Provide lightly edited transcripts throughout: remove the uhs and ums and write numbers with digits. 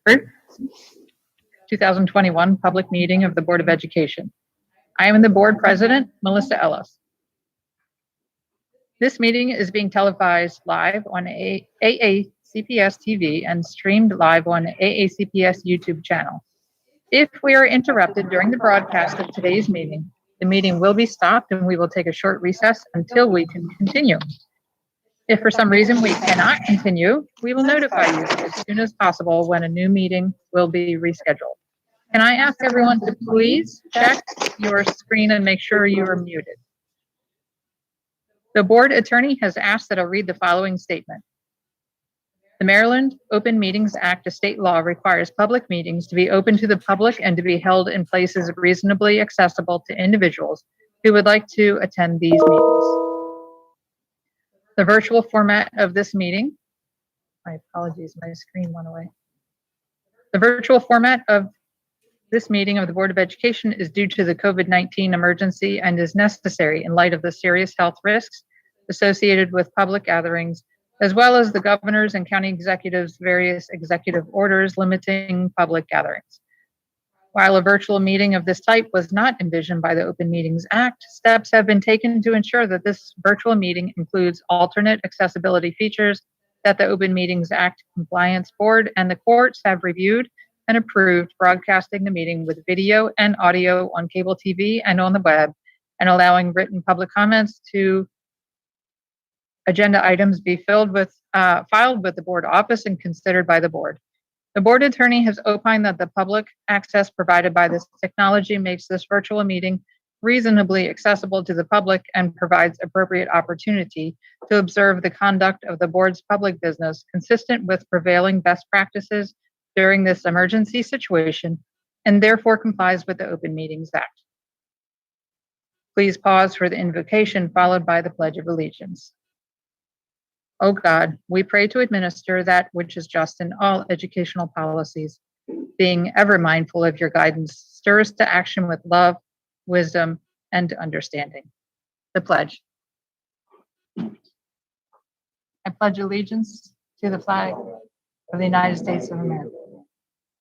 23rd, 2021 public meeting of the Board of Education. I am the board president, Melissa Ellis. This meeting is being televised live on AACPS TV and streamed live on AACPS YouTube channel. If we are interrupted during the broadcast of today's meeting, the meeting will be stopped and we will take a short recess until we can continue. If for some reason we cannot continue, we will notify you as soon as possible when a new meeting will be rescheduled. Can I ask everyone to please check your screen and make sure you are muted? The board attorney has asked that I'll read the following statement. The Maryland Open Meetings Act, a state law, requires public meetings to be open to the public and to be held in places reasonably accessible to individuals who would like to attend these meetings. The virtual format of this meeting, my apologies, my screen went away. The virtual format of this meeting of the Board of Education is due to the COVID-19 emergency and is necessary in light of the serious health risks associated with public gatherings, as well as the governor's and county executives' various executive orders limiting public gatherings. While a virtual meeting of this type was not envisioned by the Open Meetings Act, steps have been taken to ensure that this virtual meeting includes alternate accessibility features that the Open Meetings Act Compliance Board and the courts have reviewed and approved, broadcasting the meeting with video and audio on cable TV and on the web, and allowing written public comments to agenda items be filed with the board office and considered by the board. The board attorney has opined that the public access provided by this technology makes this virtual meeting reasonably accessible to the public and provides appropriate opportunity to observe the conduct of the board's public business consistent with prevailing best practices during this emergency situation, and therefore complies with the Open Meetings Act. Please pause for the invocation followed by the Pledge of Allegiance. O God, we pray to administer that which is just in all educational policies, being ever mindful of your guidance, stir us to action with love, wisdom, and understanding. The pledge. I pledge allegiance to the flag of the United States of America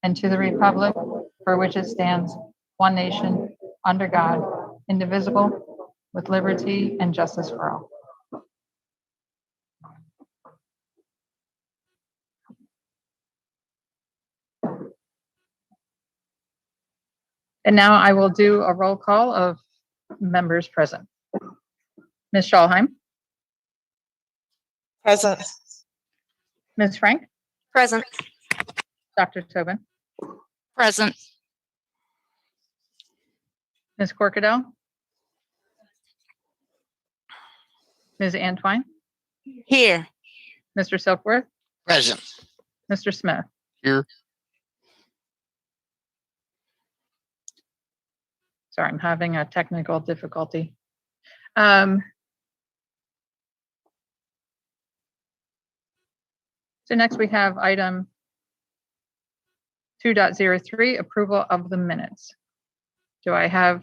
and to the republic for which it stands, one nation, under God, indivisible, with liberty and justice for all. And now I will do a roll call of members present. Ms. Schalheim? Present. Ms. Frank? Present. Dr. Tobin? Present. Ms. Corkadell? Ms. Antwine? Here. Mr. Silkworth? Present. Mr. Smith? Here. Sorry, I'm having a technical difficulty. So next we have item 2.03, approval of the minutes. Do I have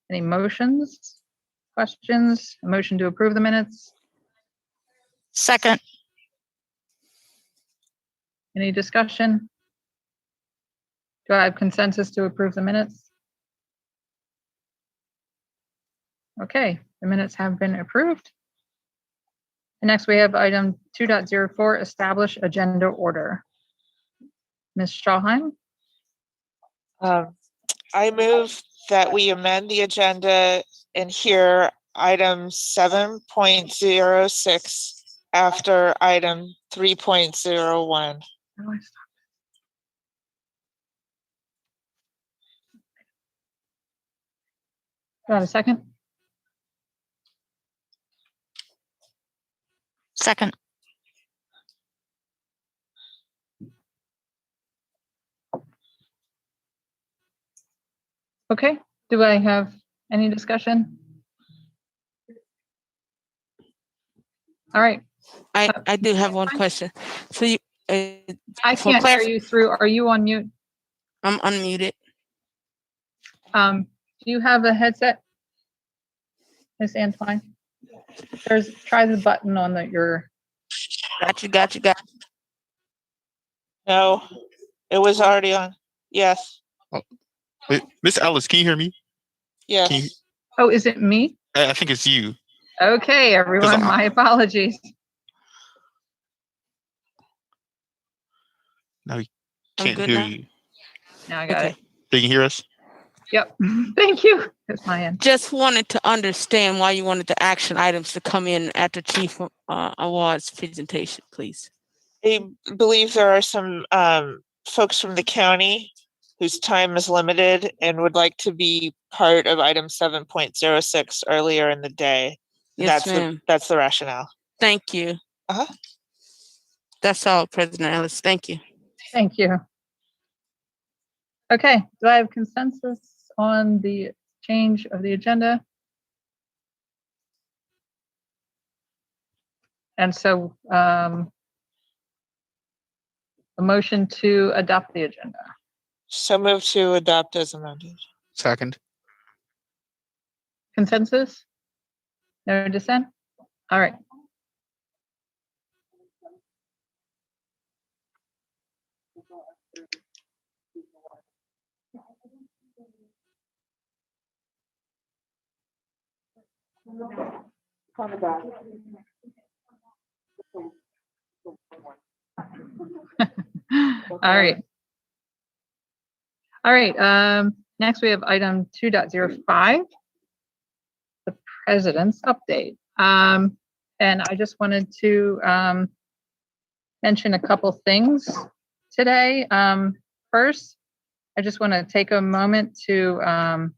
any motions, questions, a motion to approve the minutes? Second. Any discussion? Do I have consensus to approve the minutes? Okay, the minutes have been approved. And next we have item 2.04, establish agenda order. Ms. Schalheim? I move that we amend the agenda and hear item 7.06 after item 3.01. Do I have a second? Second. Okay, do I have any discussion? All right. I do have one question. So you, I can't hear you through. Are you on mute? I'm unmuted. Do you have a headset, Ms. Antwine? Try the button on your. Got you. No. It was already on. Yes, Wait, Miss Ellis, can you hear me? Can you, yes. Oh, is it me? I think it's you. Okay, everyone, I- my apologies. No, we I'm can't good hear now? you. Now I got Okay. it. They can hear us? Yep. Thank you. That's my end. Just wanted to understand why you wanted the action items to come in at the Chief Awards presentation, please. I believe there are some folks from the county whose time is limited and would like to be part of item 7.06 earlier in the day. Yes, ma'am. That's the rationale. Thank you. Uh-huh. That's all, President Ellis. Thank you. Thank you. Okay, do I have consensus on the change of the agenda? And so a motion to adopt the agenda. So move to adopt as amended. Second. Consensus? No dissent? All right. All right. All right. Next we have item 2.05, the president's update. And I just wanted to mention a couple things today. First, I just want to take a moment to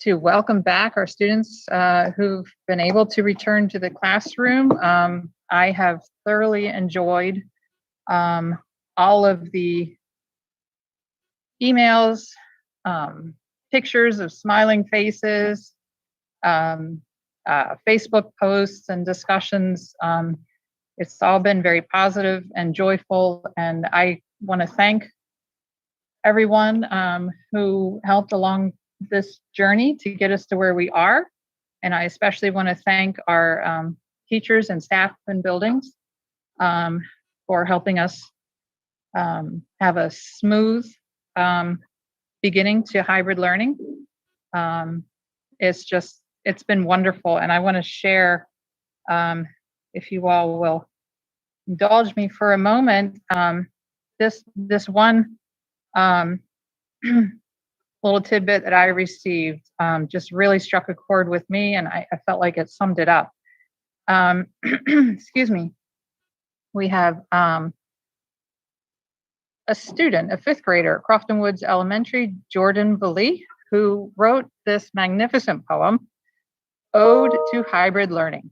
welcome back our students who've been able to return to the classroom. I have thoroughly enjoyed all of the emails, pictures of smiling faces, Facebook posts and discussions. It's all been very positive and joyful, and I want to thank everyone who helped along this journey to get us to where we are. And I especially want to thank our teachers and staff in buildings for helping us have a smooth beginning to hybrid learning. It's been wonderful. And I want to share, if you all will indulge me for a moment, this one little tidbit that I received just really struck a chord with me, and I felt like it summed it up. Excuse me. We have a student, a fifth grader at Crofton Woods Elementary, Jordan Bali, who wrote this magnificent poem, Ode to Hybrid Learning.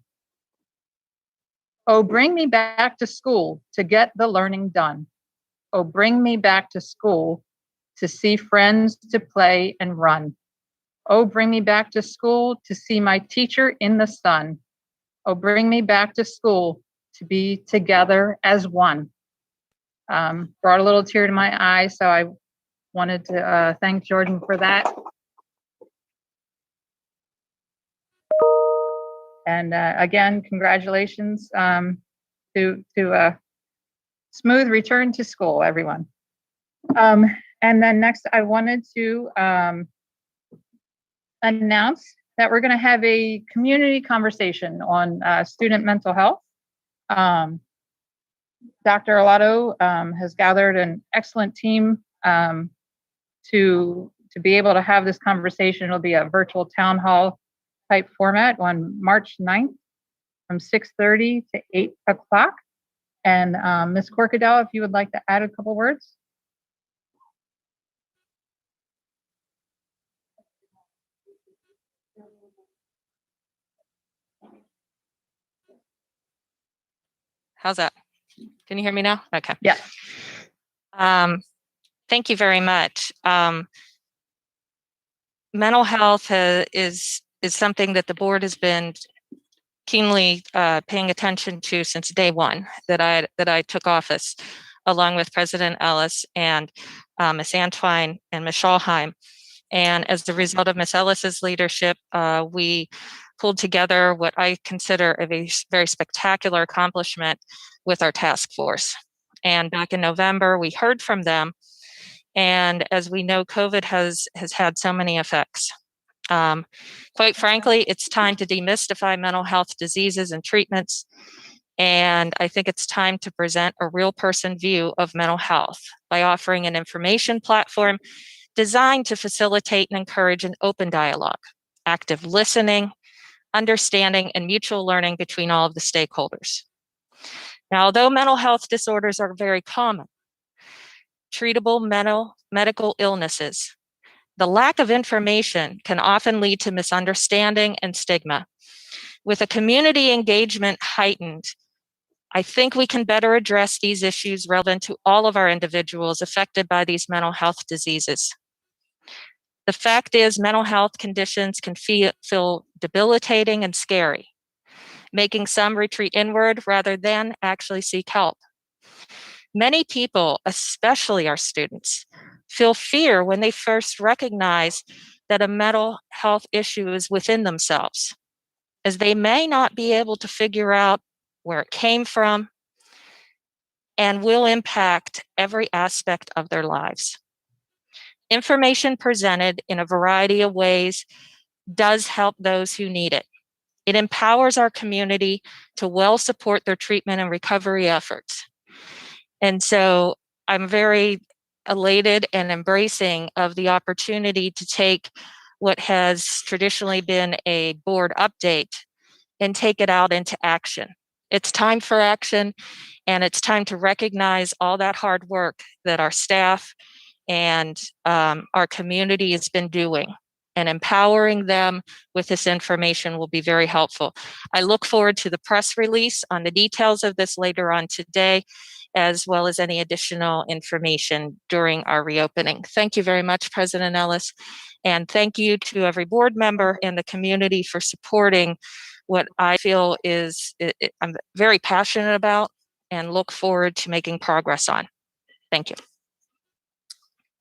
Oh, bring me back to school to get the learning done. Oh, bring me back to school to see friends, to play and run. Oh, bring me back to school to see my teacher in the sun. Oh, bring me back to school to be together as one. Brought a little tear to my eye, so I wanted to thank Jordan for that. And again, congratulations to a smooth return to school, everyone. And then next, I wanted to announce that we're going to have a community conversation on student mental health. Dr. Arlotto has gathered an excellent team to be able to have this conversation. It'll be a virtual town hall type format on March 9th from 6:30 to 8 o'clock. And Ms. Corkadell, if you would like to add a couple words. How's that? Can you hear me now? Okay. Yeah. Thank you very much. Mental health is something that the board has been keenly paying attention to since day one that I took office, along with President Ellis and Ms. Antwine and Ms. Schalheim. And as a result of Ms. Ellis's leadership, we pulled together what I consider a very spectacular accomplishment with our task force. And back in November, we heard from them. And as we know, COVID has had so many effects. Quite frankly, it's time to demystify mental health diseases and treatments. And I think it's time to present a real person view of mental health by offering an information platform designed to facilitate and encourage an open dialogue, active listening, understanding, and mutual learning between all of the stakeholders. Now, although mental health disorders are very common, treatable medical illnesses, the lack of information can often lead to misunderstanding and stigma. With a community engagement heightened, I think we can better address these issues relevant to all of our individuals affected by these mental health diseases. The fact is, mental health conditions can feel debilitating and scary, making some retreat inward rather than actually seek help. Many people, especially our students, feel fear when they first recognize that a mental health issue is within themselves, as they may not be able to figure out where it came from and will impact every aspect of their lives. Information presented in a variety of ways does help those who need it. It empowers our community to well support their treatment and recovery efforts. And so I'm very elated and embracing of the opportunity to take what has traditionally been a board update and take it out into action. It's time for action, and it's time to recognize all that hard work that our staff and our community has been doing, and empowering them with this information will be very helpful. I look forward to the press release on the details of this later on today, as well as any additional information during our reopening. Thank you very much, President Ellis. And thank you to every board member and the community for supporting what I feel I'm very passionate about and look forward to making progress on. Thank you.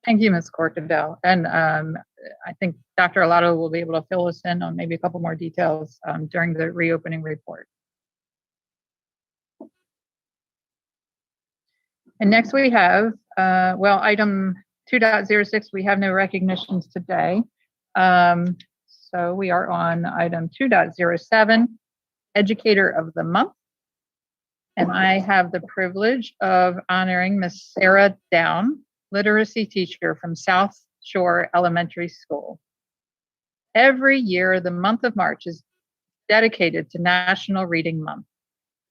Thank you, Ms. Corkadell. And I think Dr. Alato will be able to fill us in on maybe a couple more details during the reopening report. And next we have, item 2.06, we have no recognitions today. So we are on item 2.07, Educator of the Month. And I have the privilege of honoring Miss Sarah Down, literacy teacher from South Shore Elementary School. Every year, the month of March is dedicated to National Reading Month.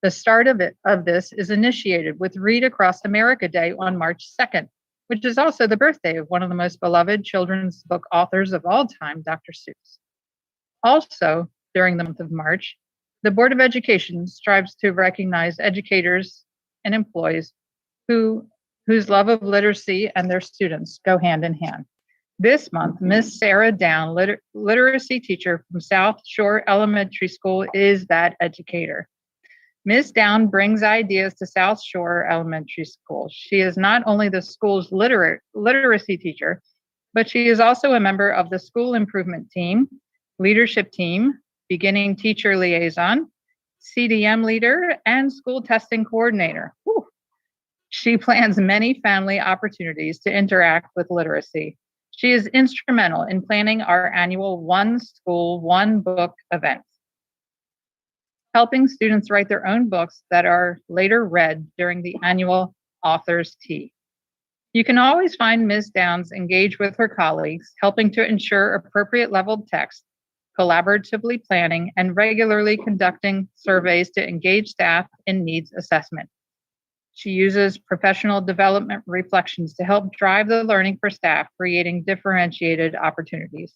The start of this is initiated with Read Across America Day on March 2nd, which is also the birthday of one of the most beloved children's book authors of all time, Dr. Seuss. Also, during the month of March, the Board of Education strives to recognize educators and employees whose love of literacy and their students go hand in hand. This month, Miss Sarah Down, literacy teacher from South Shore Elementary School, is that educator. Ms. Down brings ideas to South Shore Elementary School. She is not only the school's literacy teacher, but she is also a member of the school improvement team, leadership team, beginning teacher liaison, CDM leader, and school testing coordinator. Whew. She plans many family opportunities to interact with literacy. She is instrumental in planning our annual One School, One Book events, helping students write their own books that are later read during the annual Author's Tea. You can always find Ms. Downs engaged with her colleagues, helping to ensure appropriate leveled text, collaboratively planning, and regularly conducting surveys to engage staff in needs assessment. She uses professional development reflections to help drive the learning for staff, creating differentiated opportunities.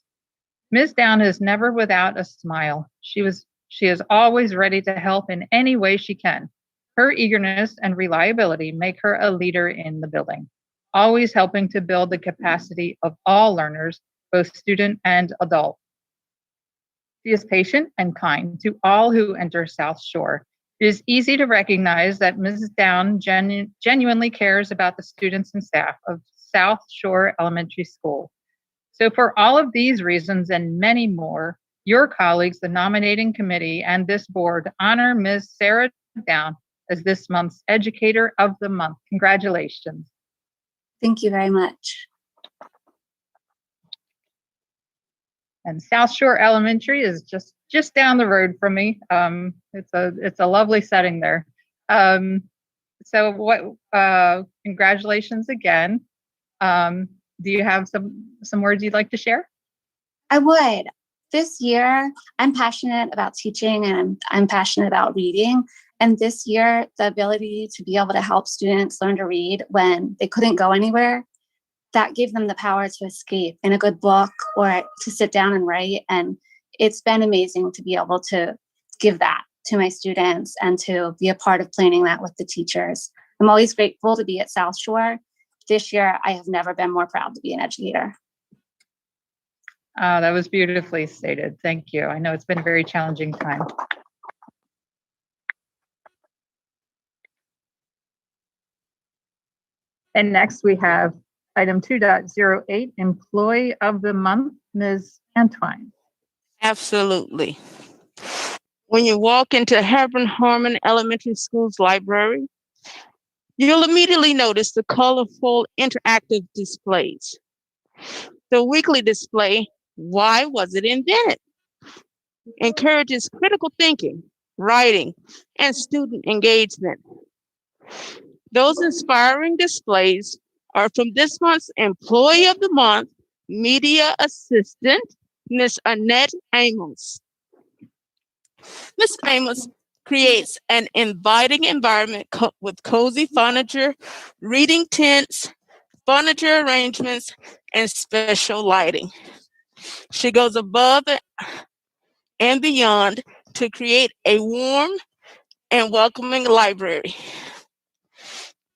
Ms. Down is never without a smile. She is always ready to help in any way she can. Her eagerness and reliability make her a leader in the building, always helping to build the capacity of all learners, both student and adult. She is patient and kind to all who enter South Shore. It is easy to recognize that Mrs. Down genuinely cares about the students and staff of South Shore Elementary School. So for all of these reasons and many more, your colleagues, the nominating committee, and this board honor Ms. Sarah Down as this month's Educator of the Month. Congratulations. Thank you very much. And South Shore Elementary is just down the road from me. It's a lovely setting there. Congratulations again. Do you have some words you'd like to share? I would. This year, I'm passionate about teaching and I'm passionate about reading. And this year, the ability to be able to help students learn to read when they couldn't go anywhere, that gave them the power to escape in a good book or to sit down and write. And it's been amazing to be able to give that to my students and to be a part of planning that with the teachers. I'm always grateful to be at South Shore. This year, I have never been more proud to be an educator. That was beautifully stated. Thank you. I know it's been a very challenging time. And next we have item 2.08, Employee of the Month, Ms. Antwine. Absolutely. When you walk into Hebron Harmon Elementary School's library, you'll immediately notice the colorful interactive displays. The weekly display, Why Was It Invented?, encourages critical thinking, writing, and student engagement. Those inspiring displays are from this month's Employee of the Month, Media Assistant, Miss Annette Amos. Miss Amos creates an inviting environment with cozy furniture, reading tents, furniture arrangements, and special lighting. She goes above and beyond to create a warm and welcoming library.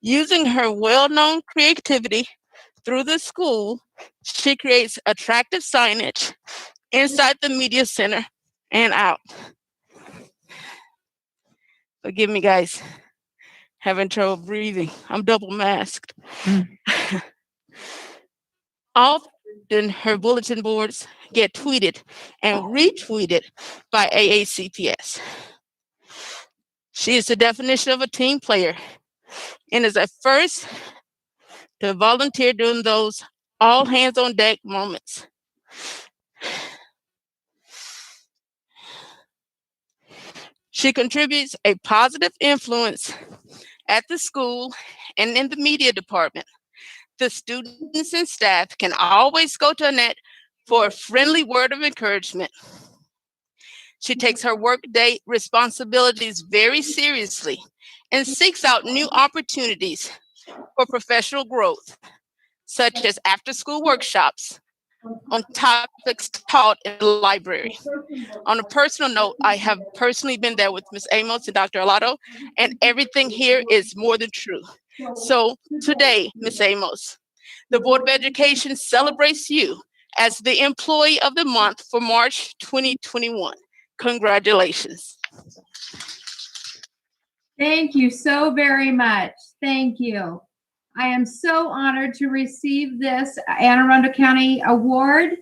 Using her well-known creativity through the school, she creates attractive signage inside the media center and out. Forgive me, guys. Having trouble breathing. I'm double masked. Often her bulletin boards get tweeted and retweeted by AACPS. She is the definition of a team player and is at first to volunteer during those all hands on deck moments. She contributes a positive influence at the school and in the media department. The students and staff can always go to Annette for a friendly word of encouragement. She takes her workday responsibilities very seriously and seeks out new opportunities for professional growth, such as after-school workshops on topics taught in the library. On a personal note, I have personally been there with Ms. Amos and Dr. Alato, and everything here is more than true. So today, Ms. Amos, the Board of Education celebrates you as the Employee of the Month for March 2021. Congratulations. Thank you so very much. Thank you. I am so honored to receive this Anne Arundel County Award,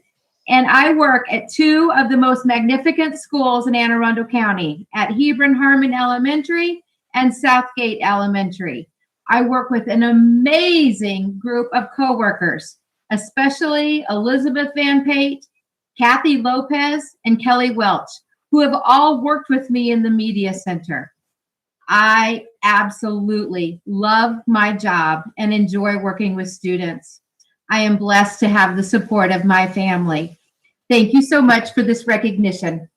and I work at two of the most magnificent schools in Anne Arundel County, at Hebron Harmon Elementary and Southgate Elementary. I work with an amazing group of coworkers, especially Elizabeth Van Pate, Kathy Lopez, and Kelly Welch, who have all worked with me in the Media Center. I absolutely love my job and enjoy working with students. I am blessed to have the support of my family. Thank you so much for this recognition.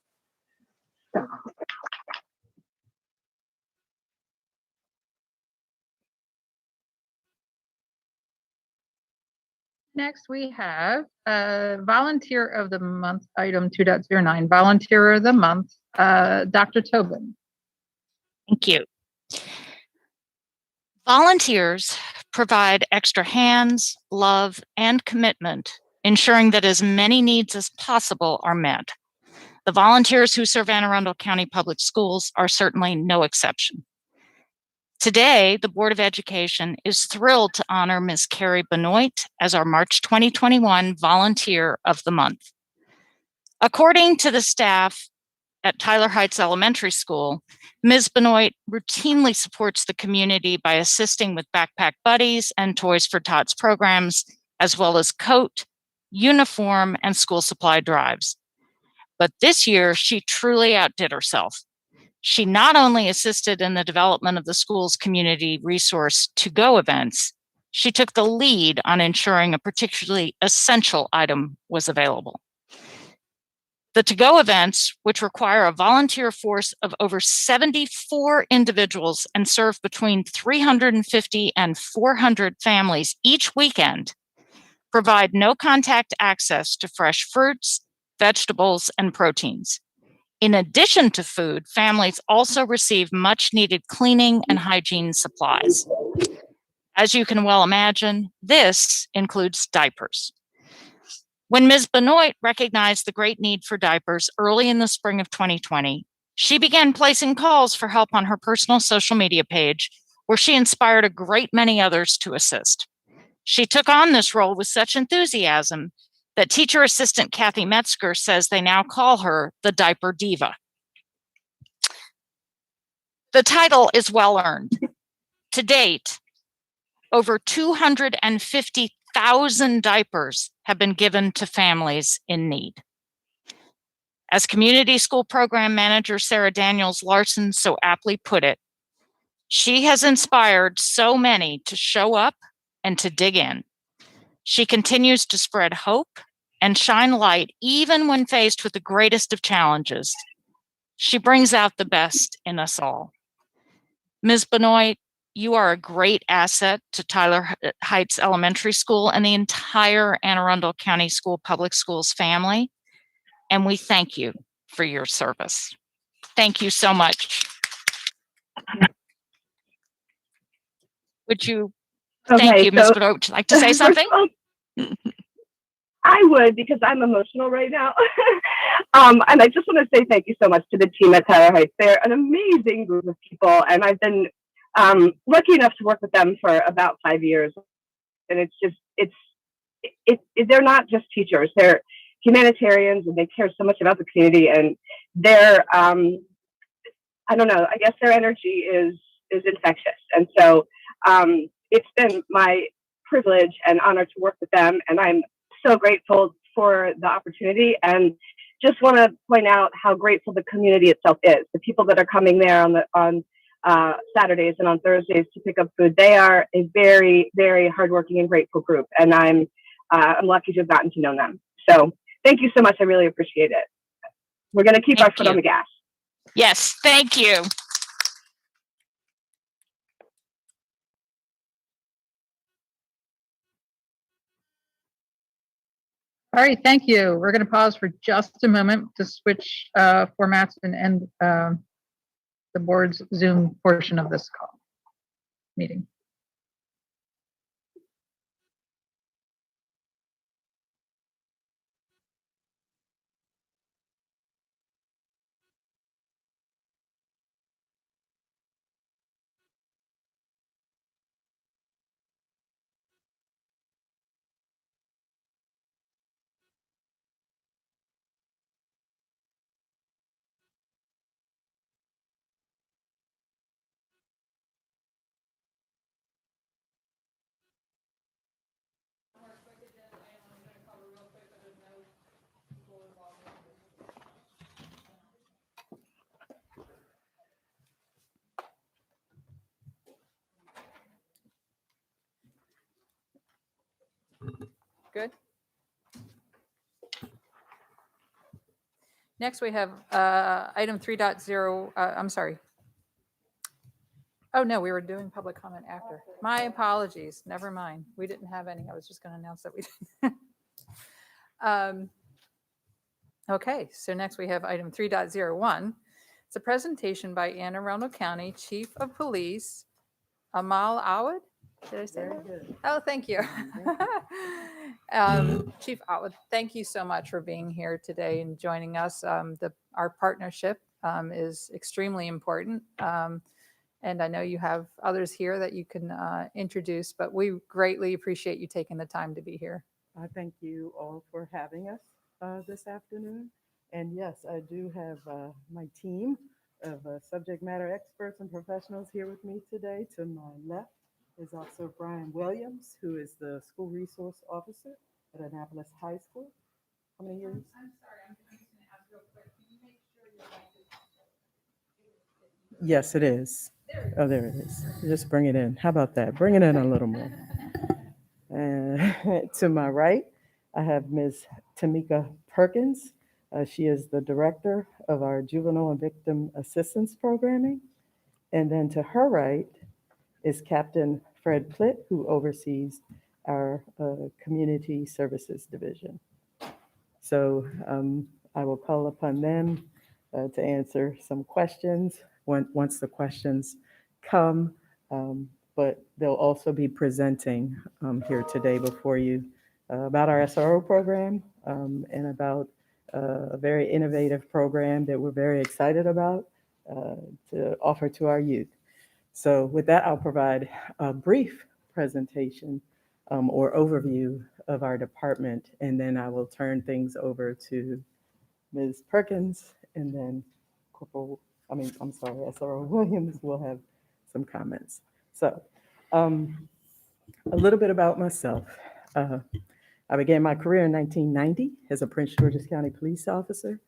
Next, we have Volunteer of the Month, item 2.09, Volunteer of the Month, Dr. Tobin. Thank you. Volunteers provide extra hands, love, and commitment, ensuring that as many needs as possible are met. The volunteers who serve Anne Arundel County Public Schools are certainly no exception. Today, the Board of Education is thrilled to honor Ms. Carrie Benoit as our March 2021 Volunteer of the Month. According to the staff at Tyler Heights Elementary School, Ms. Benoit routinely supports the community by assisting with Backpack Buddies and Toys for Tots programs, as well as coat, uniform, and school supply drives. But this year, she truly outdid herself. She not only assisted in the development of the school's community resource to-go events, she took the lead on ensuring a particularly essential item was available. The to-go events, which require a volunteer force of over 74 individuals and serve between 350 and 400 families each weekend, provide no-contact access to fresh fruits, vegetables, and proteins. In addition to food, families also receive much-needed cleaning and hygiene supplies. As you can well imagine, this includes diapers. When Ms. Benoit recognized the great need for diapers early in the spring of 2020, she began placing calls for help on her personal social media page, where she inspired a great many others to assist. She took on this role with such enthusiasm that teacher assistant Kathy Metzger says they now call her the Diaper Diva. The title is well earned. To date, over 250,000 diapers have been given to families in need. As community school program manager Sarah Daniels Larson so aptly put it, she has inspired so many to show up and to dig in. She continues to spread hope and shine light even when faced with the greatest of challenges. She brings out the best in us all. Ms. Benoit, you are a great asset to Tyler Heights Elementary School and the entire Anne Arundel County Public Schools family, and we thank you for your service. Thank you so much. Would you, thank you, Ms. Benoit, would you like to say something? I would, because I'm emotional right now. And I just want to say thank you so much to the team at Tyler Heights. They're an amazing group of people, and I've been lucky enough to work with them for about 5 years. And it's just, they're not just teachers, they're humanitarians, and they care so much about the community. And they're, I don't know, I guess their energy is infectious. And so it's been my privilege and honor to work with them. And I'm so grateful for the opportunity, and just want to point out how grateful the community itself is. The people that are coming there on Saturdays and on Thursdays to pick up food, they are a very, very hardworking and grateful group, and I'm lucky to have gotten to know them. So thank you so much. I really appreciate it. We're going to keep our foot on the gas. Yes, thank you. All right, thank you. We're going to pause for just a moment to switch formats and end the board's Zoom portion of this call meeting. Good. Next, we have item 3.0. I'm sorry. Oh, no, we were doing public comment after. My apologies. Never mind. We didn't have any. I was just going to announce that we didn't. Okay, so next we have item 3.01. It's a presentation by Anne Arundel County Chief of Police, Amal Awad. Did I say that? Oh, thank you. Chief Awad, thank you so much for being here today and joining us. Our partnership is extremely important. And I know you have others here that you can introduce, but we greatly appreciate you taking the time to be here. Thank you all for having us this afternoon. And yes, I do have my team of subject matter experts and professionals here with me today. To my left is Officer Brian Williams, who is the School Resource Officer at Annapolis High School. How many years? I'm sorry, I'm just going to ask real quick. Can you make sure your mic is... Yes, it is. Oh, there it is. Just bring it in. How about that? Bring it in a little more. And to my right, I have Ms. Tamika Perkins. She is the director of our Juvenile and Victim Assistance Programming. And then to her right is Captain Fred Plitt, who oversees our Community Services Division. So I will call upon them to answer some questions once the questions come. But they'll also be presenting here today before you about our SRO program and about a very innovative program that we're very excited about to offer to our youth. So with that, I'll provide a brief presentation or overview of our department, and then I will turn things over to Ms. Perkins, and then SRO Williams will have some comments. So a little bit about myself. I began my career in 1990 as a Prince George's County police officer.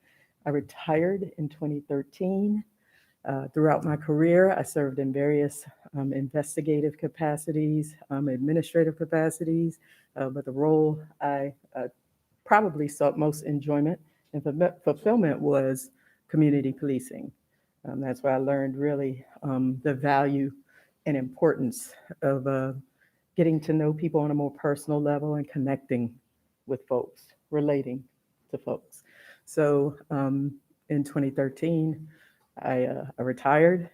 I retired in 2013. Throughout my career, I served in various investigative capacities, administrative capacities, but the role I probably sought most enjoyment and fulfillment was community policing. That's where I learned really the value and importance of getting to know people on a more personal level and connecting with folks, relating to folks. So in 2013, I retired,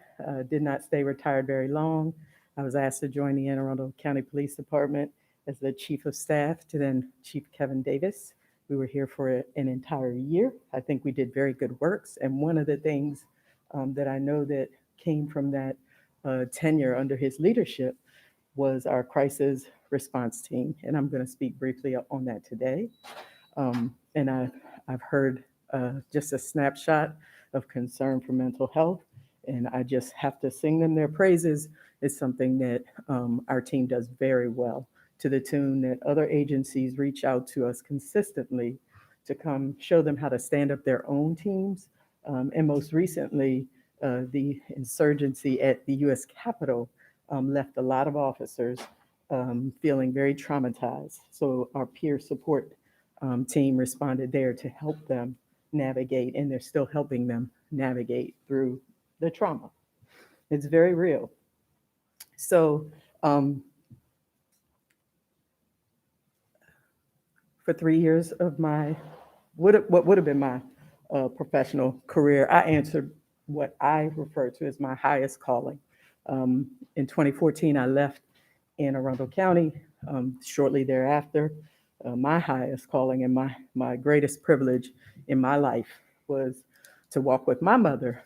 did not stay retired very long. I was asked to join the Anne Arundel County Police Department as the Chief of Staff to then Chief Kevin Davis. We were here for an entire year. I think we did very good works. And one of the things that I know that came from that tenure under his leadership was our crisis response team. And I'm going to speak briefly on that today. And I've heard just a snapshot of concern for mental health, and I just have to sing them their praises. It's something that our team does very well, to the tune that other agencies reach out to us consistently to come show them how to stand up their own teams. And most recently, the insurgency at the US Capitol left a lot of officers feeling very traumatized. So our peer support team responded there to help them navigate, and they're still helping them navigate through the trauma. It's very real. So for 3 years of my, what would have been my professional career, I answered what I refer to as my highest calling. In 2014, I left Anne Arundel County. Shortly thereafter, my highest calling and my greatest privilege in my life was to walk with my mother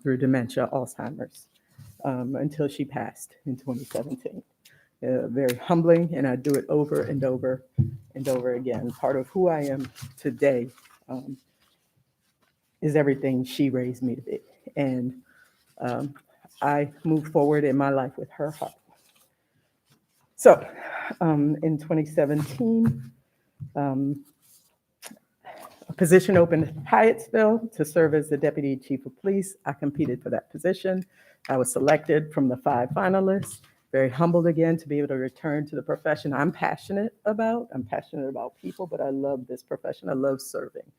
through dementia, Alzheimer's, until she passed in 2017. Very humbling, and I do it over and over and over again. Part of who I am today is everything she raised me to be. And I move forward in my life with her heart. So in 2017, a position opened in Hyattsville to serve as the Deputy Chief of Police. I competed for that position. I was selected from the 5 finalists. Very humbled again to be able to return to the profession I'm passionate about. I'm passionate about people, but I love this profession. I love serving.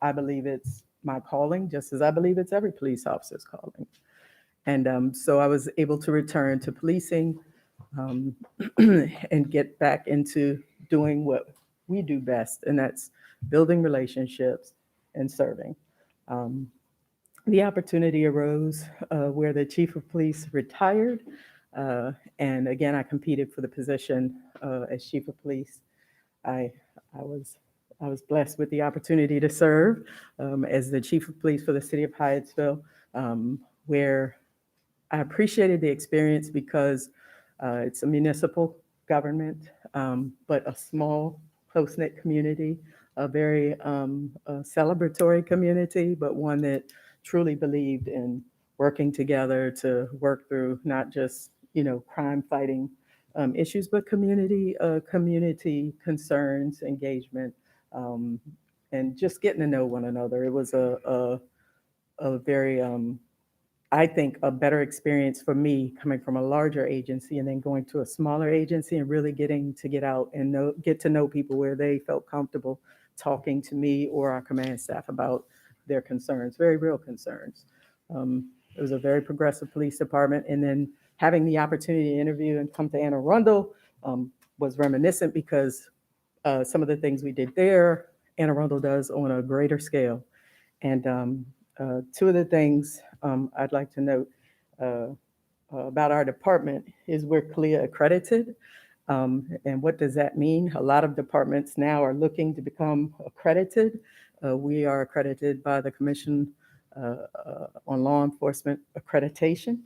I believe it's my calling, just as I believe it's every police officer's calling. And so I was able to return to policing and get back into doing what we do best, and that's building relationships and serving. The opportunity arose where the chief of police retired, and again, I competed for the position as chief of police. I was blessed with the opportunity to serve as the chief of police for the city of Hyattsville, where I appreciated the experience because it's a municipal government, but a small close-knit community, a very celebratory community, but one that truly believed in working together to work through not just, crime fighting issues, but community concerns, engagement, and just getting to know one another. It was a very, I think, a better experience for me coming from a larger agency and then going to a smaller agency and really getting to get out and get to know people where they felt comfortable talking to me or our command staff about their concerns, very real concerns. It was a very progressive police department. And then having the opportunity to interview and come to Anne Arundel was reminiscent because some of the things we did there, Anne Arundel does on a greater scale. And two of the things I'd like to note about our department is we're CLIA accredited. And what does that mean? A lot of departments now are looking to become accredited. We are accredited by the Commission on Law Enforcement Accreditation.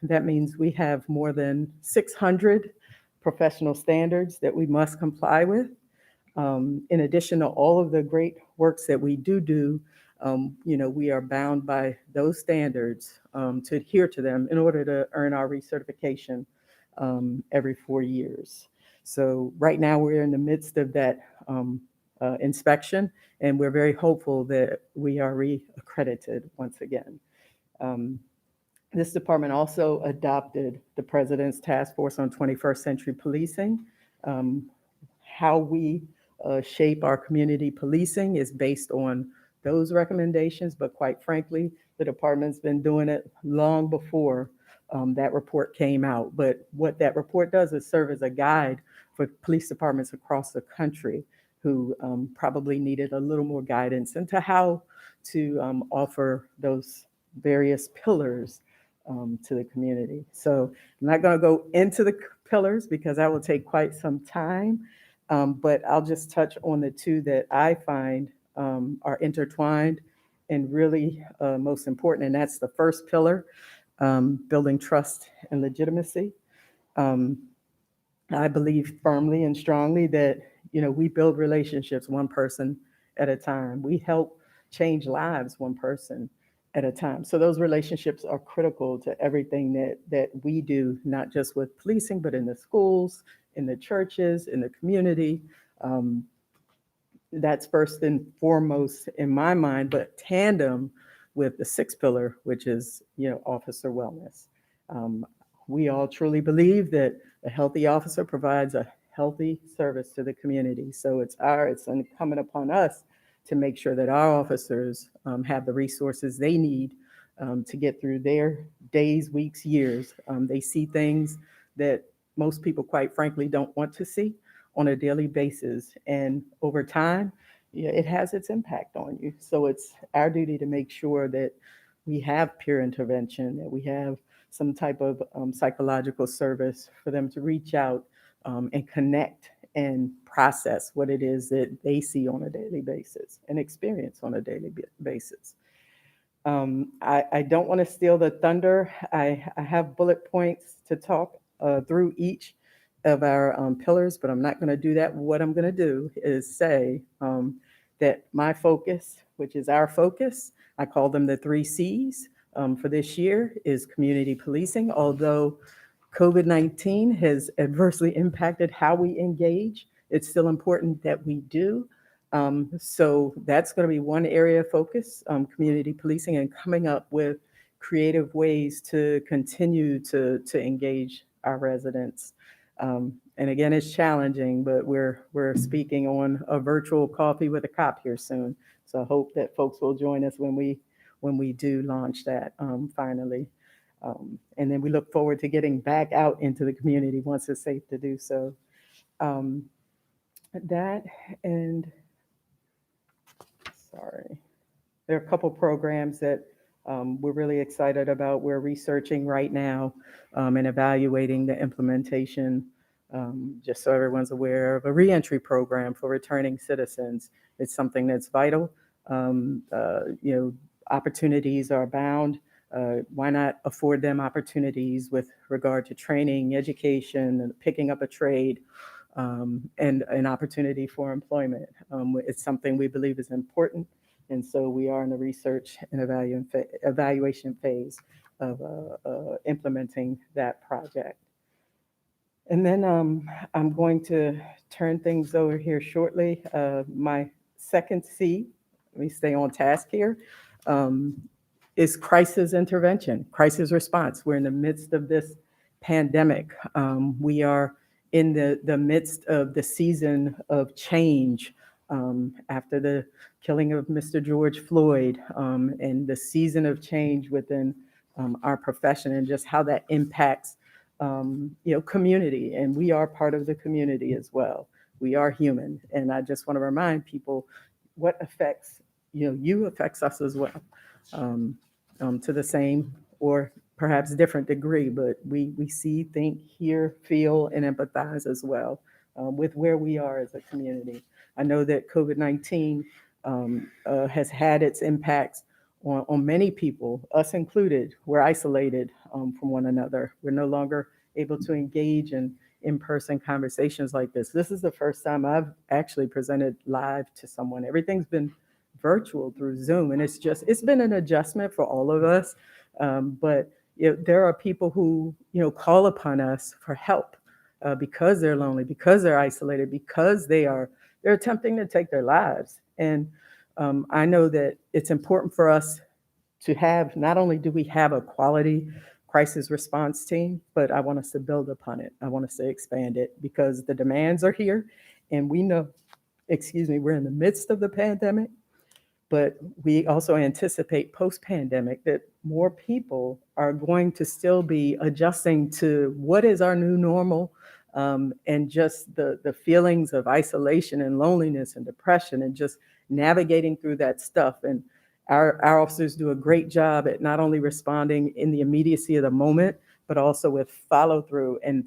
That means we have more than 600 professional standards that we must comply with. In addition to all of the great works that we do, we are bound by those standards to adhere to them in order to earn our recertification every 4 years. So right now we're in the midst of that inspection, and we're very hopeful that we are re-accredited once again. This department also adopted the President's Task Force on 21st Century Policing. How we shape our community policing is based on those recommendations, but quite frankly, the department's been doing it long before that report came out. But what that report does is serve as a guide for police departments across the country who probably needed a little more guidance into how to offer those various pillars to the community. So I'm not going to go into the pillars because that will take quite some time. But I'll just touch on the two that I find are intertwined and really most important, and that's the first pillar, building trust and legitimacy. I believe firmly and strongly that, we build relationships one person at a time. We help change lives one person at a time. So those relationships are critical to everything that we do, not just with policing, but in the schools, in the churches, in the community. That's first and foremost in my mind, but tandem with the sixth pillar, which is, officer wellness. We all truly believe that a healthy officer provides a healthy service to the community. So it's incumbent upon us to make sure that our officers have the resources they need to get through their days, weeks, years. They see things that most people, quite frankly, don't want to see on a daily basis. And over time, it has its impact on you. So it's our duty to make sure that we have peer intervention, that we have some type of psychological service for them to reach out and connect and process what it is that they see on a daily basis and experience on a daily basis. I don't want to steal the thunder. I have bullet points to talk through each of our pillars, but I'm not going to do that. What I'm going to do is say that my focus, which is our focus, I call them the 3 C's for this year, is community policing. Although COVID-19 has adversely impacted how we engage, it's still important that we do. So that's going to be one area of focus, community policing, and coming up with creative ways to continue to engage our residents. And again, it's challenging, but we're speaking on a virtual coffee with a cop here soon. So I hope that folks will join us when we do launch that finally. And then we look forward to getting back out into the community once it's safe to do so. That and sorry, there are a couple programs that we're really excited about. We're researching right now and evaluating the implementation, just so everyone's aware, of a reentry program for returning citizens. It's something that's vital. Opportunities are abound. Why not afford them opportunities with regard to training, education, and picking up a trade, and an opportunity for employment. It's something we believe is important, and so we are in the research and evaluation phase of implementing that project. And then I'm going to turn things over here shortly. My second C, let me stay on task here, is crisis intervention, crisis response. We're in the midst of this pandemic. We are in the midst of the season of change after the killing of Mr. George Floyd, and the season of change within our profession and just how that impacts community. And we are part of the community as well. We are human. And I just want to remind people what affects you affects us as well, to the same or perhaps different degree, but we see, think, hear, feel, and empathize as well with where we are as a community. I know that COVID-19 has had its impacts on many people, us included. We're isolated from one another. We're no longer able to engage in in-person conversations like this. This is the first time I've actually presented live to someone. Everything's been virtual through Zoom, and it's been an adjustment for all of us. But there are people who call upon us for help because they're lonely, because they're isolated, because they're attempting to take their lives. And I know that it's important for us to have, not only do we have a quality crisis response team, but I want us to build upon it. I want us to expand it because the demands are here, and we know, we're in the midst of the pandemic, but we also anticipate post-pandemic that more people are going to still be adjusting to what is our new normal, and just the feelings of isolation and loneliness and depression and just navigating through that stuff. And our officers do a great job at not only responding in the immediacy of the moment, but also with follow through and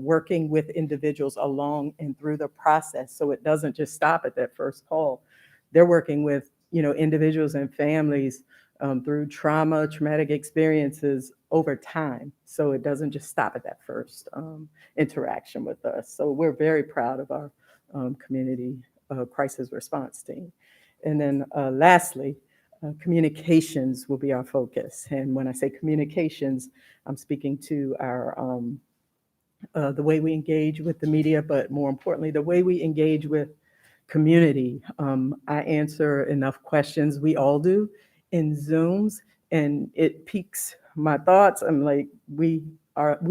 working with individuals along and through the process. So it doesn't just stop at that first call. They're working with individuals and families through traumatic experiences over time. So it doesn't just stop at that first interaction with us. So we're very proud of our community crisis response team. And then lastly, communications will be our focus. And when I say communications, I'm speaking to our the way we engage with the media, but more importantly, the way we engage with community. I answer enough questions, we all do, in Zooms, and it piques my thoughts. I'm like, we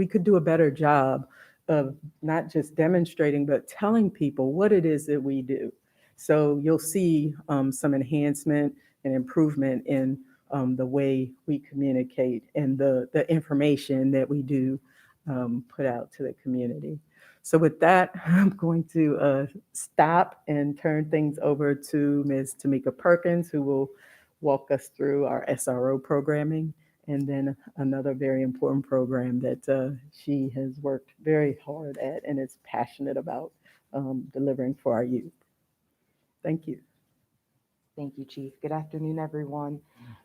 could do a better job of not just demonstrating, but telling people what it is that we do. So you'll see some enhancement and improvement in the way we communicate and the information that we do put out to the community. So with that, I'm going to stop and turn things over to Ms. Tamika Perkins, who will walk us through our SRO programming, and then another very important program that she has worked very hard at and is passionate about delivering for our youth. Thank you. Thank you, Chief. Good afternoon, everyone.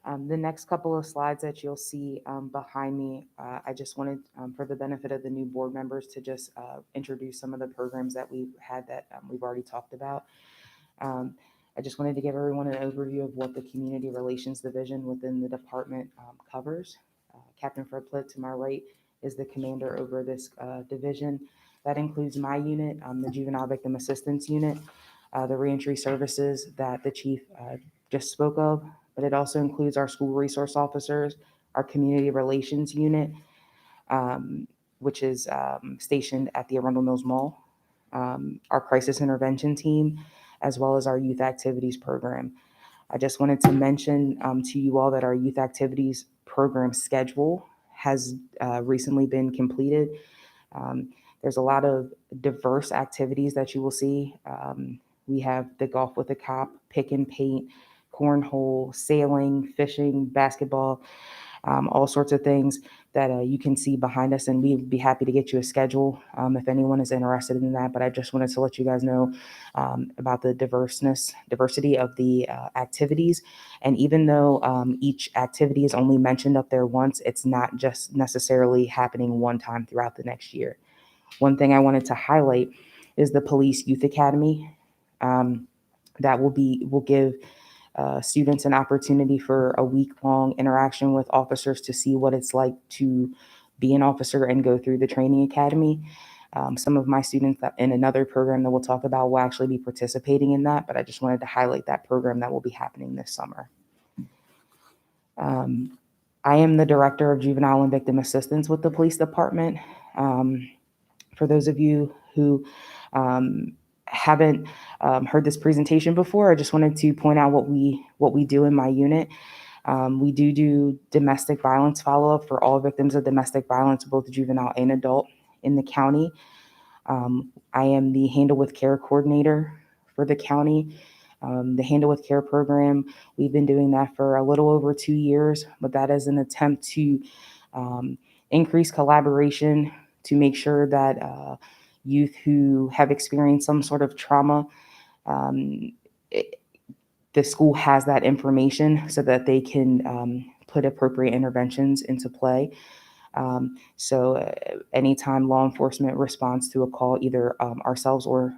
The next couple of slides that you'll see behind me, I just wanted, for the benefit of the new board members, to just introduce some of the programs that we've had that we've already talked about. I just wanted to give everyone an overview of what the Community Relations Division within the department covers. Captain Fred Plitt, to my right, is the commander over this division. That includes my unit, the Juvenile Victim Assistance Unit, the reentry services that the chief just spoke of, but it also includes our school resource officers, our community relations unit, which is stationed at the Arundel Mills Mall, our crisis intervention team, as well as our youth activities program. I just wanted to mention to you all that our youth activities program schedule has recently been completed. There's a lot of diverse activities that you will see. We have the golf with a cop, pick and paint, cornhole, sailing, fishing, basketball, all sorts of things that you can see behind us. And we'd be happy to get you a schedule if anyone is interested in that. But I just wanted to let you guys know about the diversity of the activities. And even though each activity is only mentioned up there once, it's not just necessarily happening one time throughout the next year. One thing I wanted to highlight is the Police Youth Academy. That will give students an opportunity for a week-long interaction with officers to see what it's like to be an officer and go through the training academy. Some of my students in another program that we'll talk about will actually be participating in that, but I just wanted to highlight that program that will be happening this summer. I am the Director of Juvenile and Victim Assistance with the Police Department. For those of you who haven't heard this presentation before, I just wanted to point out what we do in my unit. We do domestic violence follow-up for all victims of domestic violence, both juvenile and adult in the county. I am the Handle with Care coordinator for the county. The Handle with Care program, we've been doing that for a little over 2 years, but that is an attempt to increase collaboration to make sure that youth who have experienced some sort of trauma, the school has that information so that they can put appropriate interventions into play. So anytime law enforcement responds to a call, either ourselves or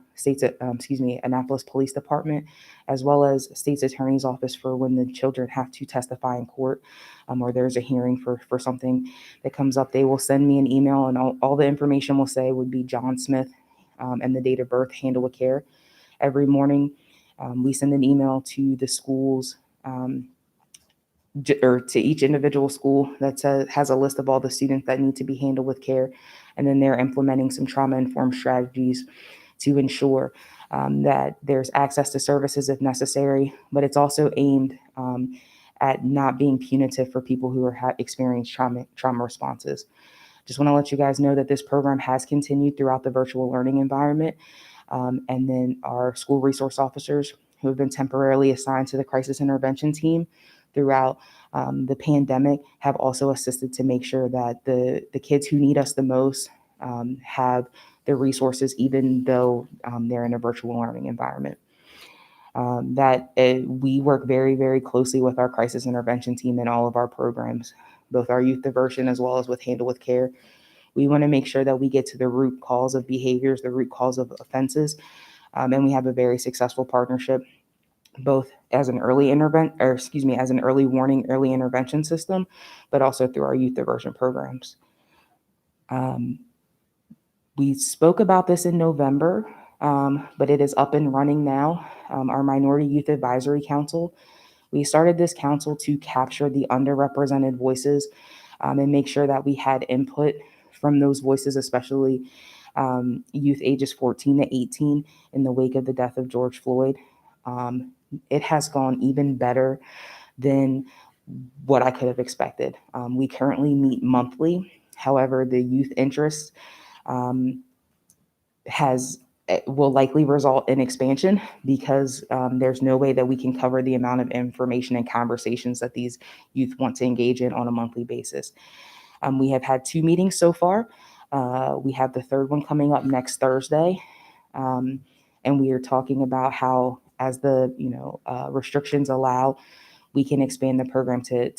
Annapolis Police Department, as well as State's Attorney's Office for when the children have to testify in court, or there's a hearing for something that comes up, they will send me an email, and all the information will say would be John Smith and the date of birth, Handle with Care. Every morning, we send an email to the schools, or to each individual school that has a list of all the students that need to be handled with care. And then they're implementing some trauma-informed strategies to ensure that there's access to services if necessary, but it's also aimed at not being punitive for people who are experienced trauma responses. Just want to let you guys know that this program has continued throughout the virtual learning environment. And then our school resource officers who have been temporarily assigned to the crisis intervention team throughout the pandemic have also assisted to make sure that the kids who need us the most have the resources, even though they're in a virtual learning environment. We work very, very closely with our crisis intervention team in all of our programs, both our youth diversion as well as with Handle with Care. We want to make sure that we get to the root cause of behaviors, the root cause of offenses, and we have a very successful partnership, both as an early warning, early intervention system, but also through our youth diversion programs. We spoke about this in November, but it is up and running now. Our Minority Youth Advisory Council. We started this council to capture the underrepresented voices and make sure that we had input from those voices, especially youth ages 14 to 18 in the wake of the death of George Floyd. It has gone even better than what I could have expected. We currently meet monthly. However, the youth interest will likely result in expansion because there's no way that we can cover the amount of information and conversations that these youth want to engage in on a monthly basis. We have had 2 meetings so far. We have the third one coming up next Thursday. And we are talking about how, as the restrictions allow, we can expand the program to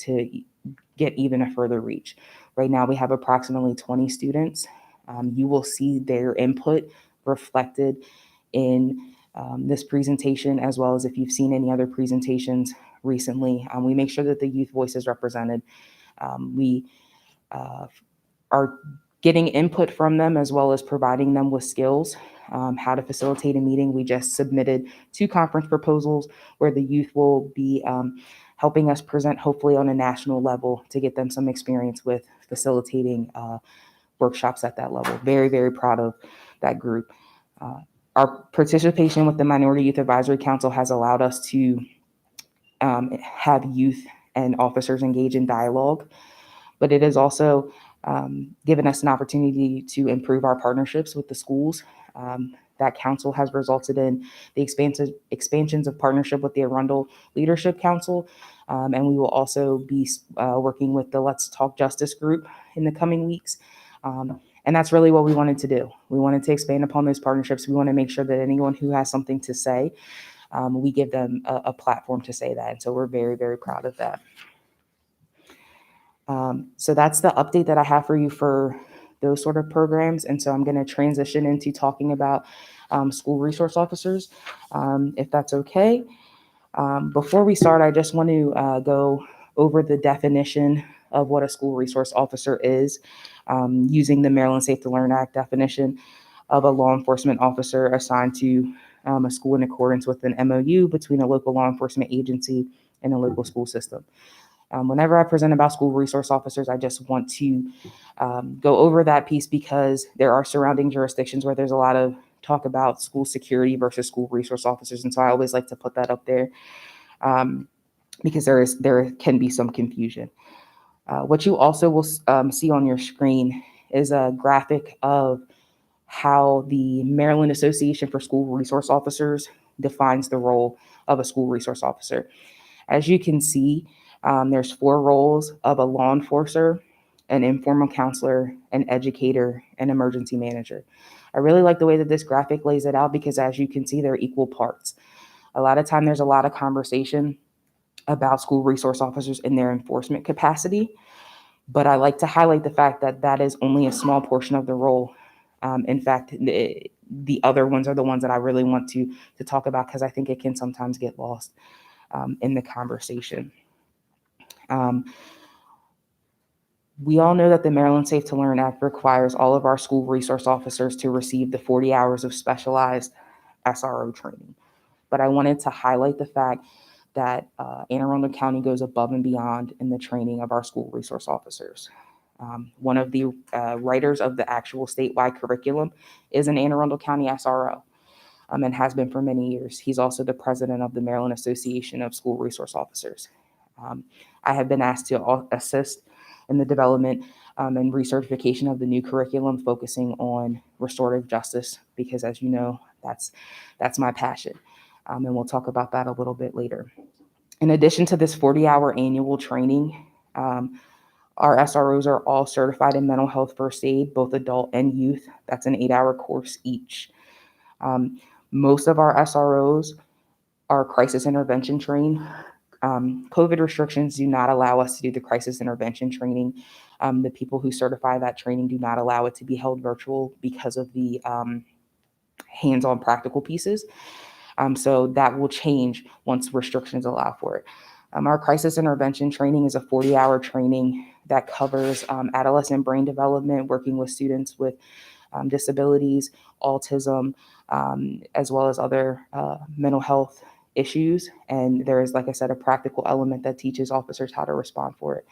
get even a further reach. Right now, we have approximately 20 students. You will see their input reflected in this presentation, as well as if you've seen any other presentations recently. We make sure that the youth voice is represented. We are getting input from them, as well as providing them with skills, how to facilitate a meeting. We just submitted 2 conference proposals where the youth will be helping us present, hopefully on a national level, to get them some experience with facilitating workshops at that level. Very, very proud of that group. Our participation with the Minority Youth Advisory Council has allowed us to have youth and officers engage in dialogue, but it has also given us an opportunity to improve our partnerships with the schools. That council has resulted in the expansions of partnership with the Arundel Leadership Council, and we will also be working with the Let's Talk Justice group in the coming weeks. And that's really what we wanted to do. We wanted to expand upon those partnerships. We want to make sure that anyone who has something to say, we give them a platform to say that. And so we're very, very proud of that. So that's the update that I have for you for those sort of programs. And so I'm going to transition into talking about school resource officers, if that's okay. Before we start, I just want to go over the definition of what a school resource officer is, using the Maryland Safe to Learn Act definition of a law enforcement officer assigned to a school in accordance with an MOU between a local law enforcement agency and a local school system. Whenever I present about school resource officers, I just want to go over that piece because there are surrounding jurisdictions where there's a lot of talk about school security versus school resource officers. And so I always like to put that up there because there can be some confusion. What you also will see on your screen is a graphic of how the Maryland Association for School Resource Officers defines the role of a school resource officer. As you can see, there's 4 roles of a law enforcer, an informal counselor, an educator, and emergency manager. I really like the way that this graphic lays it out because as you can see, they're equal parts. A lot of time there's a lot of conversation about school resource officers in their enforcement capacity, but I like to highlight the fact that that is only a small portion of the role. In fact, the other ones are the ones that I really want to talk about because I think it can sometimes get lost in the conversation. We all know that the Maryland Safe to Learn Act requires all of our school resource officers to receive the 40 hours of specialized SRO training. But I wanted to highlight the fact that Anne Arundel County goes above and beyond in the training of our school resource officers. One of the writers of the actual statewide curriculum is an Anne Arundel County SRO and has been for many years. He's also the president of the Maryland Association of School Resource Officers. I have been asked to assist in the development and recertification of the new curriculum focusing on restorative justice because, as you know, that's my passion. And we'll talk about that a little bit later. In addition to this 40-hour annual training, our SROs are all certified in mental health first aid, both adult and youth. That's an 8-hour course each. Most of our SROs are crisis intervention trained. COVID restrictions do not allow us to do the crisis intervention training. The people who certify that training do not allow it to be held virtual because of the hands-on practical pieces. So that will change once restrictions allow for it. Our crisis intervention training is a 40-hour training that covers adolescent brain development, working with students with disabilities, autism, as well as other mental health issues. And there is, like I said, a practical element that teaches officers how to respond for it.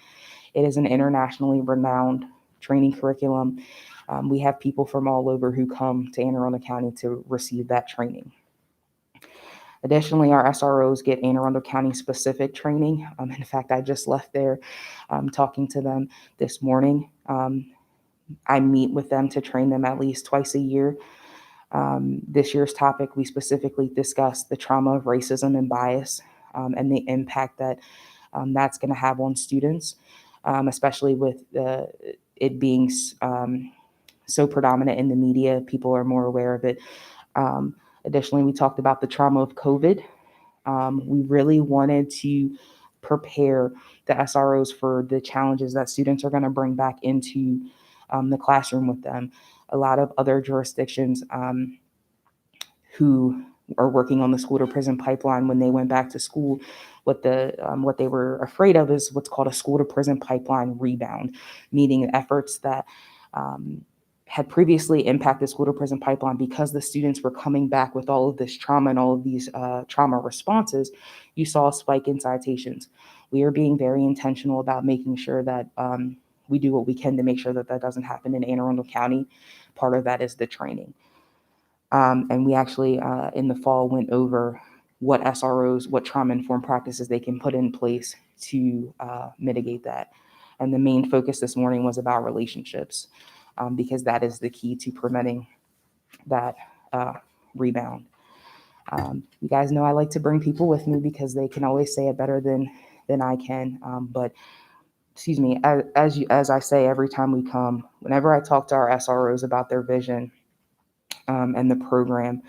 It is an internationally renowned training curriculum. We have people from all over who come to Anne Arundel County to receive that training. Additionally, our SROs get Anne Arundel County specific training. In fact, I just left there talking to them this morning. I meet with them to train them at least twice a year. This year's topic, we specifically discussed the trauma of racism and bias and the impact that that's going to have on students, especially with it being so predominant in the media. People are more aware of it. Additionally, we talked about the trauma of COVID. We really wanted to prepare the SROs for the challenges that students are going to bring back into the classroom with them. A lot of other jurisdictions who are working on the school to prison pipeline when they went back to school, what they were afraid of is what's called a school to prison pipeline rebound, meaning efforts that had previously impacted school to prison pipeline because the students were coming back with all of this trauma and all of these trauma responses. You saw a spike in citations. We are being very intentional about making sure that we do what we can to make sure that that doesn't happen in Anne Arundel County. Part of that is the training. And we actually, in the fall, went over what SROs, what trauma-informed practices they can put in place to mitigate that. And the main focus this morning was about relationships, because that is the key to preventing that rebound. You guys know I like to bring people with me because they can always say it better than I can. But excuse me, as I say every time we come, whenever I talk to our SROs about their vision and the program,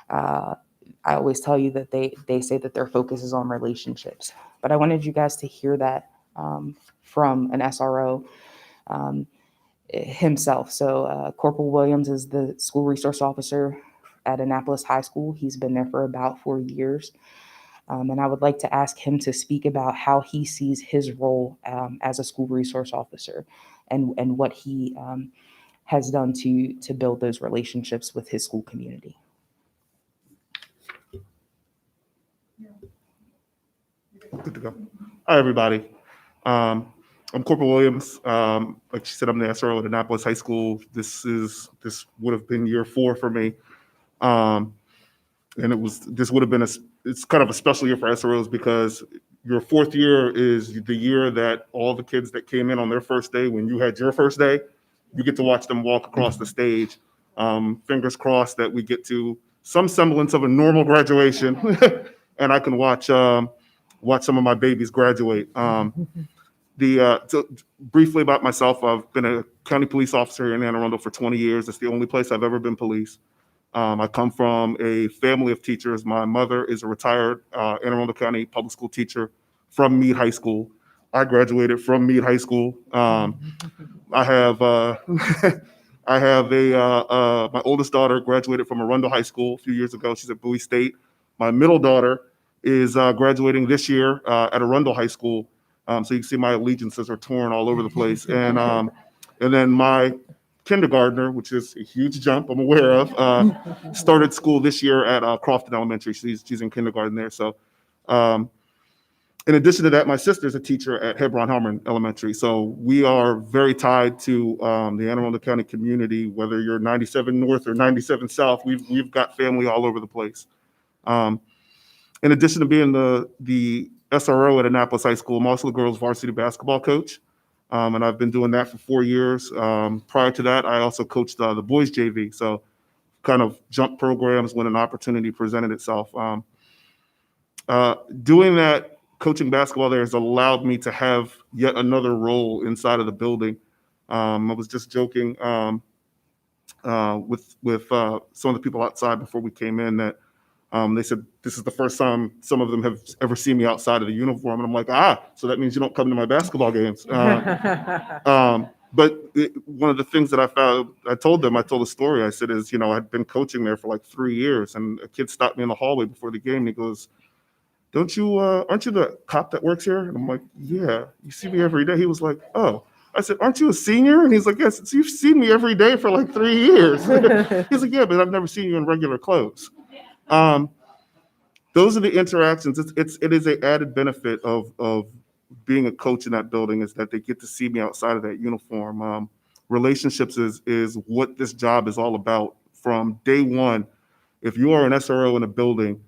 I always tell you that they say that their focus is on relationships. But I wanted you guys to hear that from an SRO. himself. So Corporal Williams is the school resource officer at Annapolis High School. He's been there for about 4 years. And I would like to ask him to speak about how he sees his role as a school resource officer and what he has done to build those relationships with his school community. Good to go. Hi, everybody. I'm Corporal Williams. Like she said, I'm the SRO at Annapolis High School. This would have been year 4 for me. And this would have been it's kind of a special year for SROs because your 4th year is the year that all the kids that came in on their first day, when you had your first day, you get to watch them walk across the stage. Fingers crossed that we get to some semblance of a normal graduation and I can watch some of my babies graduate. So briefly about myself, I've been a county police officer here in Anne Arundel for 20 years. It's the only place I've ever been police. I come from a family of teachers. My mother is a retired Anne Arundel County public school teacher from Meade High School. I graduated from Meade High School. I have my oldest daughter graduated from Arundel High School a few years ago. She's at Bowie State. My middle daughter is graduating this year at Arundel High School. So you can see my allegiances are torn all over the place. And then my kindergartner, which is a huge jump I'm aware of, started school this year at Crofton Elementary. She's in kindergarten there. So in addition to that, my sister's a teacher at Hebron-Helmand Elementary. So we are very tied to the Anne Arundel County community, whether you're 97 North or 97 South, we've got family all over the place. In addition to being the SRO at Annapolis High School, I'm also the girls varsity basketball coach. And I've been doing that for 4 years. Prior to that, I also coached the boys JV. So kind of jump programs when an opportunity presented itself. Doing that, coaching basketball there has allowed me to have yet another role inside of the building. I was just joking with some of the people outside before we came in that they said this is the first time some of them have ever seen me outside of the uniform. And I'm like, so that means you don't come to my basketball games. But one of the things that I found, I told the story, I said is, I'd been coaching there for like 3 years and a kid stopped me in the hallway before the game and he goes, aren't you the cop that works here? And I'm like, yeah, you see me every day. He was like, oh. I said, aren't you a senior? And he's like, yes, so you've seen me every day for like 3 years. He's like, yeah, but I've never seen you in regular clothes. Those are the interactions. It is an added benefit of being a coach in that building is that they get to see me outside of that uniform. Relationships is what this job is all about from day one. If you are an SRO in a building,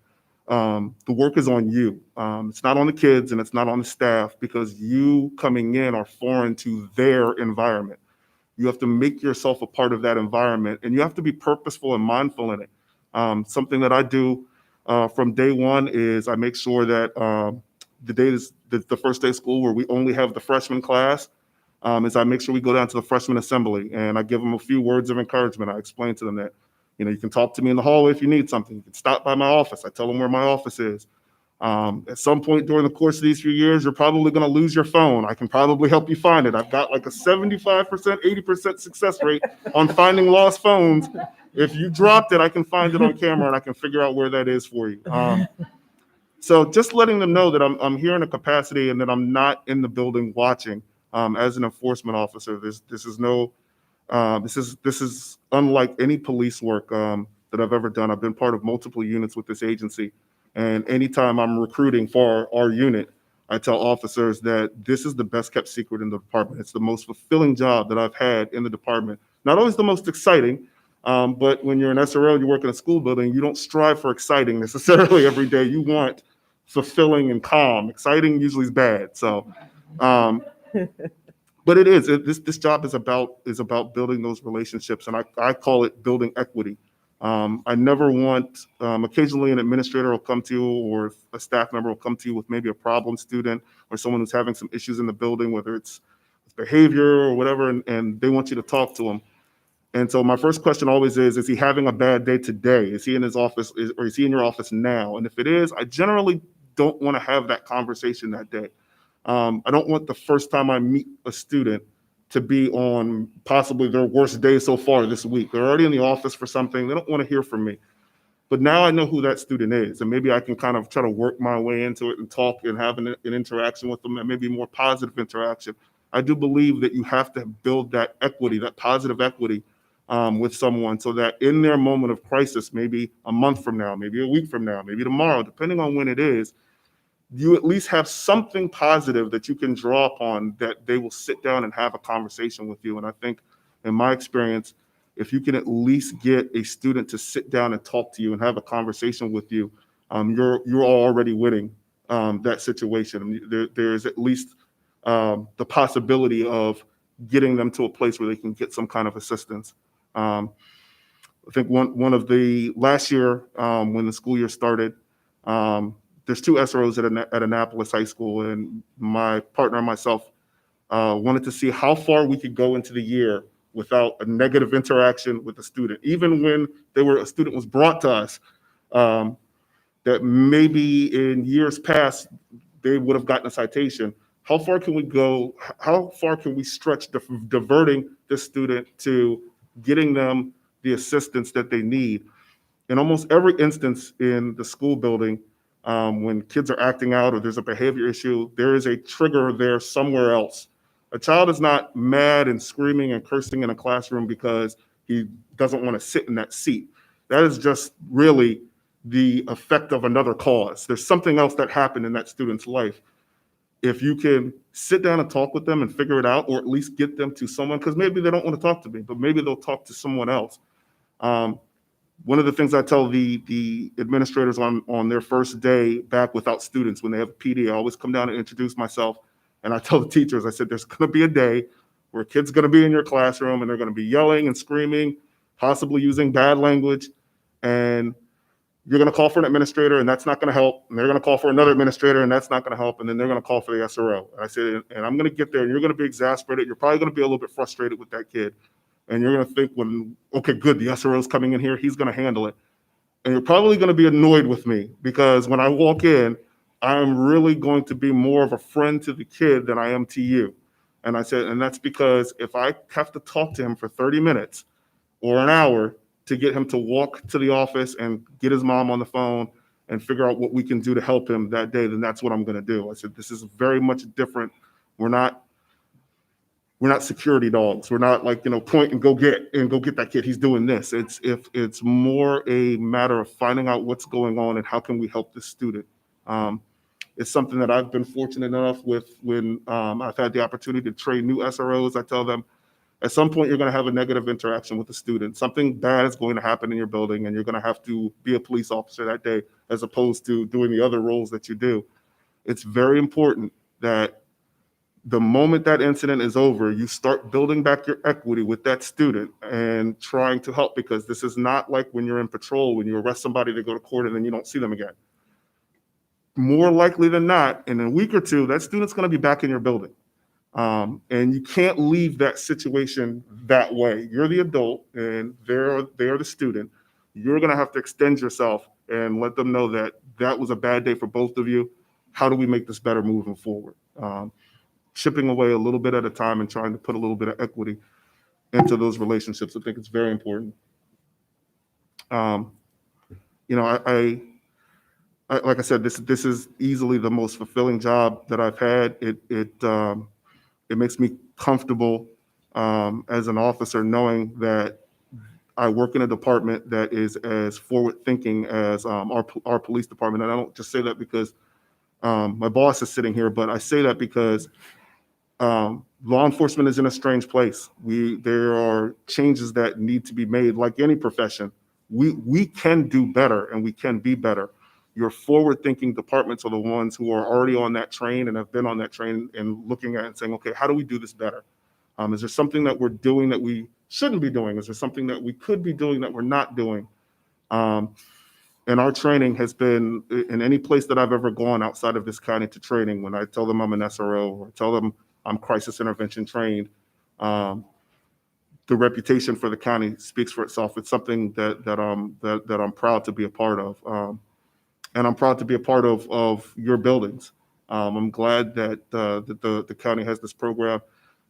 the work is on you. It's not on the kids and it's not on the staff because you coming in are foreign to their environment. You have to make yourself a part of that environment and you have to be purposeful and mindful in it. Something that I do from day one is I make sure that the first day of school where we only have the freshman class is I make sure we go down to the freshman assembly and I give them a few words of encouragement. I explain to them that, you can talk to me in the hallway if you need something. You can stop by my office. I tell them where my office is. At some point during the course of these few years, you're probably going to lose your phone. I can probably help you find it. I've got like a 75%, 80% success rate on finding lost phones. If you dropped it, I can find it on camera and I can figure out where that is for you. So just letting them know that I'm here in a capacity and that I'm not in the building watching as an enforcement officer. This is unlike any police work that I've ever done. I've been part of multiple units with this agency. And anytime I'm recruiting for our unit, I tell officers that this is the best kept secret in the department. It's the most fulfilling job that I've had in the department. Not always the most exciting, but when you're an SRO, you work in a school building, you don't strive for exciting necessarily every day. You want fulfilling and calm. Exciting usually is bad. So, but it is. This job is about building those relationships, and I call it building equity. I never want. Occasionally, an administrator will come to you, or a staff member will come to you with maybe a problem student or someone who's having some issues in the building, whether it's behavior or whatever, and they want you to talk to them. And so my first question always is he having a bad day today? Is he in his office, or is he in your office now? And if it is, I generally don't want to have that conversation that day. I don't want the first time I meet a student to be on possibly their worst day so far this week. They're already in the office for something. They don't want to hear from me. But now I know who that student is, and maybe I can kind of try to work my way into it and talk and have an interaction with them, and maybe more positive interaction. I do believe that you have to build that equity, that positive equity with someone, so that in their moment of crisis, maybe a month from now, maybe a week from now, maybe tomorrow, depending on when it is, you at least have something positive that you can draw upon, that they will sit down and have a conversation with you. And I think in my experience, if you can at least get a student to sit down and talk to you and have a conversation with you, you're already winning that situation. There's at least the possibility of getting them to a place where they can get some kind of assistance. I think one of the last year when the school year started, there's 2 SROs at Annapolis High School, and my partner and myself wanted to see how far we could go into the year without a negative interaction with a student, even when a student was brought to us, that maybe in years past they would have gotten a citation. How far can we go? How far can we stretch diverting this student to getting them the assistance that they need? In almost every instance in the school building, when kids are acting out or there's a behavior issue, there is a trigger there somewhere else. A child is not mad and screaming and cursing in a classroom because he doesn't want to sit in that seat. That is just really the effect of another cause. There's something else that happened in that student's life. If you can sit down and talk with them and figure it out, or at least get them to someone, because maybe they don't want to talk to me, but maybe they'll talk to someone else. One of the things I tell the administrators on their first day back without students, when they have a PD, I always come down and introduce myself. And I tell the teachers, I said, there's going to be a day where a kid's going to be in your classroom and they're going to be yelling and screaming, possibly using bad language. And you're going to call for an administrator, and that's not going to help. And they're going to call for another administrator, and that's not going to help. And then they're going to call for the SRO. And I said, and I'm going to get there, and you're going to be exasperated. You're probably going to be a little bit frustrated with that kid. And you're going to think, okay, good, the SRO's coming in here. He's going to handle it. And you're probably going to be annoyed with me, because when I walk in, I'm really going to be more of a friend to the kid than I am to you. And I said, and that's because if I have to talk to him for 30 minutes or an hour to get him to walk to the office and get his mom on the phone and figure out what we can do to help him that day, then that's what I'm going to do. I said, this is very much different. We're not security dogs. We're not like, point and go get that kid. He's doing this. It's more a matter of finding out what's going on and how can we help this student. It's something that I've been fortunate enough with when I've had the opportunity to train new SROs. I tell them, at some point, you're going to have a negative interaction with a student. Something bad is going to happen in your building, and you're going to have to be a police officer that day, as opposed to doing the other roles that you do. It's very important that the moment that incident is over, you start building back your equity with that student and trying to help, because this is not like when you're in patrol, when you arrest somebody, they go to court, and then you don't see them again. More likely than not, in a week or two, that student's going to be back in your building. And you can't leave that situation that way. You're the adult and they're the student. You're going to have to extend yourself and let them know that that was a bad day for both of you. How do we make this better moving forward? Chipping away a little bit at a time and trying to put a little bit of equity into those relationships. I think it's very important. Like I said, this is easily the most fulfilling job that I've had. It makes me comfortable as an officer, knowing that I work in a department that is as forward-thinking as our police department. And I don't just say that because my boss is sitting here, but I say that because law enforcement is in a strange place. There are changes that need to be made. Like any profession, we can do better and we can be better. Your forward-thinking departments are the ones who are already on that train and have been on that train and looking at it and saying, okay, how do we do this better? Is there something that we're doing that we shouldn't be doing? Is there something that we could be doing that we're not doing? And our training has been, in any place that I've ever gone outside of this county to training, when I tell them I'm an SRO or tell them I'm crisis intervention trained, the reputation for the county speaks for itself. It's something that I'm proud to be a part of. And I'm proud to be a part of your buildings. I'm glad that the county has this program.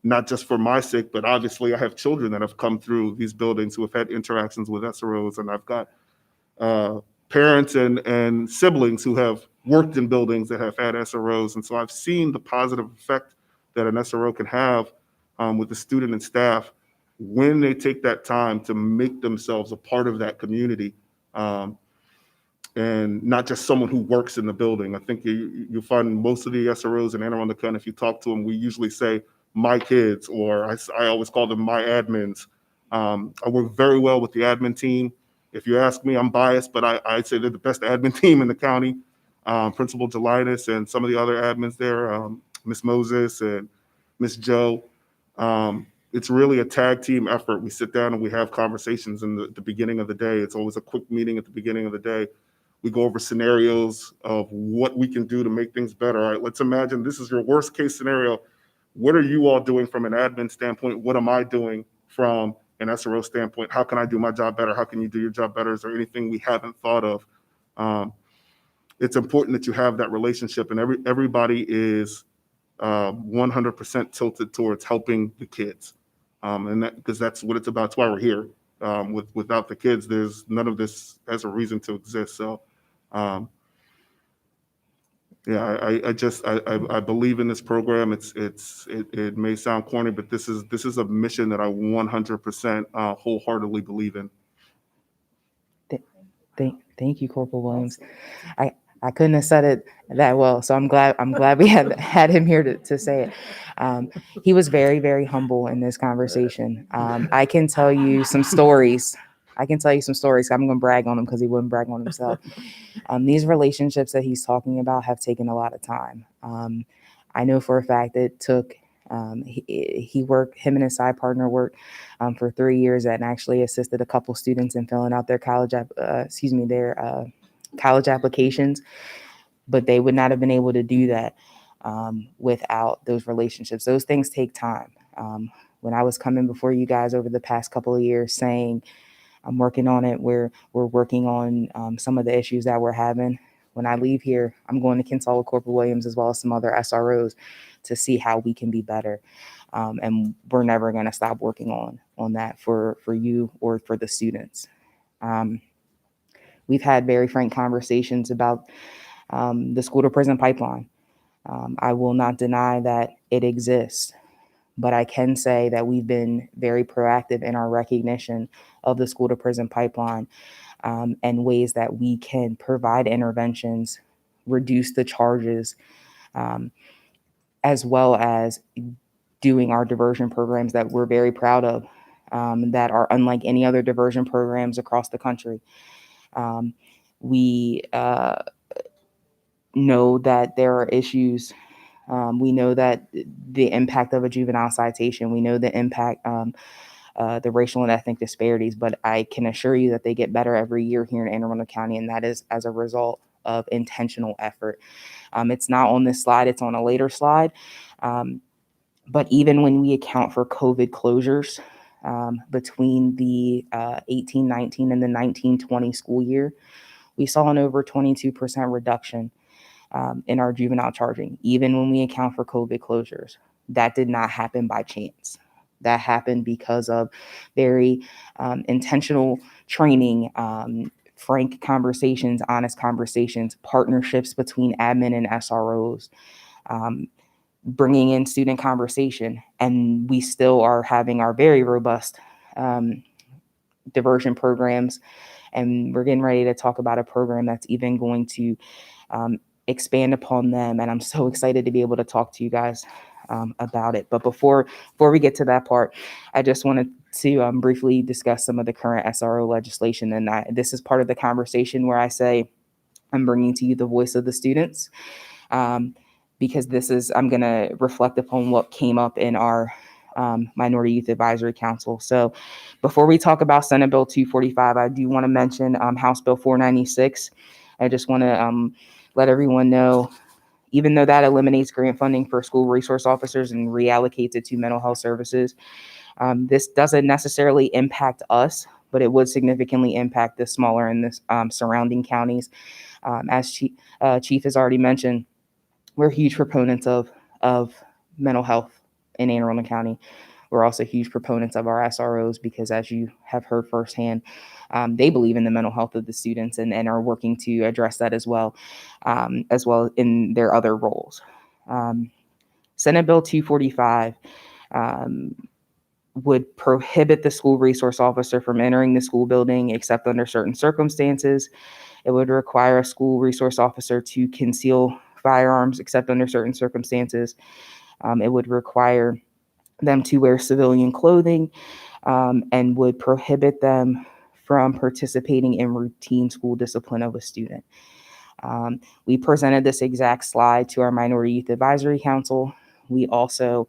not just for my sake, but obviously I have children that have come through these buildings who have had interactions with SROs, and I've got parents and siblings who have worked in buildings that have had SROs. And so I've seen the positive effect that an SRO can have with the student and staff when they take that time to make themselves a part of that community. And not just someone who works in the building. I think you'll find most of the SROs in Anne Arundel County, if you talk to them, we usually say my kids, or I always call them my admins. I work very well with the admin team. If you ask me, I'm biased, but I'd say they're the best admin team in the county. Principal Jelinas and some of the other admins there, Miss Moses and Miss Joe. It's really a tag team effort. We sit down and we have conversations in the beginning of the day. It's always a quick meeting at the beginning of the day. We go over scenarios of what we can do to make things better. All right, let's imagine this is your worst case scenario. What are you all doing from an admin standpoint? What am I doing from an SRO standpoint? How can I do my job better? How can you do your job better? Is there anything we haven't thought of? It's important that you have that relationship, and everybody is 100% tilted towards helping the kids. And that, because that's what it's about. That's why we're here. Without the kids, there's none of this has a reason to exist. So, yeah, I believe in this program. It may sound corny, but this is a mission that I 100% wholeheartedly believe in. Thank you, Corporal Williams. I couldn't have said it that well, so I'm glad we had him here to say it. He was very, very humble in this conversation. I can tell you some stories. I'm going to brag on him because he wouldn't brag on himself. These relationships that he's talking about have taken a lot of time. I know for a fact it took, him and his side partner worked for 3 years and actually assisted a couple students in filling out their college applications, but they would not have been able to do that without those relationships. Those things take time. When I was coming before you guys over the past couple of years saying, I'm working on it, we're working on some of the issues that we're having. When I leave here, I'm going to consult with Corporal Williams as well as some other SROs to see how we can be better. And we're never going to stop working on that for you or for the students. We've had very frank conversations about the school to prison pipeline. I will not deny that it exists, but I can say that we've been very proactive in our recognition of the school to prison pipeline and ways that we can provide interventions, reduce the charges, as well as doing our diversion programs that we're very proud of, that are unlike any other diversion programs across the country. We know that there are issues. We know that the impact of a juvenile citation, we know the impact, the racial and ethnic disparities, but I can assure you that they get better every year here in Anne Arundel County, and that is as a result of intentional effort. It's not on this slide, it's on a later slide. But even when we account for COVID closures between the 18-19 and the 19-20 school year, we saw an over 22% reduction in our juvenile charging, even when we account for COVID closures. That did not happen by chance. That happened because of very intentional training, frank conversations, honest conversations, partnerships between admin and SROs, bringing in student conversation. And we still are having our very robust diversion programs. And we're getting ready to talk about a program that's even going to expand upon them. And I'm so excited to be able to talk to you guys about it. But before we get to that part, I just wanted to briefly discuss some of the current SRO legislation. And this is part of the conversation where I say I'm bringing to you the voice of the students, because I'm going to reflect upon what came up in our Minority Youth Advisory Council. So before we talk about Senate Bill 245, I do want to mention House Bill 496. I just want to let everyone know, even though that eliminates grant funding for school resource officers and reallocates it to mental health services, this doesn't necessarily impact us, but it would significantly impact the smaller and the surrounding counties. As Chief has already mentioned, we're huge proponents of mental health in Anne Arundel County. We're also huge proponents of our SROs because, as you have heard firsthand, they believe in the mental health of the students and are working to address that as well in their other roles. Senate Bill 245 would prohibit the school resource officer from entering the school building except under certain circumstances. It would require a school resource officer to conceal firearms except under certain circumstances. It would require them to wear civilian clothing and would prohibit them from participating in routine school discipline of a student. We presented this exact slide to our Minority Youth Advisory Council. We also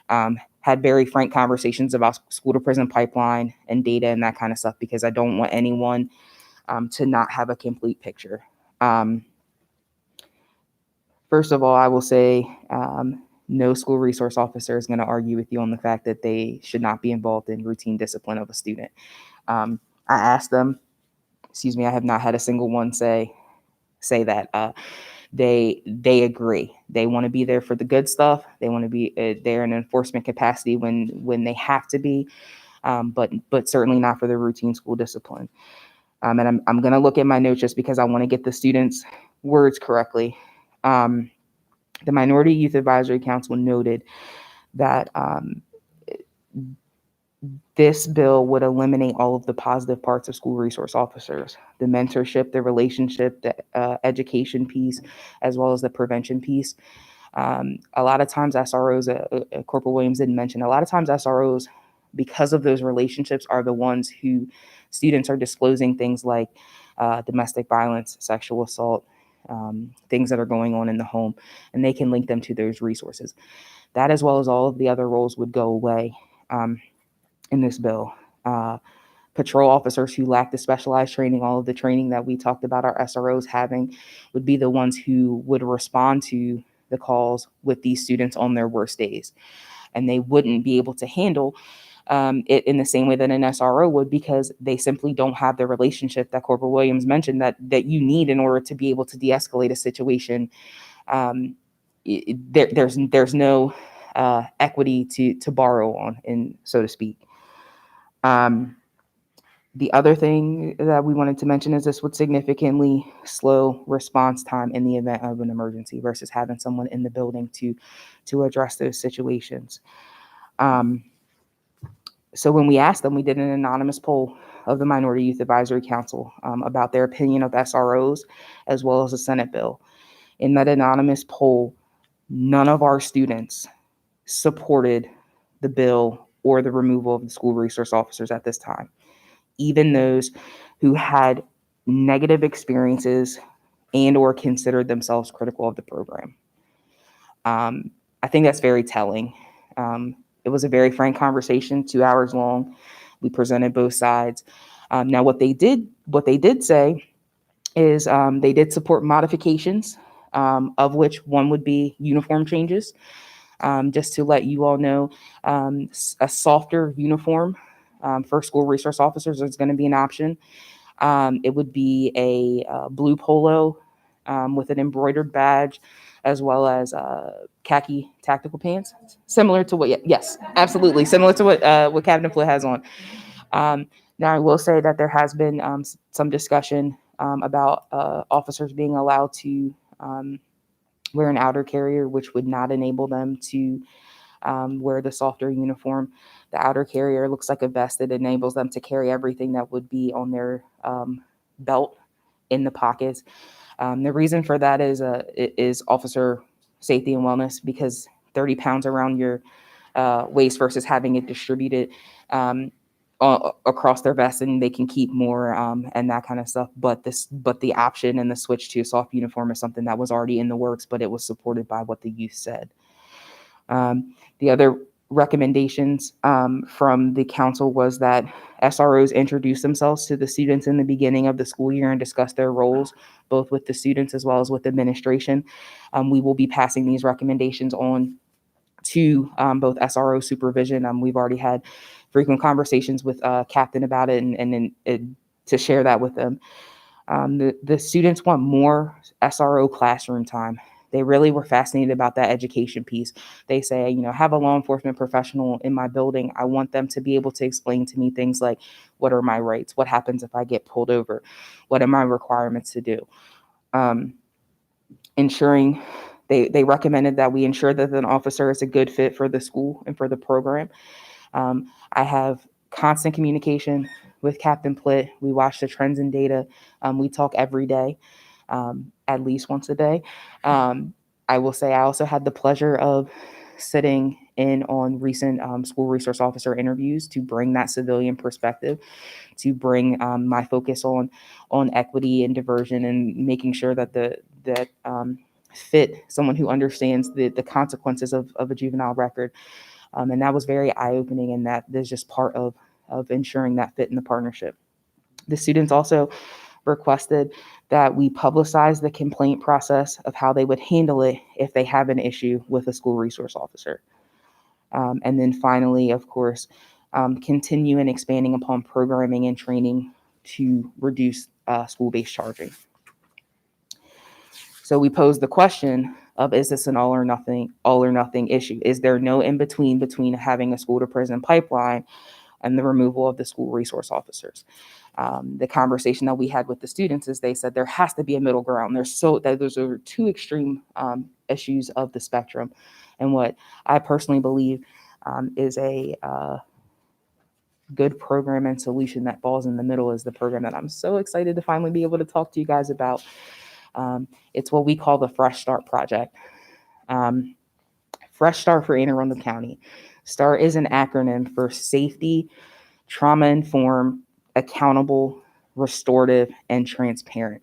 had very frank conversations about school to prison pipeline and data and that kind of stuff because I don't want anyone to not have a complete picture. First of all, I will say no school resource officer is going to argue with you on the fact that they should not be involved in routine discipline of a student. I asked them, I have not had a single one say that. They agree. They want to be there for the good stuff. They want to be there in enforcement capacity when they have to be, but certainly not for the routine school discipline. And I'm going to look at my notes just because I want to get the students' words correctly. The Minority Youth Advisory Council noted that this bill would eliminate all of the positive parts of school resource officers, the mentorship, the relationship, the education piece, as well as the prevention piece. A lot of times SROs, Corporal Williams didn't mention, a lot of times SROs, because of those relationships, are the ones who students are disclosing things like domestic violence, sexual assault, things that are going on in the home, and they can link them to those resources. That, as well as all of the other roles, would go away in this bill. Patrol officers who lack the specialized training, all of the training that we talked about our SROs having, would be the ones who would respond to the calls with these students on their worst days. And they wouldn't be able to handle it in the same way that an SRO would, because they simply don't have the relationship that Corporal Williams mentioned that you need in order to be able to de-escalate a situation. There's no equity to borrow on, and so to speak. The other thing that we wanted to mention is this would significantly slow response time in the event of an emergency versus having someone in the building to address those situations. So when we asked them, we did an anonymous poll of the Minority Youth Advisory Council about their opinion of SROs as well as the Senate bill. In that anonymous poll, none of our students supported the bill or the removal of the school resource officers at this time, even those who had negative experiences and or considered themselves critical of the program. I think that's very telling. It was a very frank conversation, 2 hours long. We presented both sides. Now, what they did say is they did support modifications, of which one would be uniform changes. Just to let you all know, a softer uniform for school resource officers is going to be an option. It would be a blue polo with an embroidered badge, as well as khaki tactical pants, similar to what, yes, absolutely, similar to what Captain Flint has on. Now, I will say that there has been some discussion about officers being allowed to wear an outer carrier, which would not enable them to wear the softer uniform. The outer carrier looks like a vest that enables them to carry everything that would be on their belt in the pockets. The reason for that is officer safety and wellness, because 30 pounds around your waist versus having it distributed across their vest, and they can keep more and that kind of stuff. But the option and the switch to a soft uniform is something that was already in the works, but it was supported by what the youth said. The other recommendations from the council was that SROs introduce themselves to the students in the beginning of the school year and discuss their roles, both with the students as well as with administration. We will be passing these recommendations on to both SRO supervision. We've already had frequent conversations with Captain about it and to share that with them. The students want more SRO classroom time. They really were fascinated about that education piece. They say, you know, have a law enforcement professional in my building. I want them to be able to explain to me things like, what are my rights? What happens if I get pulled over? What are my requirements to do? Ensuring they recommended that we ensure that an officer is a good fit for the school and for the program. I have constant communication with Captain Plitt. We watch the trends and data. We talk every day, at least once a day. I will say I also had the pleasure of sitting in on recent school resource officer interviews to bring that civilian perspective, to bring my focus on equity and diversion, and making sure that that fit someone who understands the consequences of a juvenile record. And that was very eye-opening, and that is just part of ensuring that fit in the partnership. The students also requested that we publicize the complaint process of how they would handle it if they have an issue with a school resource officer. And then finally, of course, continue and expanding upon programming and training to reduce school-based charging. So we pose the question of, is this an all or nothing issue? Is there no in between having a school to prison pipeline and the removal of the school resource officers? The conversation that we had with the students is they said there has to be a middle ground. Those are two extreme issues of the spectrum. And what I personally believe is a good program and solution that falls in the middle is the program that I'm so excited to finally be able to talk to you guys about. It's what we call the Fresh Start Project. Fresh Start for Anne Arundel County. START is an acronym for Safety, Trauma-Informed, Accountable, Restorative, and Transparent.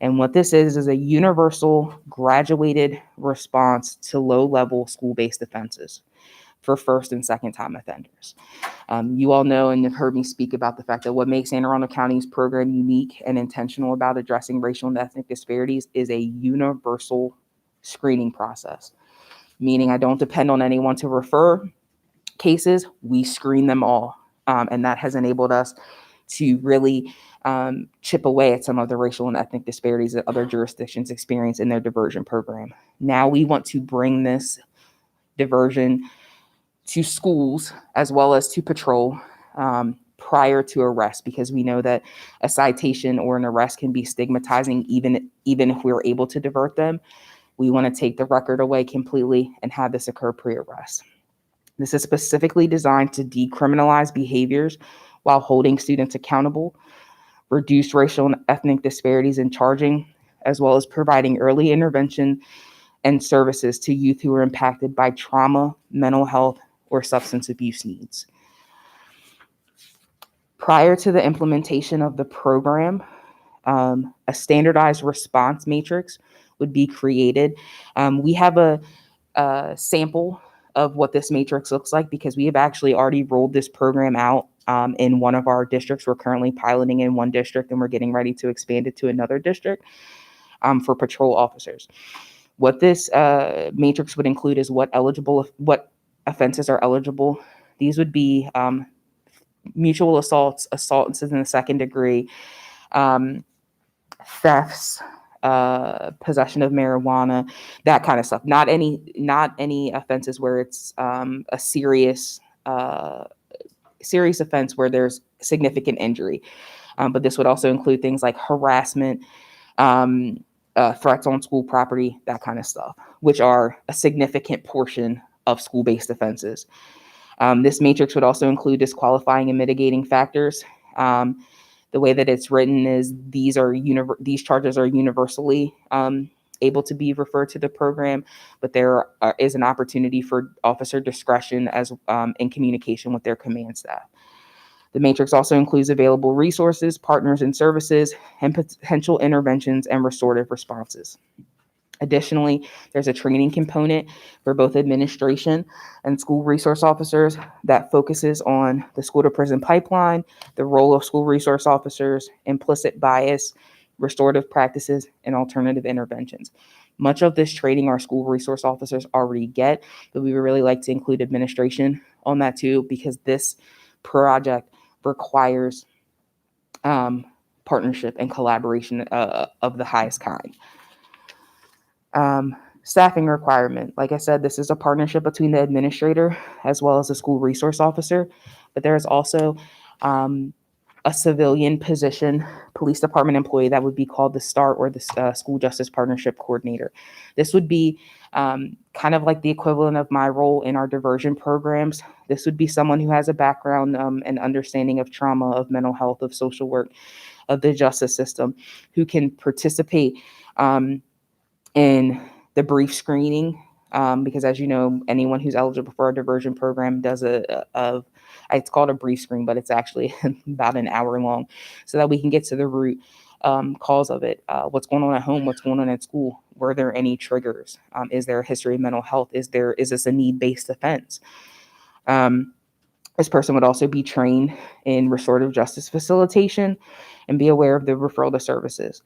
And what this is a universal graduated response to low-level school-based offenses for first and second time offenders. You all know and have heard me speak about the fact that what makes Anne Arundel County's program unique and intentional about addressing racial and ethnic disparities is a universal screening process, meaning I don't depend on anyone to refer cases. We screen them all. And that has enabled us to really chip away at some of the racial and ethnic disparities that other jurisdictions experience in their diversion program. Now we want to bring this diversion to schools as well as to patrol prior to arrest, because we know that a citation or an arrest can be stigmatizing even if we're able to divert them. We want to take the record away completely and have this occur pre-arrest. This is specifically designed to decriminalize behaviors while holding students accountable, reduce racial and ethnic disparities in charging, as well as providing early intervention and services to youth who are impacted by trauma, mental health, or substance abuse needs. Prior to the implementation of the program, a standardized response matrix would be created. We have a sample of what this matrix looks like because we have actually already rolled this program out in one of our districts. We're currently piloting in one district and we're getting ready to expand it to another district for patrol officers. What this matrix would include is what offenses are eligible. These would be mutual assaults in the second degree, thefts, possession of marijuana, that kind of stuff. Not any offenses where it's a serious offense where there's significant injury. But this would also include things like harassment, threats on school property, that kind of stuff, which are a significant portion of school-based offenses. This matrix would also include disqualifying and mitigating factors. The way that it's written is these charges are universally able to be referred to the program, but there is an opportunity for officer discretion as in communication with their command staff. The matrix also includes available resources, partners and services, and potential interventions and restorative responses. Additionally, there's a training component for both administration and school resource officers that focuses on the school to prison pipeline, the role of school resource officers, implicit bias, restorative practices, and alternative interventions. Much of this training our school resource officers already get, but we would really like to include administration on that too, because this project requires partnership and collaboration of the highest kind. Staffing requirement. Like I said, this is a partnership between the administrator as well as the school resource officer, but there is also a civilian position, police department employee that would be called the START, or the School Justice Partnership Coordinator. This would be kind of like the equivalent of my role in our diversion programs. This would be someone who has a background and understanding of trauma, of mental health, of social work, of the justice system, who can participate in the brief screening, because as you know, anyone who's eligible for a diversion program does it's called a brief screen, but it's actually about an hour long, so that we can get to the root cause of it. What's going on at home? What's going on at school? Were there any triggers? Is there a history of mental health? Is this a need-based offense? This person would also be trained in restorative justice facilitation and be aware of the referral to services.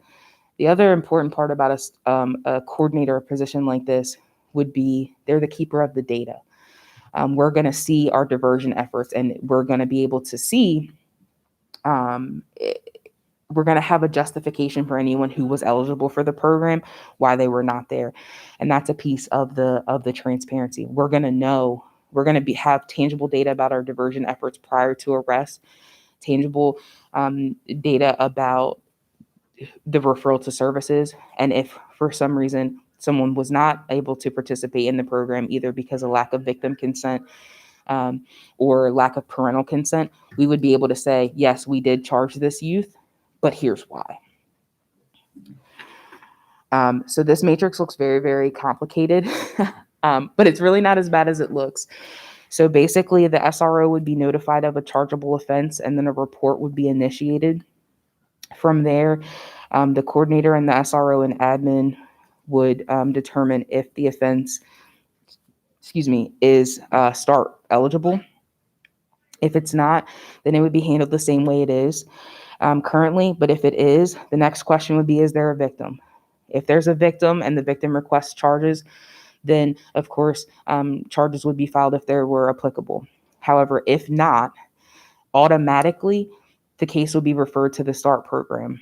The other important part about a coordinator position like this would be they're the keeper of the data. We're going to see our diversion efforts, and we're going to be able to see, we're going to have a justification for anyone who was eligible for the program, why they were not there. And that's a piece of the transparency. We're going to know, we're going to have tangible data about our diversion efforts prior to arrest, tangible data about the referral to services. And if for some reason someone was not able to participate in the program, either because of lack of victim consent or lack of parental consent, we would be able to say, yes, we did charge this youth, but here's why. So this matrix looks very, very complicated, but it's really not as bad as it looks. So basically, the SRO would be notified of a chargeable offense, and then a report would be initiated. From there, the coordinator and the SRO and admin would determine if the offense, is START eligible. If it's not, then it would be handled the same way it is currently. But if it is, the next question would be, is there a victim? If there's a victim and the victim requests charges, then of course charges would be filed if there were applicable. However, if not, automatically the case will be referred to the START program.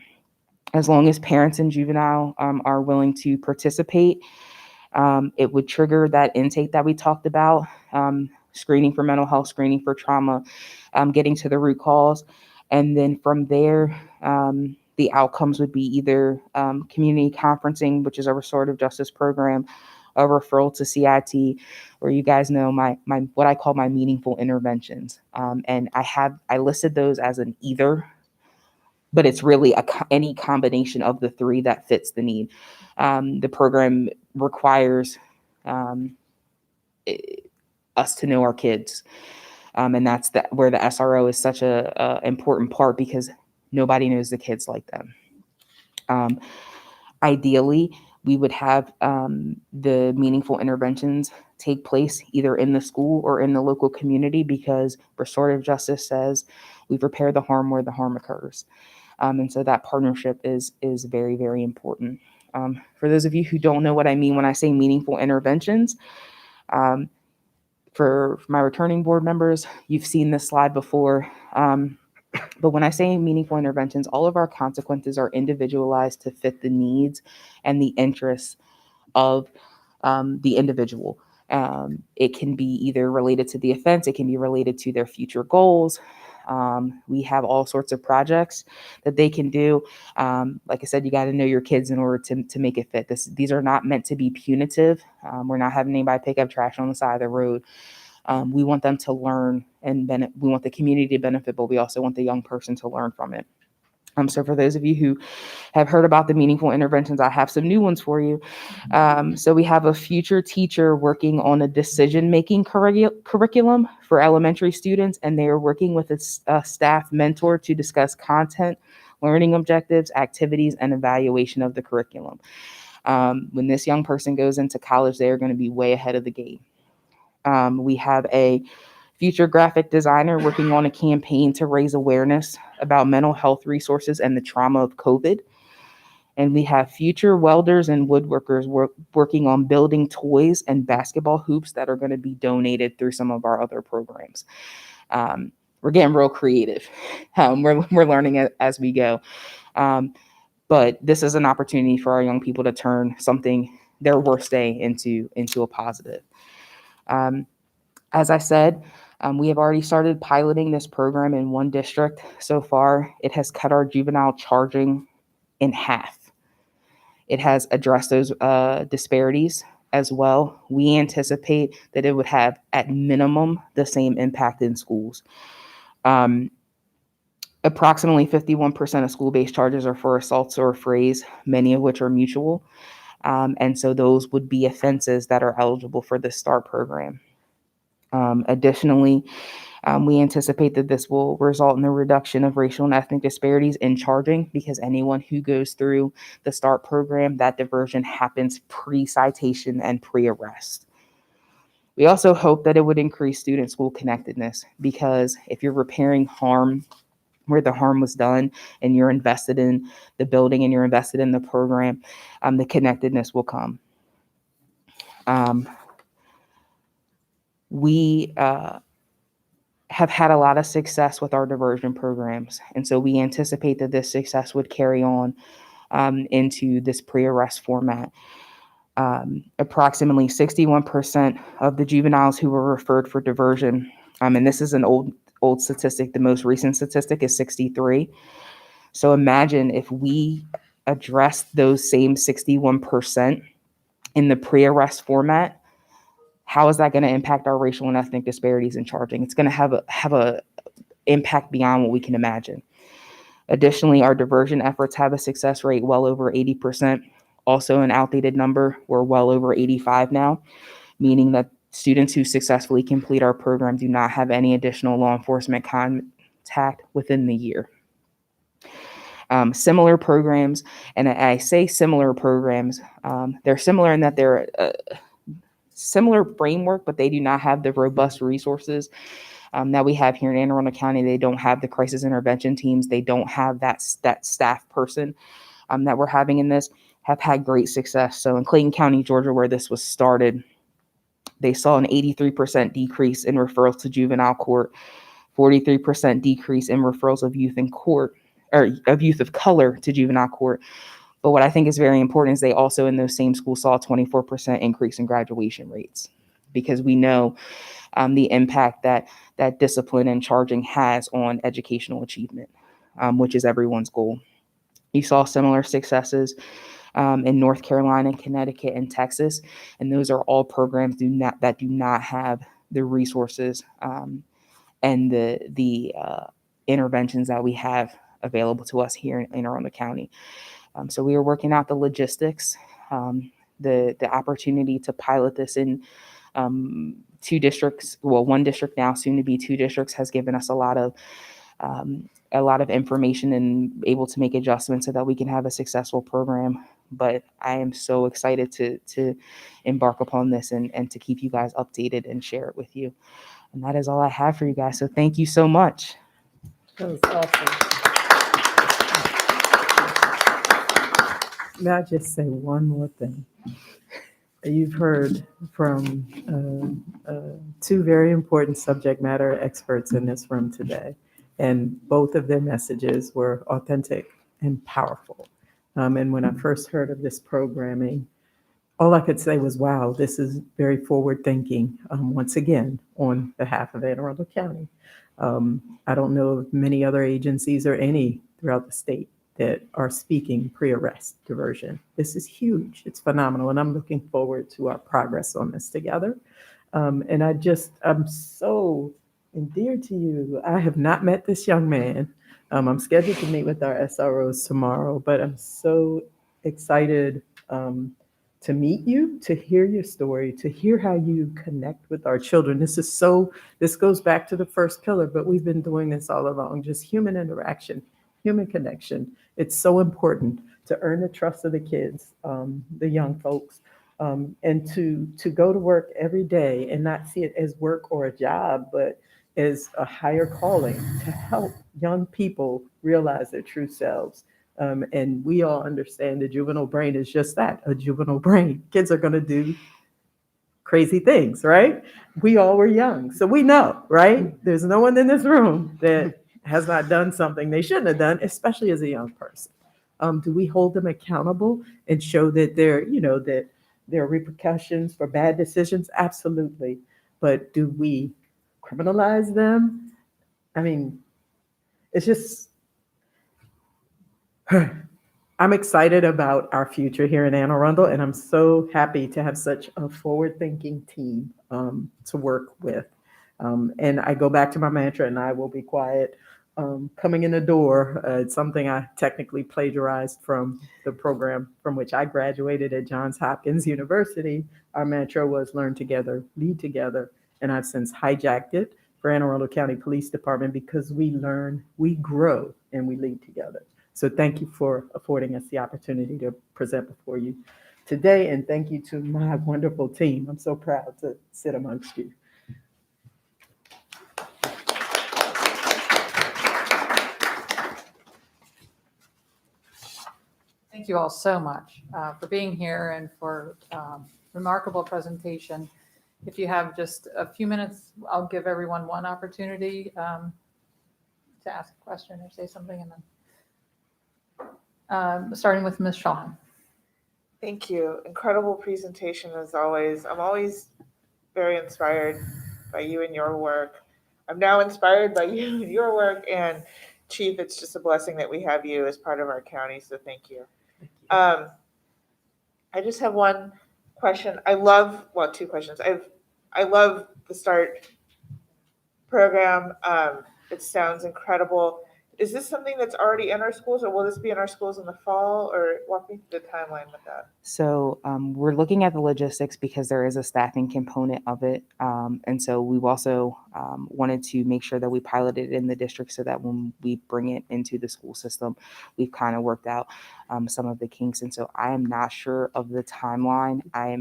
As long as parents and juvenile are willing to participate, it would trigger that intake that we talked about, screening for mental health, screening for trauma, getting to the root cause. And then from there, the outcomes would be either community conferencing, which is a restorative justice program, a referral to CIT, or you guys know my what I call my meaningful interventions. And I listed those as an either, but it's really any combination of the three that fits the need. The program requires us to know our kids. And that's where the SRO is such a important part, because nobody knows the kids like them. Ideally, we would have the meaningful interventions take place either in the school or in the local community, because restorative justice says we repair the harm where the harm occurs. And so that partnership is very, very important. For those of you who don't know what I mean when I say meaningful interventions, for my returning board members, you've seen this slide before. But when I say meaningful interventions, all of our consequences are individualized to fit the needs and the interests of the individual. It can be either related to the offense, it can be related to their future goals. We have all sorts of projects that they can do. Like I said, you got to know your kids in order to make it fit. These are not meant to be punitive. We're not having anybody pick up trash on the side of the road. We want them to learn and we want the community to benefit, but we also want the young person to learn from it. So for those of you who have heard about the meaningful interventions, I have some new ones for you. So we have a future teacher working on a decision-making curriculum for elementary students, and they are working with a staff mentor to discuss content, learning objectives, activities, and evaluation of the curriculum. When this young person goes into college, they are going to be way ahead of the game. We have a future graphic designer working on a campaign to raise awareness about mental health resources and the trauma of COVID. And we have future welders and woodworkers working on building toys and basketball hoops that are going to be donated through some of our other programs. We're getting real creative. We're learning as we go. But this is an opportunity for our young people to turn something their worst day into a positive. As I said, we have already started piloting this program in one district. So far, it has cut our juvenile charging in half. It has addressed those disparities as well. We anticipate that it would have, at minimum, the same impact in schools. Approximately 51% of school-based charges are for assaults or affrays, many of which are mutual. And so those would be offenses that are eligible for the START program. Additionally, we anticipate that this will result in a reduction of racial and ethnic disparities in charging, because anyone who goes through the START program, that diversion happens pre-citation and pre-arrest. We also hope that it would increase student school connectedness, because if you're repairing harm where the harm was done and you're invested in the building and you're invested in the program, the connectedness will come. We have had a lot of success with our diversion programs. And so we anticipate that this success would carry on into this pre-arrest format. Approximately 61% of the juveniles who were referred for diversion, and this is an old statistic, the most recent statistic is 63. So imagine if we address those same 61% in the pre-arrest format, how is that going to impact our racial and ethnic disparities in charging? It's going to have a impact beyond what we can imagine. Additionally, our diversion efforts have a success rate well over 80%. Also an outdated number, we're well over 85 now, meaning that students who successfully complete our program do not have any additional law enforcement contact within the year. Similar programs, and I say similar programs, they're similar in that they're similar framework, but they do not have the robust resources that we have here in Anne Arundel County. They don't have the crisis intervention teams. They don't have that staff person that we're having in this, have had great success. So in Clayton County, Georgia, where this was started, they saw an 83% decrease in referrals to juvenile court, 43% decrease in referrals of youth in court, or of youth of color to juvenile court. But what I think is very important is they also in those same schools saw a 24% increase in graduation rates, because we know the impact that discipline and charging has on educational achievement, which is everyone's goal. You saw similar successes in North Carolina, Connecticut, and Texas, and those are all programs that do not have the resources and the interventions that we have available to us here in Anne Arundel County. So we are working out the logistics, the opportunity to pilot this in 2 districts. Well, 1 district now, soon to be 2 districts, has given us a lot of information and able to make adjustments so that we can have a successful program. But I am so excited to embark upon this and to keep you guys updated and share it with you. And that is all I have for you guys. So thank you so much. That was awesome. May I just say one more thing? You've heard from 2 very important subject matter experts in this room today, and both of their messages were authentic and powerful. And when I first heard of this programming, all I could say was, wow, this is very forward thinking, once again, on behalf of Anne Arundel County. I don't know of many other agencies or any throughout the state that are speaking pre-arrest diversion. This is huge. It's phenomenal. And I'm looking forward to our progress on this together. And I'm so endeared to you. I have not met this young man. I'm scheduled to meet with our SROs tomorrow, but I'm so excited to meet you, to hear your story, to hear how you connect with our children. This goes back to the first pillar, but we've been doing this all along, just human interaction, human connection. It's so important to earn the trust of the kids, the young folks, and to go to work every day and not see it as work or a job, but as a higher calling to help young people realize their true selves. And we all understand the juvenile brain is just that, a juvenile brain. Kids are going to do crazy things, right? We all were young, so we know, right? There's no one in this room that has not done something they shouldn't have done, especially as a young person. Do we hold them accountable and show that there are repercussions for bad decisions? Absolutely. But do we criminalize them? I mean, it's just, I'm excited about our future here in Anne Arundel, and I'm so happy to have such a forward-thinking team to work with. And I go back to my mantra, and I will be quiet. Coming in the door, it's something I technically plagiarized from the program from which I graduated at Johns Hopkins University. Our mantra was learn together, lead together, and I've since hijacked it for Anne Arundel County Police Department because we learn, we grow, and we lead together. So thank you for affording us the opportunity to present before you today, and thank you to my wonderful team. I'm so proud to sit amongst you. Thank you all so much for being here and for remarkable presentation. If you have just a few minutes, I'll give everyone one opportunity to ask a question or say something, and then starting with Ms. Shahan. Thank you. Incredible presentation as always. I'm always very inspired by you and your work. I'm now inspired by you and your work. And Chief, it's just a blessing that we have you as part of our county. So thank you. I just have one question. Two questions. I love the START program. It sounds incredible. Is this something that's already in our schools, or will this be in our schools in the fall? Or walk me through the timeline with that. So we're looking at the logistics because there is a staffing component of it. And so we've also wanted to make sure that we piloted it in the district so that when we bring it into the school system, we've kind of worked out some of the kinks. And so I am not sure of the timeline. I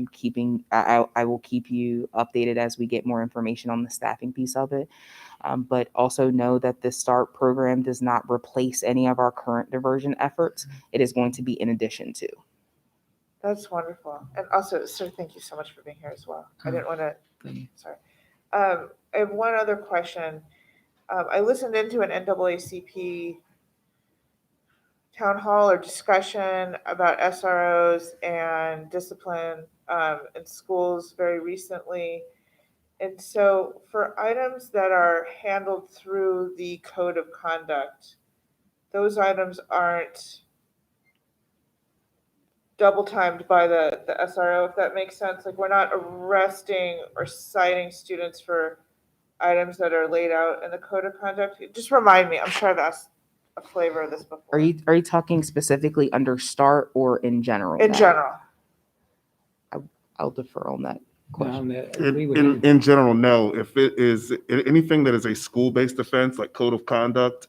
will keep you updated as we get more information on the staffing piece of it. But also know that the START program does not replace any of our current diversion efforts. It is going to be in addition to. That's wonderful. And also, sir, thank you so much for being here as well. I didn't want to, sorry. I have one other question. I listened into an NAACP town hall or discussion about SROs and discipline in schools very recently. And so for items that are handled through the code of conduct, those items aren't double timed by the SRO, if that makes sense. Like, we're not arresting or citing students for items that are laid out in the code of conduct. Just remind me. I'm sure I've asked a flavor of this before. Are you talking specifically under START or in general? In general. I'll defer on that question. In general, no. If it is anything that is a school-based offense, like code of conduct,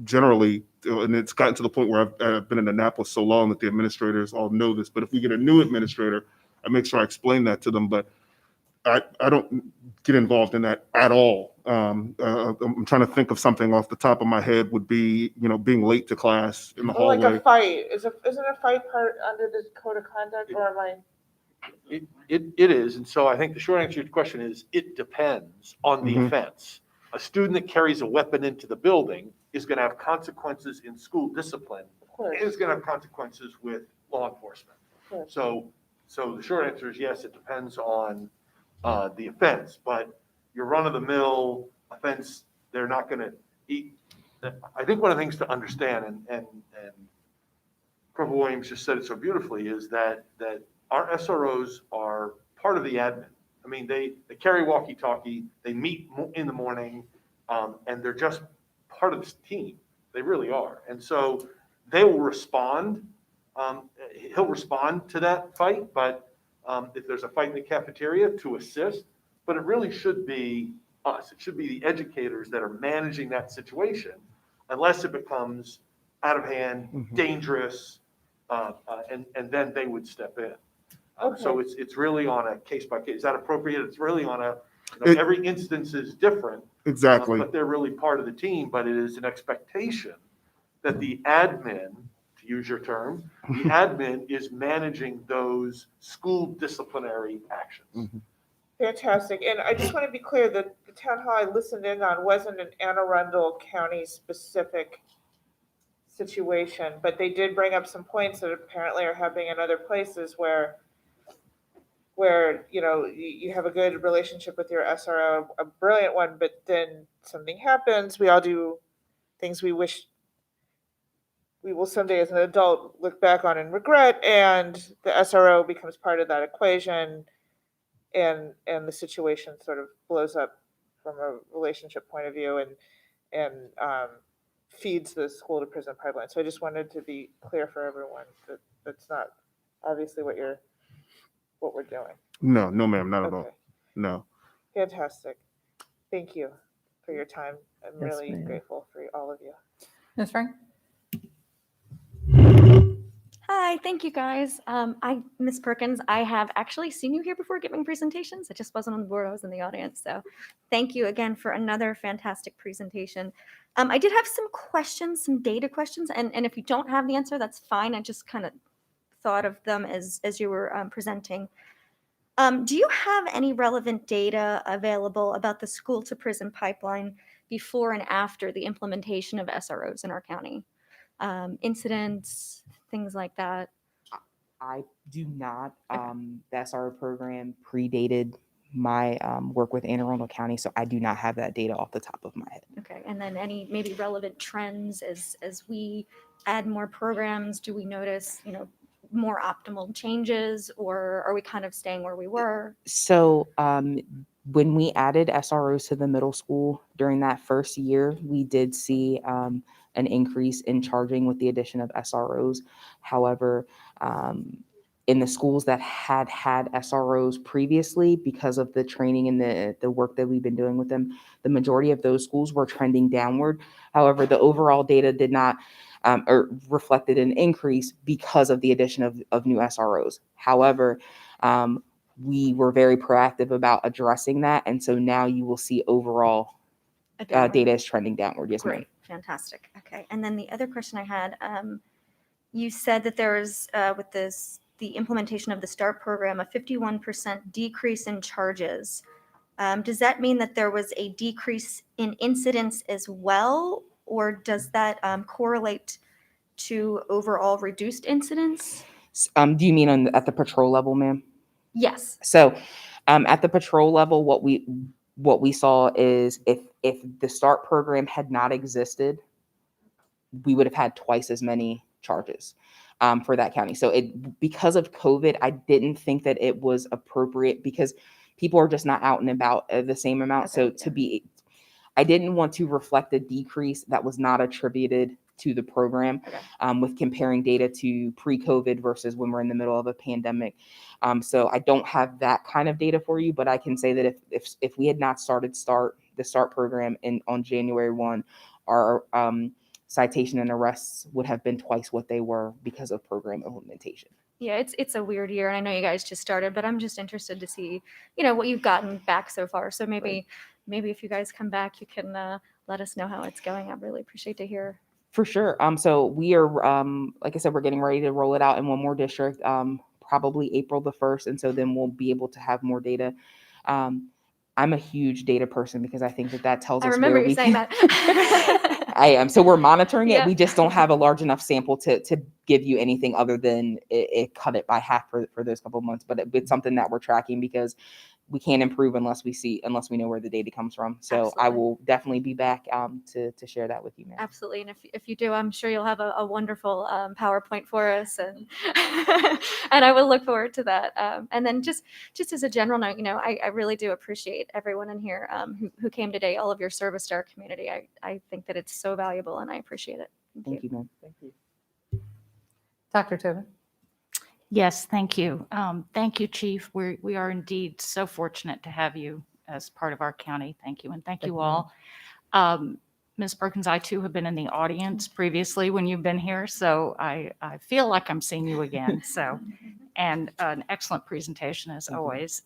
generally, and it's gotten to the point where I've been in Annapolis so long that the administrators all know this, but if we get a new administrator, I make sure I explain that to them, but I don't get involved in that at all. I'm trying to think of something off the top of my head would be, being late to class in the hallway. Like a fight. Isn't a fight part under the code of conduct, or am I? It is, and so I think the short answer to your question is it depends on the offense. A student that carries a weapon into the building is going to have consequences in school discipline. It is going to have consequences with law enforcement. So the short answer is yes, it depends on the offense, but your run-of-the-mill offense, they're not going to eat. I think one of the things to understand, and Corporal Williams just said it so beautifully, is that our SROs are part of the admin. I mean, they carry walkie-talkie, they meet in the morning, and they're just part of this team. They really are. And so they will respond. He'll respond to that fight, but if there's a fight in the cafeteria, to assist. But it really should be us. It should be the educators that are managing that situation, unless it becomes out of hand, dangerous, and then they would step in. So it's really on a case by case. Is that appropriate? It's really on a, every instance is different. Exactly. But they're really part of the team, but it is an expectation that the admin, to use your term, the admin is managing those school disciplinary actions. Fantastic. And I just want to be clear that the town hall I listened in on wasn't an Anne Arundel County specific situation, but they did bring up some points that apparently are happening in other places where where, you know, you have a good relationship with your SRO, a brilliant one, but then something happens. We all do things we wish we will someday as an adult look back on and regret, and the SRO becomes part of that equation, and the situation sort of blows up from a relationship point of view, and feeds the school to prison pipeline. So I just wanted to be clear for everyone that that's not obviously what we're doing. No, no, ma'am, not at all. Okay, No. fantastic. Thank you for your time. I'm Yes, really ma'am. grateful for all of you. Ms. Frank? Hi, thank you guys. Ms. Perkins, I have actually seen you here before giving presentations. I just wasn't on the board, I was in the audience. So thank you again for another fantastic presentation. I did have some questions, some data questions, and if you don't have the answer, that's fine. I just kind of thought of them as you were presenting. Do you have any relevant data available about the school to prison pipeline before and after the implementation of SROs in our county? Incidents, things like that? I do not. The SRO program predated my work with Anne Arundel County, so I do not have that data off the top of my head. Okay, and then any maybe relevant trends as we add more programs, do we notice, you know, more optimal changes, or are we kind of staying where we were? So when we added SROs to the middle school during that first year, we did see an increase in charging with the addition of SROs. However, in the schools that had SROs previously, because of the training and the work that we've been doing with them, the majority of those schools were trending downward. However, the overall data did not or reflected an increase because of the addition of new SROs. However, we were very proactive about addressing that. And so now you will see overall data is trending downward. Yes, ma'am. Great, fantastic. Okay, and then the other question I had, you said that there was, with the implementation of the START program, a 51% decrease in charges. Does that mean that there was a decrease in incidents as well, or does that correlate to overall reduced incidents? Do you mean at the patrol level, ma'am? Yes. So at the patrol level, what we saw is if the START program had not existed, we would have had twice as many charges for that county. So because of COVID, I didn't think that it was appropriate because people are just not out and about the same amount. Okay, So I didn't want to reflect a decrease that was not attributed to the program with comparing data to pre-COVID versus when we're in the middle of a pandemic. So I don't have that kind of data for you, but I can say that if we had not started the START program on January 1, our citation and arrests would have been twice what they were because of program implementation. Yeah, it's a weird year, and I know you guys just started, but I'm just interested to see, you know, what you've gotten back so far. So maybe if you guys come back, you can let us know how it's going. I'd really appreciate to hear. For sure. So we are, like I said, we're getting ready to roll it out in one more district, probably April the 1st. And so then we'll be able to have more data. I'm a huge data person because I think that tells us remember where you saying that. I am. So we're monitoring it. Yeah. We just don't have a large enough sample to give you anything other than it cut it by half for those couple of months. But it's something that we're tracking because we can't improve unless we know where the data comes from. So Absolutely. I will definitely be back to share that with you, ma'am. Absolutely, and if you do, I'm sure you'll have a wonderful PowerPoint for us, and and I will look forward to that. And then just as a general note, you know, I really do appreciate everyone in here who came today, all of your service to our community. I think that it's so valuable, and I appreciate it. Thank you, ma'am. Thank you. Dr. Tobin? Yes, thank you. Thank you, Chief. We are indeed so fortunate to have you as part of our county. Thank you, and thank you all. Ms. Perkins, I too have been in the audience previously when you've been here, so I feel like I'm seeing you again. So, and an excellent presentation as always.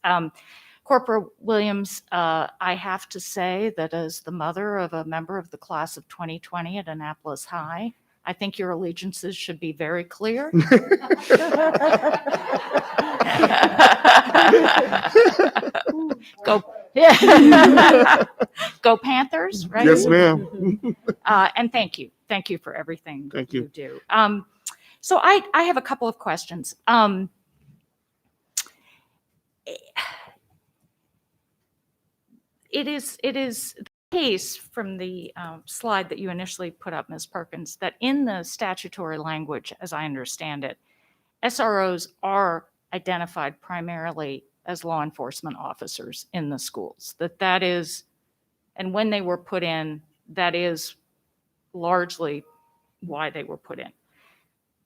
Corporal Williams, I have to say that as the mother of a member of the class of 2020 at Annapolis High, I think your allegiances should be very clear. Go, go Panthers, right? Yes, ma'am. And thank you for everything Thank you you. do. So I have a couple of questions. it is the case from the slide that you initially put up, Ms. Perkins, that in the statutory language, as I understand it, SROs are identified primarily as law enforcement officers in the schools. That is, and when they were put in, that is largely why they were put in.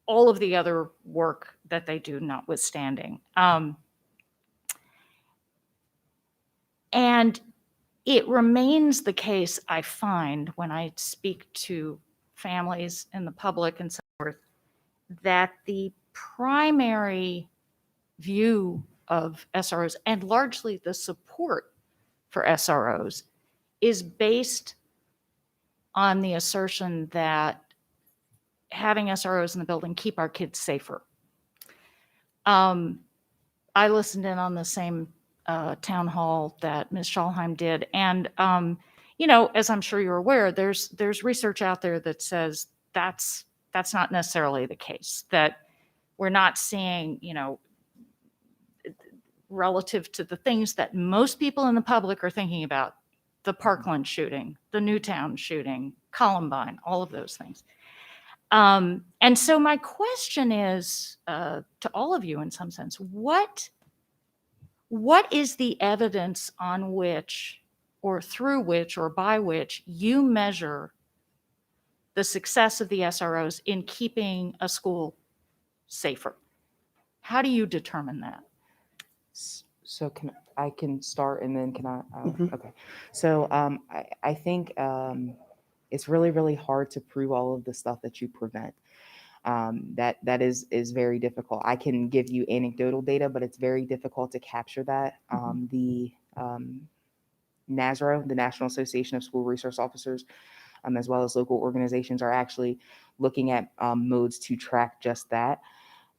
All of the other work that they do notwithstanding. And it remains the case, I find, when I speak to families and the public and so forth, that the primary view of SROs and largely the support for SROs is based on the assertion that having SROs in the building keep our kids safer. I listened in on the same town hall that Ms. Schalheim did. And, you know, as I'm sure you're aware, there's research out there that says that's not necessarily the case, that we're not seeing, you know, relative to the things that most people in the public are thinking about, the Parkland shooting, the Newtown shooting, Columbine, all of those things. And so my question is to all of you in some sense, what is the evidence on which or through which or by which you measure the success of the SROs in keeping a school safer? How do you determine that? So I can start and then can I? Okay. So I think it's really hard to prove all of the stuff that you prevent. That is very difficult. I can give you anecdotal data, but it's very difficult to capture that. The NASRO, the National Association of School Resource Officers, as well as local organizations, are actually looking at modes to track just that.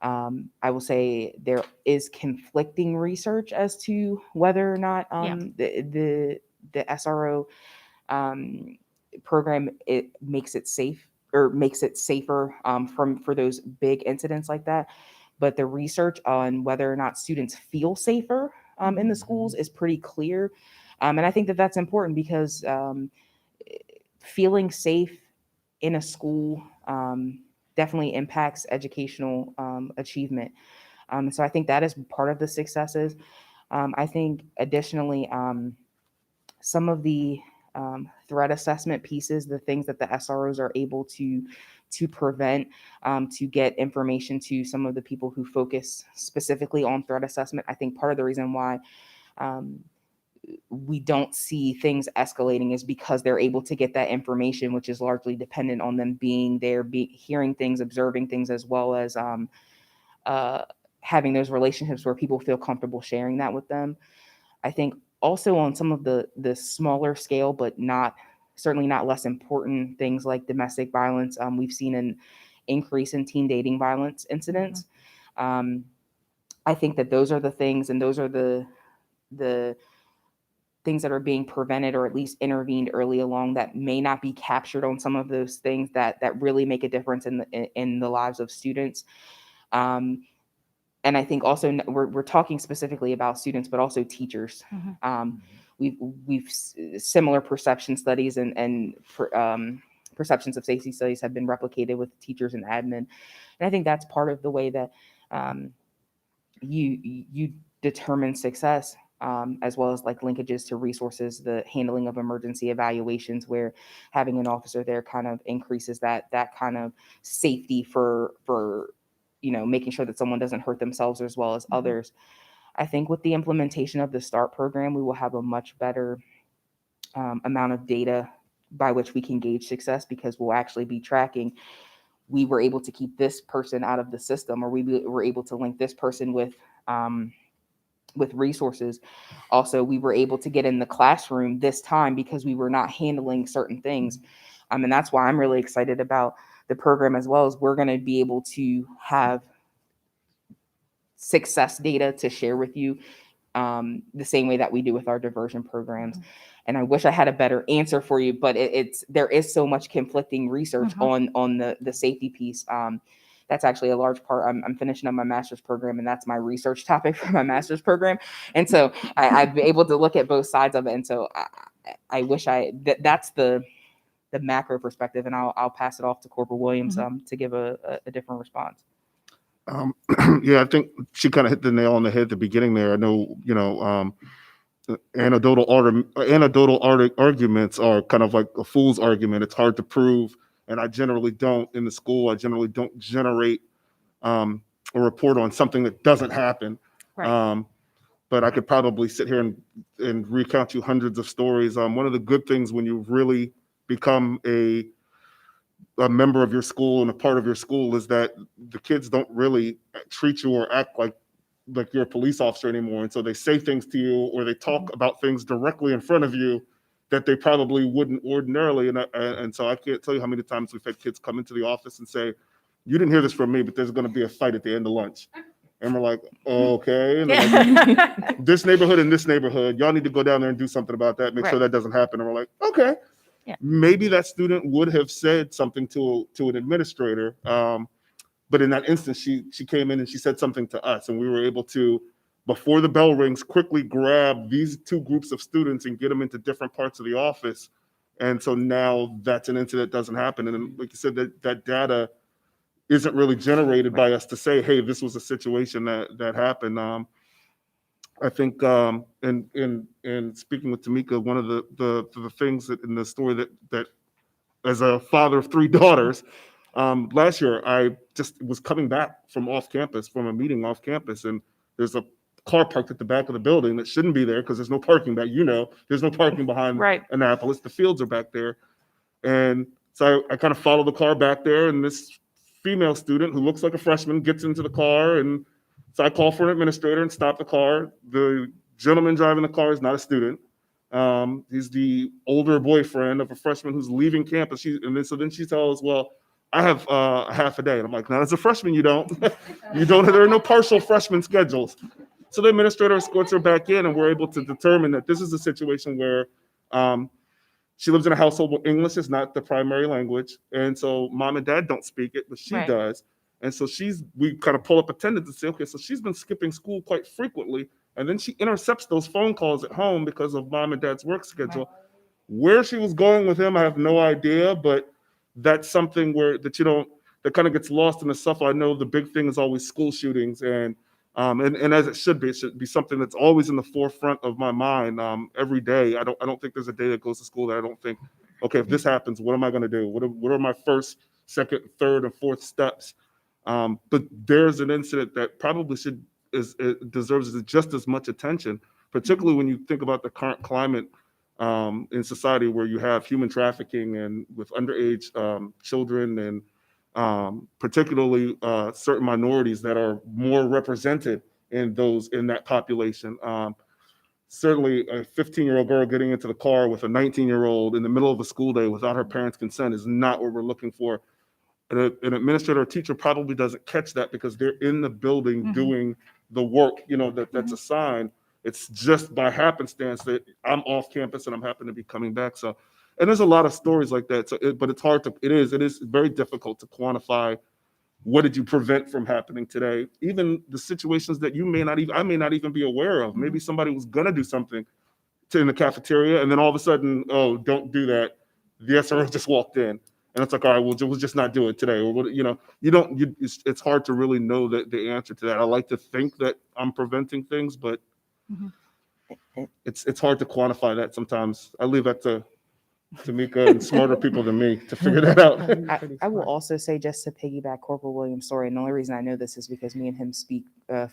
I will say there is conflicting research as to whether or not the SRO program makes it safe or makes it safer for those big incidents like that. But the research on whether or not students feel safer in the schools is pretty clear. And I think that that's important because feeling safe in a school definitely impacts educational achievement. So I think that is part of the successes. I think additionally, some of the threat assessment pieces, the things that the SROs are able to prevent, to get information to some of the people who focus specifically on threat assessment. I think part of the reason why we don't see things escalating is because they're able to get that information, which is largely dependent on them being there, hearing things, observing things, as well as having those relationships where people feel comfortable sharing that with them. I think also on some of the smaller scale, but certainly not less important things like domestic violence, we've seen an increase in teen dating violence incidents. I think that those are the things, and those are the things that are being prevented or at least intervened early along that may not be captured on some of those things that really make a difference in the lives of students. And I think also we're talking specifically about students, but also teachers. We've similar perception studies and perceptions of safety studies have been replicated with teachers and admin. And I think that's part of the way that you determine success, as well as like linkages to resources, the handling of emergency evaluations, where having an officer there kind of increases that kind of safety for making sure that someone doesn't hurt themselves as well as others. I think with the implementation of the START program, we will have a much better amount of data by which we can gauge success, because we'll actually be tracking, we were able to keep this person out of the system, or we were able to link this person with resources. Also, we were able to get in the classroom this time because we were not handling certain things. And that's why I'm really excited about the program, as well as we're going to be able to have success data to share with you the same way that we do with our diversion programs. And I wish I had a better answer for you, but there is so much conflicting research on the safety piece. That's actually a large part. I'm finishing up my master's program, and that's my research topic for my master's program. And so I've been able to look at both sides of it. And so I wish that's the macro perspective, and I'll pass it off to Corporal Williams to give a different response. Yeah, I think she kind of hit the nail on the head at the beginning there. I know, anecdotal arguments are kind of like a fool's argument. It's hard to prove, and I generally don't in the school. I generally don't generate a report on something that doesn't happen. Right. But I could probably sit here and recount you hundreds of stories. One of the good things when you really become a member of your school and a part of your school is that the kids don't really treat you or act like you're a police officer anymore. And so they say things to you or they talk about things directly in front of you that they probably wouldn't ordinarily. And so I can't tell you how many times we've had kids come into the office and say, you didn't hear this from me, but there's going to be a fight at the end of lunch. And we're like, okay. And like, this neighborhood and this neighborhood, y'all need to go down there and do something about that. Make sure that doesn't happen. And we're like, okay. Yeah. Maybe that student would have said something to an administrator. But in that instance, she came in and she said something to us, and we were able to, before the bell rings, quickly grab these two groups of students and get them into different parts of the office. And so now that's an incident that doesn't happen. And like you said, that data isn't really generated by us to say, hey, this was a situation that happened. I think in speaking with Tamika, one of the things that in the story that as a father of three daughters, last year I just was coming back from a meeting off campus, and there's a car parked at the back of the building that shouldn't be there because there's no parking back. There's no parking behind Annapolis. The fields are back there. And so I kind of follow the car back there, and this female student who looks like a freshman gets into the car, and so I call for an administrator and stop the car. The gentleman driving the car is not a student. He's the older boyfriend of a freshman who's leaving campus. So then she tells, well, I have a half a day. And I'm like, no, as a freshman, you don't. There are no partial freshman schedules. So the administrator escorts her back in, and we're able to determine that this is a situation where she lives in a household where English is not the primary language. And so mom and dad don't speak it, but she does. And so we kind of pull up attendance and say, okay, so she's been skipping school quite frequently. And then she intercepts those phone calls at home because of mom and dad's work schedule. Where she was going with him, I have no idea, but that's something that kind of gets lost in the shuffle. I know the big thing is always school shootings, and as it should be something that's always in the forefront of my mind every day. I don't think there's a day that goes to school that I don't think, okay, if this happens, what am I going to do? What are my first, second, third, and fourth steps? But there's an incident that probably deserves just as much attention, particularly when you think about the current climate in society where you have human trafficking and with underage children and particularly certain minorities that are more represented in that population. Certainly a 15-year-old girl getting into the car with a 19-year-old in the middle of a school day without her parents' consent is not what we're looking for. An administrator or teacher probably doesn't catch that because they're in the building doing the work, that's assigned. It's just by happenstance that I'm off campus and I'm happen to be coming back. So, and there's a lot of stories like that. So, but it's hard it is very difficult to quantify what did you prevent from happening today. Even the situations that I may not even be aware of. Maybe somebody was gonna do something in the cafeteria, and then all of a sudden, oh, don't do that. The SRO just walked in. And it's like, all right, we'll just not do it today. Or, it's hard to really know the answer to that. I like to think that I'm preventing things, but it's hard to quantify that sometimes. I leave that to Tamika and smarter people than me to figure that out. I will also say, just to piggyback Corporal Williams' story, and the only reason I know this is because me and him speak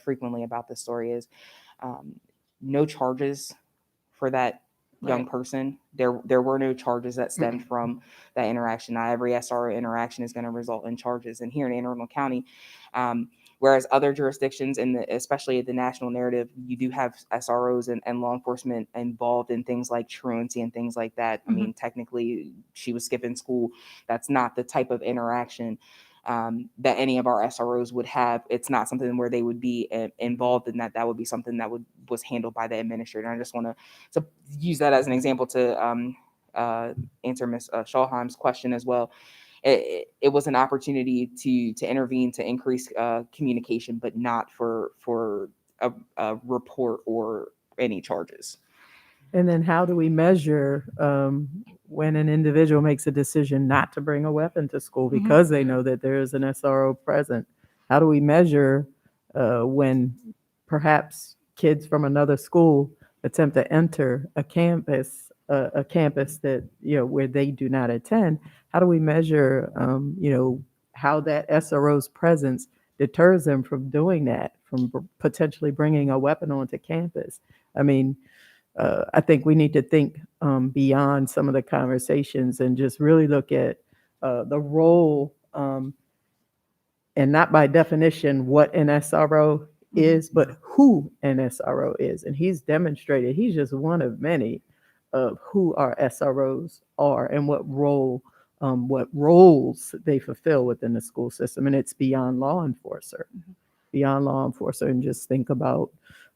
frequently about this story, is no charges for that young person. There were no charges that stemmed from that interaction. Not every SRO interaction is going to result in charges. And here in Anne Arundel County, whereas other jurisdictions, especially the national narrative, you do have SROs and law enforcement involved in things like truancy and things like that. I mean, technically, she was skipping school. That's not the type of interaction that any of our SROs would have. It's not something where they would be involved in that. That would be something that was handled by the administrator. And I just want to use that as an example to answer Ms. Schallheim's question as well. It was an opportunity to intervene, to increase communication, but not for a report or any charges. And then how do we measure when an individual makes a decision not to bring a weapon to school because they know that there is an SRO present? How do we measure when perhaps kids from another school attempt to enter a campus that, where they do not attend? How do we measure, how that SRO's presence deters them from doing that, from potentially bringing a weapon onto campus? I mean, I think we need to think beyond some of the conversations and just really look at the role, and not by definition what an SRO is, but who an SRO is. And he's demonstrated he's just one of many of who our SROs are and what roles they fulfill within the school system. And it's beyond law enforcer, and just think about,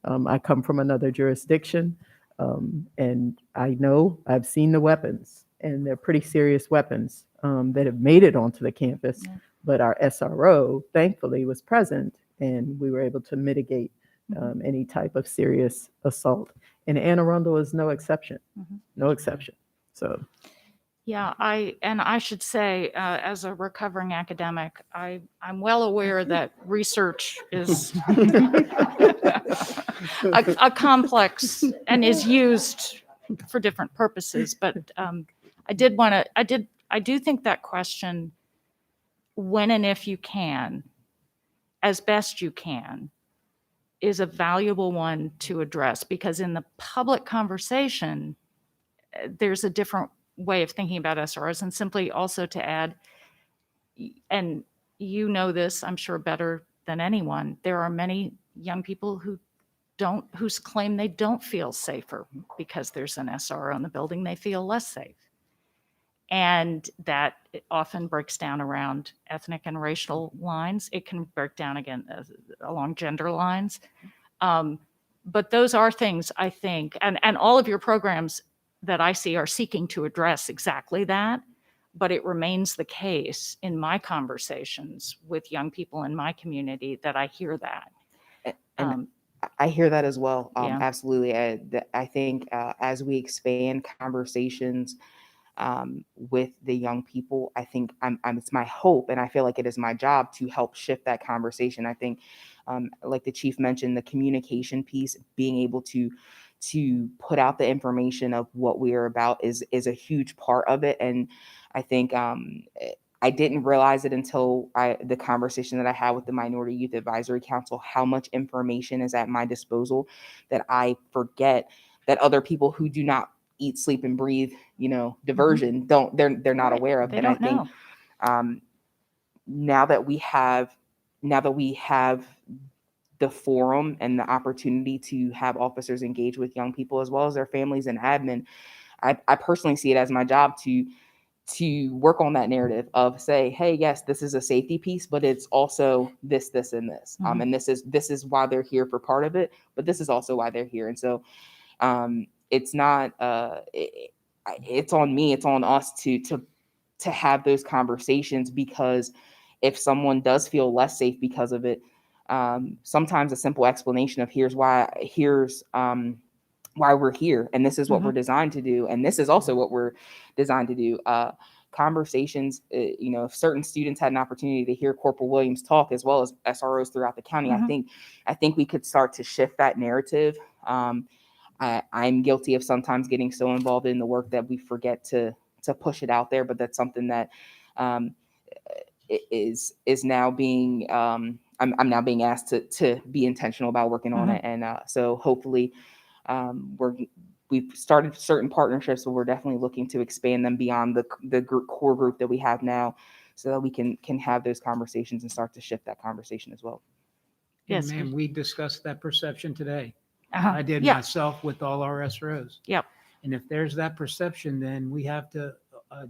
I come from another jurisdiction. And I know I've seen the weapons, and they're pretty serious weapons that have made it onto the campus. Yeah. But our SRO, thankfully, was present, and we were able to mitigate any type of serious assault. And Anne Arundel is no exception, no exception. So. Yeah, I should say, as a recovering academic, I'm well aware that research is a complex and is used for different purposes. But I do think that question, when and if you can, as best you can, is a valuable one to address, because in the public conversation, there's a different way of thinking about SROs. And simply also to add, and you know this, I'm sure better than anyone, there are many young people whose claim they don't feel safer because there's an SRO in the building. They feel less safe. And that often breaks down around ethnic and racial lines. It can break down again along gender lines. But those are things, I think, and all of your programs that I see are seeking to address exactly that. But it remains the case in my conversations with young people in my community that I hear that. And I hear that as well. Yeah. Absolutely. I think as we expand conversations with the young people, I think it's my hope, and I feel like it is my job to help shift that conversation. I think, like the chief mentioned, the communication piece, being able to put out the information of what we are about is a huge part of it. And I think I didn't realize it until the conversation that I had with the Minority Youth Advisory Council, how much information is at my disposal that I forget that other people who do not eat, sleep, and breathe, diversion, they're not aware of. They And don't I think now that we have the forum and the opportunity to have officers engage with young people as well as their families and admin, I personally see it as my job to work on that narrative of say, hey, yes, this is a safety piece, but it's also this, and this. And this is why they're here for part of it, but this is also why they're here. And so it's not it's on me, it's on us to have those conversations, because if someone does feel less safe because of it, sometimes a simple explanation of here's why we're here, and this is what we're designed to do, and this is also what we're designed to do. Conversations, if certain students had an opportunity to hear Corporal Williams talk as well as SROs throughout the county, I think we could start to shift that narrative. I'm guilty of sometimes getting so involved in the work that we forget to push it out there, but that's something that is now being I'm now being asked to be intentional about working on it. And so hopefully we've started certain partnerships, but we're definitely looking to expand them beyond the core group that we have now, so that we can have those conversations and start to shift that conversation as well. Yes. Ma'am, we discussed that perception today. Uh-huh. I did Yeah. myself with all our SROs. Yep. And if there's that perception, then we have to,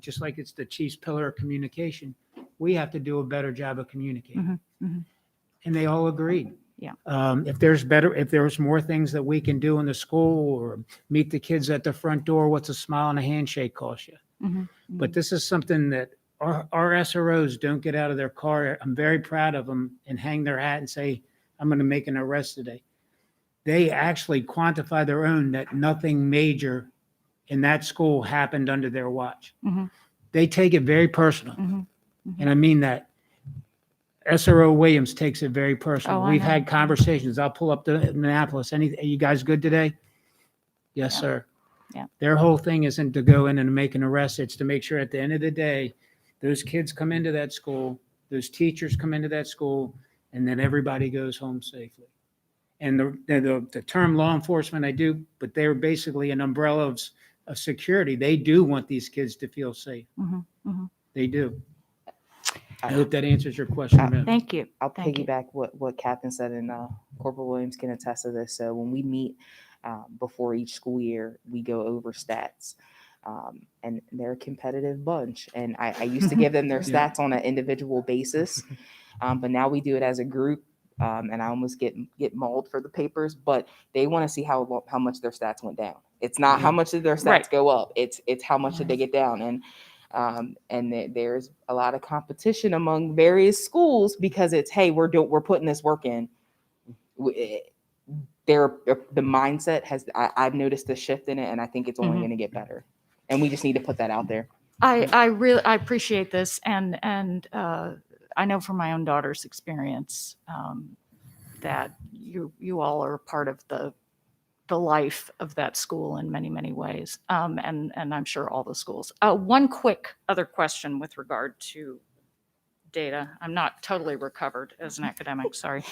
just like it's the chief's pillar of communication, we have to do a better job of communicating. And they all agreed. Yeah. If there's more things that we can do in the school, or meet the kids at the front door, what's a smile and a handshake cost you? But this is something that our SROs don't get out of their car. I'm very proud of them, and hang their hat and say, I'm going to make an arrest today. they actually quantify their own that nothing major in that school happened under their watch. Mhm. They take it very personal. Mhm. And I mean that. SRO Williams takes it very personal. Oh, I We've know. had conversations. I'll pull up the Annapolis. Are you guys good today? Yes, Yeah. sir. Yeah. Their whole thing isn't to go in and make an arrest. It's to make sure at the end of the day, those kids come into that school, those teachers come into that school, and then everybody goes home safely. And the term law enforcement, I do, but they're basically an umbrella of security. They do want these kids to feel safe. Mhm. Mhm. They do. I hope that answers your question, ma'am. Thank you. I'll Thank you. piggyback what Captain said, and Corporal Williams can attest to this. So when we meet before each school year, we go over stats. And they're a competitive bunch. And I used to give them their Yeah. stats on an individual basis, but now we do it as a group. And I almost get mauled for the papers, but they want to see how much their stats went down. It's not how much did their stats Right. go up. It's how much did they get down. And there's a lot of competition among various schools because it's, hey, we're putting this work in. The mindset I've noticed a shift in it, and I think it's only Mhm. going to get better. And we just need to put that out there. I really appreciate this, and I know from my own daughter's experience that you all are part of the life of that school in many ways, and I'm sure all the schools. One quick other question with regard to data. I'm not totally recovered as an academic, sorry.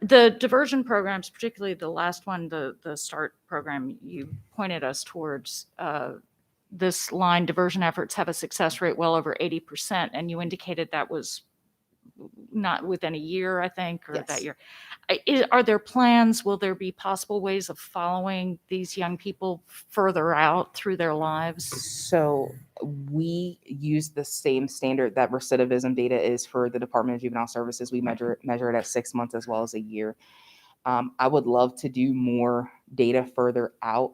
The diversion programs, particularly the last one, the START program, you pointed us towards this line, diversion efforts have a success rate well over 80%, and you indicated that was not within a year, I think, or that Yes. year. Are there plans, will there be possible ways of following these young people further out through their lives? So we use the same standard that recidivism data is for the Department of Juvenile Services. We measure it at 6 months as well as a year. I would love to do more data further out.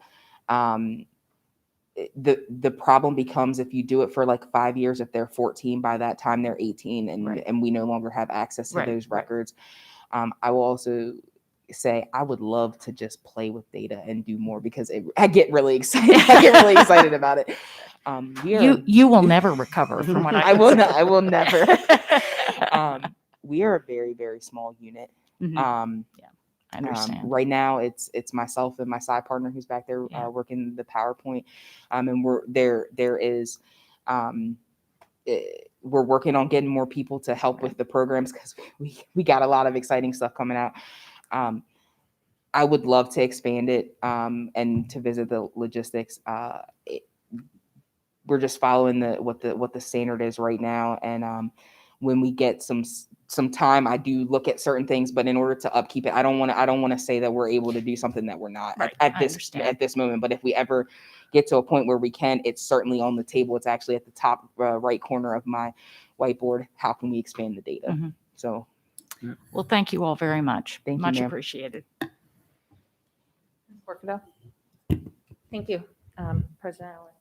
The problem becomes if you do it for like 5 years, if they're 14, by that time they're 18, and we no longer have access to Right, those records. I will also say I would love to just play with data and do more because I get really excited. I get really excited about it. You will never recover from what I will not. I will never. We are a very, very small unit. Mhm. Yeah, I understand. Right now, it's myself and my side partner who's back there working the PowerPoint, and we're working on getting more people to help with the programs because we got a lot of exciting stuff coming out. I would love to expand it and to visit the logistics. We're just following what the standard is right now, and when we get some time, I do look at certain things, but in order to upkeep it, I don't want to say that we're able to do something that we're not at this moment. But if we ever get to a point where we can, it's certainly on the table. It's actually at the top right corner of my whiteboard. How can we expand the data? Mhm. So, Well, thank you all very much. Thank you, Much ma'am. appreciated. Work it out. Thank you, President Allen.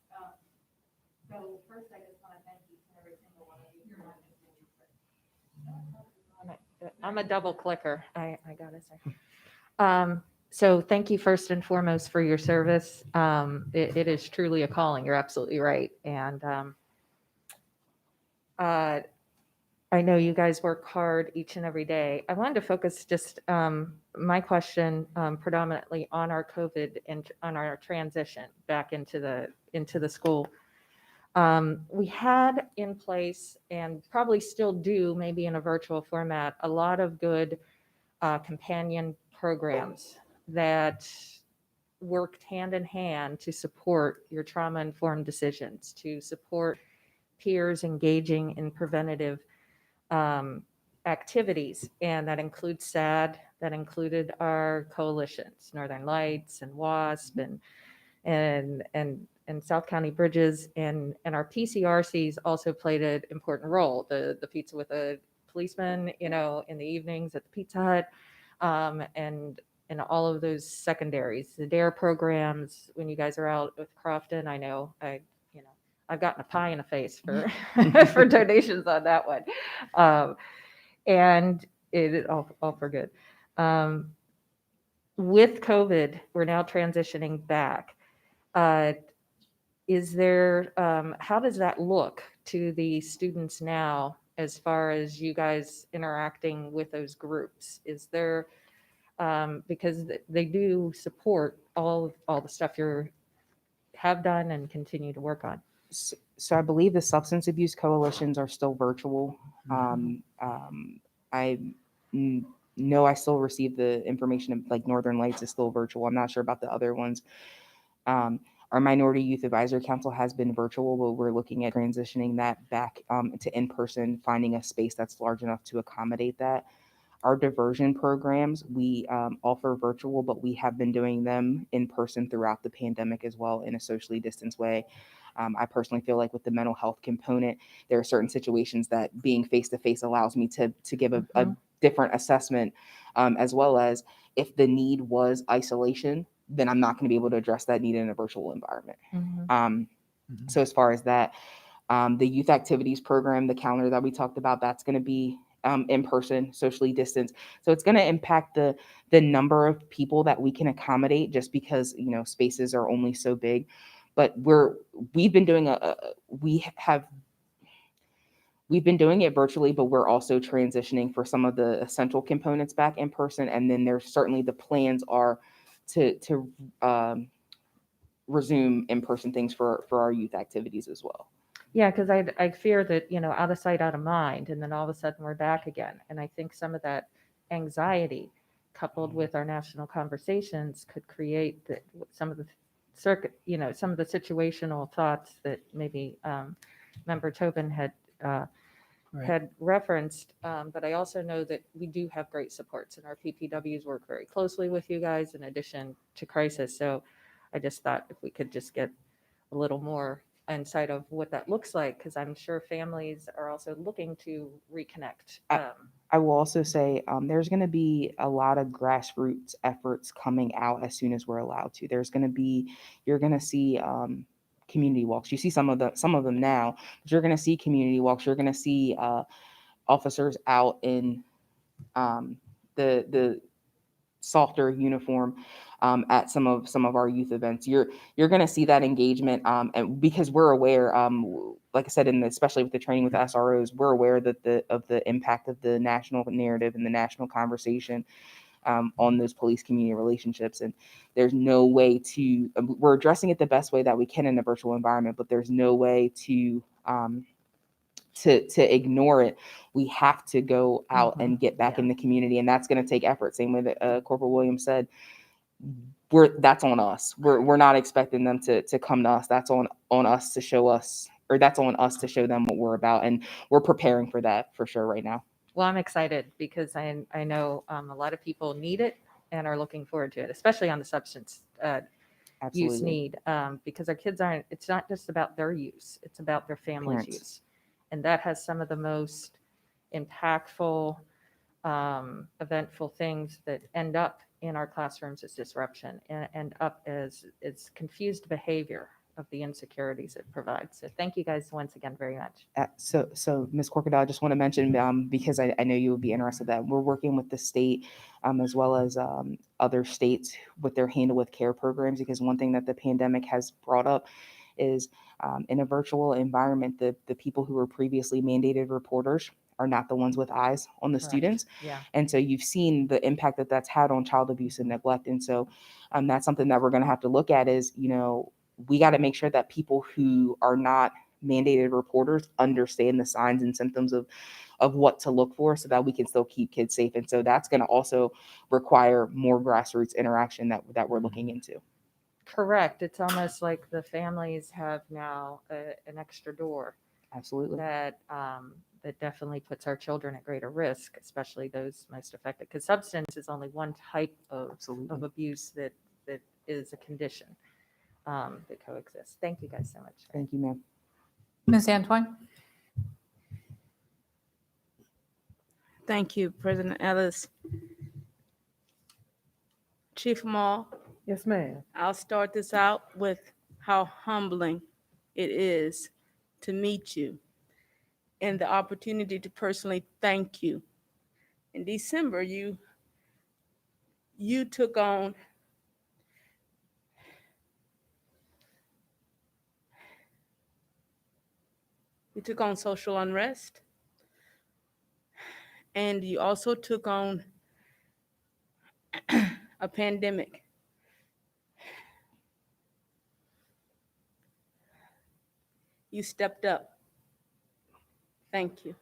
So first, I just want to thank each and every single one of you. I'm a double clicker. I got to say. So thank you first and foremost for your service. It is truly a calling. You're absolutely right. And I know you guys work hard each and every day. I wanted to focus just my question predominantly on our COVID and on our transition back into the school. We had in place and probably still do, maybe in a virtual format, a lot of good companion programs that worked hand in hand to support your trauma-informed decisions, to support peers engaging in preventative activities. And that includes SAD, that included our coalitions, Northern Lights and WASP and South County Bridges, and our PCRCs also played an important role. The pizza with a policeman, in the evenings at the Pizza Hut, and all of those secondaries, the DARE programs. When you guys are out with Crofton, I know I've gotten a pie in the face for for donations on that one, and it all for good. with COVID, we're now transitioning back. Is there, how does that look to the students now as far as you guys interacting with those groups? Is there, because they do support all the stuff you have done and continue to work on? So I believe the substance abuse coalitions are still virtual. I know I still receive the information of, like, Northern Lights is still virtual. I'm not sure about the other ones. Our Minority Youth Advisory Council has been virtual, but we're looking at transitioning that back to in-person, finding a space that's large enough to accommodate that. Our diversion programs, we offer virtual, but we have been doing them in person throughout the pandemic as well in a socially distanced way. I personally feel like with the mental health component, there are certain situations that being face-to-face allows me to give a different assessment, as well as if the need was isolation, then I'm not going to be able to address that need in a virtual environment. So as far as that, the youth activities program, the calendar that we talked about, that's going to be in person, socially distanced. So it's going to impact the number of people that we can accommodate, just because, you know, spaces are only so big. But we've been doing we've been doing it virtually, but we're also transitioning for some of the essential components back in person. And then there's certainly the plans are to resume in-person things for our youth activities as well. Yeah, because I fear that, you know, out of sight, out of mind, and then all of a sudden we're back again. And I think some of that anxiety coupled with our national conversations could create some of the some of the situational thoughts that maybe Member Tobin had referenced. But I also know that we do have great supports, and our PPWs work very closely with you guys in addition to crisis. So I just thought if we could just get a little more insight of what that looks like, because I'm sure families are also looking to reconnect. I will also say there's going to be a lot of grassroots efforts coming out as soon as we're allowed to. You're going to see community walks. You see some of them now, but you're going to see community walks. You're going to see officers out in the softer uniform at some of our youth events. You're going to see that engagement, and because we're aware, like I said, especially with the training with SROs, we're aware that of the impact of the national narrative and the national conversation on those police community relationships. And there's no way we're addressing it the best way that we can in a virtual environment, but there's no way to ignore it. We have to go out and get back in the community, and that's going to take effort. Same way that Corporal Williams said, that's on us. We're not expecting them to come to us. That's on us to show us, or that's on us to show them what we're about, and we're preparing for that for sure right now. Well, I'm excited because I know a lot of people need it and are looking forward to it, especially on the substance use need, because our kids it's not just about their use, it's about their family's use. And that has some of the most impactful, eventful things that end up in our classrooms as disruption and end up as confused behavior of the insecurities it provides. So thank you guys once again very much. So Ms. Corkadal, I just want to mention, because I know you would be interested, that we're working with the state as well as other states with their Handle with Care programs, because one thing that the pandemic has brought up is in a virtual environment, the people who were previously mandated reporters are not the ones with eyes on the students. Yeah. And so you've seen the impact that that's had on child abuse and neglect. And so that's something that we're going to have to look at is, we got to make sure that people who are not mandated reporters understand the signs and symptoms of what to look for so that we can still keep kids safe. And so that's going to also require more grassroots interaction that we're looking into. Correct. It's almost like the families have now an extra door. Absolutely. That definitely puts our children at greater risk, especially those most affected. Because substance is only one type of abuse that is a condition that coexists. Thank you guys so much. Thank you, ma'am. Ms. Antoine? Thank you, President Ellis. Chief Maul. Yes, ma'am. I'll start this out with how humbling it is to meet you and the opportunity to personally thank you. In December, you you took on social unrest, and you also took on a pandemic. You stepped up. Thank you.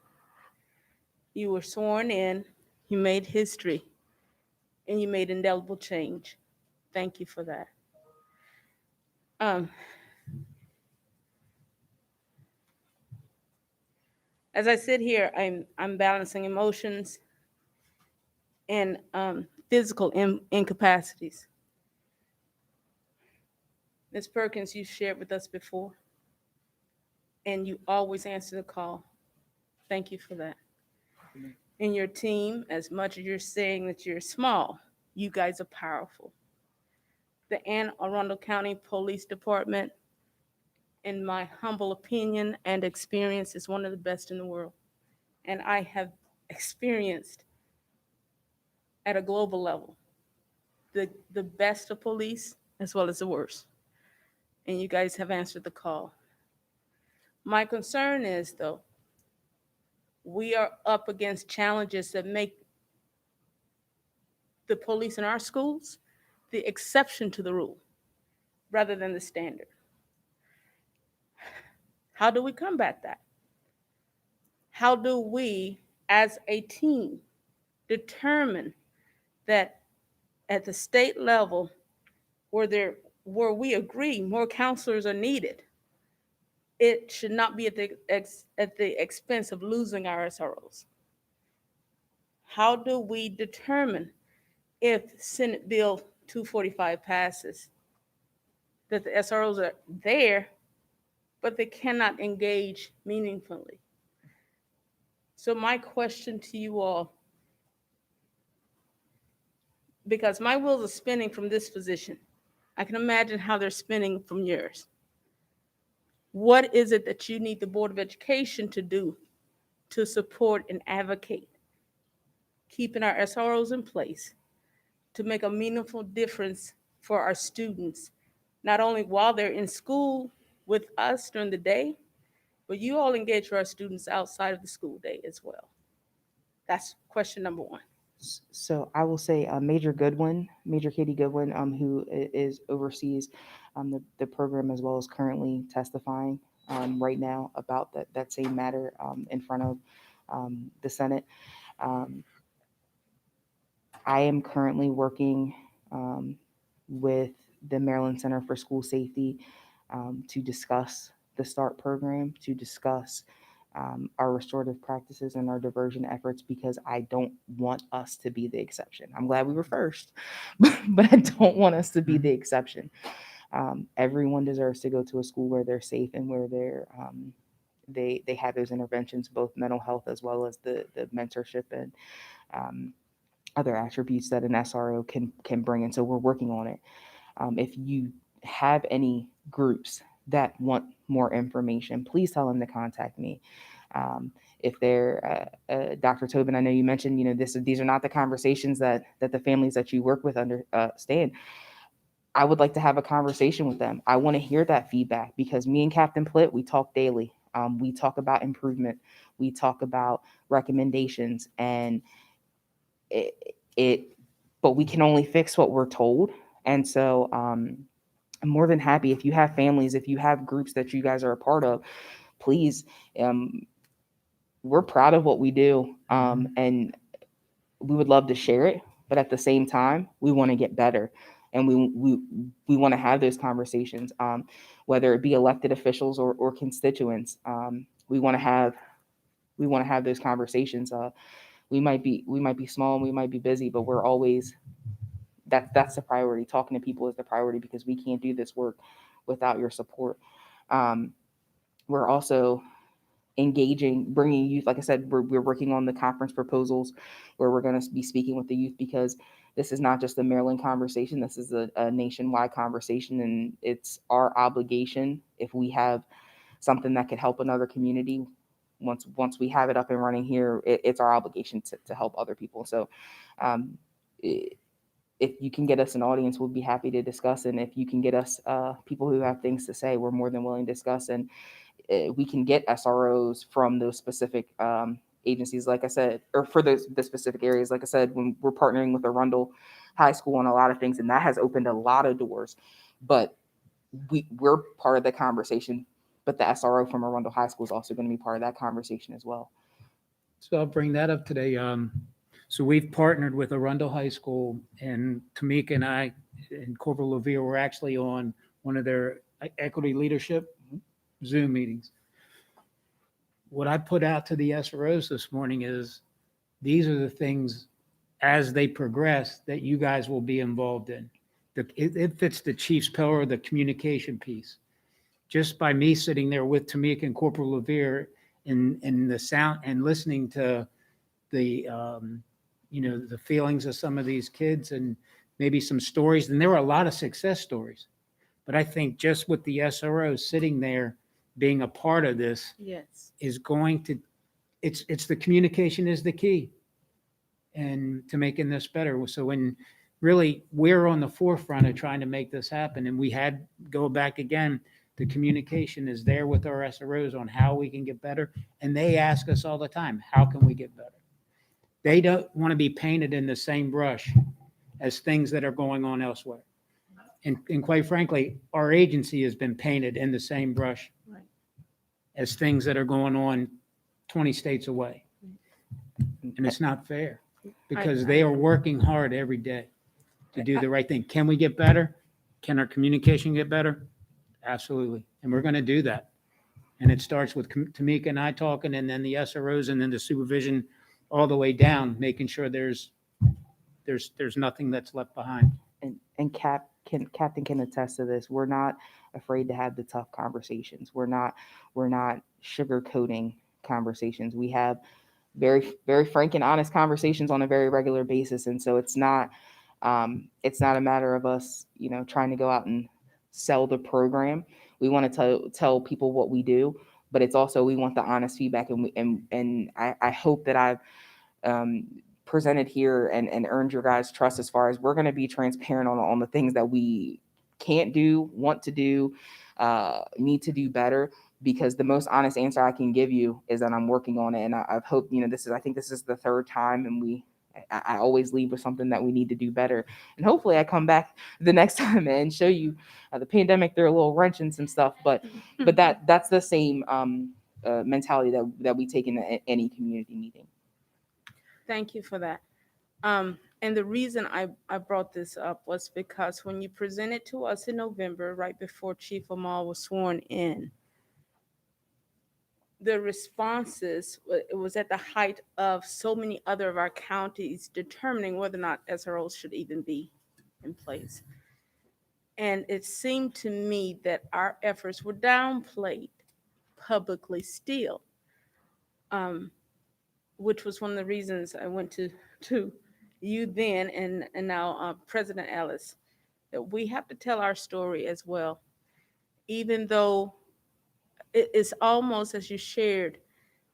You were sworn in, you made history, and you made indelible change. Thank you for that. As I sit here, I'm balancing emotions and physical incapacities. Ms. Perkins, you shared with us before, and you always answer the call. Thank you for that. And your team, as much as you're saying that you're small, you guys are powerful. The Anne Arundel County Police Department, in my humble opinion and experience, is one of the best in the world. And I have experienced at a global level the best of police as well as the worst. And you guys have answered the call. My concern is, though, we are up against challenges that make the police in our schools the exception to the rule rather than the standard. How do we combat that? How do we, as a team, determine that at the state level, where we agree more counselors are needed, it should not be at the expense of losing our SROs? How do we determine if Senate Bill 245 passes that the SROs are there, but they cannot engage meaningfully? So my question to you all, because my wheels are spinning from this position, I can imagine how they're spinning from yours. What is it that you need the Board of Education to do to support and advocate keeping our SROs in place to make a meaningful difference for our students, not only while they're in school with us during the day, but you all engage with our students outside of the school day as well? That's question number one. So I will say Major Katie Goodwin, who oversees the program as well as currently testifying right now about that same matter in front of the Senate. I am currently working with the Maryland Center for School Safety to discuss the START program, to discuss our restorative practices and our diversion efforts, because I don't want us to be the exception. I'm glad we were first, but I don't want us to be the exception. Everyone deserves to go to a school where they're safe and where they have those interventions, both mental health as well as the mentorship and other attributes that an SRO can bring. And so we're working on it. If you have any groups that want more information, please tell them to contact me. If they're Dr. Tobin, I know you mentioned, these are not the conversations that the families that you work with understand. I would like to have a conversation with them. I want to hear that feedback, because me and Captain Plitt, we talk daily. We talk about improvement. We talk about recommendations, and but we can only fix what we're told. And so I'm more than happy, if you have families, if you have groups that you guys are a part of, please, we're proud of what we do, and we would love to share it. But at the same time, we want to get better, and we want to have those conversations, whether it be elected officials or constituents. We want to have those conversations. We might be small and we might be busy, but we're always, that's the priority. Talking to people is the priority, because we can't do this work without your support. We're also engaging, bringing youth. Like I said, we're working on the conference proposals where we're going to be speaking with the youth, because this is not just a Maryland conversation. This is a nationwide conversation, and it's our obligation, if we have something that could help another community, once we have it up and running here, it's our obligation to help other people. So if you can get us an audience, we'll be happy to discuss. And if you can get us people who have things to say, we're more than willing to discuss. And we can get SROs from those specific agencies, like I said, or for the specific areas. Like I said, when we're partnering with Arundel High School on a lot of things, and that has opened a lot of doors. But we're part of the conversation. But the SRO from Arundel High School is also going to be part of that conversation as well. So I'll bring that up today. So we've partnered with Arundel High School, and Tamika and I and Corporal Levere were actually on one of their equity leadership Zoom meetings. What I put out to the SROs this morning is these are the things as they progress that you guys will be involved in. It fits the chief's pillar, the communication piece. Just by me sitting there with Tamika and Corporal Levere in the sound and listening to the the feelings of some of these kids and maybe some stories, and there were a lot of success stories. But I think just with the SROs sitting there being a part of this Yes. is going to, it's the communication is the key and to making this better. So when really we're on the forefront of trying to make this happen, and we had go back again, the communication is there with our SROs on how we can get better. And they ask us all the time, how can we get better? They don't want to be painted in the same brush as things that are going on elsewhere. And quite frankly, our agency has been painted in the same brush as things that are going on 20 states away. And it's not fair because they are working hard every day to do the right thing. Can we get better? Can our communication get better? Absolutely. And we're going to do that. And it starts with Tamika and I talking, and then the SROs, and then the supervision all the way down, making sure there's nothing that's left behind. And Captain can attest to this. We're not afraid to have the tough conversations. We're not sugarcoating conversations. We have very, very frank and honest conversations on a very regular basis. And so it's not a matter of us, trying to go out and sell the program. We want to tell people what we do, but it's also, we want the honest feedback. And I hope that I've presented here and earned your guys' trust as far as we're going to be transparent on the things that we can't do, want to do, need to do better, because the most honest answer I can give you is that I'm working on it. And I've hoped, I think this is the third time, and I always leave with something that we need to do better. And hopefully I come back the next time and show you the pandemic, they're a little wrench and some stuff, but that's the same mentality that we take in any community meeting. Thank you for that. And the reason I brought this up was because when you presented to us in November, right before Chief Amal was sworn in, the responses, it was at the height of so many other of our counties determining whether or not SROs should even be in place. And it seemed to me that our efforts were downplayed publicly still, which was one of the reasons I went to you then and now President Ellis, that we have to tell our story as well, even though it is almost, as you shared,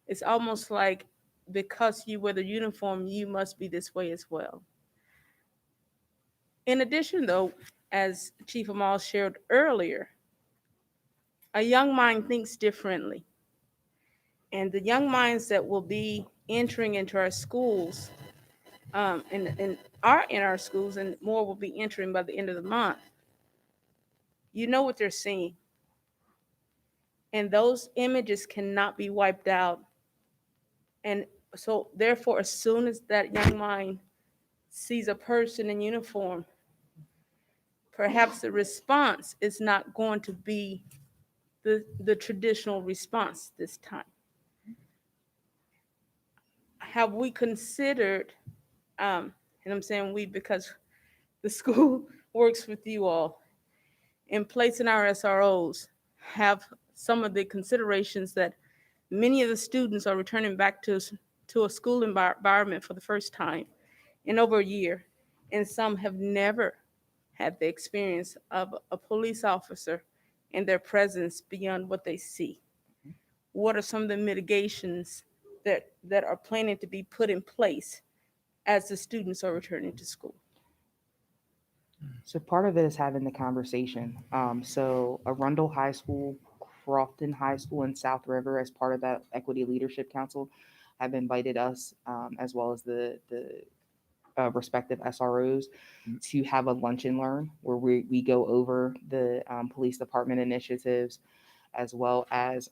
it's almost like because you wear the uniform, you must be this way as well. In addition, though, as Chief Amal shared earlier, a young mind thinks differently. And the young minds that will be entering into our schools and are in our schools, and more will be entering by the end of the month, you know what they're seeing. And those images cannot be wiped out. And so therefore, as soon as that young mind sees a person in uniform, perhaps the response is not going to be the traditional response this time. Have we considered, and I'm saying we because the school works with you all, in placing our SROs, have some of the considerations that many of the students are returning back to a school environment for the first time in over a year, and some have never had the experience of a police officer and their presence beyond what they see. What are some of the mitigations that are planning to be put in place as the students are returning to school? So part of it is having the conversation. So Arundel High School, Crofton High School, and South River, as part of that Equity Leadership Council, have invited us, as well as the respective SROs, to have a lunch and learn where we go over the police department initiatives, as well as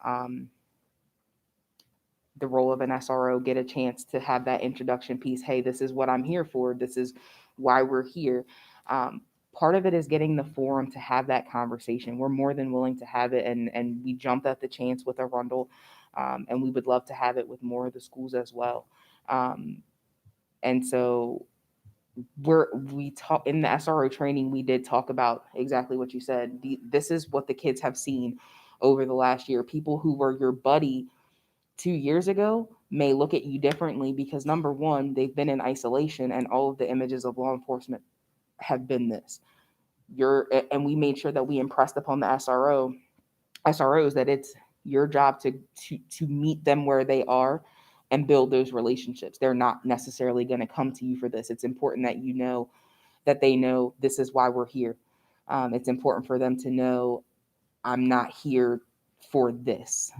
the role of an SRO, get a chance to have that introduction piece. Hey, this is what I'm here for. This is why we're here. Part of it is getting the forum to have that conversation. We're more than willing to have it, and we jumped at the chance with Arundel, and we would love to have it with more of the schools as well. And so we talk in the SRO training, we did talk about exactly what you said. This is what the kids have seen over the last year. People who were your buddy 2 years ago may look at you differently because, number one, they've been in isolation and all of the images of law enforcement have been this. And we made sure that we impressed upon the SROs that it's your job to meet them where they are and build those relationships. They're not necessarily going to come to you for this. It's important that you know that they know this is why we're here. It's important for them to know I'm not here for this.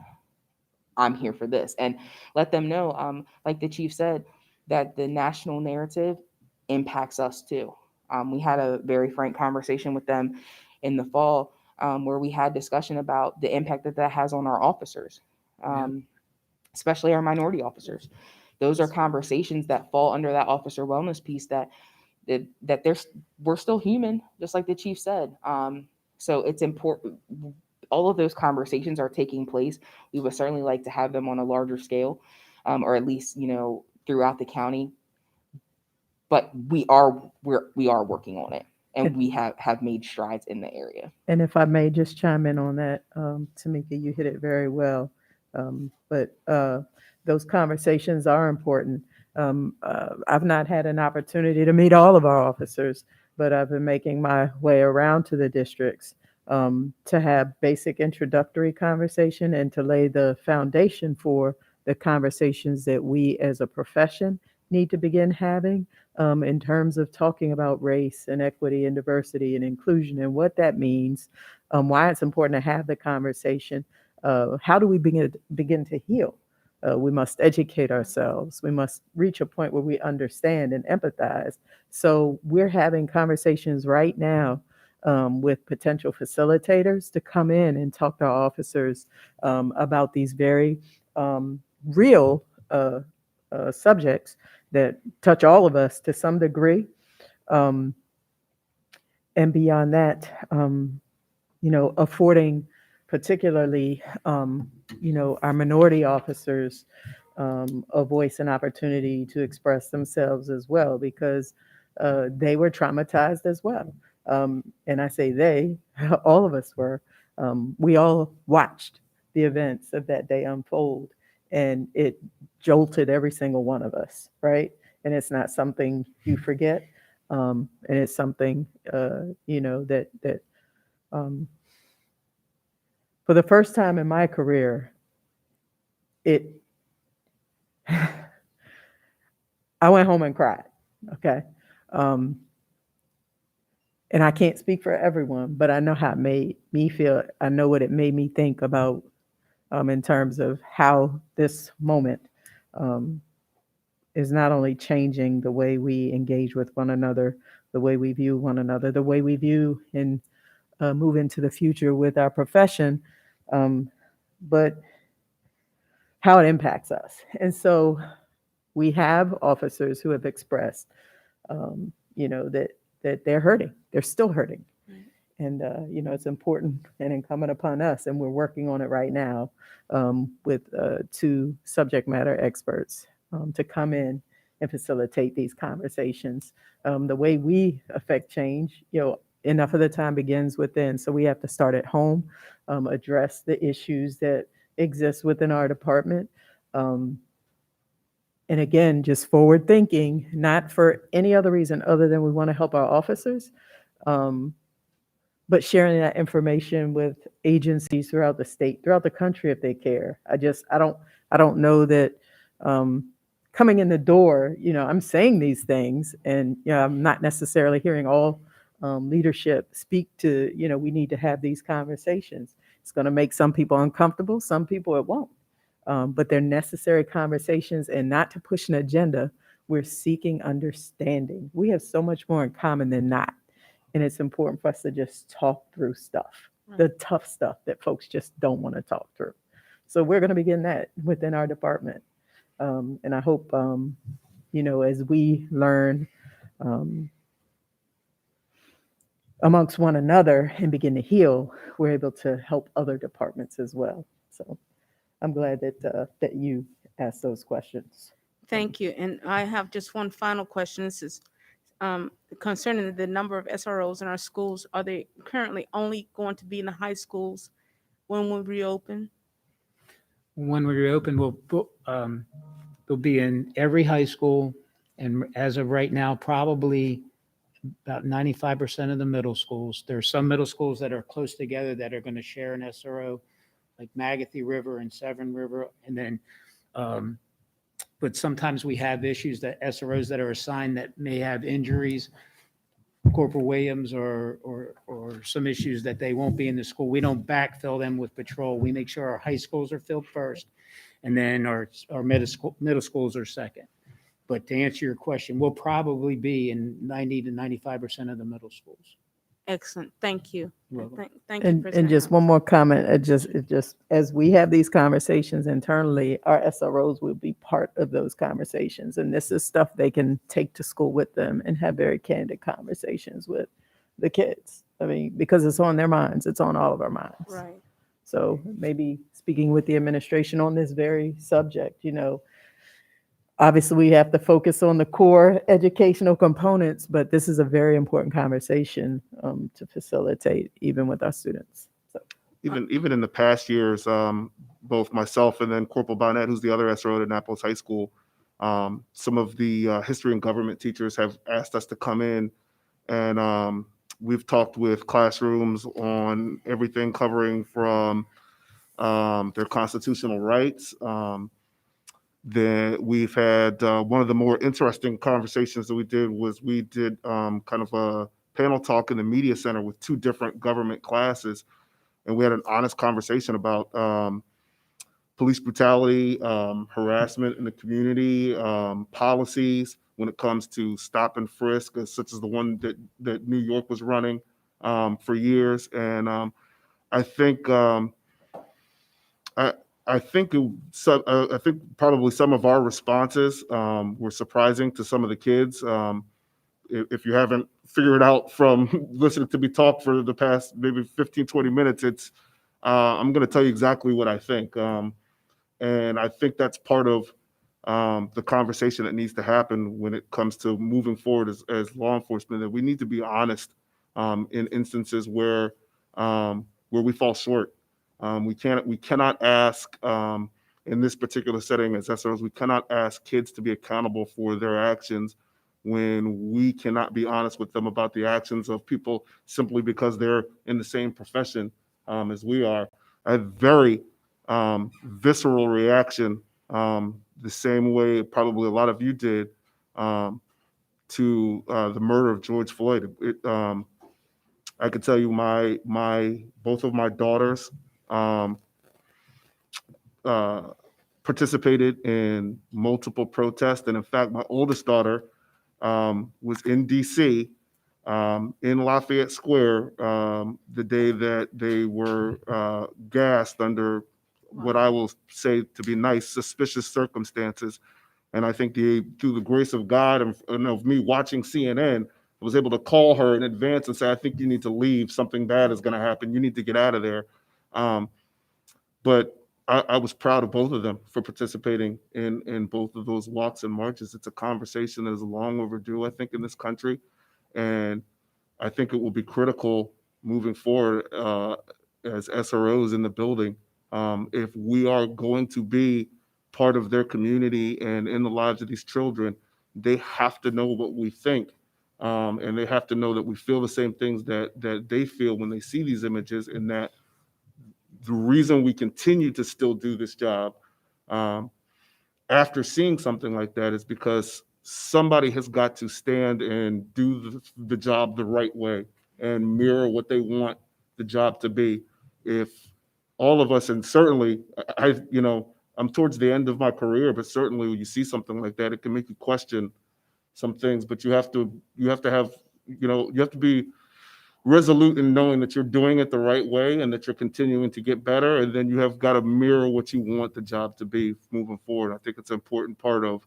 I'm here for this. And let them know, like the chief said, that the national narrative impacts us too. We had a very frank conversation with them in the fall, where we had discussion about the impact that has on our officers, especially our minority officers. Those are conversations that fall under that officer wellness piece that we're still human, just like the chief said. So it's important. All of those conversations are taking place. We would certainly like to have them on a larger scale, or at least, throughout the county. But we are working on it, and we have made strides in the area. And if I may just chime in on that, Tamika, you hit it very well. But those conversations are important. I've not had an opportunity to meet all of our officers, but I've been making my way around to the districts to have basic introductory conversation and to lay the foundation for the conversations that we as a profession need to begin having in terms of talking about race and equity and diversity and inclusion and what that means, why it's important to have the conversation. How do we begin to heal? We must educate ourselves. We must reach a point where we understand and empathize. So we're having conversations right now with potential facilitators to come in and talk to our officers about these very real subjects that touch all of us to some degree. And beyond that, affording particularly, our minority officers a voice and opportunity to express themselves as well, because they were traumatized as well. And I say they, all of us were. We all watched the events of that day unfold, and it jolted every single one of us, right? And it's not something you forget, and it's something that for the first time in my career, I went home and cried. Okay. And I can't speak for everyone, but I know how it made me feel. I know what it made me think about in terms of how this moment is not only changing the way we engage with one another, the way we view one another, the way we view and move into the future with our profession, but how it impacts us. And so we have officers who have expressed, that they're hurting. They're still hurting. And, it's important and incumbent upon us, and we're working on it right now with 2 subject matter experts to come in and facilitate these conversations. The way we affect change, enough of the time begins within. So we have to start at home, address the issues that exist within our department. And again, just forward thinking, not for any other reason other than we want to help our officers, but sharing that information with agencies throughout the state, throughout the country, if they care. I don't know that coming in the door, I'm saying these things, and I'm not necessarily hearing all leadership speak to, we need to have these conversations. It's going to make some people uncomfortable, some people it won't. But they're necessary conversations, and not to push an agenda. We're seeking understanding. We have so much more in common than not. And it's important for us to just talk through stuff, the tough stuff that folks just don't want to talk through. So we're going to begin that within our department. And I hope, as we learn amongst one another and begin to heal, we're able to help other departments as well. So I'm glad that you asked those questions. Thank you. And I have just one final question. This is concerning the number of SROs in our schools. Are they currently only going to be in the high schools when we reopen? When we reopen, they'll be in every high school, and as of right now, probably about 95% of the middle schools. There are some middle schools that are close together that are going to share an SRO, like Magathie River and Severn River, and then but sometimes we have issues that SROs that are assigned that may have injuries, Corporal Williams, or some issues that they won't be in the school. We don't backfill them with patrol. We make sure our high schools are filled first, and then our middle schools are second. But to answer your question, we'll probably be in 90 to 95% of the middle schools. Excellent. Thank you. Thank you, And President just House. one more comment. It just as we have these conversations internally, our SROs will be part of those conversations. And this is stuff they can take to school with them and have very candid conversations with the kids. I mean, because it's on their minds. It's on all of our minds. Right. So maybe speaking with the administration on this very subject, obviously we have to focus on the core educational components, but this is a very important conversation to facilitate even with our students. So. Even in the past years, both myself and then Corporal Bonnet, who's the other SRO at Annapolis High School, some of the history and government teachers have asked us to come in, and we've talked with classrooms on everything covering from their constitutional rights. Then we've had one of the more interesting conversations that we did kind of a panel talk in the media center with two different government classes, and we had an honest conversation about police brutality, harassment in the community, policies when it comes to stop and frisk, such as the one that New York was running for years. And I think I think probably some of our responses were surprising to some of the kids. If you haven't figured out from listening to me talk for the past maybe 15, 20 minutes, I'm going to tell you exactly what I think. And I think that's part of the conversation that needs to happen when it comes to moving forward as law enforcement, that we need to be honest in instances where we fall short. We cannot ask in this particular setting as SROs, we cannot ask kids to be accountable for their actions when we cannot be honest with them about the actions of people simply because they're in the same profession as we are. I had very visceral reaction, the same way probably a lot of you did, to the murder of George Floyd. I could tell you both of my daughters participated in multiple protests. And in fact, my oldest daughter was in DC in Lafayette Square the day that they were gassed under what I will say to be nice, suspicious circumstances. And I think through the grace of God and of me watching CNN, I was able to call her in advance and say, I think you need to leave. Something bad is going to happen. You need to get out of there. But I was proud of both of them for participating in both of those walks and marches. It's a conversation that is long overdue, I think, in this country. And I think it will be critical moving forward as SROs in the building. If we are going to be part of their community and in the lives of these children, they have to know what we think. And they have to know that we feel the same things that they feel when they see these images, and that the reason we continue to still do this job after seeing something like that is because somebody has got to stand and do the job the right way and mirror what they want the job to be. If all of us, and certainly I'm towards the end of my career, but certainly when you see something like that, it can make you question some things, but you have to be resolute in knowing that you're doing it the right way and that you're continuing to get better. And then you have got to mirror what you want the job to be moving forward. I think it's an important part of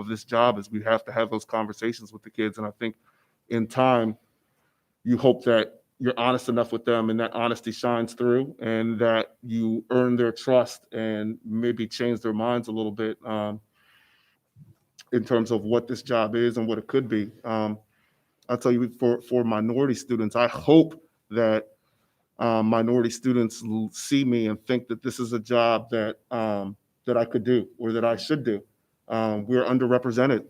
this job is we have to have those conversations with the kids. And I think in time, you hope that you're honest enough with them and that honesty shines through and that you earn their trust and maybe change their minds a little bit in terms of what this job is and what it could be. I'll tell you, for minority students, I hope that minority students see me and think that this is a job that I could do or that I should do. We're underrepresented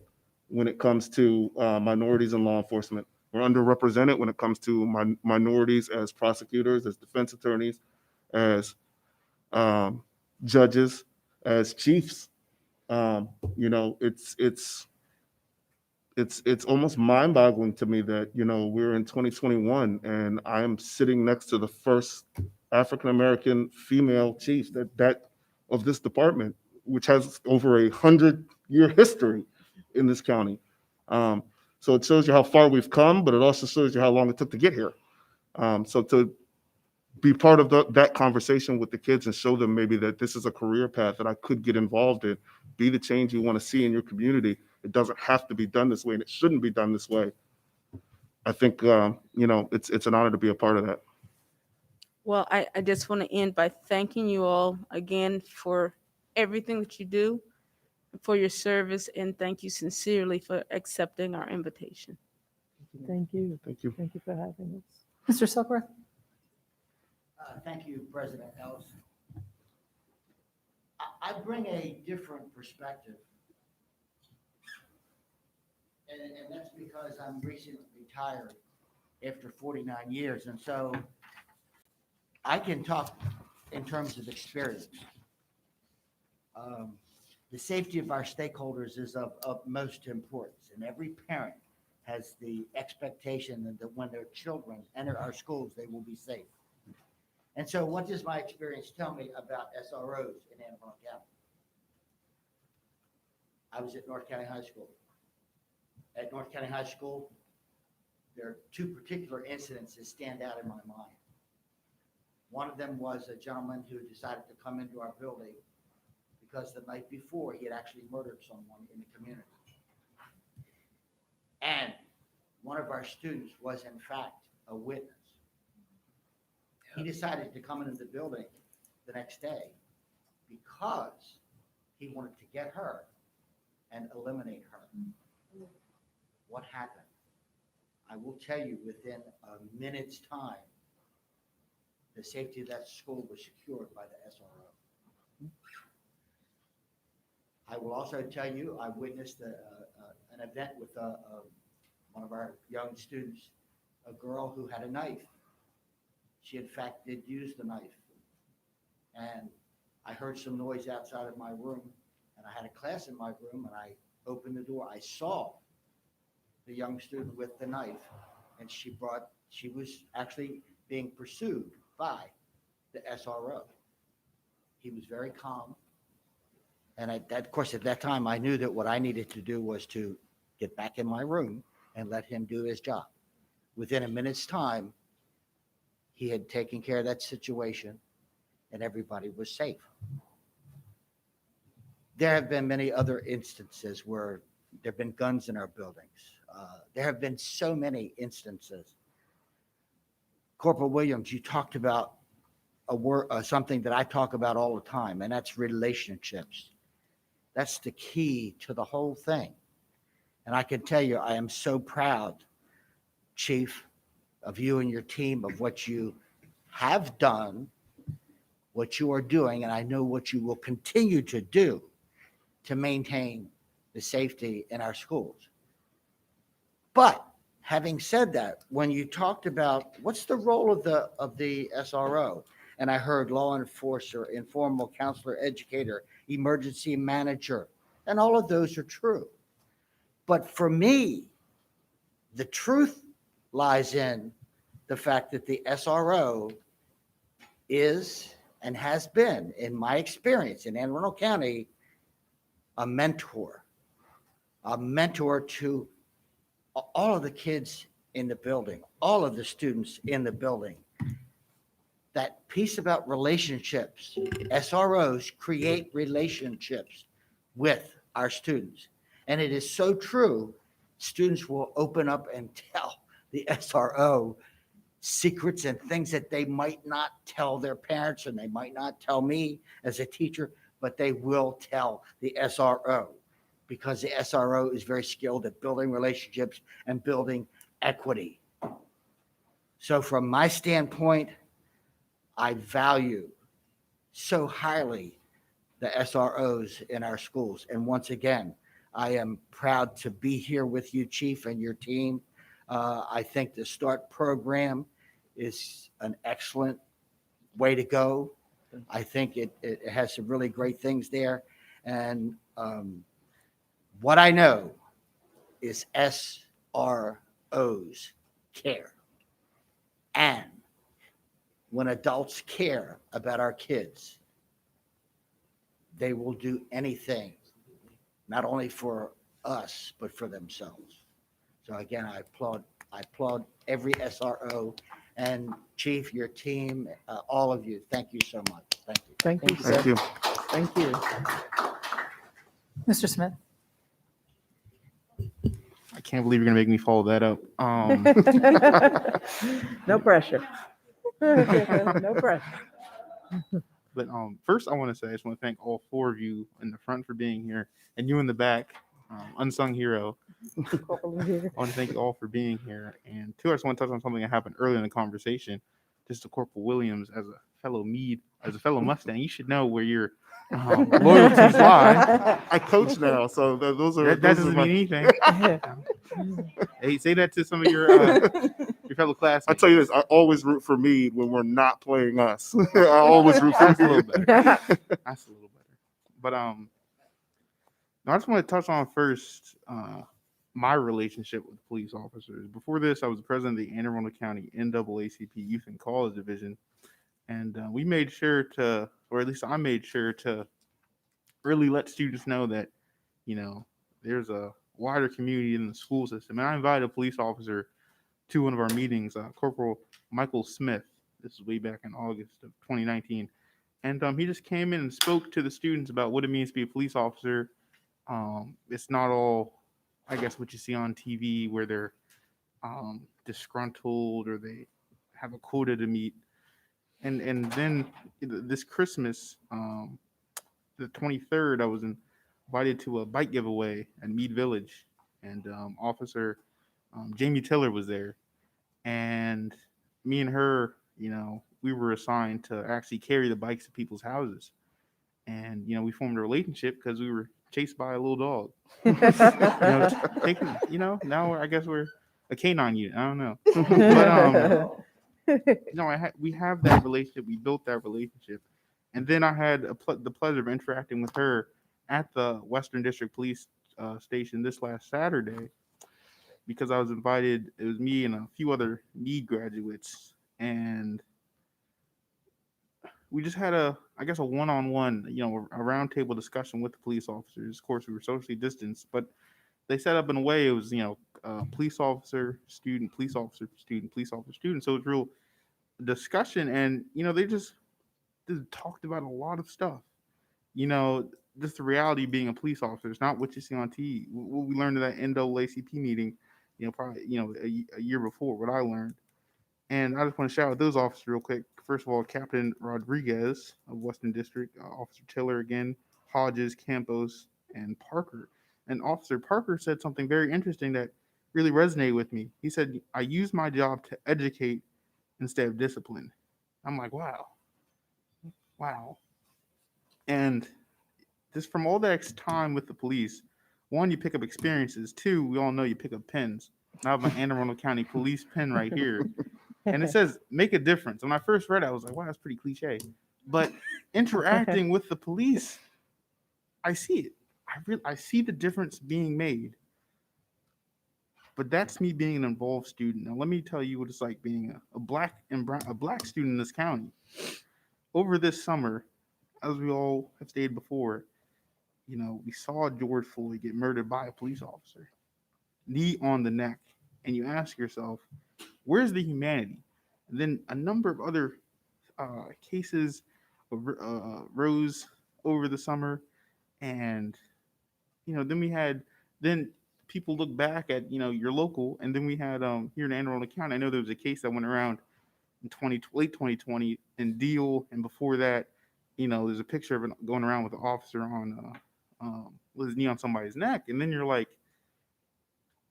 when it comes to minorities in law enforcement. We're underrepresented when it comes to minorities as prosecutors, as defense attorneys, as judges, as chiefs. It's almost mind-boggling to me that we're in 2021 and I am sitting next to the first African-American female chief that of this department, which has over 100-year history in this county. So it shows you how far we've come, but it also shows you how long it took to get here. So to be part of that conversation with the kids and show them maybe that this is a career path that I could get involved in, be the change you want to see in your community. It doesn't have to be done this way, and it shouldn't be done this way. I think, it's an honor to be a part of that. Well, I just want to end by thanking you all again for everything that you do, for your service, and thank you sincerely for accepting our invitation. Thank you. Thank you. Thank you for having us. Mr. Silkworth? Thank you, President Ellis. I bring a different perspective. And that's because I'm recently retired after 49 years. And so I can talk in terms of experience. The safety of our stakeholders is of utmost importance. And every parent has the expectation that when their children enter our schools, they will be safe. And so what does my experience tell me about SROs in Anne Arundel County? I was at North County High School. At North County High School, there are two particular incidents that stand out in my mind. One of them was a gentleman who decided to come into our building because the night before he had actually murdered someone in the community. And one of our students was in fact a witness. He decided to come into the building the next day because he wanted to get her and eliminate her. What happened? I will tell you, within a minute's time, the safety of that school was secured by the SRO. I will also tell you, I witnessed an event with one of our young students, a girl who had a knife. She in fact did use the knife. And I heard some noise outside of my room, and I had a class in my room, and I opened the door. I saw the young student with the knife, and she was actually being pursued by the SRO. He was very calm. And of course, at that time, I knew that what I needed to do was to get back in my room and let him do his job. Within a minute's time, he had taken care of that situation and everybody was safe. There have been many other instances where there have been guns in our buildings. There have been so many instances. Corporal Williams, you talked about something that I talk about all the time, and that's relationships. That's the key to the whole thing. And I can tell you, I am so proud, Chief, of you and your team, of what you have done, what you are doing, and I know what you will continue to do to maintain the safety in our schools. But having said that, when you talked about what's the role of the SRO, and I heard law enforcer, informal counselor, educator, emergency manager, and all of those are true. But for me, the truth lies in the fact that the SRO is and has been, in my experience in Anne Arundel County, a mentor to all of the kids in the building, all of the students in the building. That piece about relationships, SROs create relationships with our students. And it is so true, students will open up and tell the SRO secrets and things that they might not tell their parents and they might not tell me as a teacher, but they will tell the SRO because the SRO is very skilled at building relationships and building equity. So from my standpoint, I value so highly the SROs in our schools. And once again, I am proud to be here with you, Chief, and your team. I think the START program is an excellent way to go. I think it has some really great things there. And what I know is SROs care. And when adults care about our kids, they will do anything, not only for us, but for themselves. So again, I applaud every SRO and Chief, your team, all of you. Thank you so much. Thank you. Thank you, sir. Thank you. Thank you. Mr. Smith? I can't believe you're gonna make me follow that up. No pressure. No pressure. But first, I want to say I just want to thank all four of you in the front for being here, and you in the back, unsung hero. I want to thank you all for being here. And two, I just want to touch on something that happened earlier in the conversation. Just to Corporal Williams, as a fellow Mustang, you should know where your loyalties lie. I coach now, so those are That doesn't mean anything. Hey, say that to some of your fellow classmates. I tell you this, I always root for Meade when we're not playing us. I always root for That's a little Meade. better. That's a little better. But no, I just want to touch on first my relationship with police officers. Before this, I was the president of the Anne Arundel County NAACP Youth and College Division, and we made sure to, or at least I made sure to, really let students know that, there's a wider community in the school system. And I invited a police officer to one of our meetings, Corporal Michael Smith. This is way back in August of 2019. And he just came in and spoke to the students about what it means to be a police officer. It's not all, I guess, what you see on TV where they're disgruntled or they have a quota to meet. And then this Christmas, the 23rd, I was invited to a bike giveaway at Meade Village, and Officer Jamie Tiller was there, and me and her, we were assigned to actually carry the bikes to people's houses, and we formed a relationship because we were chased by a little dog. Now I guess we're a canine unit. I don't know, but we have that relationship. We built that relationship. And then I had the pleasure of interacting with her at the Western District Police Station this last Saturday because I was invited. It was me and a few other Meade graduates, and we just had a one-on-one, a roundtable discussion with the police officers. Of course, we were socially distanced, but they set up in a way it was, police officer, student, police officer, student, police officer, student. So it was real discussion, and they just talked about a lot of stuff. Just the reality of being a police officer. It's not what you see on TV. What we learned in that NAACP meeting, probably, a year before, what I learned. And I just want to shout out those officers real quick. First of all, Captain Rodriguez of Western District, Officer Tiller again, Hodges, Campos, and Parker. And Officer Parker said something very interesting that really resonated with me. He said, I use my job to educate instead of discipline. I'm like, wow. And just from all that time with the police, one, you pick up experiences. Two, we all know you pick up pens. I have my Anne Arundel County police pen right here. And it says, make a difference. When I first read it, I was like, wow, that's pretty cliche. But interacting with the police, I see it. I see the difference being made. But that's me being an involved student. Now let me tell you what it's like being a black student in this county. Over this summer, as we all have stated before, we saw George Floyd get murdered by a police officer, knee on the neck, and you ask yourself, where's the humanity? And then a number of other cases rose over the summer, and then people look back at your local, and then we had here in Anne Arundel County. I know there was a case that went around in late 2020 in Deal, and before that, there's a picture of it going around with the officer on with his knee on somebody's neck, and then you're like,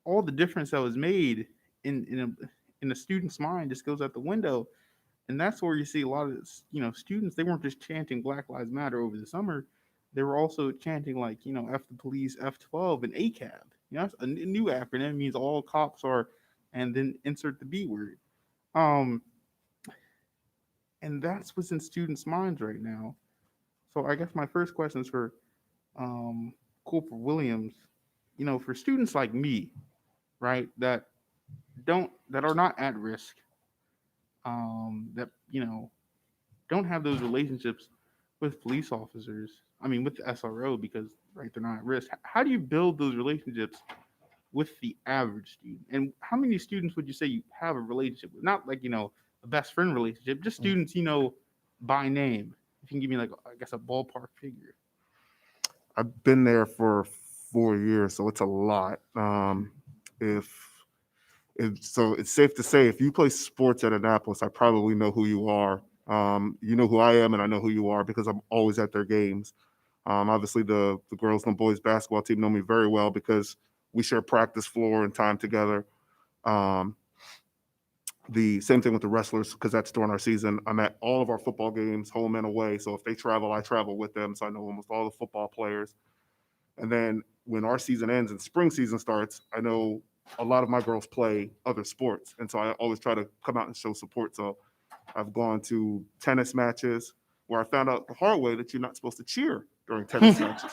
all the difference that was made in a student's mind just goes out the window. And that's where you see a lot of students. They weren't just chanting Black Lives Matter over the summer. They were also chanting like F the police, F12, and ACAB. That's a new acronym. It means all cops are, and then insert the B word. And that's what's in students' minds right now. So I guess my first question is for Corporal Williams. For students like me, right, that are not at risk, that don't have those relationships with police officers. I mean, with the SRO, because right, they're not at risk. How do you build those relationships with the average student? And how many students would you say you have a relationship with? Not like a best friend relationship, just students by name. If you can give me like I guess a ballpark figure. I've been there for 4 years, so it's a lot. So it's safe to say if you play sports at Annapolis, I probably know who you are. You know who I am, and I know who you are because I'm always at their games. Obviously, the girls and boys basketball team know me very well because we share practice floor and time together. The same thing with the wrestlers because that's during our season. I'm at all of our football games, home and away. So if they travel, I travel with them. So I know almost all the football players. And then when our season ends and spring season starts, I know a lot of my girls play other sports. And so I always try to come out and show support. So I've gone to tennis matches where I found out the hard way that you're not supposed to cheer during tennis matches.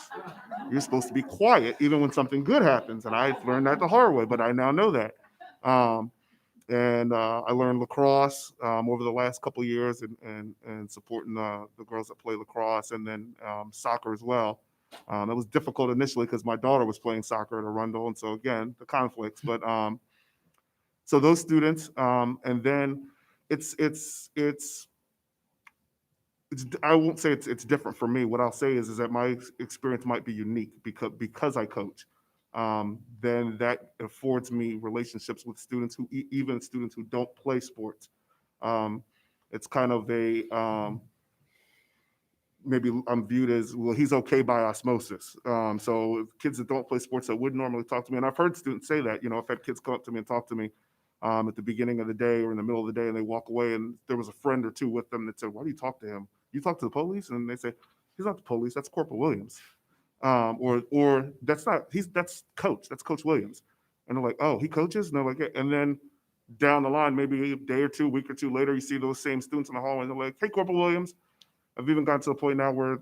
You're supposed to be quiet even when something good happens. And I learned that the hard way, but I now know that. I learned lacrosse over the last couple of years and supporting the girls that play lacrosse, and then soccer as well. It was difficult initially because my daughter was playing soccer at Arundel, and so again the conflicts. But so those students, and then it's I won't say it's different for me. What I'll say is that my experience might be unique because I coach. Then that affords me relationships with students even students who don't play sports. It's kind of a maybe I'm viewed as, well, he's okay by osmosis. So kids that don't play sports that would normally talk to me, and I've heard students say that, I've had kids come up to me and talk to me at the beginning of the day or in the middle of the day, and they walk away and there was a friend or two with them that said, why do you talk to him? You talk to the police? And they say, he's not the police, that's Corporal Williams. Or that's Coach Williams. And they're like, oh, he coaches? And they're like, yeah. And then down the line, maybe a day or two, week or two later, you see those same students in the hallway and they're like, hey, Corporal Williams. I've even gotten to the point now where,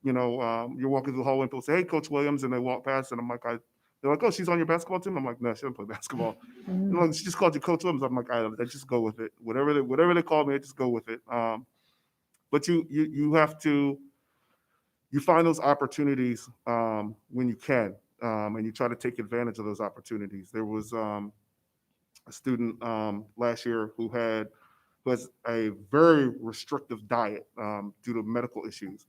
you're walking through the hallway and people say, hey, Coach Williams, and they walk past and I'm like, they're like, oh, she's on your basketball team? I'm like, no, she doesn't play basketball. And like, she just called you Coach Williams. I'm like, I just go with it. Whatever they call me, I just go with it. But you have to, you find those opportunities when you can, and you try to take advantage of those opportunities. There was a student last year who has a very restrictive diet due to medical issues.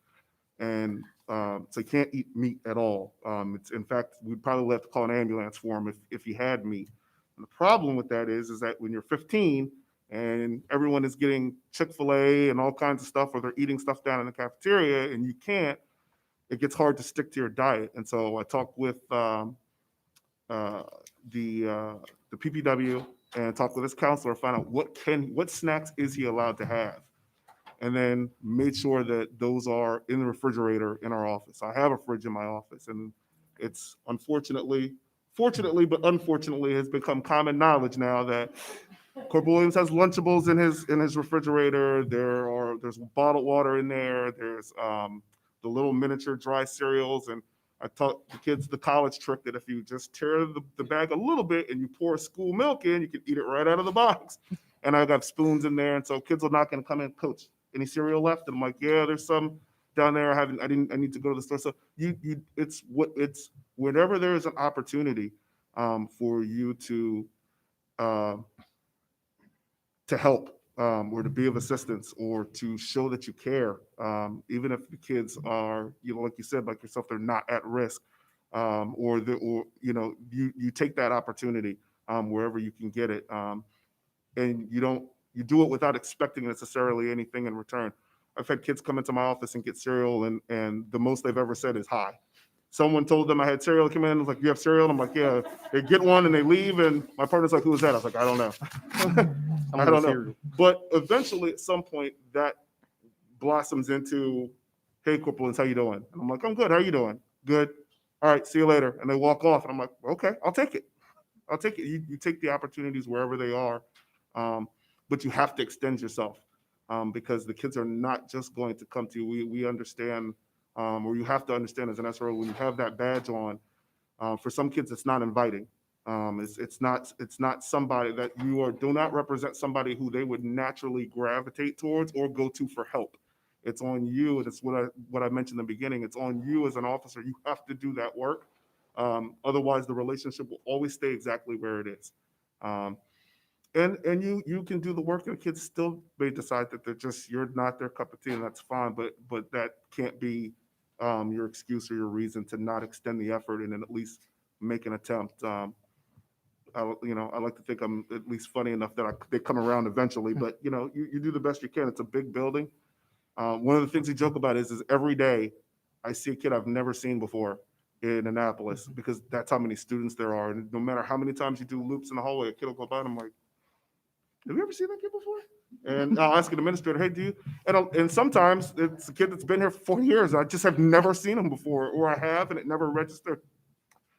And so he can't eat meat at all. In fact, we'd probably have to call an ambulance for him if he had meat. And the problem with that is that when you're 15 and everyone is getting Chick-fil-A and all kinds of stuff, or they're eating stuff down in the cafeteria and you can't, it gets hard to stick to your diet. And so I talked with the PPW and talked with his counselor, find out what snacks is he allowed to have, and then made sure that those are in the refrigerator in our office. I have a fridge in my office, and it's fortunately, but unfortunately, has become common knowledge now that Corporal Williams has Lunchables in his refrigerator. There's bottled water in there. There's the little miniature dry cereals, and I taught the kids the college trick that if you just tear the bag a little bit and you pour school milk in, you can eat it right out of the box. And I got spoons in there, and so kids are not going to come in, Coach, any cereal left? And I'm like, yeah, there's some down there. I need to go to the store. So it's whenever there is an opportunity for you to help or to be of assistance or to show that you care, even if the kids are, like you said, like yourself, they're not at risk, you take that opportunity wherever you can get it, and you do it without expecting necessarily anything in return. I've had kids come into my office and get cereal, and the most they've ever said is hi. Someone told them I had cereal, come in, and was like, you have cereal? And I'm like, yeah. They get one and they leave, and my partner's like, who was that? I was like, I don't know. I don't know. But eventually, at some point, that blossoms into, hey, Corporals, how you doing? And I'm like, I'm good. How are you doing? Good. All right, see you later. And they walk off, and I'm like, okay, I'll take it. I'll take it. You take the opportunities wherever they are, but you have to extend yourself because the kids are not just going to come to you. We understand, or you have to understand as an SRO, when you have that badge on, for some kids, it's not inviting. It's not somebody that do not represent somebody who they would naturally gravitate towards or go to for help. It's on you, and it's what I mentioned in the beginning. It's on you as an officer. You have to do that work. Otherwise, the relationship will always stay exactly where it is. And you can do the work, and the kids still may decide that you're not their cup of tea, and that's fine. But that can't be your excuse or your reason to not extend the effort and then at least make an attempt. I like to think I'm at least funny enough that they come around eventually. But you do the best you can. It's a big building. One of the things we joke about is every day I see a kid I've never seen before in Annapolis because that's how many students there are. And no matter how many times you do loops in the hallway, a kid will go by and I'm like, have you ever seen that kid before? And I'll ask an administrator, hey, do you? And sometimes it's a kid that's been here for 4 years. I just have never seen him before, or I have, and it never registered.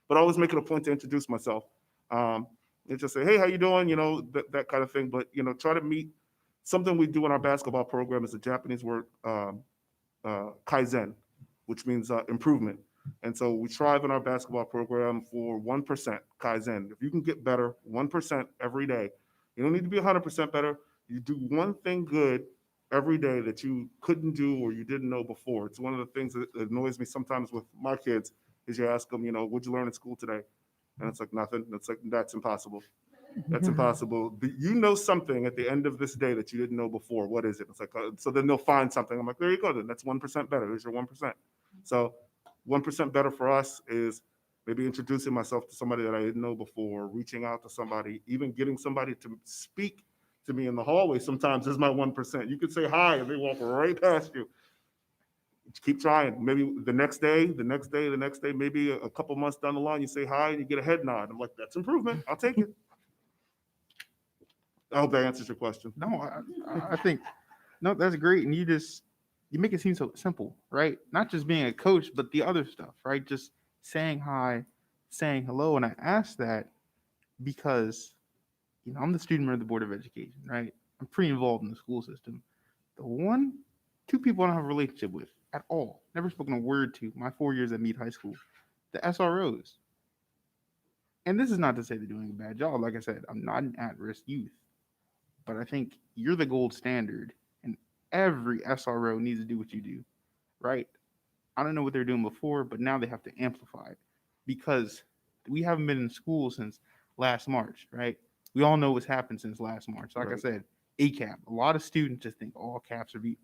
But I always make it a point to introduce myself. And just say, hey, how you doing? That kind of thing. But, try to meet. Something we do in our basketball program is a Japanese word, kaizen, which means improvement. And so we strive in our basketball program for 1% kaizen. If you can get better 1% every day, you don't need to be 100% better. You do one thing good every day that you couldn't do or you didn't know before. It's one of the things that annoys me sometimes with my kids is you ask them, what'd you learn in school today? And it's like, nothing. And it's like, that's impossible. That's impossible. But you know something at the end of this day that you didn't know before. What is it? It's like, so then they'll find something. I'm like, there you go. Then that's 1% better. There's your 1%. So 1% better for us is maybe introducing myself to somebody that I didn't know before, reaching out to somebody, even getting somebody to speak to me in the hallway sometimes is my 1%. You could say hi and they walk right past you. Keep trying. Maybe the next day, maybe a couple months down the line, you say hi and you get a head nod. I'm like, that's improvement. I'll take it. I hope that answers your question. No, I think, no, that's great. And you make it seem so simple, right? Not just being a coach, but the other stuff, right? Just saying hi, saying hello. And I asked that because, I'm the student member of the Board of Education, right? I'm pretty involved in the school system. The two people I don't have a relationship with at all, never spoken a word to my 4 years at Meade High School, the SROs. And this is not to say they're doing a bad job. Like I said, I'm not an at-risk youth. But I think you're the gold standard, and every SRO needs to do what you do, right? I don't know what they're doing before, but now they have to amplify it because we haven't been in school since last March, right? We all know what's happened since last March. Like I said, ACAP. A lot of students just think all cops are B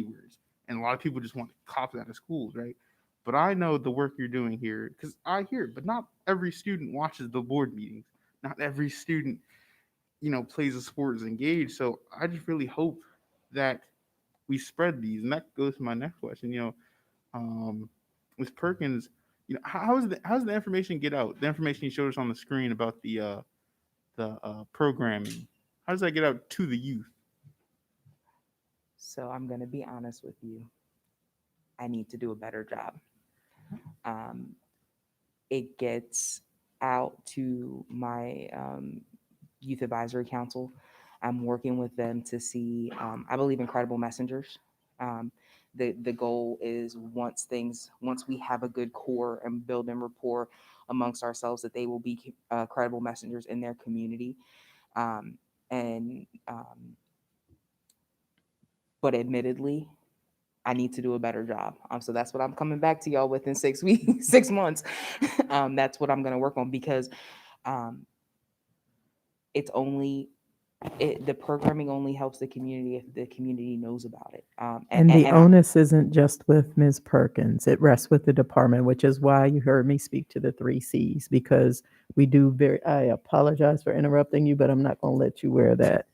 words, and a lot of people just want cops out of schools, right? But I know the work you're doing here because I hear it. But not every student watches the board meetings. Not every student plays a sport, is engaged. So I just really hope that we spread these. And that goes to my next question. With Perkins, how's the information get out? The information you showed us on the screen about the programming. How does that get out to the youth? So I'm going to be honest with you. I need to do a better job. It gets out to my Youth Advisory Council. I'm working with them to see, I believe in credible messengers. The goal is once we have a good core and building rapport amongst ourselves, that they will be credible messengers in their community. But admittedly, I need to do a better job. So that's what I'm coming back to y'all with in 6 weeks, 6 months. That's what I'm going to work on, because the programming only helps the community if the community knows about it. And the onus isn't just with Ms. Perkins. It rests with the department, which is why you heard me speak to the 3 Cs, because we do I apologize for interrupting you, but I'm not going to let you wear that.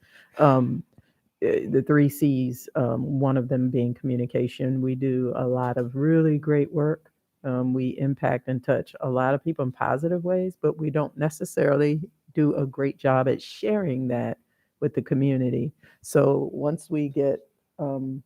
The 3 Cs, one of them being communication. We do a lot of really great work. We impact and touch a lot of people in positive ways, but we don't necessarily do a great job at sharing that with the community. So once we get, I don't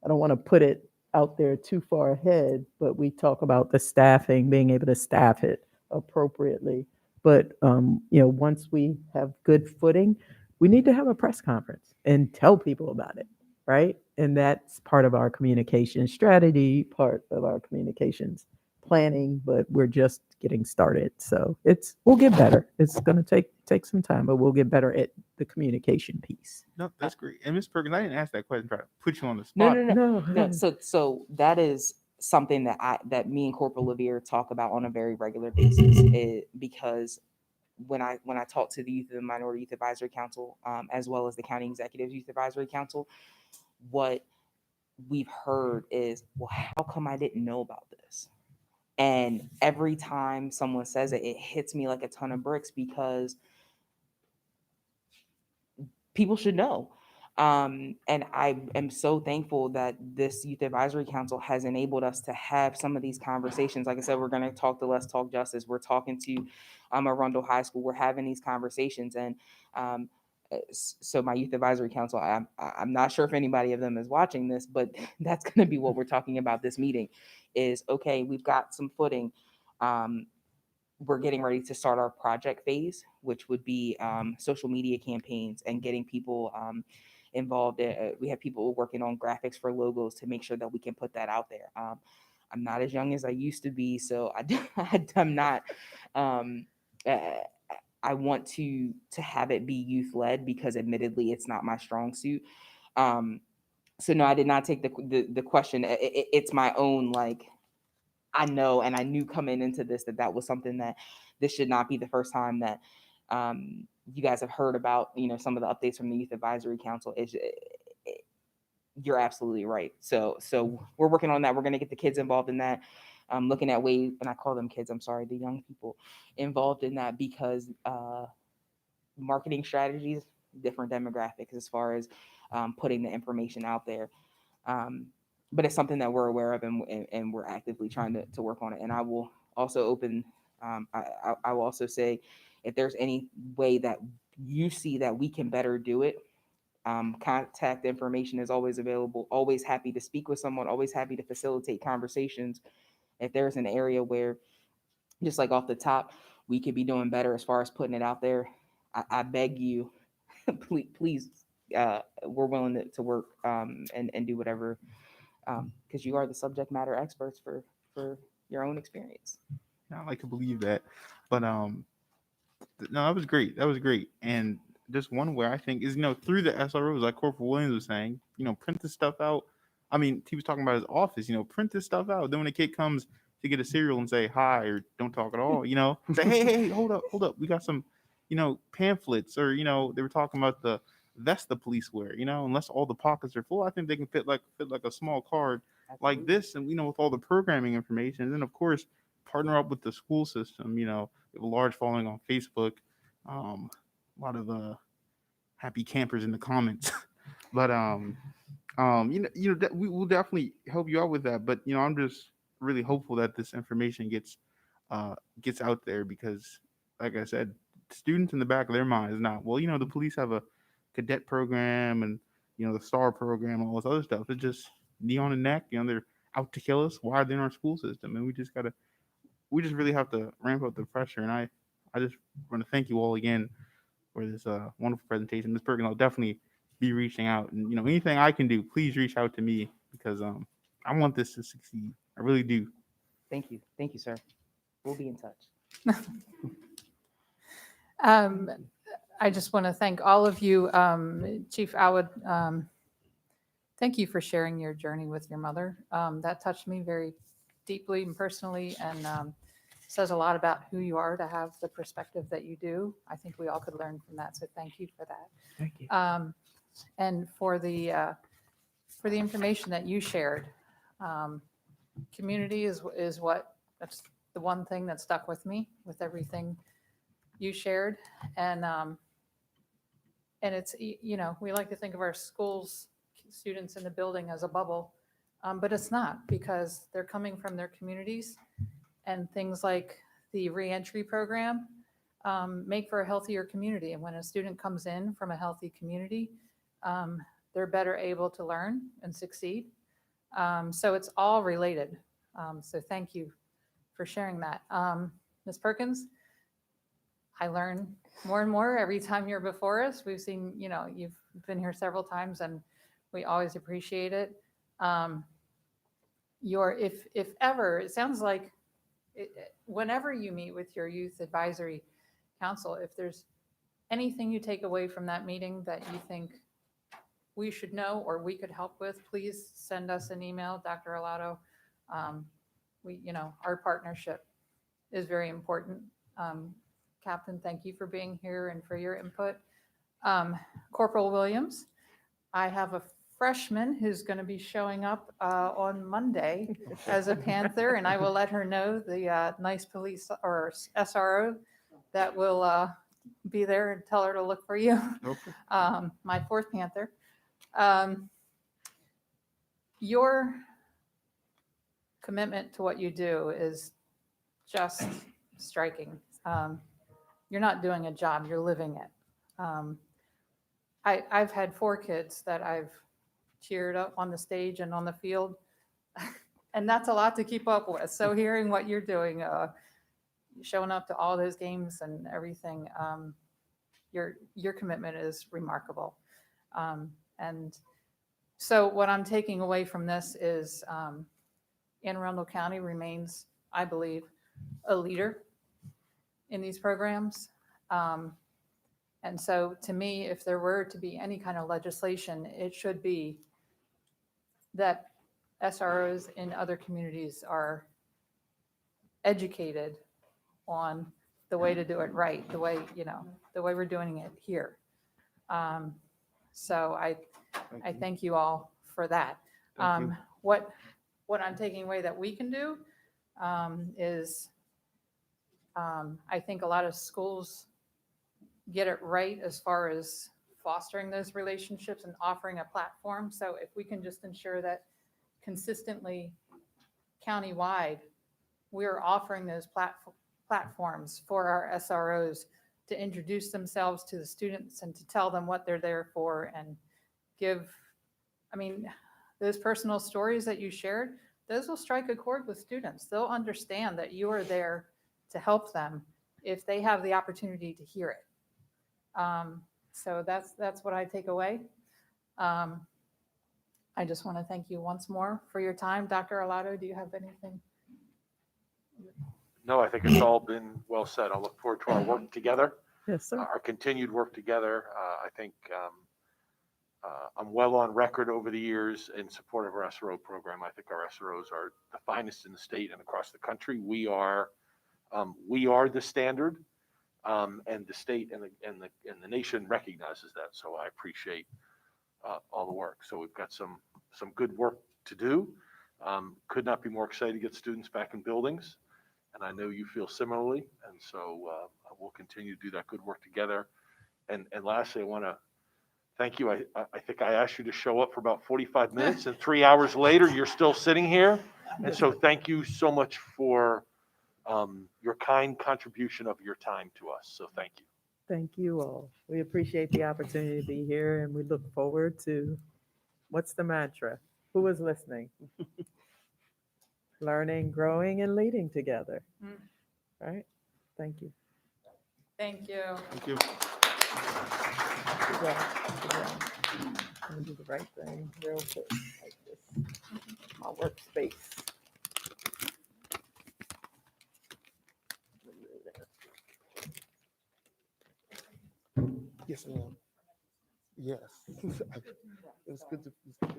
want to put it out there too far ahead, but we talk about the staffing, being able to staff it appropriately. But once we have good footing, we need to have a press conference and tell people about it, right? And that's part of our communication strategy, part of our communications planning, but we're just getting started. So we'll get better. It's going to take some time, but we'll get better at the communication piece. No, that's great. And Ms. Perkins, I didn't ask that question, try to put you on the spot. No. So that is something that me and Corporal Levere talk about on a very regular basis, because when I talk to the Youth and Minority Youth Advisory Council, as well as the County Executive Youth Advisory Council, what we've heard is, well, how come I didn't know about this? And every time someone says it, it hits me like a ton of bricks, because people should know. And I am so thankful that this Youth Advisory Council has enabled us to have some of these conversations. Like I said, we're going to talk to Let's Talk Justice. We're talking to Arundel High School. We're having these conversations. And so my Youth Advisory Council, I'm not sure if anybody of them is watching this, but that's going to be what we're talking about this meeting is, okay, we've got some footing. We're getting ready to start our project phase, which would be social media campaigns and getting people involved. We have people working on graphics for logos to make sure that we can put that out there. I'm not as young as I used to be, so I'm not. I want to have it be youth led, because admittedly, it's not my strong suit. So no, I did not take the question. It's my own, like, I know, and I knew coming into this that was something that this should not be the first time that you guys have heard about, some of the updates from the Youth Advisory Council. You're absolutely right. So we're working on that. We're going to get the kids involved in that. Looking at ways, and I call them kids, I'm sorry, the young people involved in that, because marketing strategies, different demographics as far as putting the information out there. But it's something that we're aware of, and we're actively trying to work on it. And I will also open, I will also say, if there's any way that you see that we can better do it, contact information is always available. Always happy to speak with someone, always happy to facilitate conversations. If there's an area where, just like off the top, we could be doing better as far as putting it out there, I beg you, please, we're willing to work and do whatever, because you are the subject matter experts for your own experience. I like to believe that, but no, that was great. That was great. And just one way I think is, through the SROs, like Corporal Williams was saying, print this stuff out. I mean, he was talking about his office, print this stuff out. Then when a kid comes to get a cereal and say hi or don't talk at all, say, hey, hold up. We got some, pamphlets, or, they were talking about the vest the police wear, unless all the pockets are full, I think they can fit like a small card like this, and, with all the programming information. And then, of course, partner up with the school system. We have a large following on Facebook. A lot of happy campers in the comments. But we will definitely help you out with that. But I'm just really hopeful that this information gets out there, because, like I said, students in the back of their mind is not, well, the police have a cadet program and the STAR program, all this other stuff. It's just knee on the neck. They're out to kill us. Why are they in our school system? And we just really have to ramp up the pressure. And I just want to thank you all again for this wonderful presentation. Ms. Perkins, I'll definitely be reaching out. And, anything I can do, please reach out to me, because I want this to succeed. I really do. Thank you. Thank you, sir. We'll be in touch. I just want to thank all of you. Chief Alwood, thank you for sharing your journey with your mother. That touched me very deeply and personally, and says a lot about who you are to have the perspective that you do. I think we all could learn from that, so thank you for that. Thank you. And for the information that you shared. Community is that's the one thing that stuck with me with everything you shared. And it's, we like to think of our schools, students in the building as a bubble, but it's not, because they're coming from their communities, and things like the reentry program make for a healthier community. And when a student comes in from a healthy community, they're better able to learn and succeed. So it's all related. So thank you for sharing that. Ms. Perkins, I learn more and more every time you're before us. We've seen, you've been here several times, and we always appreciate it. If ever, it sounds like whenever you meet with your youth advisory council, if there's anything you take away from that meeting that you think we should know or we could help with, please send us an email, Dr. Alato. Our partnership is very important. Captain, thank you for being here and for your input. Corporal Williams, I have a freshman who's going to be showing up on Monday as a Panther, and I will let her know, the nice police or SRO that will be there, and tell her to look for you. Okay. My fourth Panther. Your commitment to what you do is just striking. You're not doing a job, you're living it. I've had 4 kids that I've cheered up on the stage and on the field, and that's a lot to keep up with. So hearing what you're doing, showing up to all those games and everything, your commitment is remarkable. And so what I'm taking away from this is Anne Arundel County remains, I believe, a leader in these programs. And so to me, if there were to be any kind of legislation, it should be that SROs in other communities are educated on the way to do it right, the way we're doing it here. So I thank you all for that. Thank you. What I'm taking away that we can do is I think a lot of schools get it right as far as fostering those relationships and offering a platform. So if we can just ensure that consistently countywide, we're offering those platforms for our SROs to introduce themselves to the students and to tell them what they're there for, and give, those personal stories that you shared, those will strike a chord with students. They'll understand that you are there to help them if they have the opportunity to hear it. So that's what I take away. I just want to thank you once more for your time. Dr. Alato, do you have anything? No, I think it's all been well said. I look forward to our work together. Yes, sir. Our continued work together. I think I'm well on record over the years in support of our SRO program. I think our SROs are the finest in the state and across the country. We are the standard, and the state and the nation recognizes that. So I appreciate all the work. So we've got some good work to do. Could not be more excited to get students back in buildings. And I know you feel similarly. And so we'll continue to do that good work together. And lastly, I want to thank you. I think I asked you to show up for about 45 minutes, and 3 hours later, you're still sitting here. And so thank you so much for your kind contribution of your time to us. So thank you. Thank you all. We appreciate the opportunity to be here, and we look forward to, what's the mantra? Who is listening? Learning, growing, and leading together. Right? Thank you. Thank you. Thank you. Good job. Good job. I'm gonna do the right thing real quick, like this. My workspace. Yes, ma'am. Yes. It's good to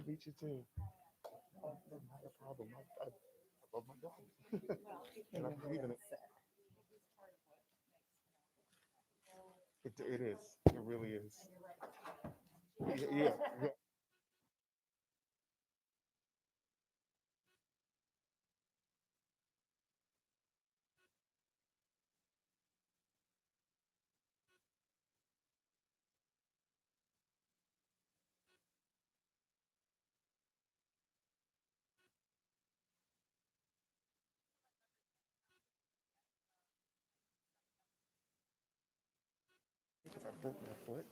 meet you too. Not a problem. I love my job. And I believe in it. It is. It really is. Yeah. Because I broke my foot.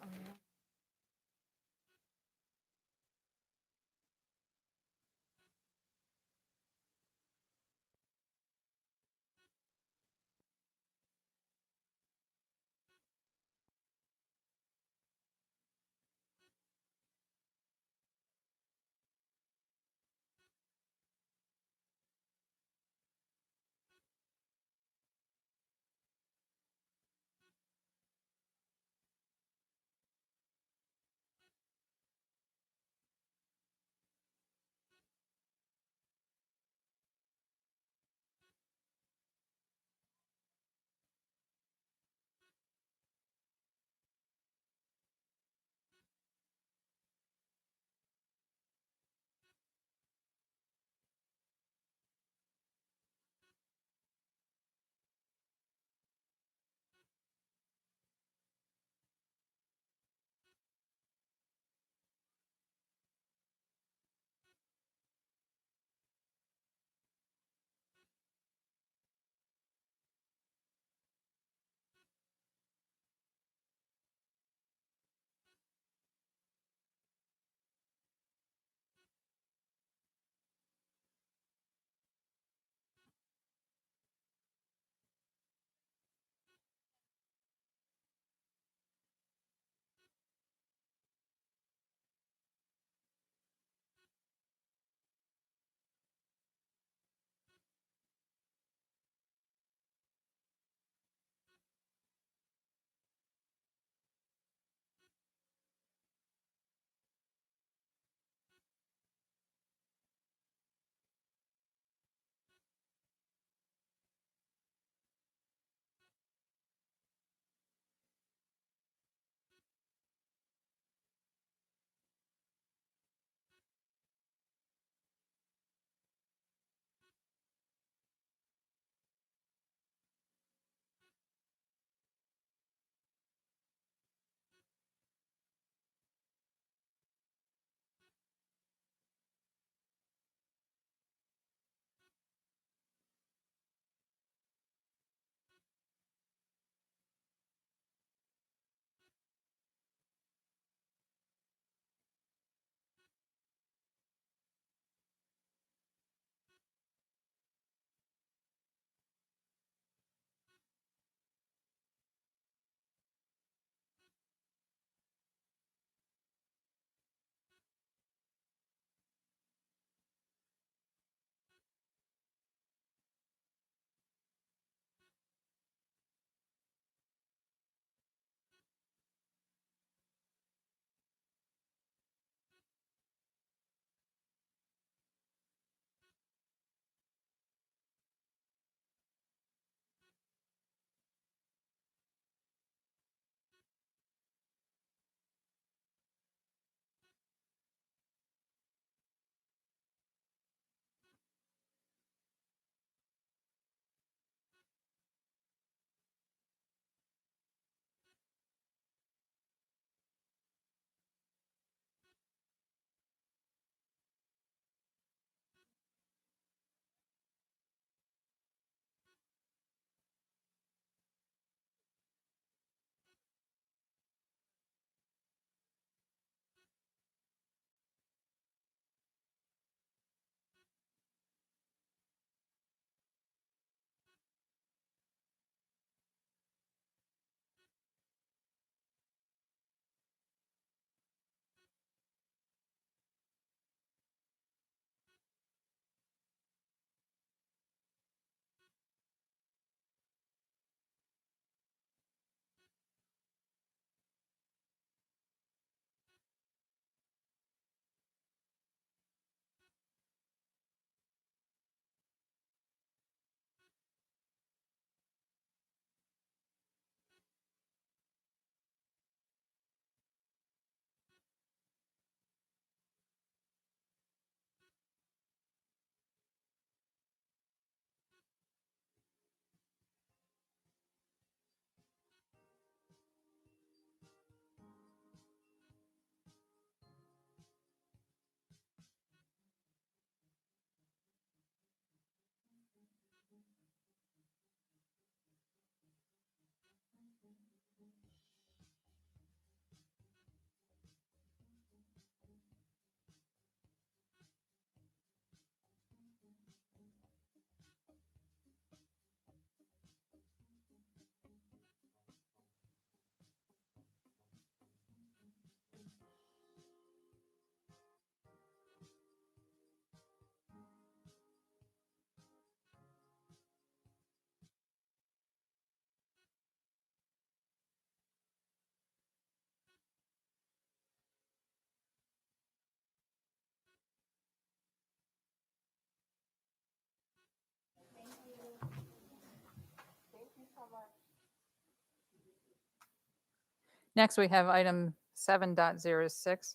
Next, we have item 7.06,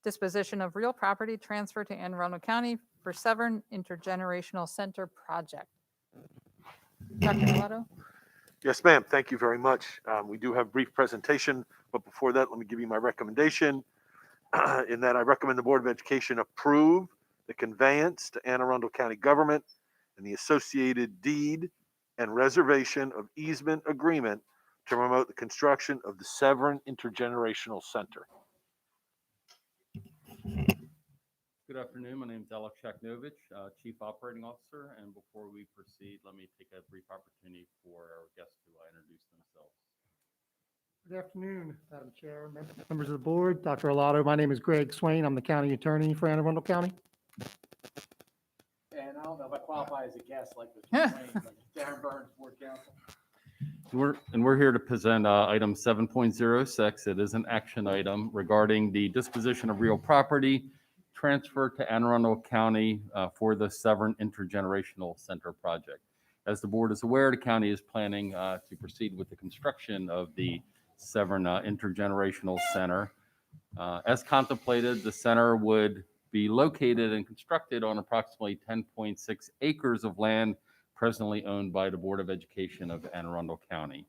disposition of real property transfer to Anne Arundel County for Severn Intergenerational Center project. Dr. Nalato? Yes, ma'am. Thank you very much. We do have a brief presentation, but before that, let me give you my recommendation. In that I recommend the Board of Education approve the conveyance to Anne Arundel County government and the associated deed and reservation of easement agreement to promote the construction of the Severn Intergenerational Center. Good afternoon. My name is Alex Shaknovich, Chief Operating Officer. And before we proceed, let me take a brief opportunity for our guests to introduce themselves. Good afternoon, Madam Chair, members of the board, Dr. Alato. My name is Greg Swain. I'm the county attorney for Anne Arundel County. And I don't know if I qualify as a guest like Mr. Swain, but Darren Burns, Board Counsel. We're here to present item 7.06. It is an action item regarding the disposition of real property transfer to Anne Arundel County for the Severn Intergenerational Center project. As the board is aware, the county is planning to proceed with the construction of the Severn Intergenerational Center. As contemplated, the center would be located and constructed on approximately 10.6 acres of land presently owned by the Board of Education of Anne Arundel County.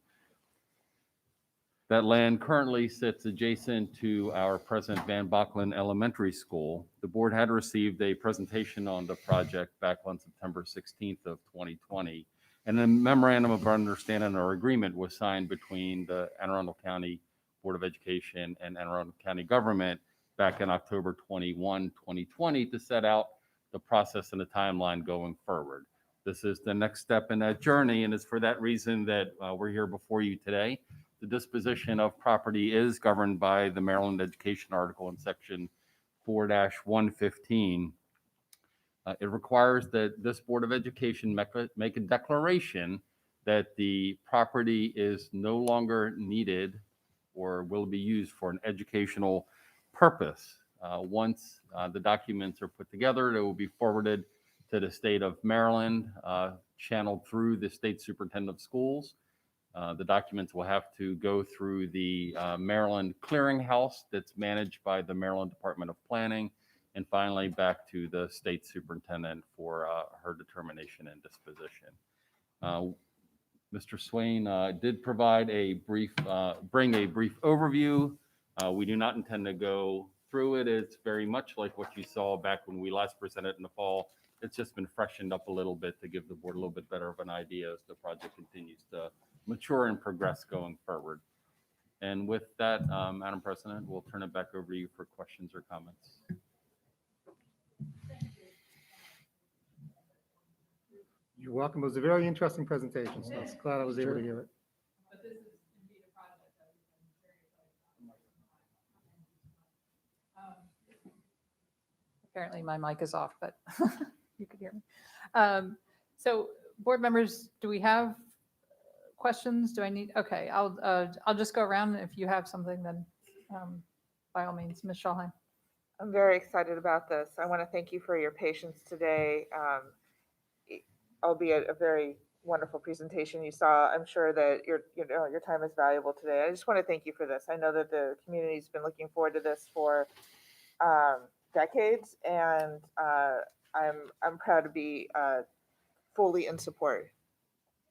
That land currently sits adjacent to our present Van Bachlen Elementary School. The board had received a presentation on the project back on September 16th of 2020. And a memorandum of understanding or agreement was signed between the Anne Arundel County Board of Education and Anne Arundel County government back in October 21, 2020 to set out the process and the timeline going forward. This is the next step in that journey, and it's for that reason that we're here before you today. The disposition of property is governed by the Maryland Education article in section 4-115. It requires that this Board of Education make a declaration that the property is no longer needed or will be used for an educational purpose. Once the documents are put together, they will be forwarded to the state of Maryland, channeled through the state superintendent of schools. The documents will have to go through the Maryland clearinghouse that's managed by the Maryland Department of Planning, and finally back to the state superintendent for her determination and disposition. Mr. Swain did provide a brief, bring a brief overview. We do not intend to go through it. It's very much like what you saw back when we last presented in the fall. It's just been freshened up a little bit to give the board a little bit better of an idea as the project continues to mature and progress going forward. And with that, Madam President, we'll turn it back over to you for questions or comments. You're welcome. It was a very interesting presentation, so I was glad I was able to hear it. Apparently my mic is off, but you could hear me. So board members, do we have questions? Do I need, okay, I'll just go around. If you have something, then by all means, Ms. Schalheim. I'm very excited about this. I want to thank you for your patience today. Albeit a very wonderful presentation you saw. I'm sure that your time is valuable today. I just want to thank you for this. I know that the community's been looking forward to this for decades, and I'm proud to be fully in support.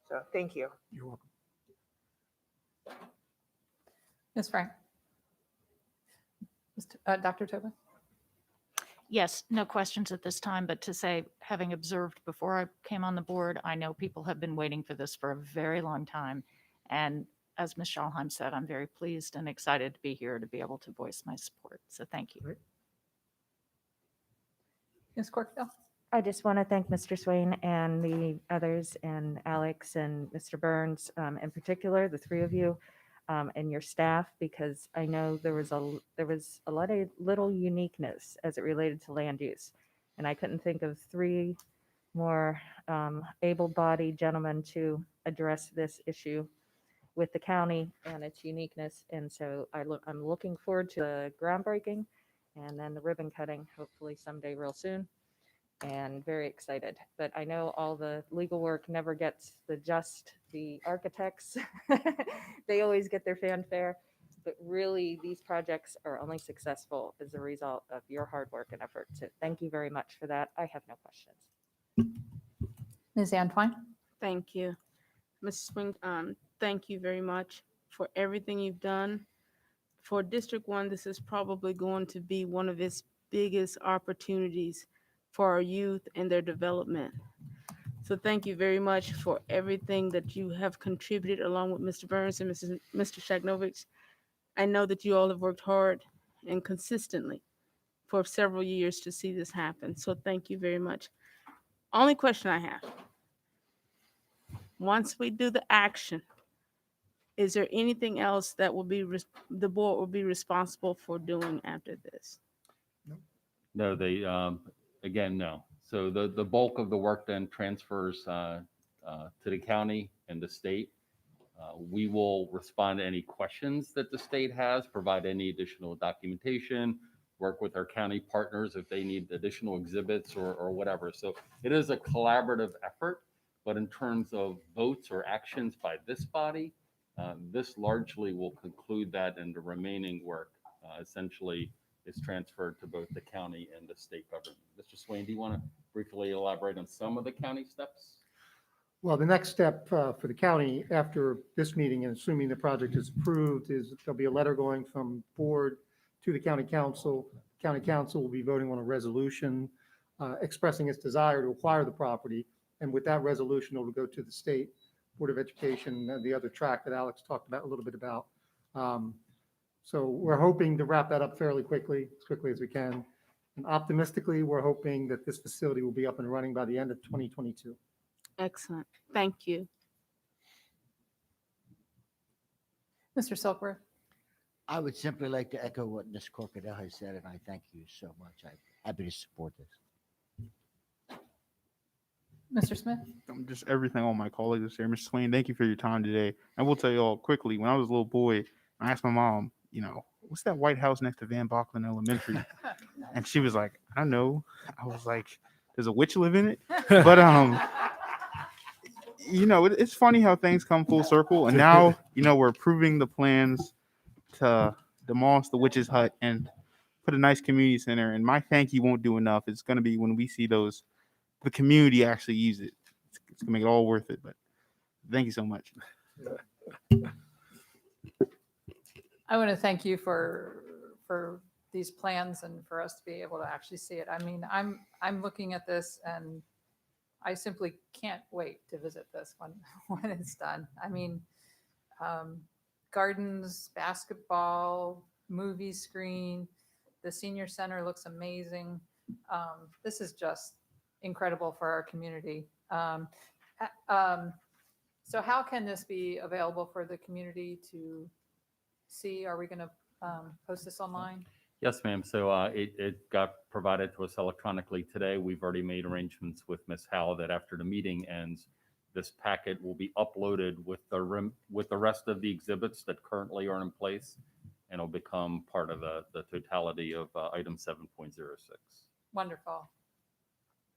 So thank you. You're welcome. Ms. Frank. Dr. Tobin. Yes, no questions at this time, but to say, having observed before I came on the board, I know people have been waiting for this for a very long time. And as Ms. Schalheim said, I'm very pleased and excited to be here to be able to voice my support. So thank you. Great. Ms. Corkdale. I just want to thank Mr. Swain and the others and Alex and Mr. Burns, in particular, the three of you and your staff, because I know there was a lot of little uniqueness as it related to land use. And I couldn't think of three more able-bodied gentlemen to address this issue with the county and its uniqueness. And so I'm looking forward to the groundbreaking and then the ribbon cutting, hopefully someday real soon. And very excited. But I know all the legal work never gets the architects. They always get their fanfare. But really, these projects are only successful as a result of your hard work and effort. So thank you very much for that. I have no questions. Ms. Antwine? Thank you. Ms. Swing, thank you very much for everything you've done. For District 1, this is probably going to be one of its biggest opportunities for our youth and their development. So thank you very much for everything that you have contributed along with Mr. Burns and Mr. Shagnovich. I know that you all have worked hard and consistently for several years to see this happen. So thank you very much. Only question I have, once we do the action, is there anything else that will be, the board will be responsible for doing after this? No, they, again, no. So the bulk of the work then transfers to the county and the state. We will respond to any questions that the state has, provide any additional documentation, work with our county partners if they need additional exhibits or whatever. So it is a collaborative effort, but in terms of votes or actions by this body, this largely will conclude that, and the remaining work essentially is transferred to both the county and the state government. Mr. Swain, do you want to briefly elaborate on some of the county steps? Well, the next step for the county after this meeting, and assuming the project is approved, is there'll be a letter going from board to the county council. County council will be voting on a resolution expressing its desire to acquire the property. And with that resolution, it will go to the state Board of Education and the other track that Alex talked about a little bit about. So we're hoping to wrap that up fairly quickly, as quickly as we can. And optimistically, we're hoping that this facility will be up and running by the end of 2022. Excellent. Thank you. Mr. Silkworth? I would simply like to echo what Ms. Corcadell has said, and I thank you so much. I'm happy to support this. Mr. Smith? Just everything all my colleagues are saying. Mr. Swain, thank you for your time today. I will tell you all quickly, when I was a little boy, I asked my mom, what's that White House next to Van Bocklin Elementary? And she was like, I don't know. I was like, does a witch live in it? But it's funny how things come full circle. And now, we're approving the plans to demolish the witch's hut and put a nice community center. And my thank you won't do enough. It's going to be when we see the community actually use it. It's going to make it all worth it. But thank you so much. I want to thank you for these plans and for us to be able to actually see it. I mean, I'm looking at this and I simply can't wait to visit this when it's done. I mean, gardens, basketball, movie screen, the senior center looks amazing. This is just incredible for our community. So how can this be available for the community to see? Are we going to post this online? Yes, ma'am. So it got provided to us electronically today. We've already made arrangements with Ms. Howell that after the meeting ends, this packet will be uploaded with the rest of the exhibits that currently are in place, and it'll become part of the totality of item 7.06. Wonderful.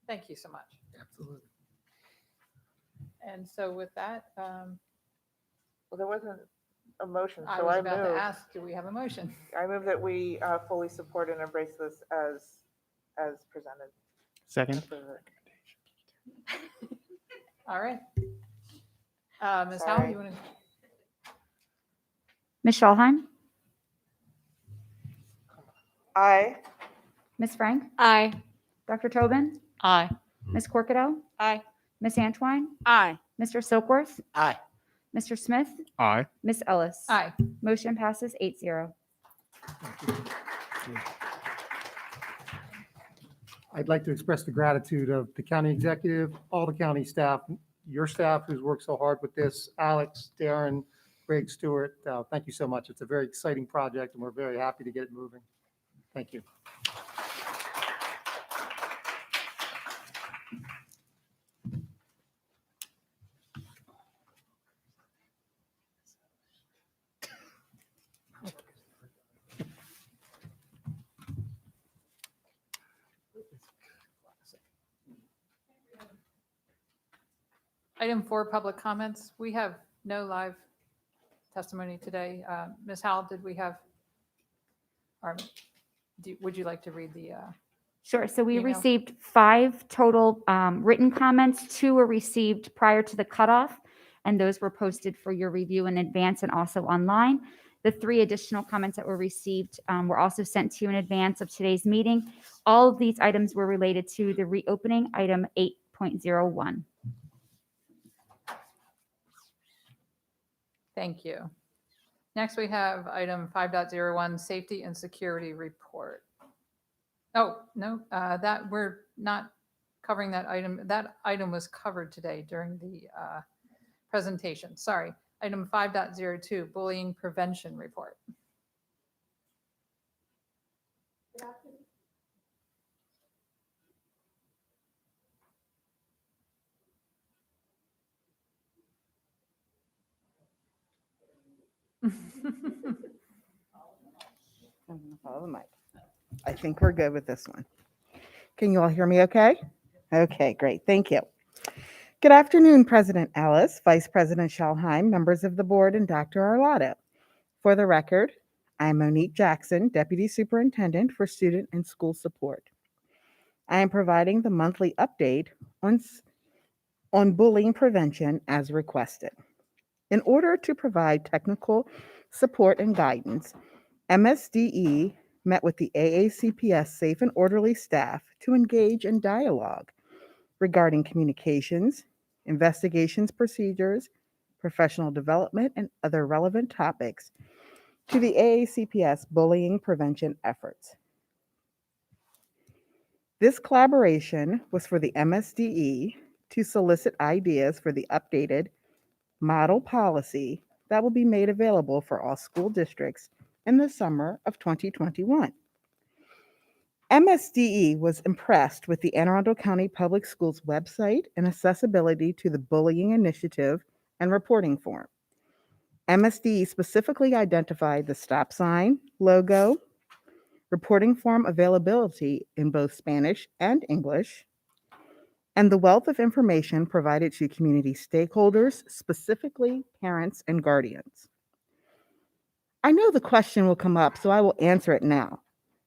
Thank you so much. Absolutely. And so with that, Well, there wasn't a motion, I so was I about to move. ask, do we have a motion? I move that we fully support and embrace this as presented. Second. All right. Ms. Howell, Sorry. you want to? Ms. Schulheim? Aye. Ms. Frank? Aye. Dr. Tobin? Aye. Ms. Corcadell? Aye. Ms. Antwine? Aye. Mr. Silkworth? Aye. Mr. Smith? Aye. Ms. Ellis? Aye. Motion passes 8-0. I'd like to express the gratitude of the county executive, all the county staff, your staff who's worked so hard with this, Alex, Darren, Greg Stewart. Thank you so much. It's a very exciting project and we're very happy to get it moving. Thank you. Item 4, public comments. We have no live testimony today. Ms. Howell, did we have, or would you like to read the? Sure. So we Email. received 5 total written comments. 2 were received prior to the cutoff, and those were posted for your review in advance and also online. The 3 additional comments that were received were also sent to you in advance of today's meeting. All of these items were related to the reopening item 8.01. Thank you. Next, we have item 5.01, safety and security report. Oh, no, that we're not covering that item. That item was covered today during the presentation. Sorry. Item 5.02, bullying prevention report. I'm gonna follow the mic. I think we're good with this one. Can you all hear me okay? Okay, great. Thank you. Good afternoon, President Ellis, Vice President Schalheim, members of the board, and Dr. Arlotto. For the record, I'm Monique Jackson, Deputy Superintendent for Student and School Support. I am providing the monthly update on bullying prevention as requested. In order to provide technical support and guidance, MSDE met with the AACPS Safe and Orderly staff to engage in dialogue regarding communications, investigations procedures, professional development, and other relevant topics to the AACPS bullying prevention efforts. This collaboration was for the MSDE to solicit ideas for the updated model policy that will be made available for all school districts in the summer of 2021. MSDE was impressed with the Anne Arundel County Public Schools website and accessibility to the bullying initiative and reporting form. MSDE specifically identified the stop sign, logo, reporting form availability in both Spanish and English, and the wealth of information provided to community stakeholders, specifically parents and guardians. I know the question will come up, so I will answer it now.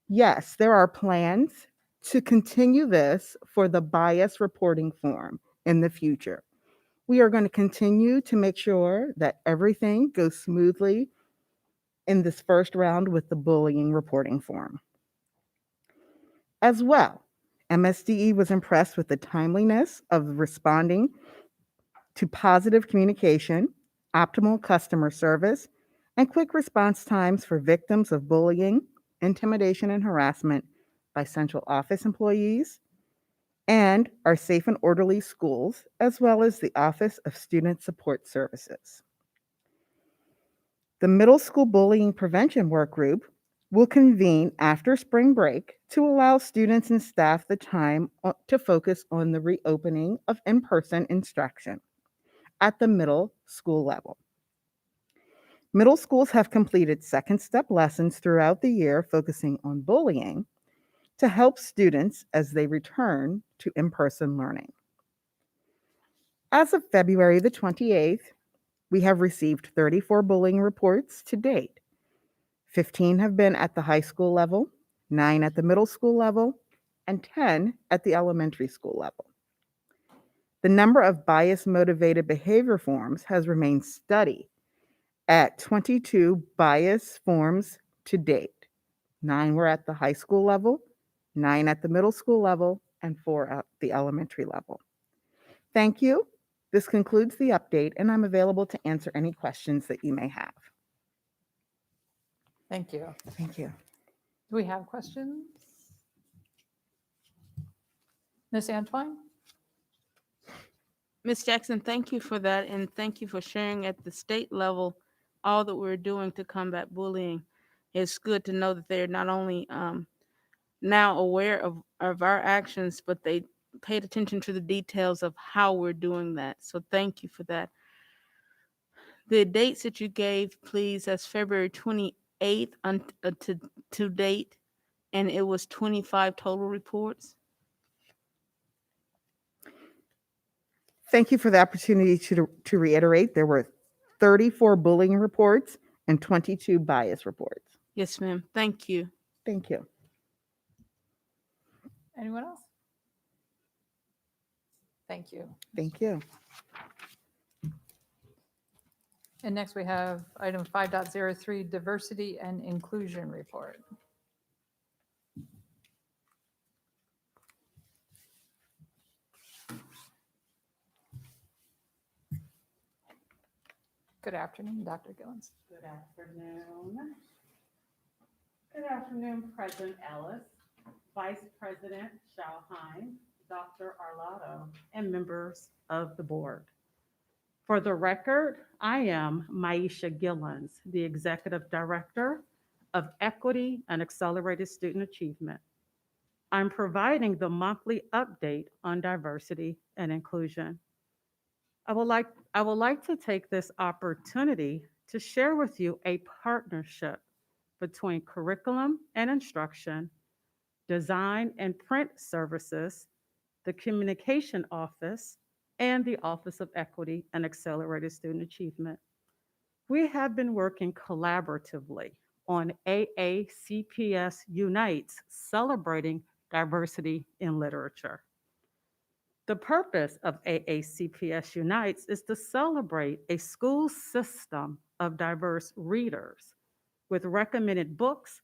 Yes, there are plans to continue this for the bias reporting form in the future. We are going to continue to make sure that everything goes smoothly in this first round with the bullying reporting form. As well, MSDE was impressed with the timeliness of responding to positive communication, optimal customer service, and quick response times for victims of bullying, intimidation, and harassment by central office employees and our safe and orderly schools, as well as the Office of Student Support Services. The Middle School Bullying Prevention Work Group will convene after spring break to allow students and staff the time to focus on the reopening of in-person instruction at the middle school level. Middle schools have completed second step lessons throughout the year focusing on bullying to help students as they return to in-person learning. As of February the 28th, we have received 34 bullying reports to date. 15 have been at the high school level, 9 at the middle school level, and 10 at the elementary school level. The number of bias-motivated behavior forms has remained steady at 22 bias forms to date. 9 were at the high school level, 9 at the middle school level, and 4 at the elementary level. Thank you. This concludes the update, and I'm available to answer any questions that you may have. Thank you. Thank you. Do we have questions? Ms. Antwine? Ms. Jackson, thank you for that, and thank you for sharing at the state level all that we're doing to combat bullying. It's good to know that they're not only now aware of our actions, but they paid attention to the details of how we're doing that. So thank you for that. The dates that you gave, please, that's February 28th to date, and it was 25 total reports. Thank you for the opportunity to reiterate. There were 34 bullying reports, and 22 bias reports. Yes, ma'am. Thank you. Thank you. Anyone else? Thank you. Thank you. And next we have item 5.03, diversity and inclusion report. Good afternoon, Dr. Gillens. Good afternoon. Good afternoon, President Ellis, Vice President Schauheim, Dr. Arlotto, and members of the board. For the record, I am Maisha Gillens, the Executive Director of Equity and Accelerated Student Achievement. I'm providing the monthly update on diversity and inclusion. I would like to take this opportunity to share with you a partnership between curriculum and instruction, design and print services, the communication office, and the Office of Equity and Accelerated Student Achievement. We have been working collaboratively on AACPS Unites, celebrating diversity in literature. The purpose of AACPS Unites is to celebrate a school system of diverse readers with recommended books,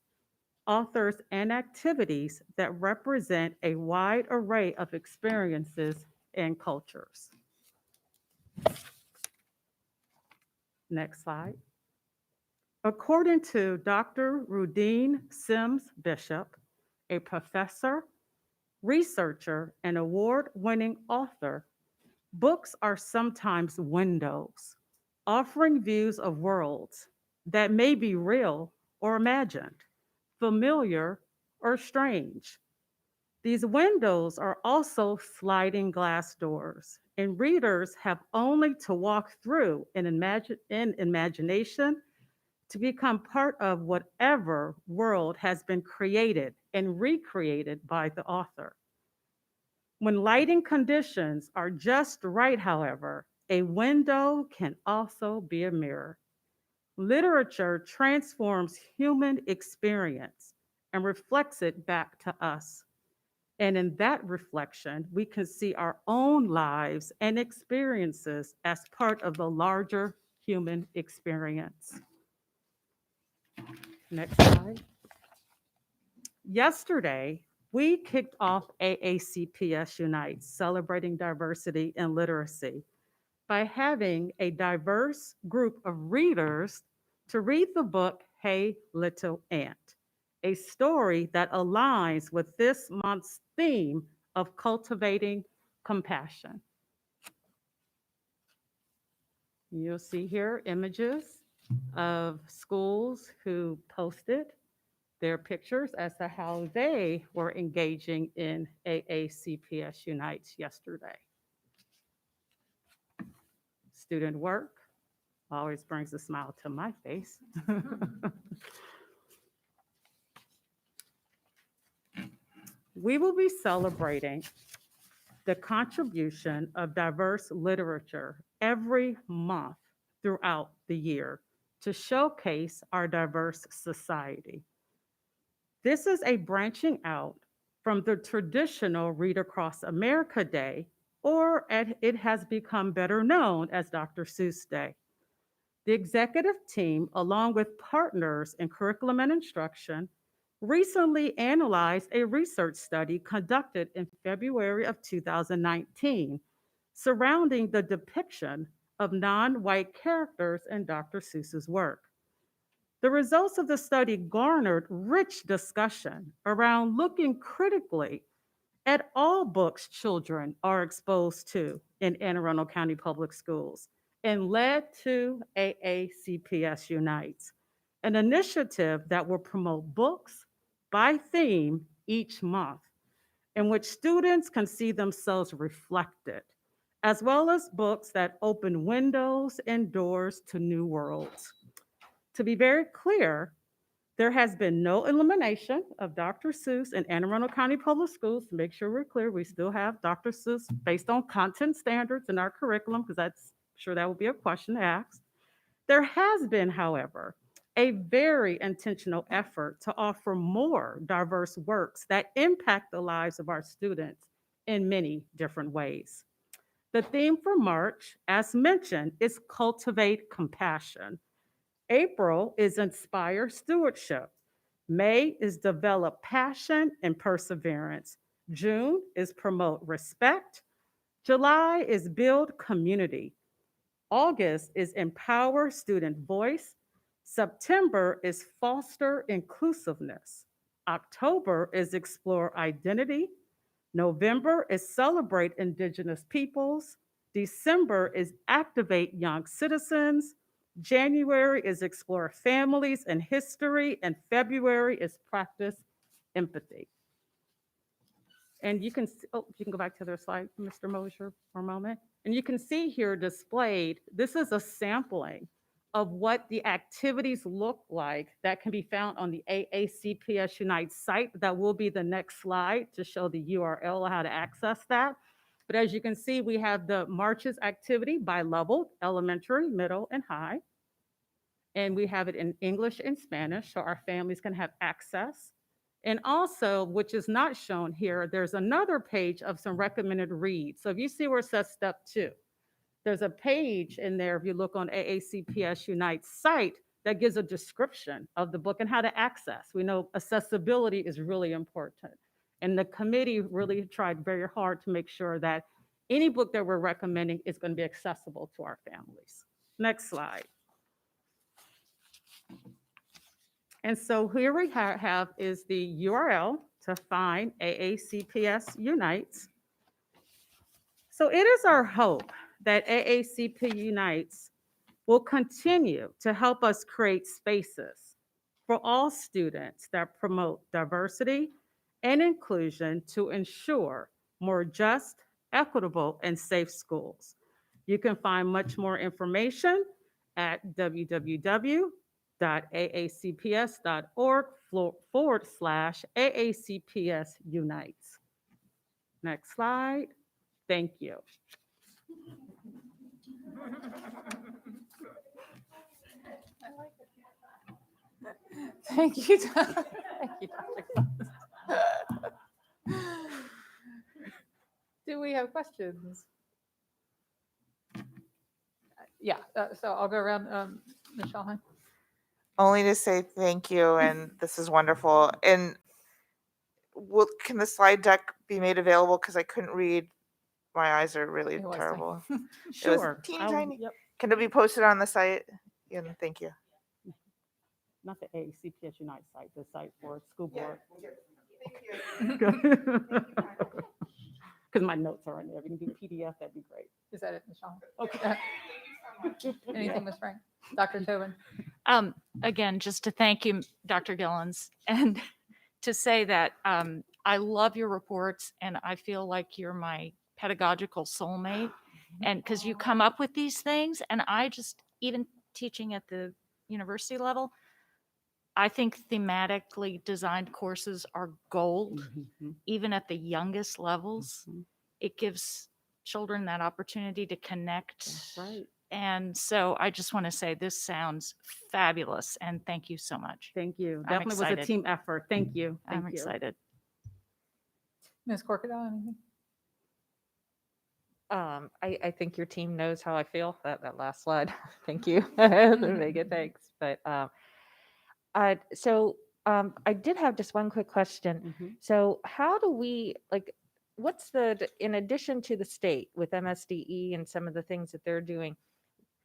authors, and activities that represent a wide array of experiences and cultures. Next slide. According to Dr. Rudine Sims Bishop, a professor, researcher, and award-winning author, books are sometimes windows, offering views of worlds that may be real or imagined, familiar or strange. These windows are also sliding glass doors, and readers have only to walk through in imagination to become part of whatever world has been created and recreated by the author. When lighting conditions are just right, however, a window can also be a mirror. Literature transforms human experience and reflects it back to us. And in that reflection, we can see our own lives and experiences as part of the larger human experience. Next slide. Yesterday, we kicked off AACPS Unites, celebrating diversity and literacy, by having a diverse group of readers to read the book, Hey Little Ant, a story that aligns with this month's theme of cultivating compassion. You'll see here images of schools who posted their pictures as to how they were engaging in AACPS Unites yesterday. Student work always brings a smile to my face. We will be celebrating the contribution of diverse literature every month throughout the year to showcase our diverse society. This is a branching out from the traditional Read Across America Day, or it has become better known as Dr. Seuss Day. The executive team, along with partners in curriculum and instruction, recently analyzed a research study conducted in February of 2019 surrounding the depiction of non-white characters in Dr. Seuss's work. The results of the study garnered rich discussion around looking critically at all books children are exposed to in Anne Arundel County Public Schools, and led to AACPS Unites, an initiative that will promote books by theme each month, in which students can see themselves reflected, as well as books that open windows and doors to new worlds. To be very clear, there has been no elimination of Dr. Seuss in Anne Arundel County Public Schools. To make sure we're clear, we still have Dr. Seuss based on content standards in our curriculum, because I'm sure that would be a question to ask. There has been, however, a very intentional effort to offer more diverse works that impact the lives of our students in many different ways. The theme for March, as mentioned, is Cultivate Compassion. April is Inspire Stewardship. May is Develop Passion and Perseverance. June is Promote Respect. July is Build Community. August is Empower Student Voice. September is Foster Inclusiveness. October is Explore Identity. November is Celebrate Indigenous Peoples. December is Activate Young Citizens. January is Explore Families and History. And February is Practice Empathy. And you can, you can go back to their slide, Mr. Mosher, for a moment. And you can see here displayed, this is a sampling of what the activities look like that can be found on the AACPS Unite site. That will be the next slide to show the URL of how to access that. But as you can see, we have the Marches activity by level, elementary, middle, and high. And we have it in English and Spanish so our families can have access. And also, which is not shown here, there's another page of some recommended reads. So if you see where it says step 2, there's a page in there, if you look on AACPS Unite's site, that gives a description of the book and how to access. We know accessibility is really important. And the committee really tried very hard to make sure that any book that we're recommending is going to be accessible to our families. Next slide. And so here we have is the URL to find AACPS Unites. So it is our hope that AACP Unites will continue to help us create spaces for all students that promote diversity and inclusion to ensure more just, equitable, and safe schools. You can find much more information at www.aacps.org/AACPS Unites. Next slide. Thank you. Thank you. Thank you, Dr. Collins. Do we have questions? Yeah, so I'll go around, Ms. Shawhan. Only to say thank you, and this is wonderful. And can the slide deck be made available? Because I couldn't read. My eyes are really It was terrible. Sure. It was teeny tiny. Yep. Can it be posted on the site? Yeah, thank you. Not the AACPS Unite site, the site for school board. Thank you. Because my notes are in there. If you can do PDF, that'd be great. Is that it, Ms. Shawhan? Okay. Anything, Ms. Frank? Dr. Tobin? Again, just to thank you, Dr. Gillens, and to say that I love your reports and I feel like you're my pedagogical soulmate. And because you come up with these things, and I just, even teaching at the university level, I think thematically designed courses are gold, even at the youngest levels. It gives children that opportunity to connect. That's right. And so I just want to say this sounds fabulous, and thank you so much. Thank you. I'm Definitely was a excited. team effort. Thank you. Thank I'm you. excited. Ms. Corkadell, anything? I think your team knows how I feel. That last slide. Thank you, Megan. Thanks. But I did have just one quick question. So how do we what's in addition to the state with MSDE and some of the things that they're doing?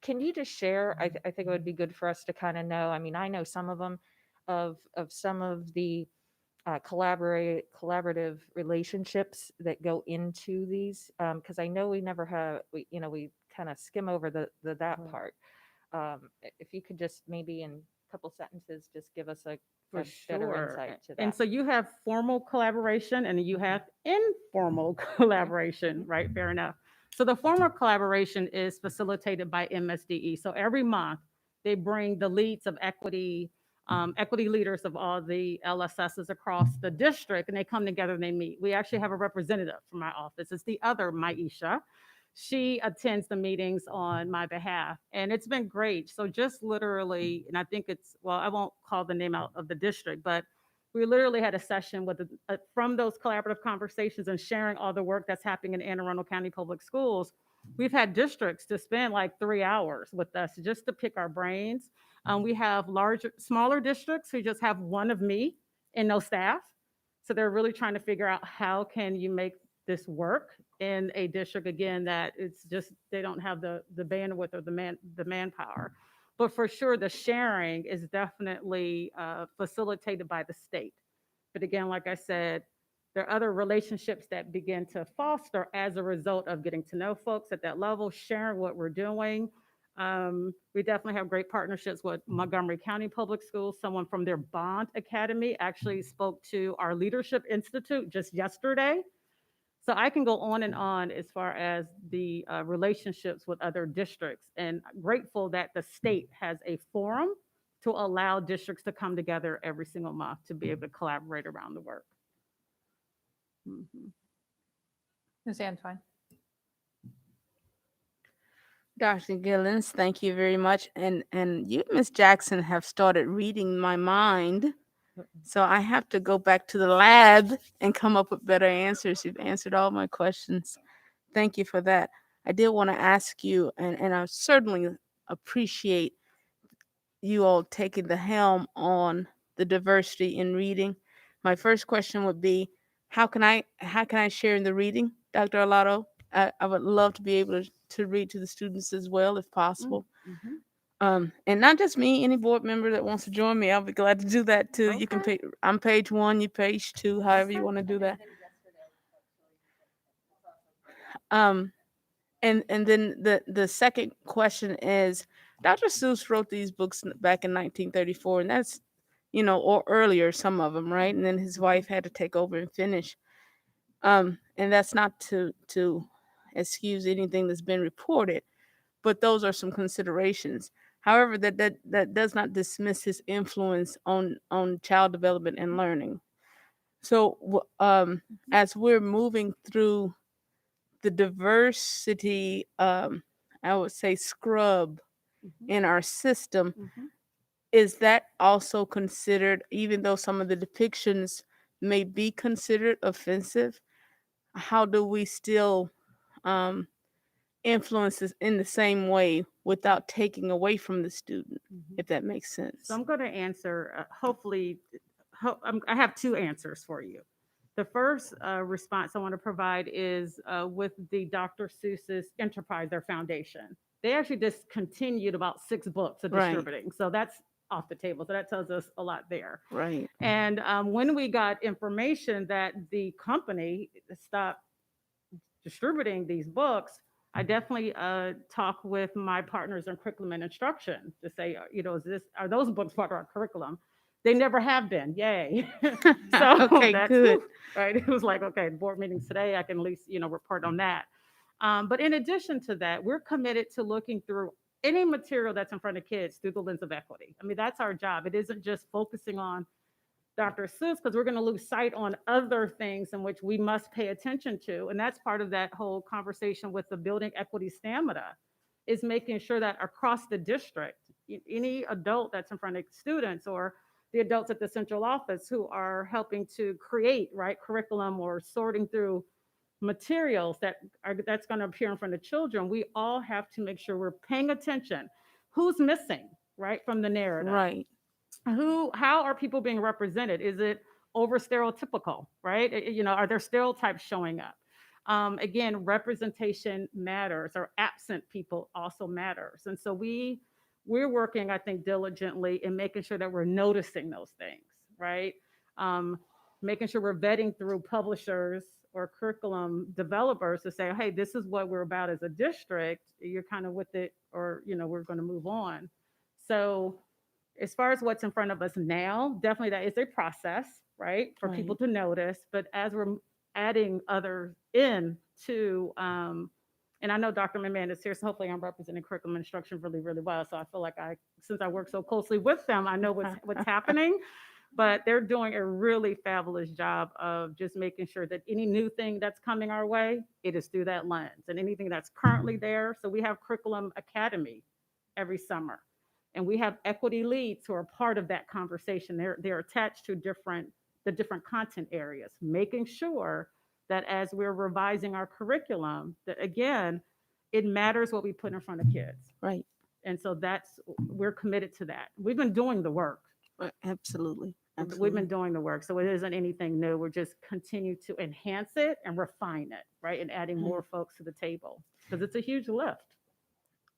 Can you just share? I think it would be good for us to kind of know. I mean, I know some of them, of some of the collaborative relationships that go into these, because I know we never have, we kind of skim over that part. If you could just maybe in a couple sentences just give us a For better sure. insight to that. And so you have formal collaboration and you have informal collaboration, right? Fair enough. So the formal collaboration is facilitated by MSDE. So every month they bring the leads of equity, equity leaders of all the LSSs across the district, and they come together and they meet. We actually have a representative from my office. It's the other Maisha. she attends the meetings on my behalf, and it's been great. So just literally, and I think it's, well, I won't call the name out of the district, but we literally had a session with from those collaborative conversations and sharing all the work that's happening in Anne Arundel County Public Schools. We've had districts to spend like 3 hours with us just to pick our brains. We have smaller districts who just have one of me and no staff. So they're really trying to figure out how can you make this work in a district, again, that it's just, they don't have the bandwidth or the manpower. But for sure, the sharing is definitely facilitated by the state. But again, like I said, there are other relationships that begin to foster as a result of getting to know folks at that level, sharing what we're doing. We definitely have great partnerships with Montgomery County Public Schools. Someone from their Bond Academy actually spoke to our Leadership Institute just yesterday. So I can go on and on as far as the relationships with other districts, and grateful that the state has a forum to allow districts to come together every single month to be able to collaborate around the work. Ms. Antoine. Dr. Gillens, thank you very much. And you, Ms. Jackson, have started reading my mind. So I have to go back to the lab and come up with better answers. You've answered all my questions. Thank you for that. I did want to ask you, and I certainly appreciate you all taking the helm on the diversity in reading. My first question would be, how can I share in the reading, Dr. Alato? I would love to be able to read to the students as well, if possible. And not just me, any board member that wants to join me, I'll be glad to do that too. You can I'm page 1, you page 2, however you want to do that. And then the second question is, Dr. Seuss wrote these books back in 1934, and that's, or earlier, some of them, right? And then his wife had to take over and finish. And that's not to excuse anything that's been reported, but those are some considerations. However, that does not dismiss his influence on child development and learning. So as we're moving through the diversity, I would say, scrub in our system, is that also considered, even though some of the depictions may be considered offensive, how do we still influence this in the same way without taking away from the student, if that makes sense? So I'm going to answer, hopefully, I have 2 answers for you. The first response I want to provide is with the Dr. Seuss's Enterprise, their foundation. They actually discontinued about 6 books of distributing. So that's off the table. So that tells us a lot there. Right. And when we got information that the company stopped distributing these books, I definitely talk with my partners in curriculum and instruction to say, are those books part of our curriculum? They never have been. Yay. So Okay, that's good. right. It was like, okay, board meetings today, I can at least, report on that. But in addition to that, we're committed to looking through any material that's in front of kids through the lens of equity. I mean, that's our job. It isn't just focusing on Dr. Seuss, because we're going to lose sight on other things in which we must pay attention to. And that's part of that whole conversation with the building equity stamina, is making sure that across the district, any adult that's in front of students, or the adults at the central office who are helping to create curriculum or sorting through materials that's going to appear in front of children, we all have to make sure we're paying attention. Who's missing, from the narrative? Right. How are people being represented? Is it over stereotypical, right? Are there stereotypes showing up? Again, representation matters, or absent people also matters. And so we're working, I think, diligently in making sure that we're noticing those things, right? Making sure we're vetting through publishers or curriculum developers to say, hey, this is what we're about as a district. You're kind of with it, or, we're going to move on. So as far as what's in front of us now, definitely that is a process, right, for people to notice. But as we're adding others in to, and I know Dr. McMahon is here, so hopefully I'm representing curriculum instruction really, really well. So I feel like since I work so closely with them, I know what's happening. But they're doing a really fabulous job of just making sure that any new thing that's coming our way, it is through that lens, and anything that's currently there. So we have Curriculum Academy every summer, and we have equity leads who are part of that conversation. They're attached to the different content areas, making sure that as we're revising our curriculum, that again, it matters what we put in front of kids. Right. And so we're committed to that. We've been doing the work. Absolutely. We've been doing the work. So it isn't anything new. We're just continue to enhance it and refine it, right? And adding more folks to the table because it's a huge lift.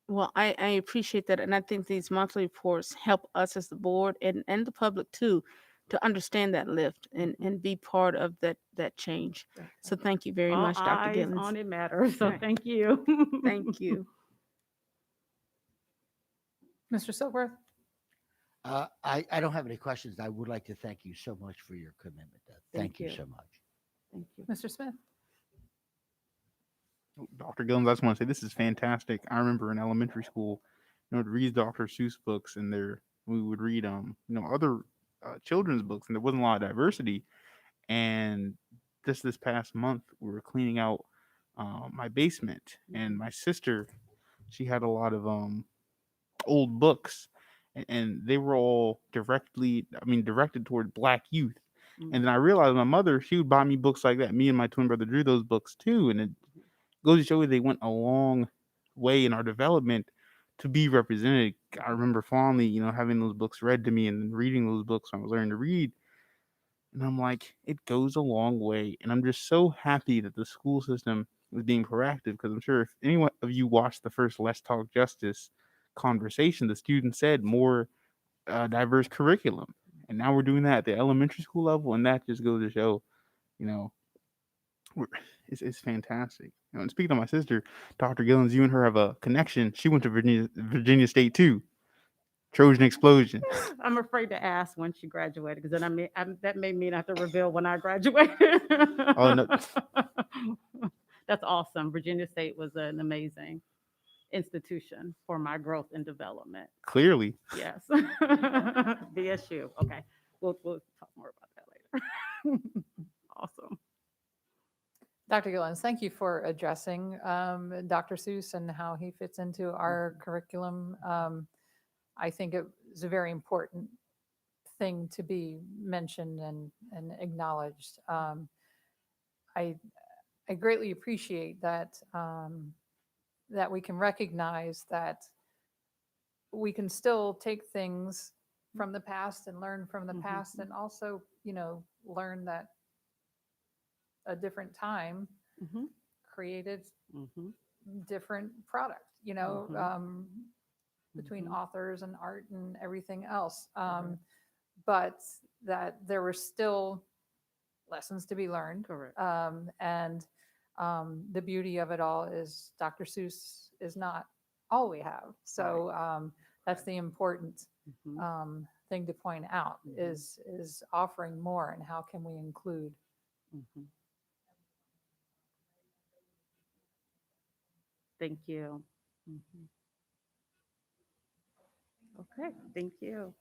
Well, I appreciate that. And I think these monthly reports help us as the board and the public too to understand that lift and be part of that change. So thank you very All much, Dr. eyes Gillens. on it matters. So thank you. Thank you. Mr. Silkworth? I don't have any questions. I would like to thank you so much for your commitment. Thank you so much. Thank you. Mr. Smith? Dr. Gillens, I just want to say this is fantastic. I remember in elementary school, to read Dr. Seuss books, and we would read other children's books, and there wasn't a lot of diversity. And just this past month, we were cleaning out my basement, and my sister, she had a lot of old books, and they were all directed toward Black youth. And then I realized my mother, she would buy me books like that. Me and my twin brother drew those books too, and it goes to show you they went a long way in our development to be represented. I remember fondly, having those books read to me and then reading those books when I was learning to read. And I'm like, it goes a long way. And I'm just so happy that the school system is being proactive, because I'm sure if any of you watched the first Let's Talk Justice conversation, the students said more diverse curriculum. And now we're doing that at the elementary school level. And that just goes to show, it's fantastic. And speaking of my sister, Dr. Gillens, you and her have a connection. She went to Virginia State too. Trojan explosion. I'm afraid to ask when she graduated because then that may mean I have to reveal when I graduated. Oh no. That's awesome. Virginia State was an amazing institution for my growth and development. Clearly. Yes. VSU. Okay. We'll talk more about that later. Awesome. Dr. Gillens, thank you for addressing Dr. Seuss and how he fits into our curriculum. I think it is a very important thing to be mentioned and acknowledged. I greatly appreciate that that we can recognize that we can still take things from the past and learn from the past, and also, learn that a different time created different product, between authors and art and everything else. But that there were still lessons to be learned. Correct. And the beauty of it all is Dr. Seuss is not all we have. So that's the important thing to point out is offering more, and how can we include. Thank you. Okay, thank you.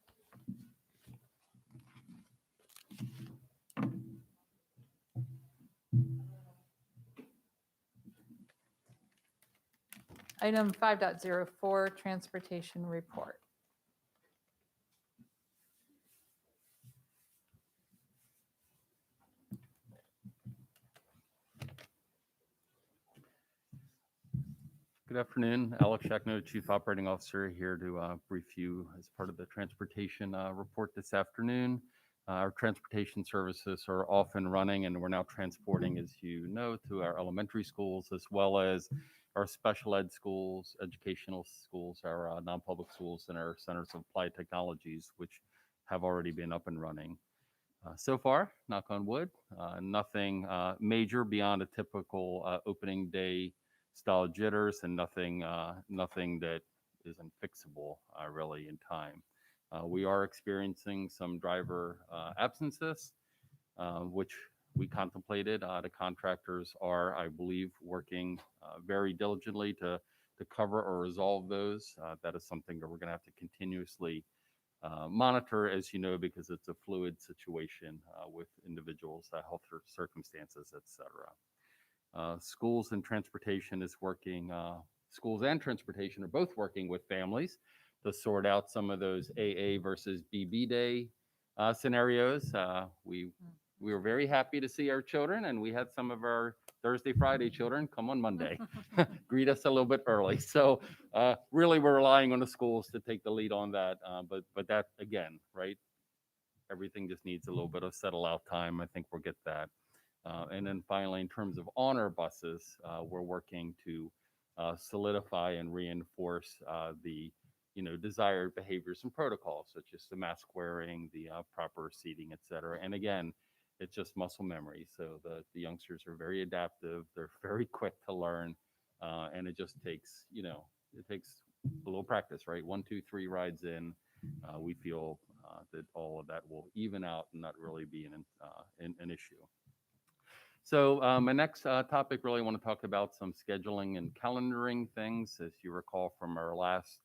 Item 5.04, transportation report. Good afternoon. Alex Shackno, Chief Operating Officer, here to brief you as part of the transportation report this afternoon. Our transportation services are off and running, and we're now transporting, as you know, to our elementary schools, as well as our special ed schools, educational schools, our non-public schools, and our centers of applied technologies, which have already been up and running. So far, knock on wood, nothing major beyond a typical opening day style jitters, and nothing that isn't fixable really in time. We are experiencing some driver absences, which we contemplated. The contractors are, I believe, working very diligently to cover or resolve those. That is something that we're going to have to continuously monitor, as you know, because it's a fluid situation with individuals, health circumstances, etc. Schools and transportation is working, schools and transportation are both working with families to sort out some of those AA versus BB day scenarios. We were very happy to see our children, and we had some of our Thursday, Friday children come on Monday, greet us a little bit early. So really, we're relying on the schools to take the lead on that. But that, again, right, everything just needs a little bit of settle out time. I think we'll get that. And then finally, in terms of honor buses, we're working to solidify and reinforce the desired behaviors and protocols, such as the mask wearing, the proper seating, et cetera. And again, it's just muscle memory. So the youngsters are very adaptive. They're very quick to learn. And it just takes, it takes a little practice, right? 1, 2, 3 rides in. We feel that all of that will even out and not really be an issue. So my next topic, really want to talk about some scheduling and calendaring things. As you recall from our last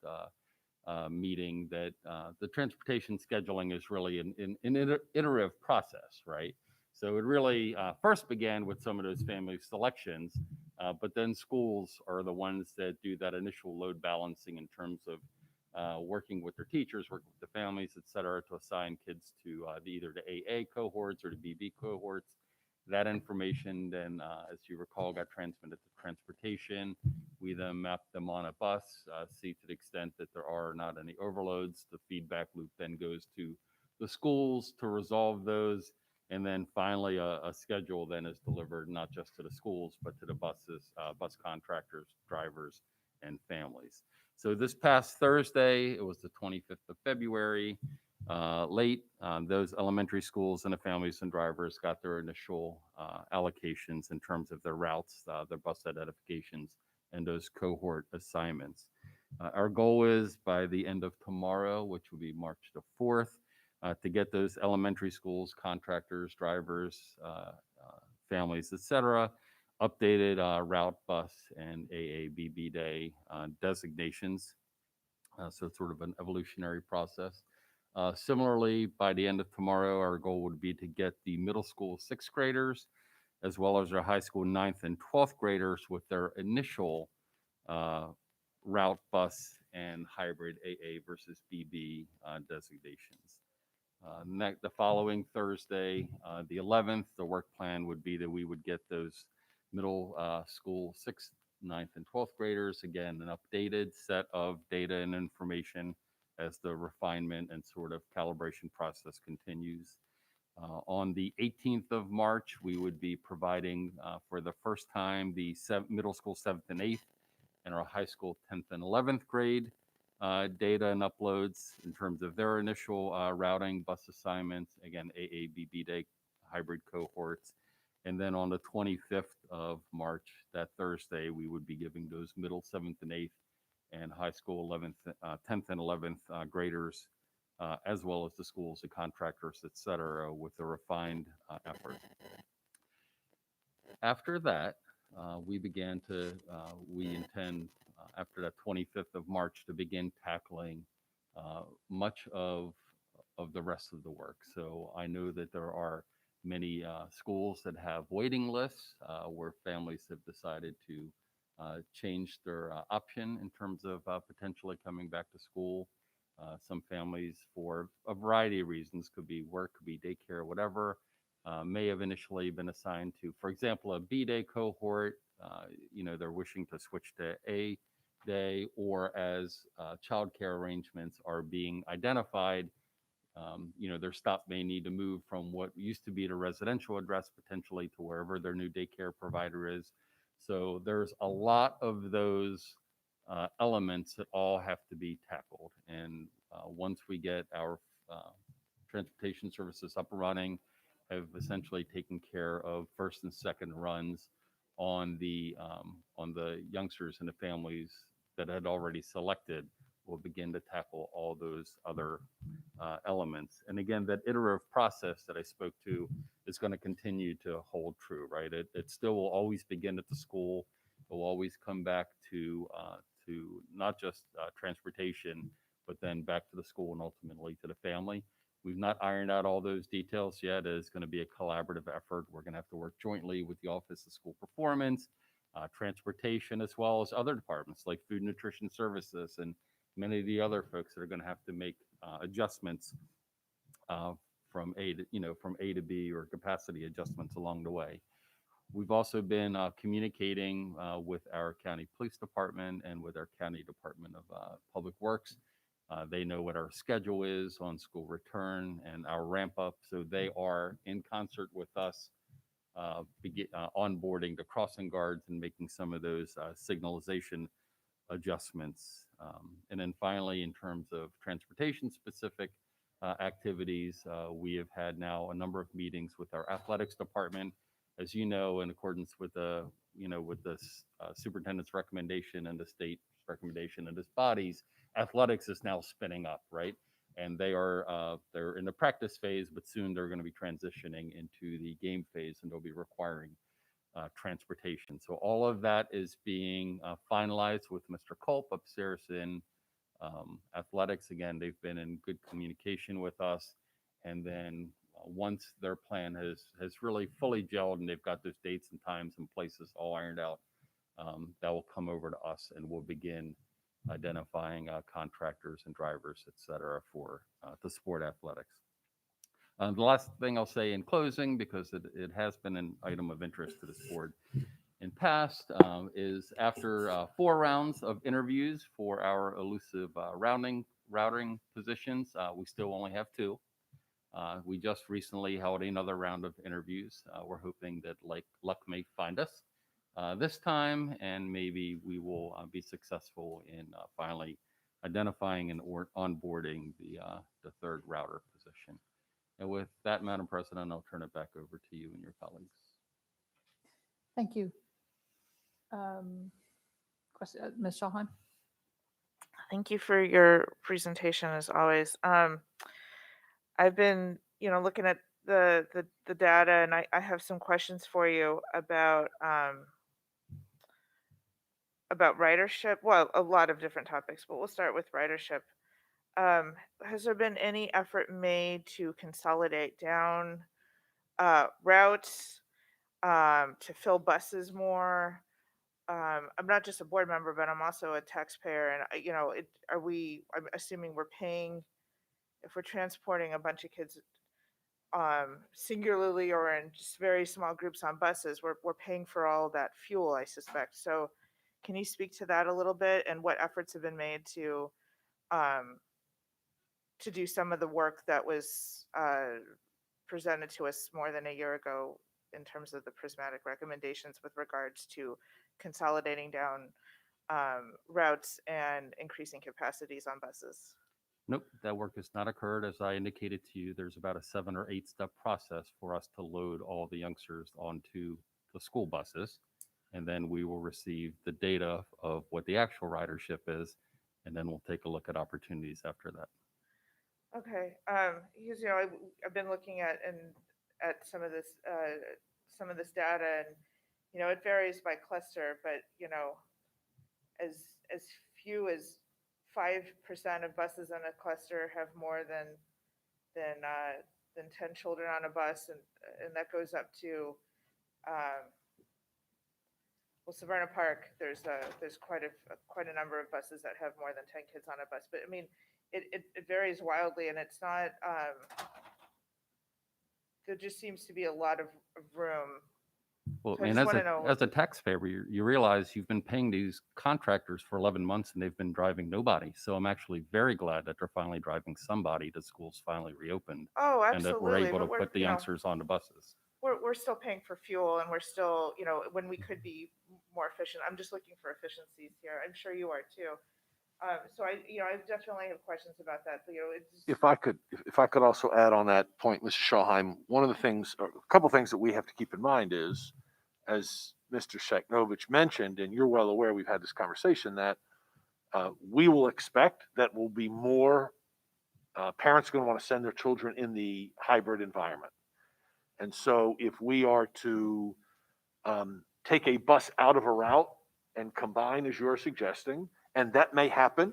meeting, that the transportation scheduling is really an iterative process, right? So it really first began with some of those family selections, but then schools are the ones that do that initial load balancing in terms of working with their teachers, working with the families, et cetera, to assign kids to either the AA cohorts or the BB cohorts. That information then, as you recall, got transmitted to transportation. We then mapped them on a bus, see to the extent that there are not any overloads. The feedback loop then goes to the schools to resolve those. And then finally, a schedule then is delivered not just to the schools, but to the buses, bus contractors, drivers, and families. So this past Thursday, it was the 25th of February, late, those elementary schools and the families and drivers got their initial allocations in terms of their routes, their bus identifications, and those cohort assignments. Our goal is by the end of tomorrow, which will be March the 4th, to get those elementary schools, contractors, drivers, families, et cetera, updated route, bus, and AABB day designations. So it's sort of an evolutionary process. Similarly, by the end of tomorrow, our goal would be to get the middle school 6th graders, as well as our high school 9th and 12th graders with their initial route, bus, and hybrid AA versus BB designations. The following Thursday, the 11th, the work plan would be that we would get those middle school 6th, 9th, and 12th graders, again, an updated set of data and information as the refinement and sort of calibration process continues. On the 18th of March, we would be providing for the first time the middle school 7th and 8th and our high school 10th and 11th grade data and uploads in terms of their initial routing, bus assignments, again, AABB day hybrid cohorts. And then on the 25th of March, that Thursday, we would be giving those middle 7th and 8th and high school 10th and 11th graders, as well as the schools, the contractors, et cetera, with a refined effort. After that, we intend, after that 25th of March, to begin tackling much of the rest of the work. So I know that there are many schools that have waiting lists where families have decided to change their option in terms of potentially coming back to school. Some families, for a variety of reasons, could be work, could be daycare, whatever, may have initially been assigned to, for example, a B day cohort. They're wishing to switch to A day, or as childcare arrangements are being identified, their stop may need to move from what used to be the residential address potentially to wherever their new daycare provider is. So there's a lot of those elements that all have to be tackled. And once we get our transportation services up and running, have essentially taken care of first and second runs on the youngsters and the families that had already selected, we'll begin to tackle all those other elements. And again, that iterative process that I spoke to is going to continue to hold true, right? It still will always begin at the school. It will always come back to not just transportation, but then back to the school and ultimately to the family. We've not ironed out all those details yet. It's going to be a collaborative effort. We're going to have to work jointly with the Office of School Performance, transportation, as well as other departments like Food and Nutrition Services and many of the other folks that are going to have to make adjustments from A to B, or capacity adjustments along the way. We've also been communicating with our county police department and with our county department of public works. They know what our schedule is on school return and our ramp up, so they are in concert with us onboarding the crossing guards and making some of those signalization adjustments. And then finally, in terms of transportation specific activities, we have had now a number of meetings with our athletics department. As you know, in accordance with the superintendent's recommendation and the state's recommendation and this body's, athletics is now spinning up, right? And they're in the practice phase, but soon they're going to be transitioning into the game phase, and they'll be requiring transportation. So all of that is being finalized with Mr. Culp upstairs in athletics. Again, they've been in good communication with us. And then once their plan has really fully gelled and they've got those dates and times and places all ironed out, that will come over to us, and we'll begin identifying contractors and drivers, et cetera, for to support athletics. The last thing I'll say in closing, because it has been an item of interest to this board in past, is after 4 rounds of interviews for our elusive routing positions, we still only have 2. We just recently held another round of interviews. We're hoping that luck may find us this time, and maybe we will be successful in finally identifying and onboarding the 3rd router position. And with that, Madam President, I'll turn it back over to you and your colleagues. Thank you. Question, Ms. Shahheim? Thank you for your presentation as always. I've been, looking at the data, and I have some questions for you about ridership. Well, a lot of different topics, but we'll start with ridership. Has there been any effort made to consolidate down routes, to fill buses more? I'm not just a board member, but I'm also a taxpayer, and I'm assuming we're paying if we're transporting a bunch of kids singularly or in just very small groups on buses, we're paying for all that fuel, I suspect. So can you speak to that a little bit, and what efforts have been made to do some of the work that was presented to us more than a year ago in terms of the prismatic recommendations with regards to consolidating down routes and increasing capacities on buses? Nope, that work has not occurred. As I indicated to you, there's about a 7 or 8 step process for us to load all the youngsters onto the school buses. And then we will receive the data of what the actual ridership is. And then we'll take a look at opportunities after that. Okay, because I've been looking at some of this data, and it varies by cluster, but as few as 5% of buses in a cluster have more than 10 children on a bus, and that goes up to Severna Park. There's quite a number of buses that have more than 10 kids on a bus, but I mean it varies wildly, and it's not there just seems to be a lot of room. Well, So I and just wanna know- as a taxpayer, you realize you've been paying these contractors for 11 months and they've been driving nobody. So I'm actually very glad that they're finally driving somebody. The school's finally reopened. Oh, And that we're absolutely, able to but we're, put the youngsters on the buses. we're still paying for fuel, and we're still, when we could be more efficient. I'm just looking for efficiencies here. I'm sure you are too. So I definitely have questions about that. But, it's If I could also add on that point, Mrs. Shahheim, one of the things, or a couple things that we have to keep in mind is, as Mr. Sheknovich mentioned, and you're well aware, we've had this conversation, that we will expect that will be more parents are going to want to send their children in the hybrid environment. And so if we are to take a bus out of a route and combine, as you're suggesting, and that may happen,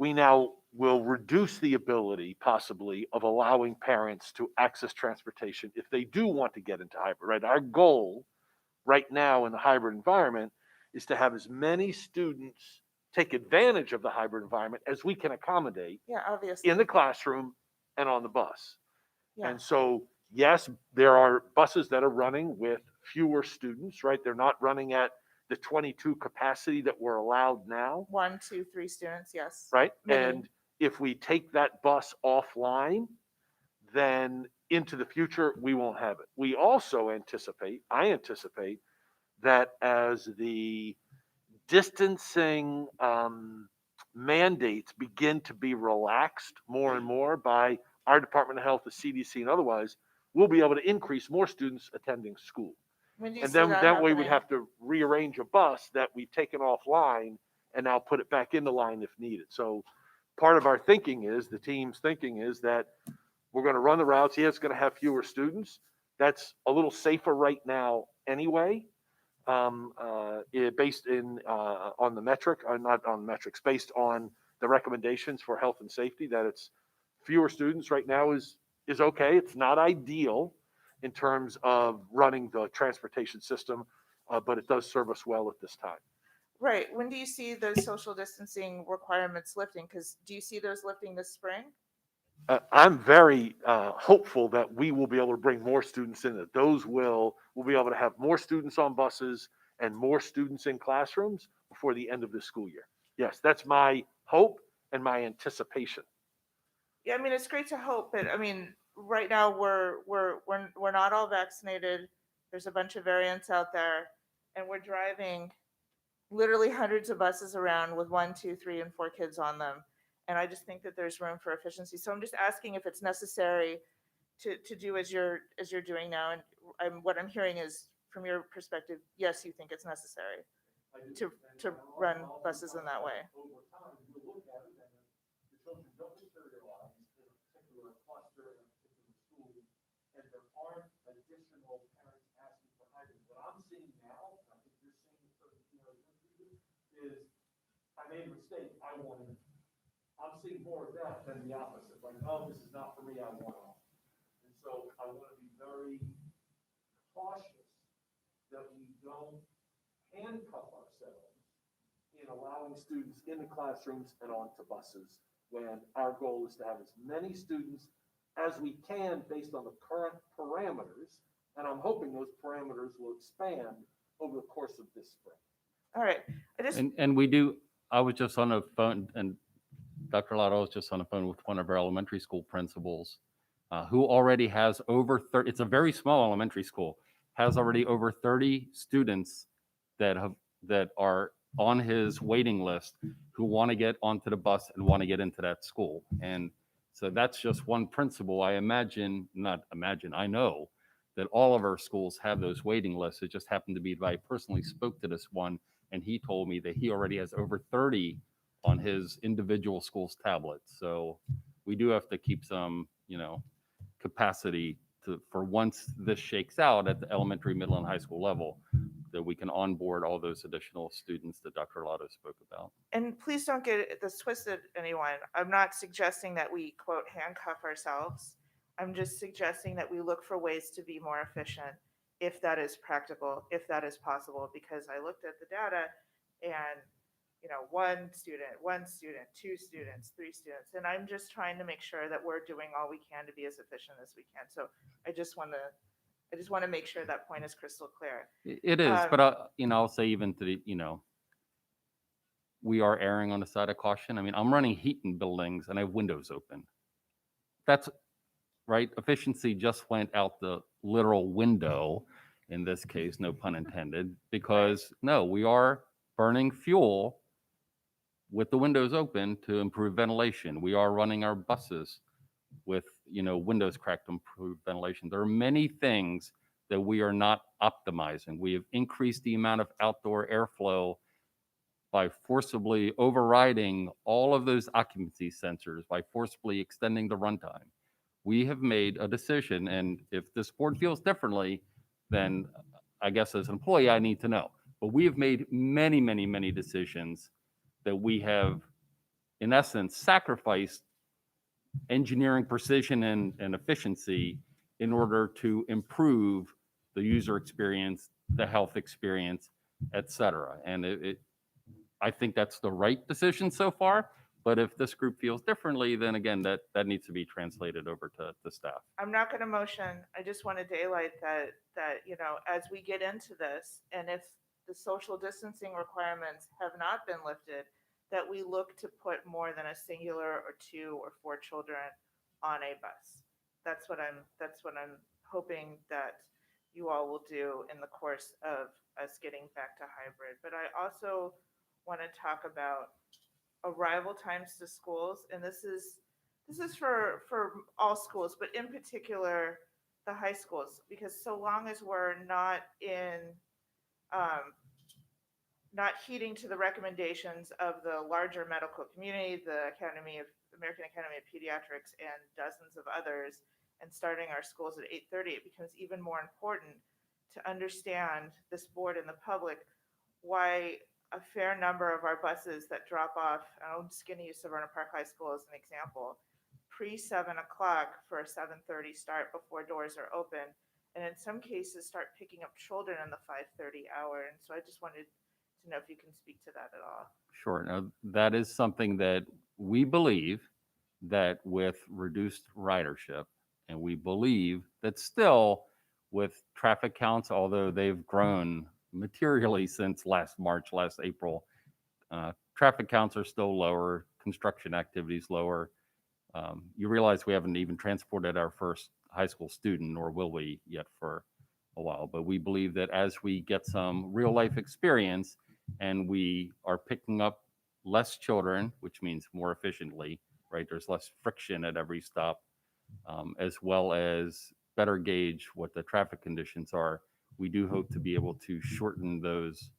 we now will reduce the ability possibly of allowing parents to access transportation if they do want to get into hybrid, right? Our goal right now in the hybrid environment is to have as many students take advantage of the hybrid environment as we can accommodate Yeah, obviously. in the classroom and on the bus. Yeah. And so, yes, there are buses that are running with fewer students, right? They're not running at the 22 capacity that we're allowed now, 1, 2, 3 students, yes. right? Many. And if we take that bus offline, then into the future, we won't have it. We also anticipate, I anticipate, that as the distancing mandates begin to be relaxed more and more by our Department of Health, the CDC, and otherwise, we'll be able to increase more students attending school. When do you And see then that way happening? we'd have to rearrange a bus that we've taken offline and now put it back into line if needed. So part of our thinking is, the team's thinking is that we're going to run the routes. Yeah, it's going to have fewer students. That's a little safer right now anyway. Based on the metric, not on metrics, based on the recommendations for health and safety, that it's fewer students right now is okay. It's not ideal in terms of running the transportation system, but it does serve us well at this time. Right. When do you see those social distancing requirements lifting? Because do you see those lifting this spring? I'm very hopeful that we will be able to bring more students in, that we'll be able to have more students on buses and more students in classrooms before the end of the school year. Yes, that's my hope and my anticipation. Yeah, I mean, it's great to hope, but I mean, right now we're not all vaccinated. There's a bunch of variants out there, and we're driving literally hundreds of buses around with 1, 2, 3, and 4 kids on them. And I just think that there's room for efficiency. So I'm just asking if it's necessary to do as you're doing now. And what I'm hearing is, from your perspective, yes, you think it's necessary to run buses in that way. And there aren't additional parents asking for hybrid. What I'm seeing now, I think you're seeing is I made a mistake, I want it. I'm seeing more of that than the opposite. Like, oh, this is not for me, I want it. And so I want to be very cautious that we don't handcuff ourselves in allowing students in the classrooms and onto buses, when our goal is to have as many students as we can based on the current parameters. And I'm hoping those parameters will expand over the course of this spring. All right. And we do, I was just on the phone, and Dr. Lotto was just on the phone with one of our elementary school principals who already has over 30, it's a very small elementary school, has already over 30 students that are on his waiting list who want to get onto the bus and want to get into that school. And so that's just one principal. I know that all of our schools have those waiting lists. It just happened to be that I personally spoke to this one, and he told me that he already has over 30 on his individual school's tablets. So we do have to keep some, capacity for once this shakes out at the elementary, middle, and high school level, that we can onboard all those additional students that Dr. Lotto spoke about. And please don't get this twisted, anyone. I'm not suggesting that we, quote, handcuff ourselves. I'm just suggesting that we look for ways to be more efficient, if that is practical, if that is possible, because I looked at the data and, 1 student, 2 students, 3 students, and I'm just trying to make sure that we're doing all we can to be as efficient as we can. So I just want to make sure that point is crystal clear. It is, but I'll say even to the, we are erring on the side of caution. I mean, I'm running heat in buildings and I have windows open. That's right. Efficiency just went out the literal window in this case, no pun intended, because no, we are burning fuel with the windows open to improve ventilation. We are running our buses with, windows cracked to improve ventilation. There are many things that we are not optimizing. We have increased the amount of outdoor airflow by forcibly overriding all of those occupancy sensors, by forcibly extending the runtime. We have made a decision, and if this board feels differently, then I guess as an employee, I need to know. But we have made many, many, many decisions that we have in essence, sacrificed engineering precision and efficiency in order to improve the user experience, the health experience, et cetera. And I think that's the right decision so far. But if this group feels differently, then again, that needs to be translated over to the staff. I'm not going to motion. I just want to daylight that, as we get into this, and if the social distancing requirements have not been lifted, that we look to put more than a singular or 2 or 4 children on a bus. That's what I'm hoping that you all will do in the course of us getting back to hybrid. But I also want to talk about arrival times to schools, and this is for all schools, but in particular the high schools, because so long as we're not heeding to the recommendations of the larger medical community, the American Academy of Pediatrics, and dozens of others, and starting our schools at 8:30, it becomes even more important to understand, this board and the public, why a fair number of our buses that drop off, I'm just going to use Severna Park High School as an example, pre-7 o'clock for a 7:30 start before doors are open, and in some cases start picking up children in the 5:30 hour. And so I just wanted to know if you can speak to that at all. Sure. Now, that is something that we believe that with reduced ridership, and we believe that still with traffic counts, although they've grown materially since last March, last April, traffic counts are still lower, construction activities lower. You realize we haven't even transported our first high school student, nor will we yet for a while. But we believe that as we get some real life experience and we are picking up less children, which means more efficiently, right? There's less friction at every stop, as well as better gauge what the traffic conditions are. We do hope to be able to shorten those,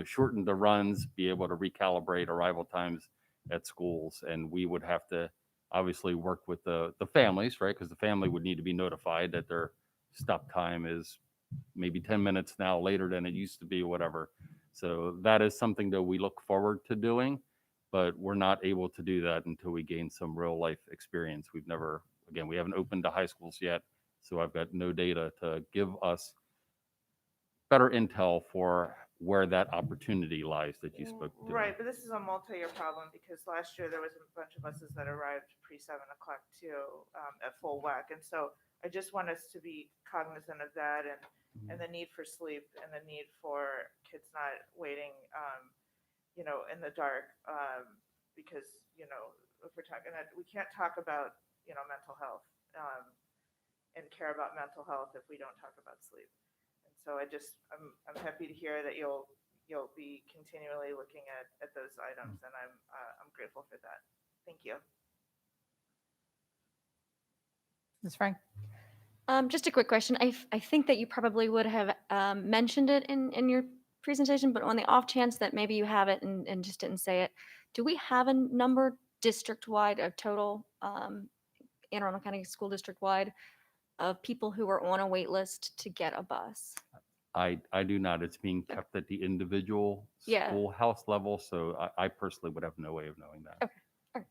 shorten the runs, be able to recalibrate arrival times at schools. And we would have to obviously work with the families, right? Because the family would need to be notified that their stop time is maybe 10 minutes now later than it used to be, whatever. So that is something that we look forward to doing, but we're not able to do that until we gain some real life experience. We haven't opened to high schools yet, so I've got no data to give us better intel for where that opportunity lies that you spoke to. Right, but this is a multi-year problem, because last year there was a bunch of buses that arrived pre-7 o'clock too, at full whack. And so I just want us to be cognizant of that, and the need for sleep, and the need for kids not waiting, in the dark, because, if we're talking, we can't talk about, mental health, and care about mental health if we don't talk about sleep. And so I'm happy to hear that you'll be continually looking at those items, and I'm grateful for that. Thank you. Ms. Frank? Just a quick question. I think that you probably would have mentioned it in your presentation, but on the off chance that maybe you have it and just didn't say it, do we have a number district-wide of total, Anne Arundel County School District-wide, of people who are on a wait list to get a bus? I do not. It's being kept at the individual Yeah. schoolhouse level, so I personally would have no way of knowing that. Okay. All right.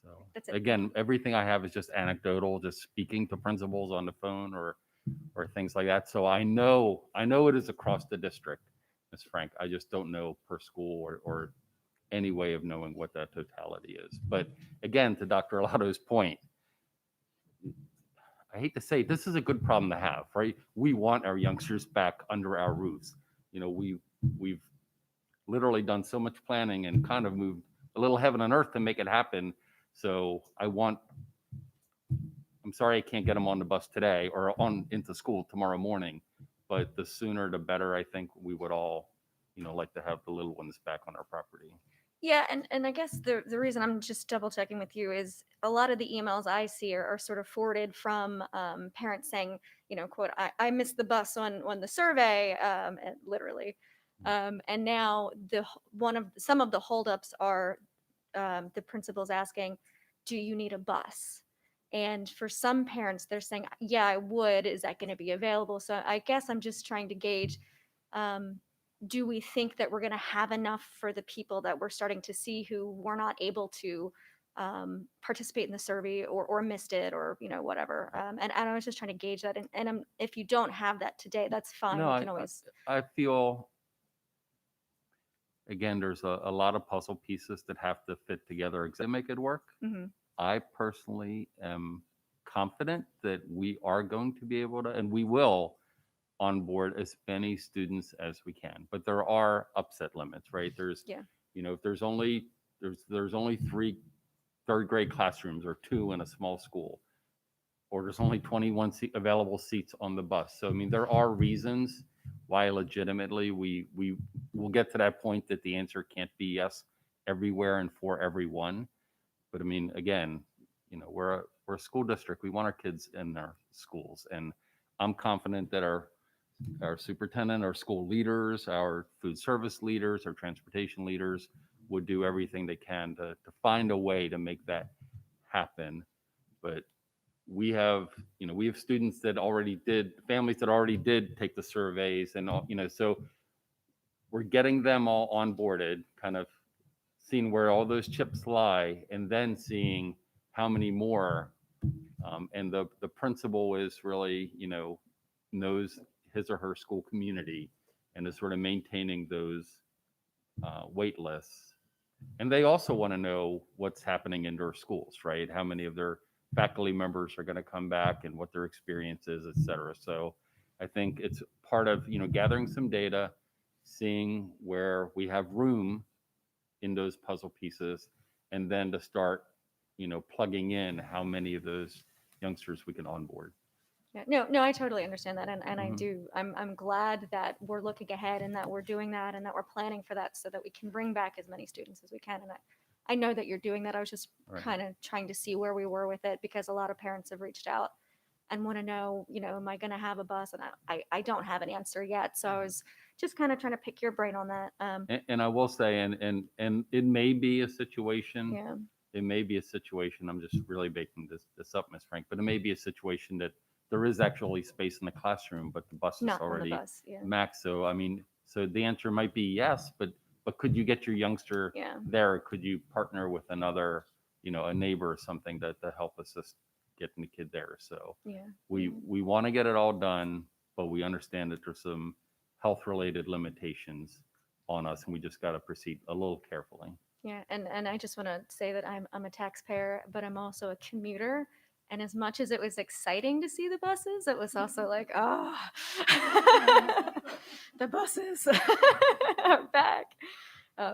So That's it. again, everything I have is just anecdotal, just speaking to principals on the phone or things like that. So I know it is across the district, Ms. Frank. I just don't know per school or any way of knowing what that totality is. But again, to Dr. Alato's point, I hate to say, this is a good problem to have, right? We want our youngsters back under our roofs. We've literally done so much planning and kind of moved a little heaven on earth to make it happen. So I'm sorry I can't get them on the bus today or on into school tomorrow morning, but the sooner the better. I think we would all, like to have the little ones back on our property. Yeah, and I guess the reason I'm just double checking with you is a lot of the emails I see are sort of forwarded from parents saying, quote, I missed the bus on the survey, literally. And now some of the holdups are the principals asking, do you need a bus? And for some parents, they're saying, yeah, I would. Is that going to be available? So I guess I'm just trying to gauge, do we think that we're going to have enough for the people that we're starting to see who were not able to participate in the survey or missed it or, you know, whatever. And I was just trying to gauge that. And if you don't have that today, that's fine. No, We can always. I feel, again, there's a lot of puzzle pieces that have to fit together to make it work. Mhm. I personally am confident that we are going to be able to, and we will onboard as many students as we can. But there are upset limits, right? There's, Yeah. you know, if there's only 3 third grade classrooms or 2 in a small school, or there's only 21 available seats on the bus. So I mean, there are reasons why legitimately we will get to that point that the answer can't be yes everywhere and for everyone. But I mean, again, you know, we're a school district. We want our kids in their schools, and I'm confident that our superintendent, our school leaders, our food service leaders, our transportation leaders would do everything they can to find a way to make that happen. But we have students that already did, families that already did take the surveys and all, you know, so we're getting them all onboarded, kind of seeing where all those chips lie, and then seeing how many more. And the principal is really, you know, knows his or her school community and is sort of maintaining those wait lists. And they also want to know what's happening in their schools, right? How many of their faculty members are going to come back and what their experience is, et cetera. So I think it's part of, you know, gathering some data, seeing where we have room in those puzzle pieces, and then to start, you know, plugging in how many of those youngsters we can onboard. Yeah, no, I totally understand that. And I Mhm. do, I'm glad that we're looking ahead and that we're doing that and that we're planning for that so that we can bring back as many students as we can. And I know that you're doing that. I was just Right. kind of trying to see where we were with it because a lot of parents have reached out and want to know, you know, am I going to have a bus? And I don't have an answer yet. So I was just kind of trying to pick your brain on that. And I will say, and it may be a situation. Yeah. It may be a situation. I'm just really baking this up, Ms. Frank. But it may be a situation that there is actually space in the classroom, but the bus is Not on the already bus, yeah. maxed. So I mean, so the answer might be yes, but could you get your youngster Yeah. there? Could you partner with another, you know, a neighbor or something to help assist getting the kid there? So Yeah. we want to get it all done, but we understand that there's some health related limitations on us, and we just got to proceed a little carefully. Yeah, and I just want to say that I'm a taxpayer, but I'm also a commuter. And as much as it was exciting to see the buses, it was also like, oh, the buses are back.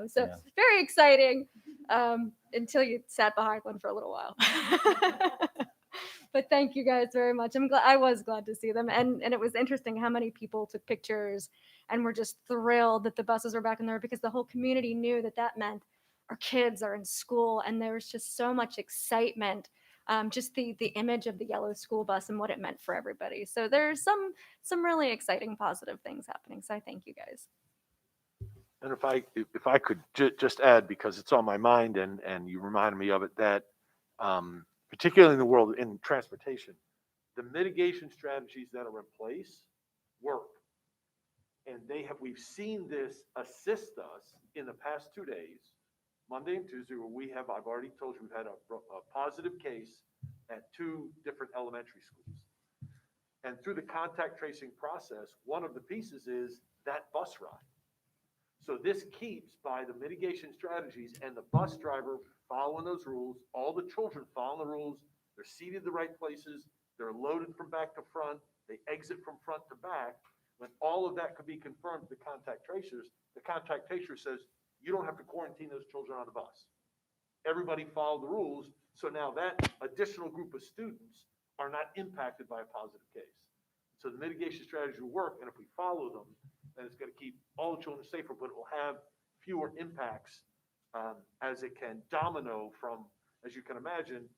So Yeah. very exciting until you sat behind one for a little while. But thank you guys very much. I was glad to see them. And it was interesting how many people took pictures and were just thrilled that the buses were back in there because the whole community knew that that meant our kids are in school. And there was just so much excitement, just the image of the yellow school bus and what it meant for everybody. So there's some really exciting, positive things happening. So I thank you guys. And if I could just add, because it's on my mind and you reminded me of it, that particularly in the world in transportation, the mitigation strategies that are in place work. And we've seen this assist us in the past 2 days, Monday and Tuesday, where I've already told you, we've had a positive case at 2 different elementary schools. And through the contact tracing process, one of the pieces is that bus ride. So this keeps, by the mitigation strategies and the bus driver following those rules, all the children following the rules, they're seated the right places, they're loaded from back to front, they exit from front to back. When all of that could be confirmed to the contact tracers, the contact tracer says, you don't have to quarantine those children on the bus. Everybody followed the rules, so now that additional group of students are not impacted by a positive case. So the mitigation strategy will work, and if we follow them, then it's going to keep all the children safer, but it will have fewer impacts as it can domino from, as you can imagine,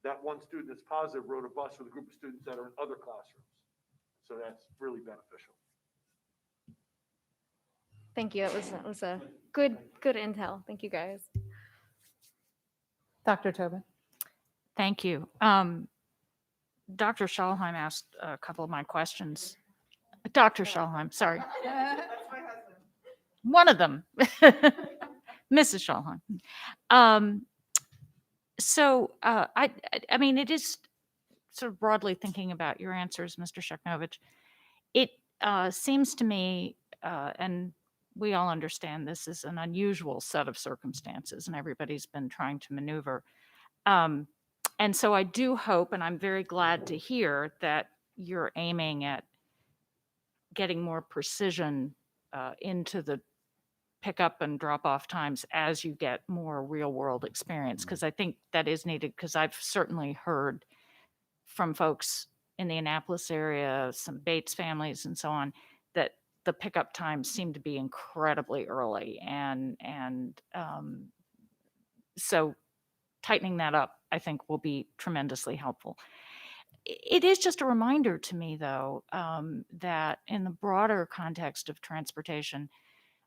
that one student that's positive rode a bus with a group of students that are in other classrooms. So that's really beneficial. Thank you. It was a good intel. Thank you guys. Dr. Tobin. Thank you. Dr. Schalheim asked a couple of my questions. Dr. Schalheim, sorry. That's my husband. one of them, Mrs. Schallheim. I mean, it is sort of broadly thinking about your answers, Mr. Sheknovich. It seems to me, and we all understand this is an unusual set of circumstances, and everybody's been trying to maneuver. And so I do hope, and I'm very glad to hear that you're aiming at getting more precision into the pick up and drop off times as you get more real world experience, because I think that is needed, because I've certainly heard from folks in the Annapolis area, some Bates families and so on, that the pickup times seem to be incredibly early. So tightening that up, I think, will be tremendously helpful. It is just a reminder to me, though, that in the broader context of transportation,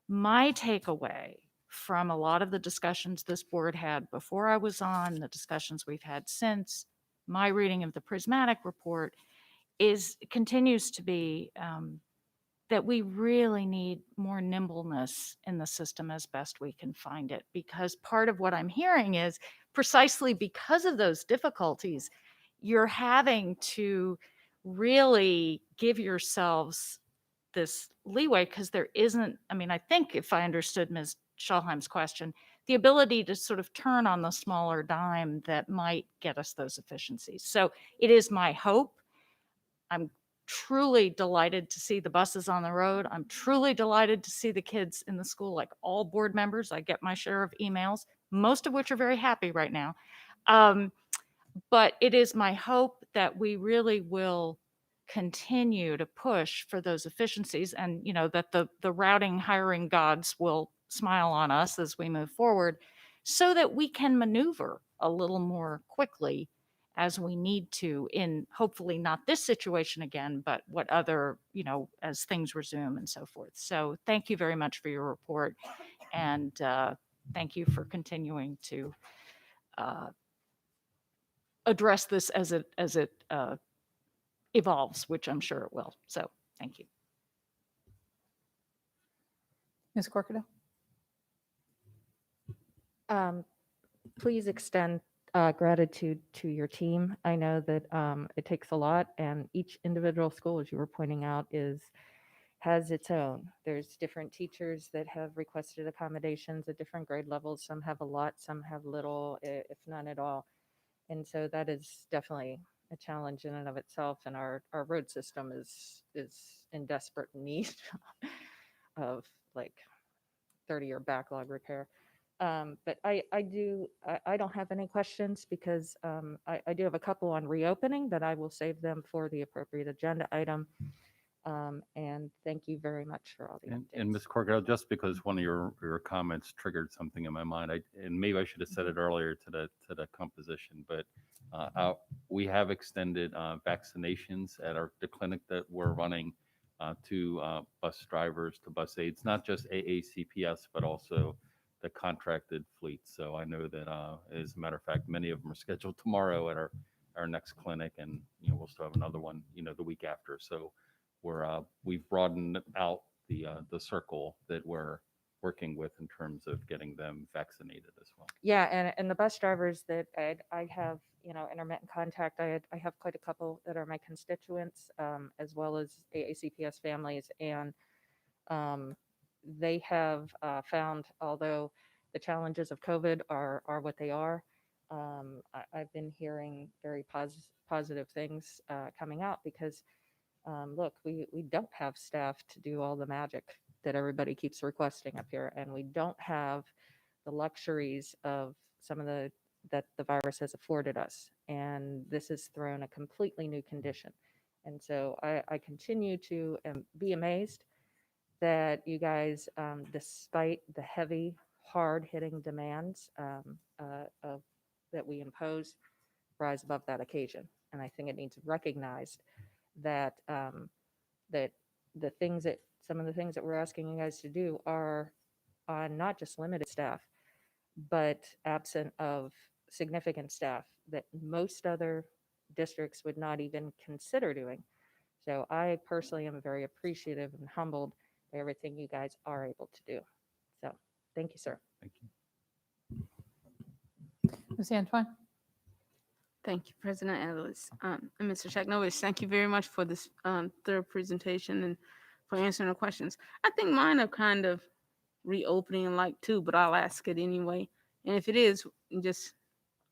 my takeaway from a lot of the discussions this board had before I was on, the discussions we've had since, my reading of the Prismatic report continues to be that we really need more nimbleness in the system as best we can find it. Because part of what I'm hearing is precisely because of those difficulties, you're having to really give yourselves this leeway, because there isn't, I mean, I think if I understood Ms. Schallheim's question, the ability to sort of turn on the smaller dime that might get us those efficiencies. So it is my hope. I'm truly delighted to see the buses on the road. I'm truly delighted to see the kids in the school, like all board members. I get my share of emails, most of which are very happy right now. But it is my hope that we really will continue to push for those efficiencies, and that the routing hiring gods will smile on us as we move forward, so that we can maneuver a little more quickly as we need to, in hopefully not this situation again, but what other, as things resume and so forth. So thank you very much for your report, and thank you for continuing to address this as it evolves, which I'm sure it will. So thank you. Ms. Corkadale? Please extend gratitude to your team. I know that it takes a lot, and each individual school, as you were pointing out, has its own. There's different teachers that have requested accommodations at different grade levels. Some have a lot, some have little, if none at all. And so that is definitely a challenge in and of itself. And our road system is in desperate need of like 30-year backlog repair. But I don't have any questions, because I do have a couple on reopening, but I will save them for the appropriate agenda item. And thank you very much for all the updates. And Ms. Corkadale, just because one of your comments triggered something in my mind, and maybe I should have said it earlier to the composition, but we have extended vaccinations at the clinic that we're running to bus drivers, to bus aides, not just AACPS, but also the contracted fleet. So I know that, as a matter of fact, many of them are scheduled tomorrow at our next clinic, and we'll still have another one the week after. So we've broadened out the circle that we're working with in terms of getting them vaccinated as well. Yeah, and the bus drivers that I have, intermittent contact, I have quite a couple that are my constituents, as well as AACPS families, and they have found, although the challenges of COVID are what they are, I've been hearing very positive things coming out, because look, we don't have staff to do all the magic that everybody keeps requesting up here, and we don't have the luxuries of some of that the virus has afforded us, and this has thrown a completely new condition. And so I continue to be amazed that you guys, despite the heavy, hard-hitting demands that we impose, rise above that occasion. And I think it needs recognized that that some of the things that we're asking you guys to do are on not just limited staff, but absent of significant staff that most other districts would not even consider doing. So I personally am very appreciative and humbled everything you guys are able to do. So thank you, sir. Thank you. Ms. Antoine? Thank you, President Ellis. And Mr. Shagnovich, thank you very much for this thorough presentation and for answering the questions. I think mine are kind of reopening like too, but I'll ask it anyway. And if it is, just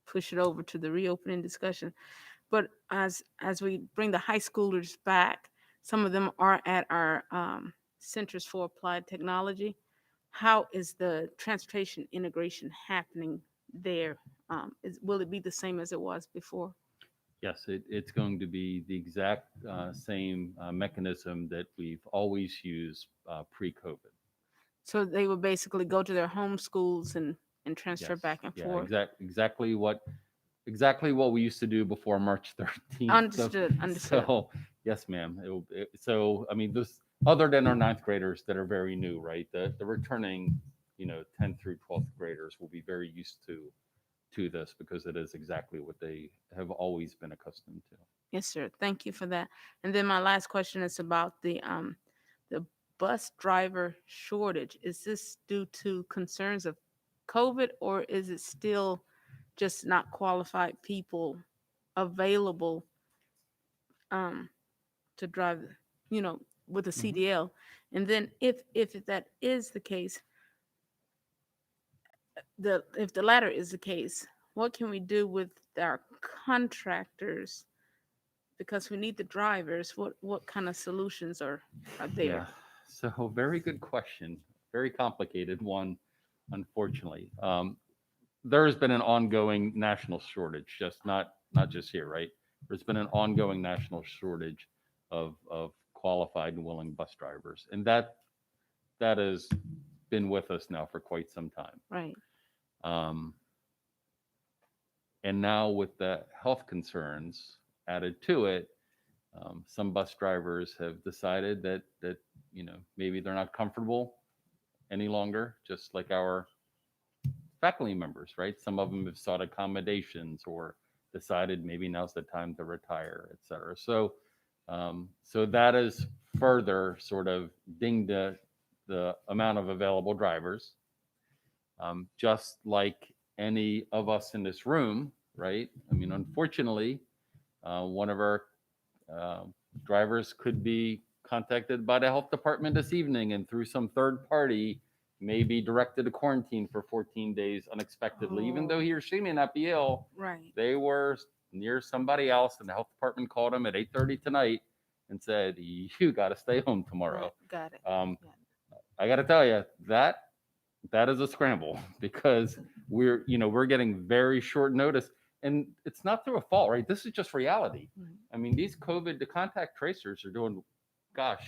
push it over to the reopening discussion. But as we bring the high schoolers back, some of them are at our Centers for Applied Technology. How is the transportation integration happening there? Will it be the same as it was before? Yes, it's going to be the exact same mechanism that we've always used pre-COVID. So they would basically go to their home schools and transfer Yes. back and Yeah, forth. exactly what we used to do before March 13th. Understood. So yes, ma'am. So I mean, this other than our 9th graders that are very new, right? The returning, 10th through 12th graders will be very used to this because it is exactly what they have always been accustomed to. Yes, sir. Thank you for that. And then my last question is about the bus driver shortage. Is this due to concerns of COVID, or is it still just not qualified people available to drive, with a CDL? And then if that is the case, if the latter is the case, what can we do with our contractors? Because we need the drivers. What kind of solutions are there? Yeah. So very good question. Very complicated one, unfortunately. There has been an ongoing national shortage, not just here, right? There's been an ongoing national shortage of qualified and willing bus drivers, and that has been with us now for quite some time. Right. And now with the health concerns added to it, some bus drivers have decided that maybe they're not comfortable any longer, just like our faculty members, right? Some of them have sought accommodations or decided maybe now's the time to retire, et cetera. So that is further sort of dinged the amount of available drivers. Just like any of us in this room, right? I mean, unfortunately, one of our drivers could be contacted by the health department this evening and through some third party may be directed to quarantine for 14 days unexpectedly, even though he or she may not be ill. Right. They were near somebody else and the health department called them at 8:30 tonight and said, you got to stay home tomorrow. Got it. I got to tell you, that is a scramble because we're getting very short notice. And it's not through a fault, right? This is just reality. I mean, these the contact tracers are doing,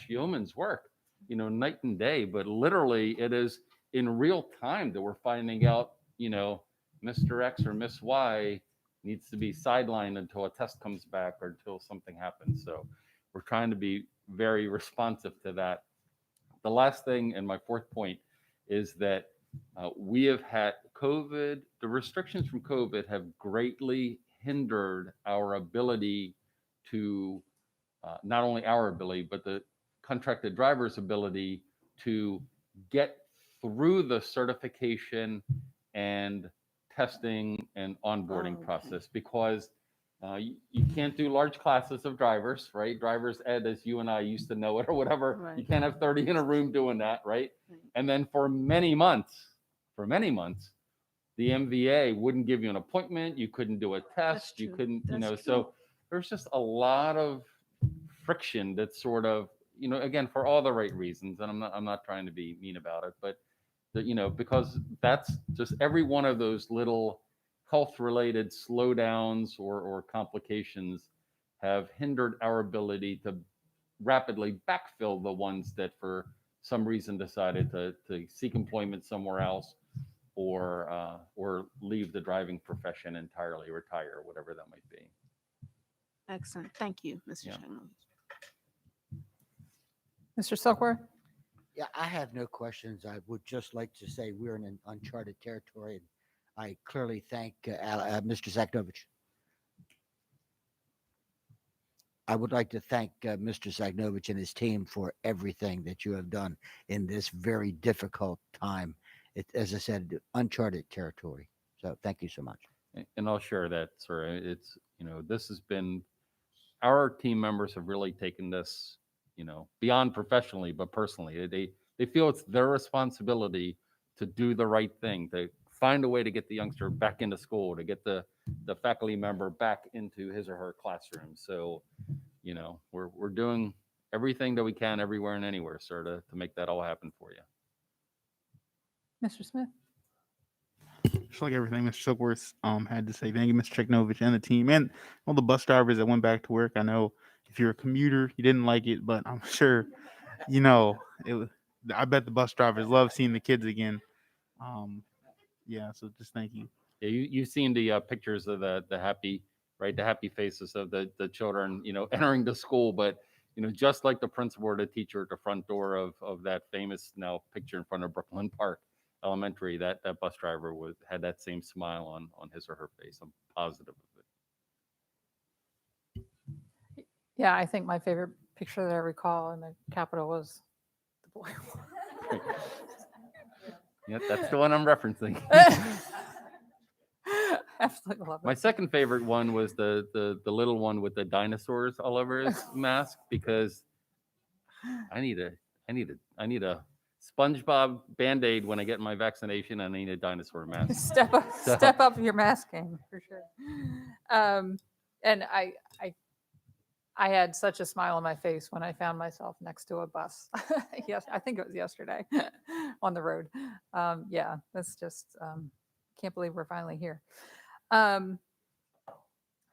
yeoman's work, night and day, but literally it is in real time that we're finding out, Mr. X or Miss Y needs to be sidelined until a test comes back or until something happens. So we're trying to be very responsive to that. The last thing, and my fourth point, is that we have had COVID, the restrictions from COVID have greatly hindered our ability to, not only our ability, but the contracted driver's ability to get through the certification and testing and onboarding process because you can't do large classes of drivers, right? Driver's ed, as you and I used to know it or whatever. Right. You can't have 30 in a room doing that, right? And then for many months, the MVA wouldn't give you an appointment. You couldn't do a test. You couldn't, so there's just a lot of friction that's sort of, again, for all the right reasons. And I'm not trying to be mean about it, but because that's just every one of those little health related slowdowns or complications have hindered our ability to rapidly backfill the ones that for some reason decided to seek employment somewhere else or leave the driving profession entirely, retire, whatever that might be. Excellent. Thank you, Mr. Shagnovich. Mr. Silkworth? Yeah, I have no questions. I would just like to say we're in an uncharted territory, and I clearly thank Mr. Zaknovich. I would like to thank Mr. Zagnovich and his team for everything that you have done in this very difficult time. It, as I said, uncharted territory. So thank you so much. And I'll share that, sir. It's, this has been, our team members have really taken this, beyond professionally, but personally. They feel it's their responsibility to do the right thing, to find a way to get the youngster back into school, to get the faculty member back into his or her classroom. So, we're doing everything that we can everywhere and anywhere, sir, to make that all happen for you. Mr. Smith? Just like everything Mr. Silkworth had to say, thank you, Mr. Cheknovich and the team, and all the bus drivers that went back to work. I know if you're a commuter, you didn't like it, but I'm sure, it was, I bet the bus drivers love seeing the kids again. Yeah, so just thank you. Yeah, you've seen the pictures of the happy, right, the happy faces of the children, entering the school, but just like the principal or the teacher at the front door of that famous now picture in front of Brooklyn Park Elementary, that bus driver had that same smile on his or her face. I'm positive of it. Yeah, I think my favorite picture that I recall in the Capitol was the boy. Yeah, that's the one I'm referencing. Absolutely love it. My second favorite one was the little one with the dinosaurs all over his mask, because I need a SpongeBob Band-Aid when I get my vaccination, and I need a dinosaur mask. Step up your mask game for sure. And I had such a smile on my face when I found myself next to a bus. Yes, I think it was yesterday on the road. Yeah, that's just can't believe we're finally here.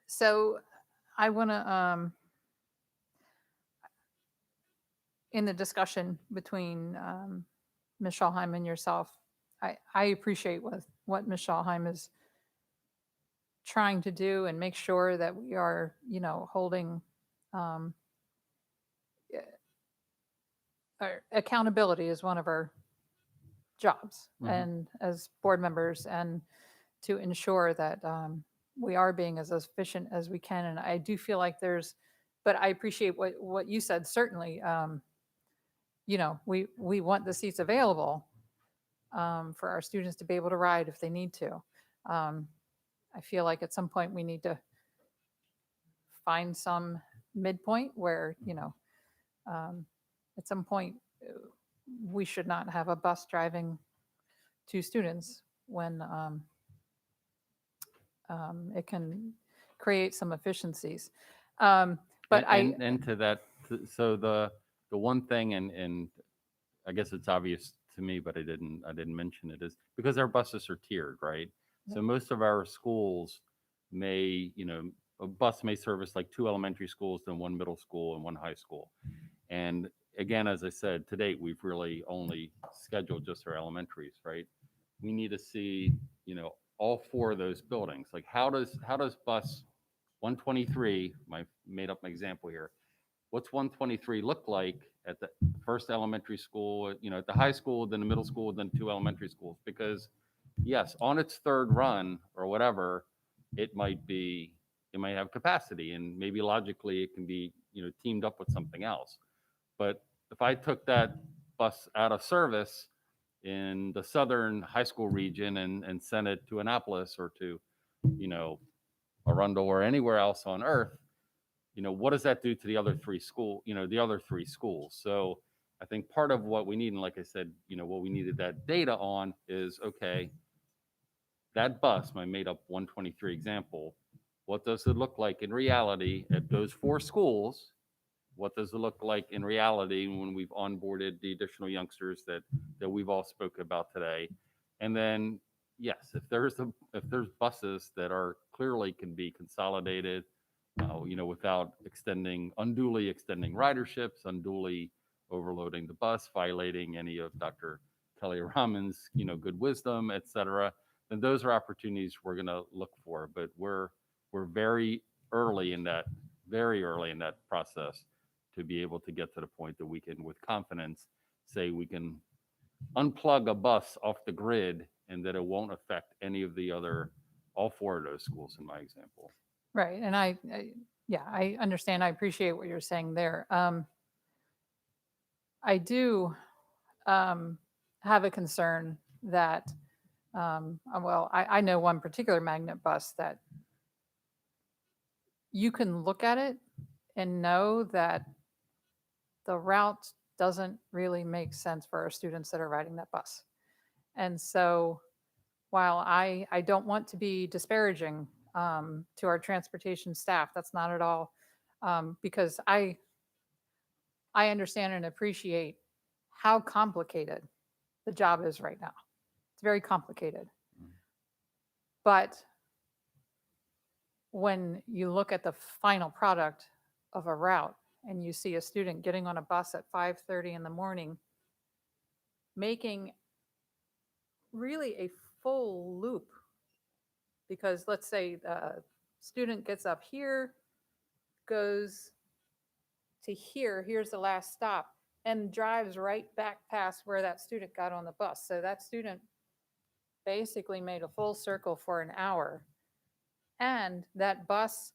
So I want to in the discussion between Ms. Schalheim and yourself, I appreciate what Ms. Schalheim is trying to do and make sure that we are, holding our accountability is one of our jobs and as board members, and to ensure that we are being as efficient as we can. And I do feel like but I appreciate what you said. Certainly, we want the seats available for our students to be able to ride if they need to. I feel like at some point we need to find some midpoint where, at some point we should not have a bus driving two students when it can create some efficiencies. But and to that, so the one thing, and I guess it's obvious to me, but I didn't mention it, is because our buses are tiered, right? So most of our schools may, a bus may service like 2 elementary schools, then 1 middle school and 1 high school. And again, as I said, to date, we've really only scheduled just our elementaries, right? We need to see, all 4 of those buildings. Like how does bus 123, made up my example here, what's 123 look like at the first elementary school, at the high school, then the middle school, then 2 elementary schools? Because yes, on its 3rd run or whatever, it might have capacity, and maybe logically it can be, teamed up with something else. But if I took that bus out of service in the southern high school region and sent it to Annapolis or to, Arundel or anywhere else on earth, what does that do to the other 3 schools? So I think part of what we need, and like I said, what we needed that data on is, okay, that bus, my made up 123 example, what does it look like in reality at those 4 schools? What does it look like in reality when we've onboarded the additional youngsters that we've all spoken about today? And then, yes, if there's buses that are clearly can be consolidated, without unduly extending riderships, unduly overloading the bus, violating any of Dr. Kelly Rahman's, good wisdom, et cetera, then those are opportunities we're going to look for. But we're very early in that process to be able to get to the point that we can, with confidence, say we can unplug a bus off the grid and that it won't affect any of the other, all 4 of those schools in my example. Right. And Yeah, I understand. I appreciate what you're saying there. I do have a concern that, well, I know one particular magnet bus that you can look at it and know that the route doesn't really make sense for our students that are riding that bus. And so while I don't want to be disparaging to our transportation staff, that's not at all, because I understand and appreciate how complicated the job is right now. It's very complicated. But when you look at the final product of a route and you see a student getting on a bus at 5:30 in the morning, making really a full loop, because let's say the student gets up here, goes to here, here's the last stop, and drives right back past where that student got on the bus. So that student basically made a full circle for an hour. And that bus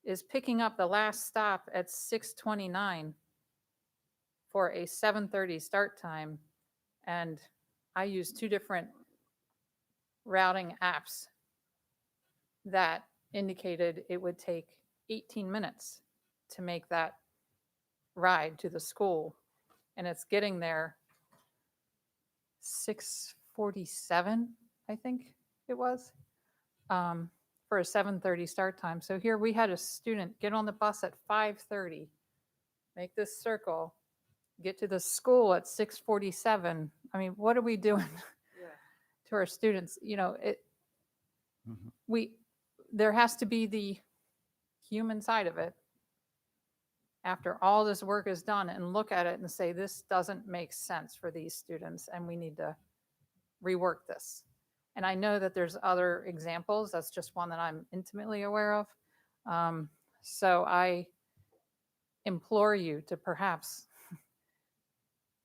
is picking up the last stop at 6:29 for a 7:30 start time. And I use 2 different routing apps that indicated it would take 18 minutes to make that ride to the school. And it's getting there 6:47, I think it was, for a 7:30 start time. So here we had a student get on the bus at 5:30, make this circle, get to the school at 6:47. I mean, what are we doing to our students? You know, there has to be the human side of it after all this work is done, and look at it and say, this doesn't make sense for these students and we need to rework this. And I know that there's other examples. That's just one that I'm intimately aware of. So I implore you to perhaps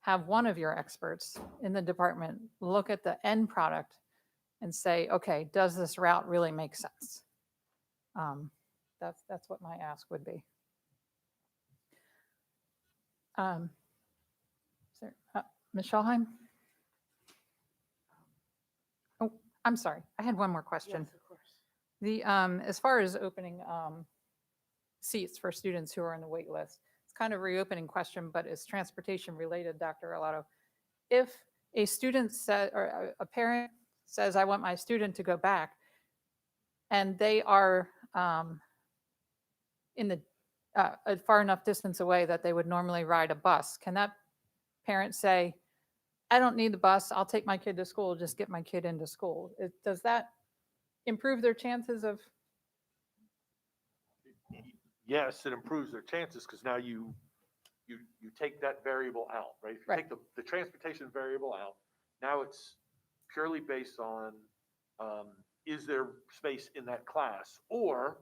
have one of your experts in the department look at the end product and say, okay, does this route really make sense? That's what my ask would be. Ms. Schallheim? Oh, I'm sorry. I had one more question. Yes, of course. The as far as opening seats for students who are on the wait list, it's kind of a reopening question, but it's transportation related, Dr. Arlato. If a student said, or a parent says, I want my student to go back, and they are in the a far enough distance away that they would normally ride a bus, can that parent say, I don't need the bus, I'll take my kid to school, just get my kid into school? Does that improve their chances of? Yes, it improves their chances because now you take that variable out, right? If you take the transportation variable out, now it's purely based on is there space in that class, or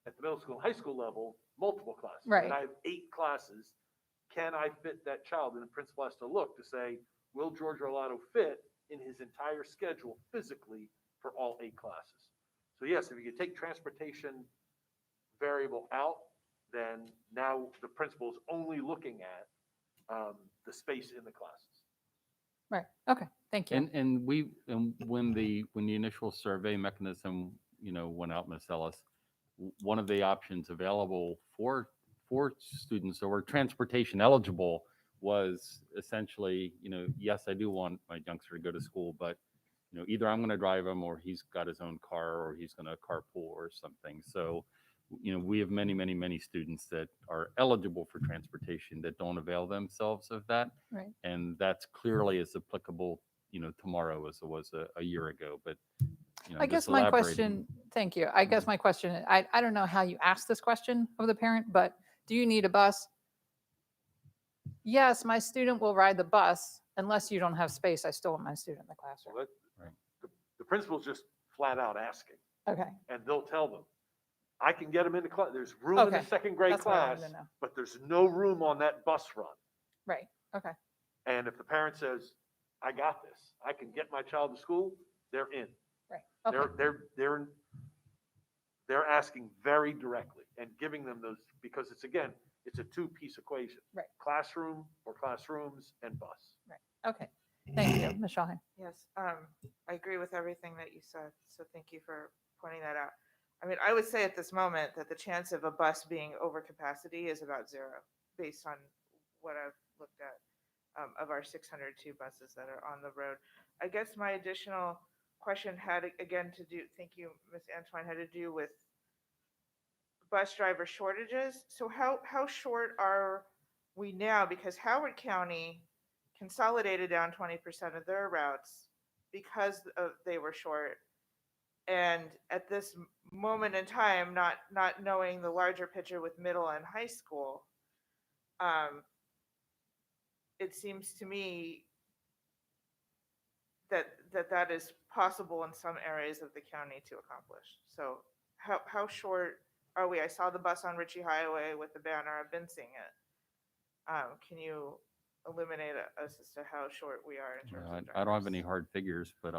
at the middle school and high school level, multiple classes. Right. And I have 8 classes. Can I fit that child? And the principal has to look to say, will George Arlato fit in his entire schedule physically for all 8 classes? So yes, if you could take transportation variable out, then now the principal is only looking at the space in the classes. Right. Okay. Thank you. And when the initial survey mechanism, went out, Ms. Ellis, one of the options available for students who were transportation eligible was essentially, yes, I do want my youngster to go to school, but either I'm going to drive him, or he's got his own car, or he's going to carpool or something. So, we have many students that are eligible for transportation that don't avail themselves of that. Right. And that's clearly as applicable, tomorrow as it was a year ago. But I guess my question, thank you. I guess my question, I don't know how you ask this question of the parent, but do you need a bus? Yes, my student will ride the bus. Unless you don't have space, I still want my student in the classroom. Well, the principal's just flat out asking. Okay. And they'll tell them, I can get them into class. There's room in the Okay. second grade That's what I wanted class, to know. but there's no room on that bus run. Right. Okay. And if the parent says, I got this, I can get my child to school, they're in. Right. Okay. They're asking very directly. and giving them those, because it's, again, it's a two-piece equation. Right. Classroom or classrooms and bus. Okay, thank you, Ms. Shawhan. Yes, I agree with everything that you said, so thank you for pointing that out. I mean, I would say at this moment that the chance of a bus being over capacity is about zero, based on what I've looked at, of our 602 buses that are on the road. I guess my additional question had, again, to do, thank you, Ms. Antoine, had to do with bus driver shortages. So how short are we now? Because Howard County consolidated down 20% of their routes because they were short. And at this moment in time, not knowing the larger picture with middle and high school, it seems to me that is possible in some areas of the county to accomplish. So how short are we? I saw the bus on Ritchie Highway with the banner. I've been seeing it. Can you illuminate us as to how short we are in terms of I don't have any hard figures, but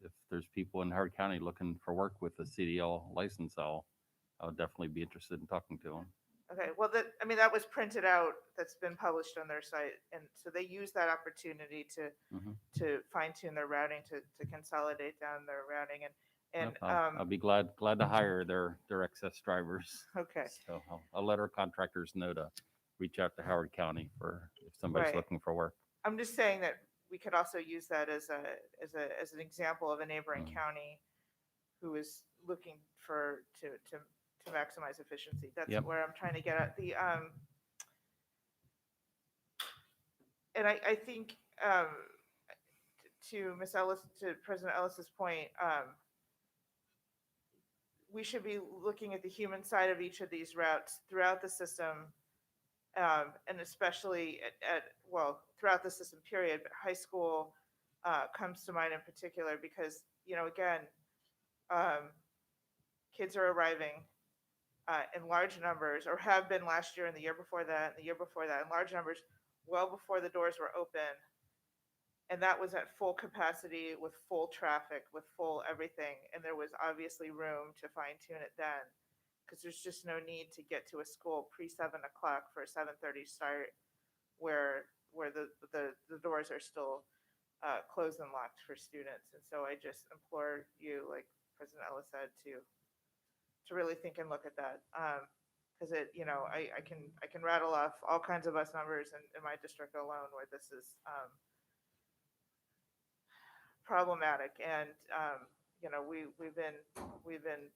if there's people in Howard County looking for work with a CDL license, I'll definitely be interested in talking to them. Okay, well, that was printed out, that's been published on their site, and so they use that opportunity to fine tune their routing, to consolidate down their routing, and I'll be glad to hire their excess drivers. Okay. So I'll let our contractors know to reach out to Howard County if somebody's Right. looking for work. I'm just saying that we could also use that as an example of a neighboring county who is looking to maximize efficiency. That's Yep. where I'm trying to get at. And I think to Ms. Ellis, to President Ellis's point, we should be looking at the human side of each of these routes throughout the system, and especially throughout the system period, but high school comes to mind in particular because, again, kids are arriving in large numbers, or have been last year and the year before that, and the year before that, in large numbers, well before the doors were open. And that was at full capacity with full traffic, with full everything. And there was obviously room to fine tune it then, because there's just no need to get to a school pre 7 o'clock for a 7:30 start where the doors are still closed and locked for students. And so I just implore you, like President Ellis said, to really think and look at that. Because I can rattle off all kinds of bus numbers in my district alone where this is problematic. And we've been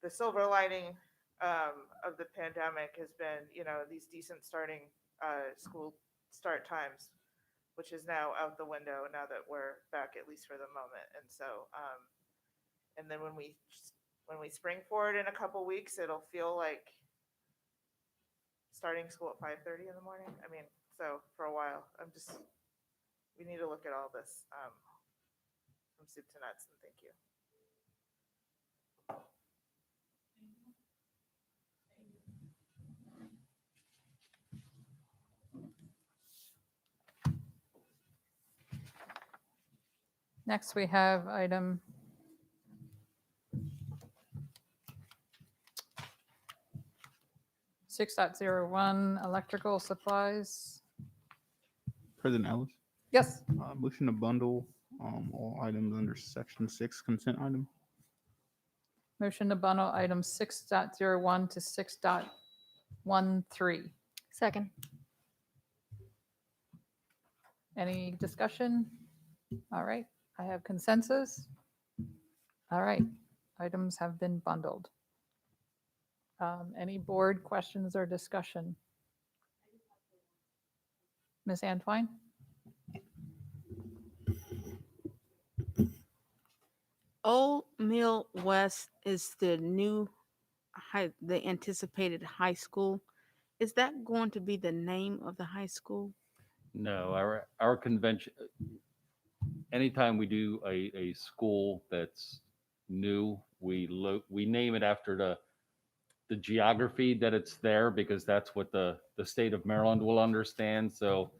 the silver lining of the pandemic has been these decent starting school start times, which is now out the window now that we're back, at least for the moment. And so and then when we spring forward in a couple weeks, it'll feel like starting school at 5:30 in the morning. I mean, so for a while, we need to look at all this from soup to nuts, and thank you. Next, we have item 6.01, electrical supplies. President Ellis? Yes. Motion to bundle all items under section 6 consent item. Motion to bundle items 6.01 to 6.13. Second. Any discussion? All right, I have consensus. All right, items have been bundled. Any board questions or discussion? Ms. Antwine? Old Mill West is the the anticipated high school. Is that going to be the name of the high school? No, our convention, anytime we do a school that's new, we name it after the geography that it's there, because that's what the state of Maryland will understand. So,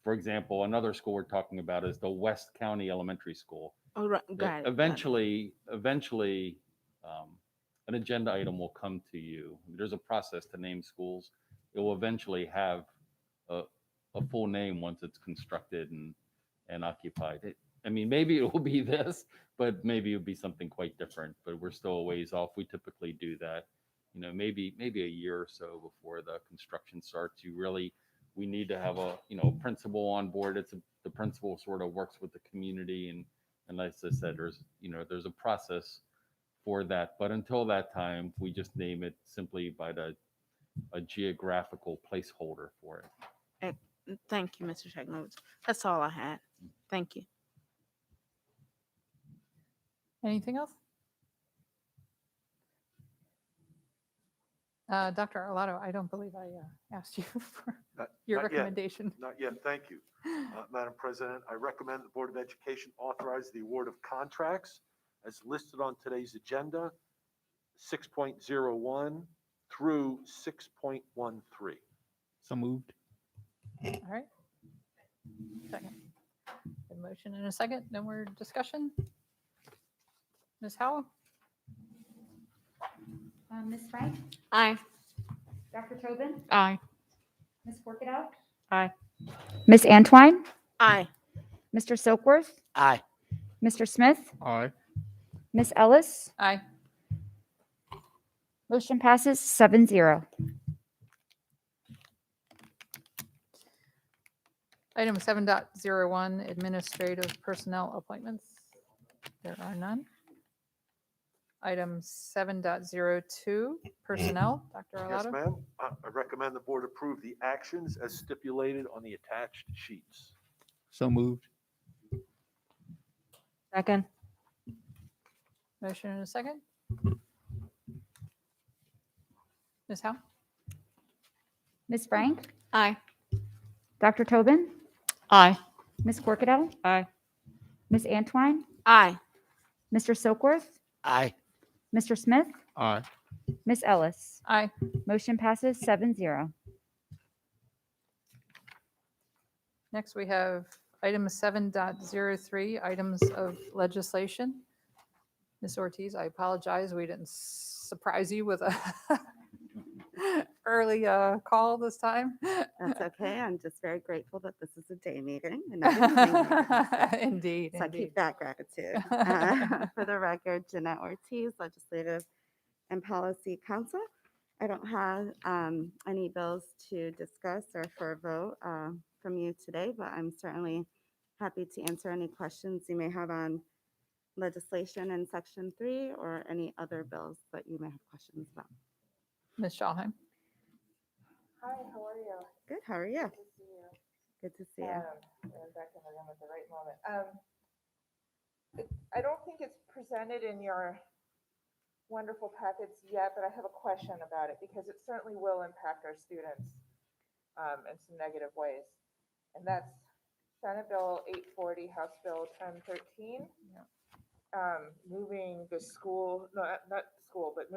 for example, another school we're talking about is the West County Elementary School. Oh, right, got it. Eventually, an agenda item will come to you. There's a process to name schools. It will eventually have a full name once it's constructed and occupied. I mean, maybe it will be this, but maybe it'll be something quite different, but we're still a ways off. We typically do that, maybe a year or so before the construction starts. We need to have a principal on board. The principal sort of works with the community, and like I said, there's a process for that. But until that time, we just name it simply by a geographical placeholder for it. Thank you, Mr. Technotes. That's all I had. Thank you. Anything else? Dr. Arlotto, I don't believe I asked you for your Not yet. recommendation. Not yet, thank you. Madam President, I recommend the Board of Education authorize the award of contracts as listed on today's agenda, 6.01 through 6.13. So moved. All right. Second. A motion and a second. No more discussion. Ms. Howell? Ms. Frank? Aye. Dr. Tobin? Aye. Ms. Forkadell? Aye. Ms. Antwine? Aye. Mr. Silkworth? Aye. Mr. Smith? Aye. Ms. Ellis? Aye. Motion passes 7-0. Item 7.01, administrative personnel appointments. There are none. Item 7.02, personnel. Dr. Yes, Arlotto? ma'am. I recommend the board approve the actions as stipulated on the attached sheets. So moved. Second. Motion and a second. Ms. Howe? Ms. Frank? Aye. Dr. Tobin? Aye. Ms. Corkadell? Aye. Ms. Antwine? Aye. Mr. Silkworth? Aye. Mr. Smith? Aye. Ms. Ellis? Aye. Motion passes 7-0. Next, we have item 7.03, items of legislation. Ms. Ortiz, I apologize. We didn't surprise you with a early call this time. That's okay. I'm just very grateful that this is a day meeting and not an evening meeting. Indeed. So I indeed. keep that gratitude. For the record, Jeanette Ortiz, Legislative and Policy Counsel. I don't have any bills to discuss or for a vote from you today, but I'm certainly happy to answer any questions you may have on legislation in Section 3 or any other bills that you may have questions about. Ms. Schallheim? Hi, how are you? Good. How are you? Good to see you. Good to see you. I'm back in the room at the right moment. I don't think it's presented in your wonderful packets yet, but I have a question about it because it certainly will impact our students in some negative ways. And that's Senate Bill 840, House Bill 1013, moving the school, no, not school, but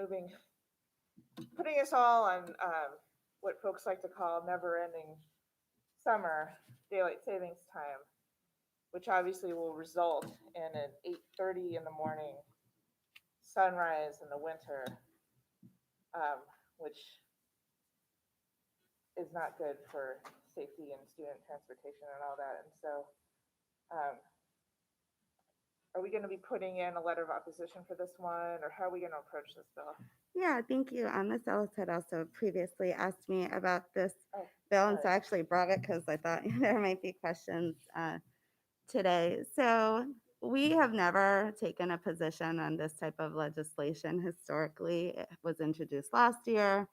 putting us all on what folks like to call never-ending summer daylight savings time, which obviously will result in an 8:30 in the morning sunrise in the winter, which is not good for safety and student transportation and all that. And so are we going to be putting in a letter of opposition for this one, or how are we going to approach this bill? Yeah, thank you. Ms. Ellis had also previously asked me about this bill, and so I actually brought it because I thought there might be questions today. So we have never taken a position on this type of legislation historically. It was introduced last year.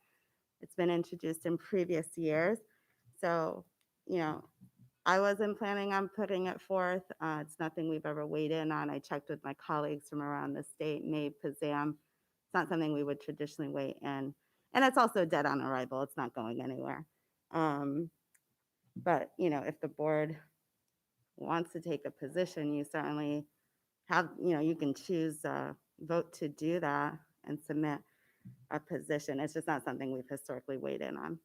It's been introduced in previous years. So, I wasn't planning on putting it forth. It's nothing we've ever weighed in on. I checked with my colleagues from around the state, MABE, PZAM. It's not something we would traditionally weigh in. And it's also dead on arrival. It's not going anywhere. But, if the board wants to take a position, you certainly have, you can choose vote to do that and submit a position. It's just not something we've historically weighed in on.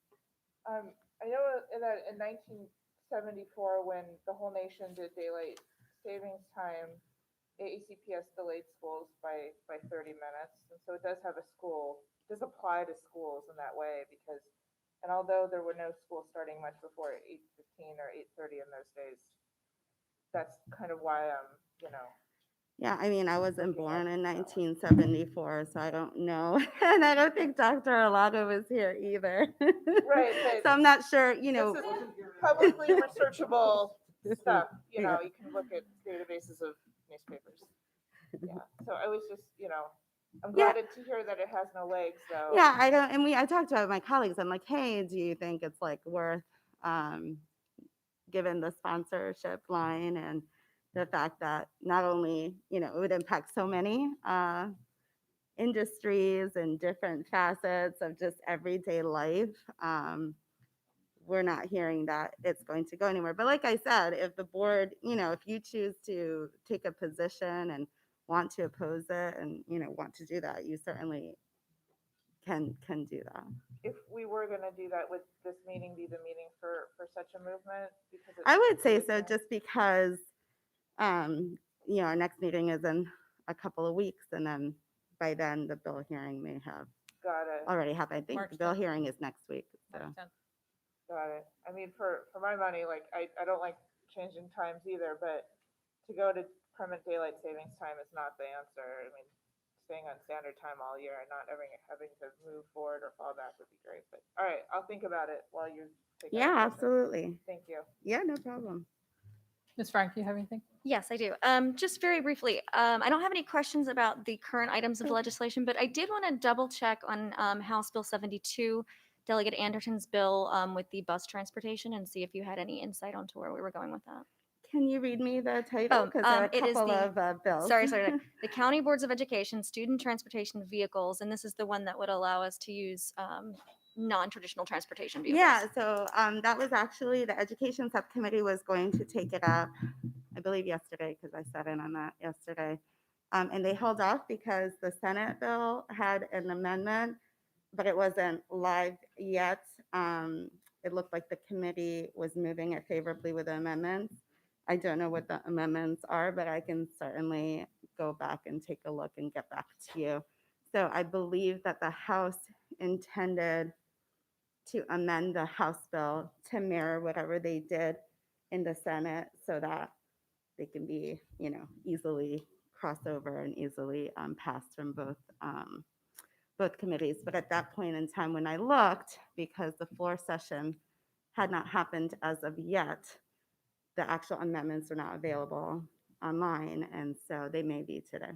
I know that in 1974, when the whole nation did daylight savings time, AACPS delayed schools by 30 minutes. And so it does have does apply to schools in that way because, and although there were no schools starting much before 8:15 or 8:30 in those days, that's kind of why Yeah, I mean, I wasn't born in 1974, so I don't know. And I don't think Dr. Alago was here either. Right, but So I'm not sure, this is publicly researchable stuff. You can look at databases of newspapers. Yeah. So I was just, I'm glad to hear that it has no legs, though. Yeah, I don't, and I talked to my colleagues. I'm like, hey, do you think it's like worth, given the sponsorship line and the fact that not only, it would impact so many industries and different facets of just everyday life. We're not hearing that it's going to go anywhere. But like I said, if the board, if you choose to take a position and want to oppose it and, want to do that, you certainly can do that. If we were going to do that, would this meeting be the meeting for such a movement? Because I would say so, just because, our next meeting is in a couple of weeks, and then by then the bill hearing may have Got it. already happened. I think March the bill 10th. hearing is next week. So. March 10th. Got it. I mean, for my money, like I don't like changing times either, but to go to permanent daylight savings time is not the answer. I mean, staying on standard time all year and not having to move forward or fall back would be great. But all right, I'll think about it while you're taking. Yeah, absolutely. Thank you. Yeah, no problem. Ms. Frank, do you have anything? Yes, I do. Just very briefly, I don't have any questions about the current items of legislation, but I did want to double check on House Bill 72, Delegate Anderson's bill with the bus transportation, and see if you had any insight onto where we were going with that. Can you read me the title? Because there are a It is couple the- of bills. Sorry. The County Boards of Education Student Transportation Vehicles, and this is the one that would allow us to use non-traditional transportation vehicles. Yeah, so that was actually, the Education Subcommittee was going to take it up, I believe yesterday, because I sat in on that yesterday. And they held off because the Senate bill had an amendment, but it wasn't live yet. It looked like the committee was moving it favorably with the amendments. I don't know what the amendments are, but I can certainly go back and take a look and get back to you. So I believe that the House intended to amend the House bill to mirror whatever they did in the Senate so that they can be, easily crossover and easily passed from both committees. But at that point in time, when I looked, because the floor session had not happened as of yet, the actual amendments are not available online, and so they may be today.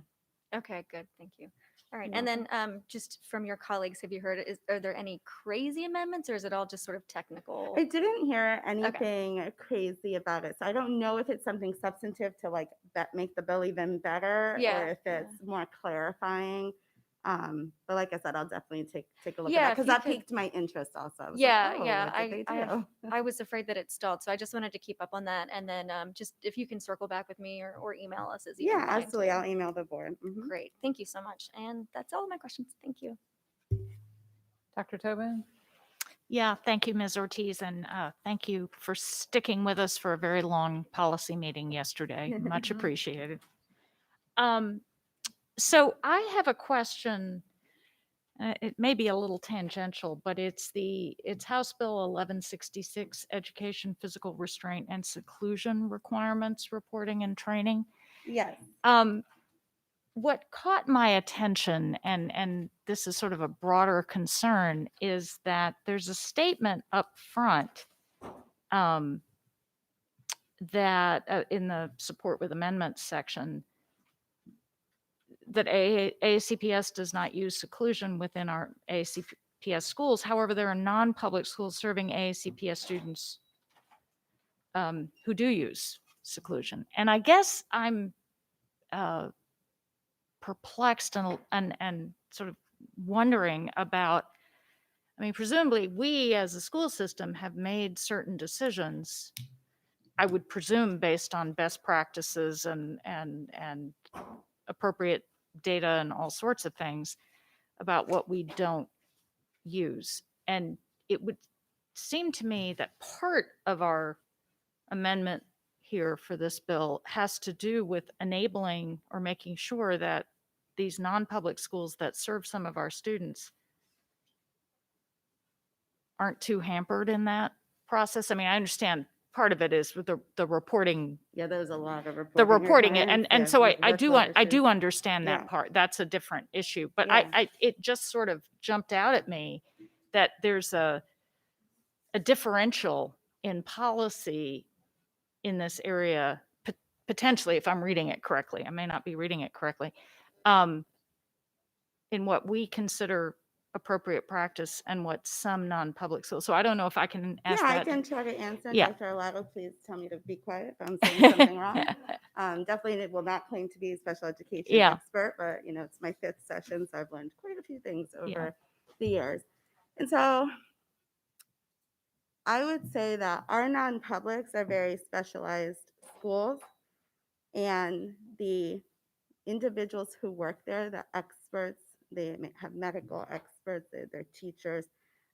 Okay, good. Thank you. All right. You're And then just from your colleagues, have you heard, are there any crazy amendments, or is it all just sort of technical? I didn't hear anything crazy about it, so I don't know if it's something substantive to like make the bill even better, Yeah, or if it's more clarifying. But like I said, I'll definitely take a look Yeah, at that if because you that could- piqued my interest also. I was Yeah, like, oh, yeah. what did they do? I was afraid that it stalled, so I just wanted to keep up on that. And then just if you can circle back with me or email us as you Yeah, absolutely. I'll email the board. Mhm. Great. Thank you so much. And that's all of my questions. Thank you. Dr. Tobin? Yeah, thank you, Ms. Ortiz, and thank you for sticking with us for a very long policy meeting yesterday. Much appreciated. So I have a question. It may be a little tangential, but it's House Bill 1166, Education, Physical Restraint, and Seclusion Requirements, Reporting and Training. Yes. What caught my attention, and this is sort of a broader concern, is that there's a statement up front that in the support with amendments section that AACPS does not use seclusion within our AACPS schools. However, there are non-public schools serving AACPS students who do use seclusion. And I guess I'm perplexed and sort of wondering about, I mean, presumably we as a school system have made certain decisions, I would presume based on best practices and appropriate data and all sorts of things about what we don't use. And it would seem to me that part of our amendment here for this bill has to do with enabling or making sure that these non-public schools that serve some of our students aren't too hampered in that process. I mean, I understand part of it is with the reporting. Yeah, there's a lot of reporting. The reporting, requirements, and yeah, so I workload do issues. understand that Yeah. part. That's a different issue. But Yeah. it just sort of jumped out at me that there's a differential in policy in this area, potentially, if I'm reading it correctly. I may not be reading it correctly, in what we consider appropriate practice and what some non-public schools. So I don't know if I can ask Yeah, I that. can try to answer. Yeah. Dr. Arlato, please tell me to be quiet if I'm saying something wrong. Definitely will not claim to be a special education Yeah. expert, but it's my 5th session, so I've learned quite a few things over Yeah. the years. And so I would say that our non-publics are very specialized schools, and the individuals who work there, the experts, they have medical experts, they're teachers,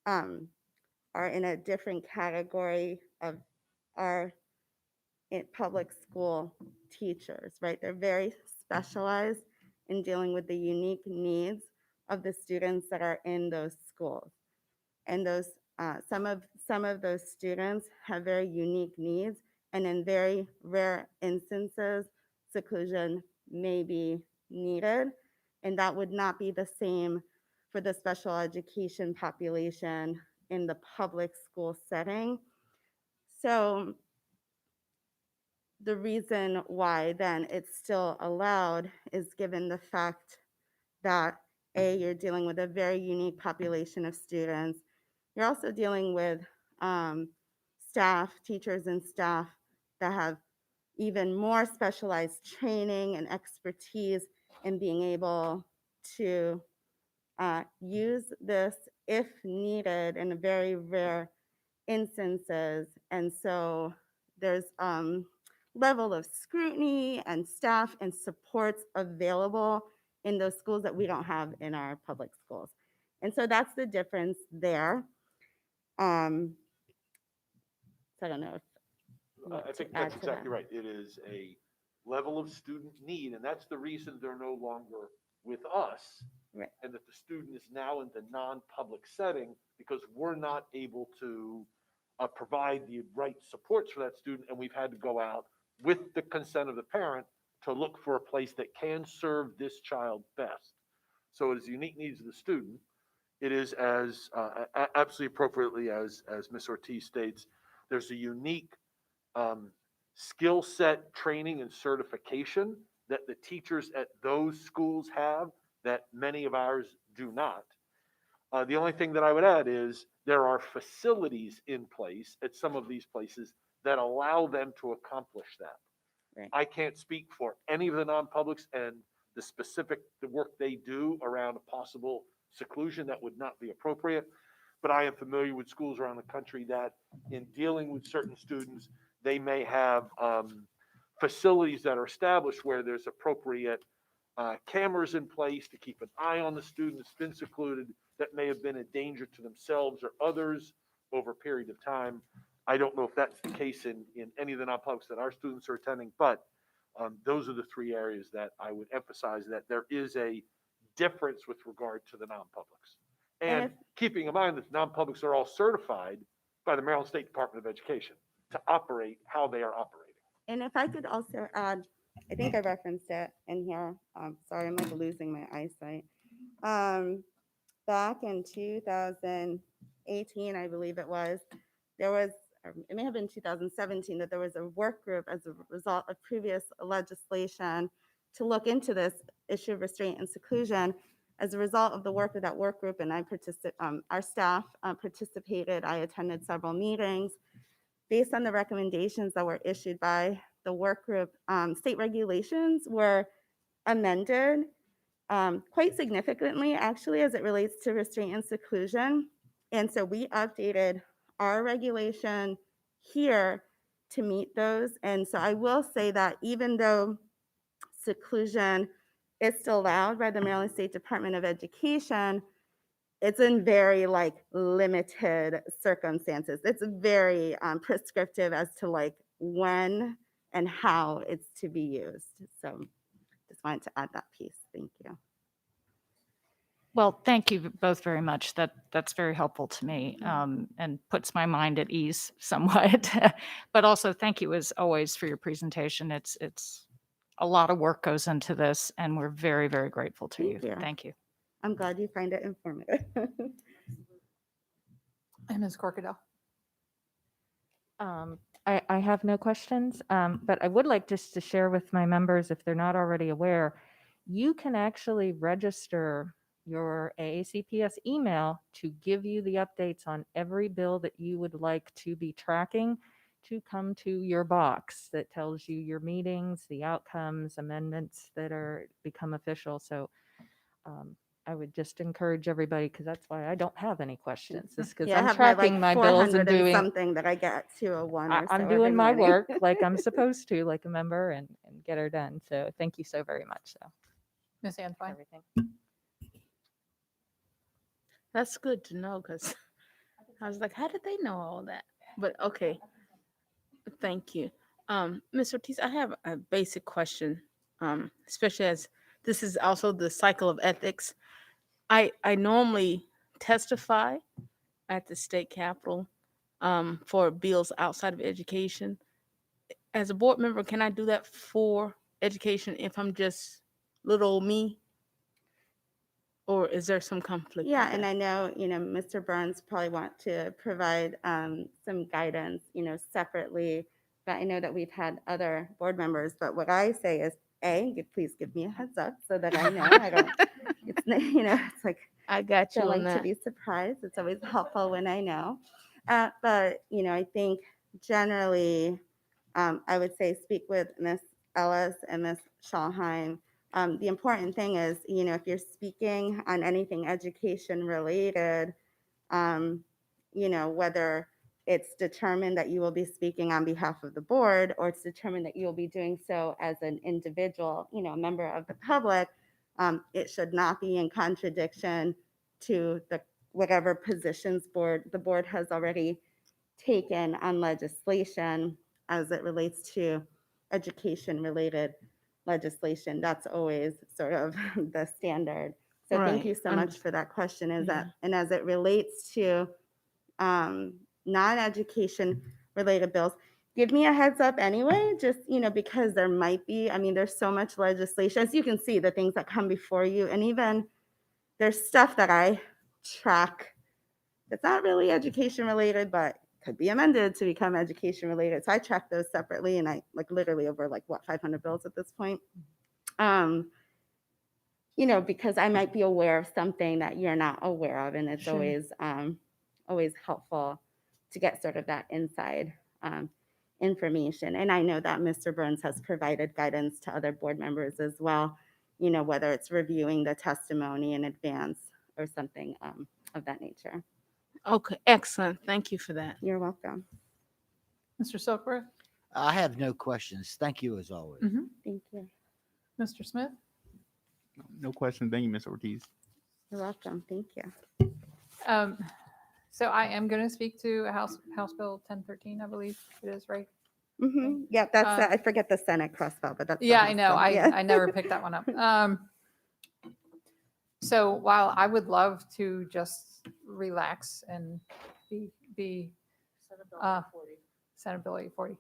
are in a different category of our public school teachers, right? They're very specialized in dealing with the unique needs of the students that are in those schools. And those some of those students have very unique needs, and in very rare instances, seclusion may be needed, and that would not be the same for the special education population in the public school setting. So the reason why then it's still allowed is given the fact that you're dealing with a very unique population of students. You're also dealing with staff, teachers and staff that have even more specialized training and expertise in being able to use this if needed in very rare instances. And so there's level of scrutiny and staff and supports available in those schools that we don't have in our public schools. And so that's the difference there. So I don't know if you want I to think add that's to exactly that. right. It is a level of student need, and that's the reason they're no longer with us. Right. And that the student is now in the non-public setting because we're not able to provide the right supports for that student, and we've had to go out with the consent of the parent to look for a place that can serve this child best. So it is the unique needs of the student. It is as absolutely appropriately as Ms. Ortiz states, there's a unique skill set training and certification that the teachers at those schools have that many of ours do not. The only thing that I would add is there are facilities in place at some of these places that allow them to accomplish that. Right. I can't speak for any of the non-publics and the work they do around a possible seclusion that would not be appropriate. But I am familiar with schools around the country that in dealing with certain students, they may have facilities that are established where there's appropriate cameras in place to keep an eye on the student that's been secluded, that may have been a danger to themselves or others over a period of time. I don't know if that's the case in any of the non-publics that our students are attending, but those are the 3 areas that I would emphasize that there is a difference with regard to the non-publics. And keeping in mind that non-publics are all certified by the Maryland State Department of Education to operate how they are operating. And if I could also add, I think I referenced it in here. Sorry, I'm like losing my eyesight. Back in 2018, I believe it was, there was, or it may have been 2017, that there was a work group as a result of previous legislation to look into this issue of restraint and seclusion. As a result of the work of that work group, and our staff participated, I attended several meetings. Based on the recommendations that were issued by the work group, state regulations were amended quite significantly, actually, as it relates to restraint and seclusion. And so we updated our regulation here to meet those. And so I will say that even though seclusion is still allowed by the Maryland State Department of Education, it's in very limited circumstances. It's very prescriptive as to when and how it's to be used. So just wanted to add that piece. Thank you. Well, thank you both very much. That's very helpful to me, and puts my mind at ease somewhat. But also, thank you as always for your presentation. It's a lot of work goes into this, and we're very, very grateful to you. Thank you. Thank you. I'm glad you find it informative. And Ms. Corkadell. I have no questions, but I would like just to share with my members, if they're not already aware, you can actually register your AACPS email to give you the updates on every bill that you would like to be tracking to come to your box that tells you your meetings, the outcomes, amendments that are become official. So I would just encourage everybody, because that's why I don't have any questions, is because Yeah, I I'm have tracking my my bills 400 and doing something that I get to a one or so I'm every doing my morning. work like I'm supposed to, like a member, and get her done. So thank you so very much. So Ms. Antoine. everything. That's good to know, because I was like, how did they know all that? But okay, thank you. Ms. Ortiz, I have a basic question, especially as this is also the cycle of ethics. I normally testify at the state capitol for bills outside of education. As a board member, can I do that for education if I'm just little old me? Or is there some conflict? Yeah, with and that? I know, Mr. Burns probably want to provide some guidance, separately, but I know that we've had other board members, but what I say is, please give me a heads up so that I know. I don't, it's, it's like, I got you don't on like to that. be surprised. It's always helpful when I know. But, I think generally, I would say speak with Ms. Ellis and Ms. Schallheim. The important thing is, if you're speaking on anything education related, whether it's determined that you will be speaking on behalf of the board or it's determined that you will be doing so as an individual, a member of the public, it should not be in contradiction to the whatever positions the board has already taken on legislation as it relates to education related legislation. That's always sort of the standard. So thank you Right. so much for that question. Yeah. And as it relates to non-education related bills, give me a heads up anyway, just, because there might be, there's so much legislation. As you can see, the things that come before you, and even there's stuff that I track that's not really education related, but could be amended to become education related. So I track those separately, and I literally over 500 bills at this point. Because I might be aware of something that you're not aware of, and it's Sure. always helpful to get sort of that inside information. And I know that Mr. Burns has provided guidance to other board members as well, whether it's reviewing the testimony in advance or something of that nature. Okay, excellent. Thank you for that. You're welcome. Mr. Silkworth. I have no questions. Thank you as always. Thank you. Mr. Smith. No question. Thank you, Ms. Ortiz. You're welcome. Thank you. So I am going to speak to House Bill 1013, I believe it is, right? Yeah, that's I forget the Senate crossfile, but that's the Yeah, I House know. bill. Yeah. I never picked that one up. So while I would love to just relax and be Senate Bill 840,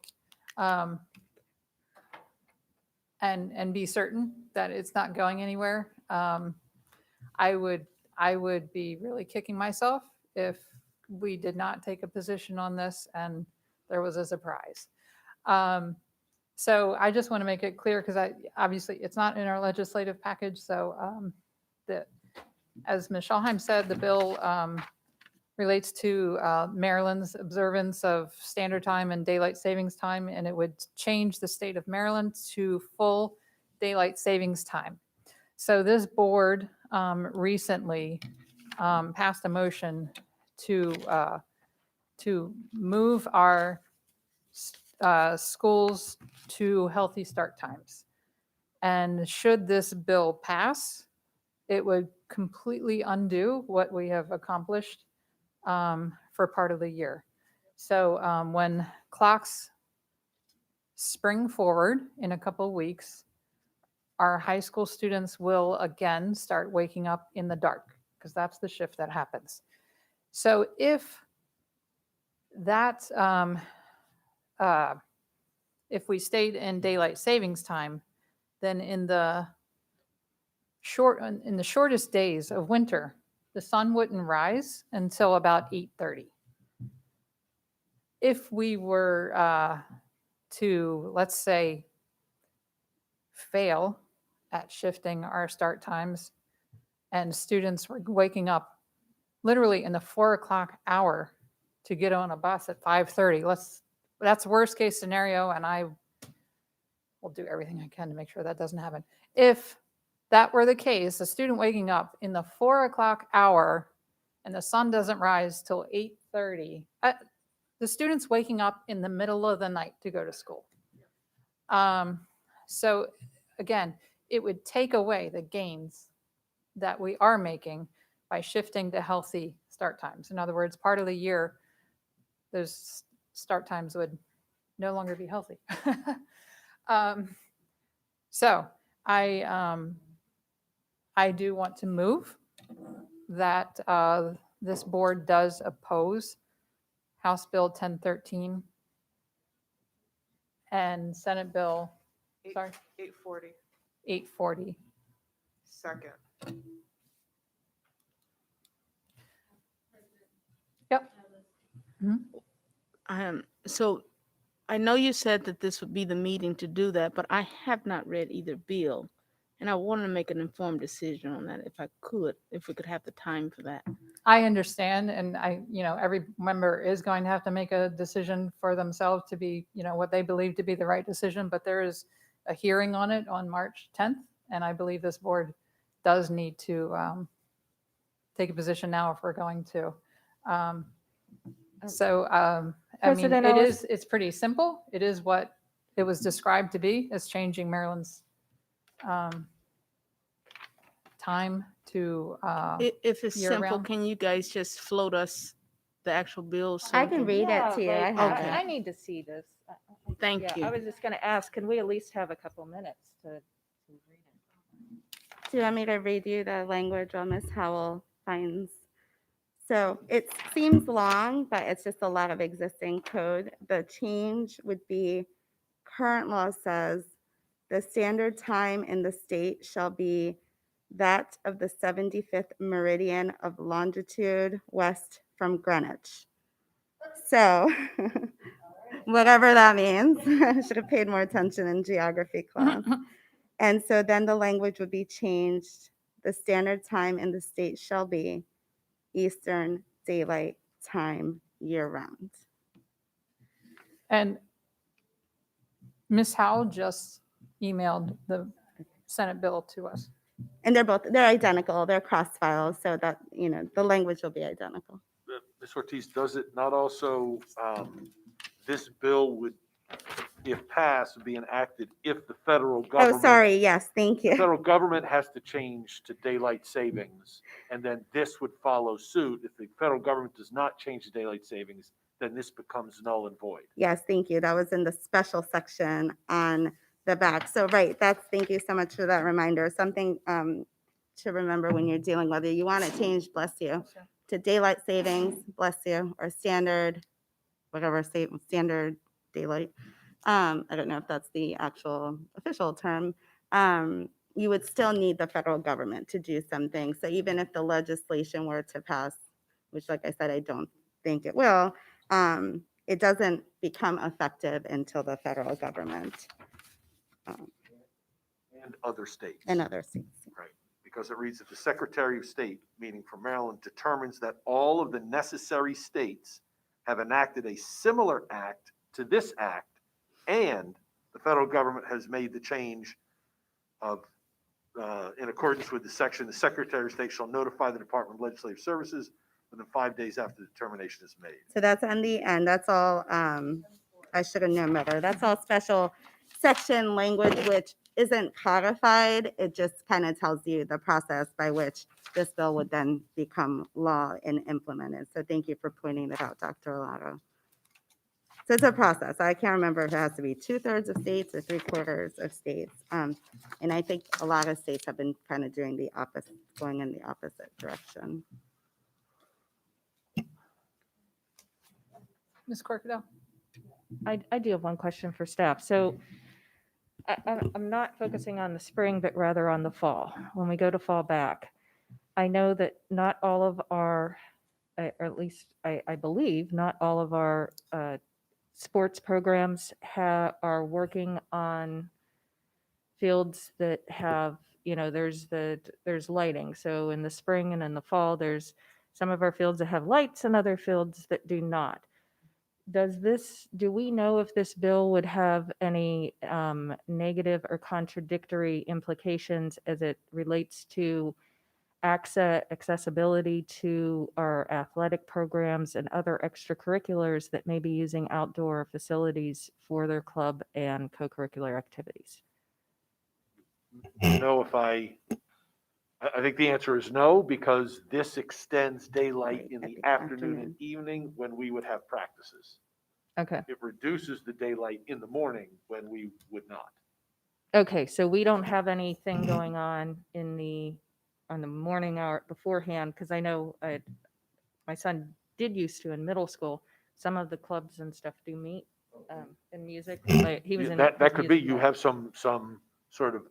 and be certain that it's not going anywhere, I would be really kicking myself if we did not take a position on this and there was a surprise. So I just want to make it clear, because obviously it's not in our legislative package. So as Ms. Schallheim said, the bill relates to Maryland's observance of standard time and daylight savings time, and it would change the state of Maryland to full daylight savings time. So this board recently passed a motion to move our schools to healthy start times. And should this bill pass, it would completely undo what we have accomplished for part of the year. So when clocks spring forward in a couple of weeks, our high school students will again start waking up in the dark because that's the shift that happens. So if that, if we stayed in daylight savings time, then in the shortest days of winter, the sun wouldn't rise until about 8:30. If we were to, let's say, fail at shifting our start times and students were waking up literally in the 4 o'clock hour to get on a bus at 5:30, that's worst case scenario, and I will do everything I can to make sure that doesn't happen. If that were the case, a student waking up in the 4 o'clock hour and the sun doesn't rise till 8:30, the student's waking up in the middle of the night to go to school. So again, it would take away the gains that we are making by shifting to healthy start times. In other words, part of the year, those start times would no longer be healthy. So I do want to move that this board does oppose House Bill 1013 and Senate Bill, sorry, 840. 840. Second. Yep. So I know you said that this would be the meeting to do that, but I have not read either bill. And I want to make an informed decision on that if we could have the time for that. I understand, and every member is going to have to make a decision for themselves to be, what they believe to be the right decision, but there is a hearing on it on March 10th, and I believe this board does need to take a position now if we're going to. I mean, President Ellis? it's pretty simple. It is what it was described to be as changing Maryland's time to If it's year simple, round. can you guys just float us the actual bill? So I we can read it to you. I have Okay. it. I need to see this. Thank Yeah, you. I was just going to ask, can we at least have a couple minutes to read it? Do you want me to read you the language while Ms. Howell finds? So it seems long, but it's just a lot of existing code. The change would be, current law says, the standard time in the state shall be that of the 75th meridian of longitude west from Greenwich. So whatever that means, I should have paid more attention in geography class. And so then the language would be changed. The standard time in the state shall be Eastern Daylight Time year round. And Ms. Howell just emailed the Senate bill to us. And they're identical. They're cross files, so that, the language will be identical. Ms. Ortiz, does it not also, this bill would, if passed, be enacted if the federal government. Oh, sorry. Yes, thank The you. federal government has to change to daylight savings, and then this would follow suit. If the federal government does not change to daylight savings, then this becomes null and void. Yes, thank you. That was in the special section on the back. So, right, thank you so much for that reminder. Something to remember when you're dealing, whether you want to change, bless you, to daylight savings, bless you, or standard, whatever, standard daylight. I don't know if that's the actual official term. You would still need the federal government to do something. So even if the legislation were to pass, which, like I said, I don't think it will, it doesn't become effective until the federal government And other states. and other states. Right, because it reads that the Secretary of State, meaning for Maryland, determines that all of the necessary states have enacted a similar act to this act, and the federal government has made the change of, in accordance with the section, the Secretary of State shall notify the Department of Legislative Services within 5 days after the determination is made. So that's on the end. That's all, I should have known better. That's all special section language, which isn't codified. It just kind of tells you the process by which this bill would then become law and implemented. So thank you for pointing that out, Dr. Olato. So it's a process. I can't remember if it has to be 2/3 of states or 3/4 of states. And I think a lot of states have been kind of doing the opposite, going in the opposite direction. Ms. Corkadell? I do have one question for staff. So I'm not focusing on the spring, but rather on the fall. When we go to fall back, I know that not all of our, or at least I believe, not all of our sports programs are working on fields that have, there's lighting. So in the spring and in the fall, there's some of our fields that have lights and other fields that do not. Do we know if this bill would have any negative or contradictory implications as it relates to accessibility to our athletic programs and other extracurriculars that may be using outdoor facilities for their club and co-curricular activities? No, I think the answer is no, because this extends daylight in the afternoon and evening when we would have practices. Okay. It reduces the daylight in the morning when we would not. Okay, so we don't have anything going on on the morning hour beforehand, because I know my son did used to in middle school. Some of the clubs and stuff do meet in music. Like, he was in That his could be, music you club. have some sort of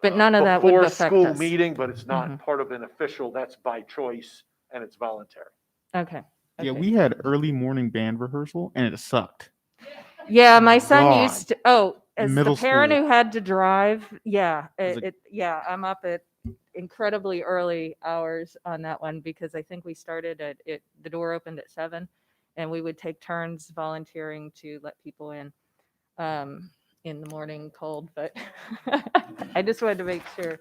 But none of that would before affect school us. meeting, but it's not Mhm. part of an official, that's by choice and it's voluntary. Okay. Yeah, we had early morning band rehearsal and it sucked. Yeah, my son God. used to. Oh, as Middle the parent school. who had to drive, yeah, As a- I'm up at incredibly early hours on that one because I think we started at the door opened at 7, and we would take turns volunteering to let people in the morning cold. But I just wanted to make sure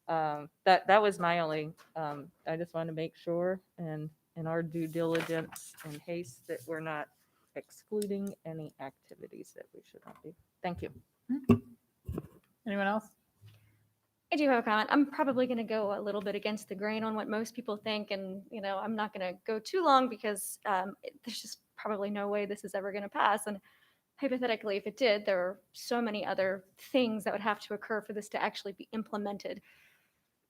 that was my only. I just wanted to make sure and in our due diligence and haste that we're not excluding any activities that we should not be. Thank you. Anyone else? I do have a comment. I'm probably going to go a little bit against the grain on what most people think, and I'm not going to go too long because there's just probably no way this is ever going to pass. And hypothetically, if it did, there are so many other things that would have to occur for this to actually be implemented.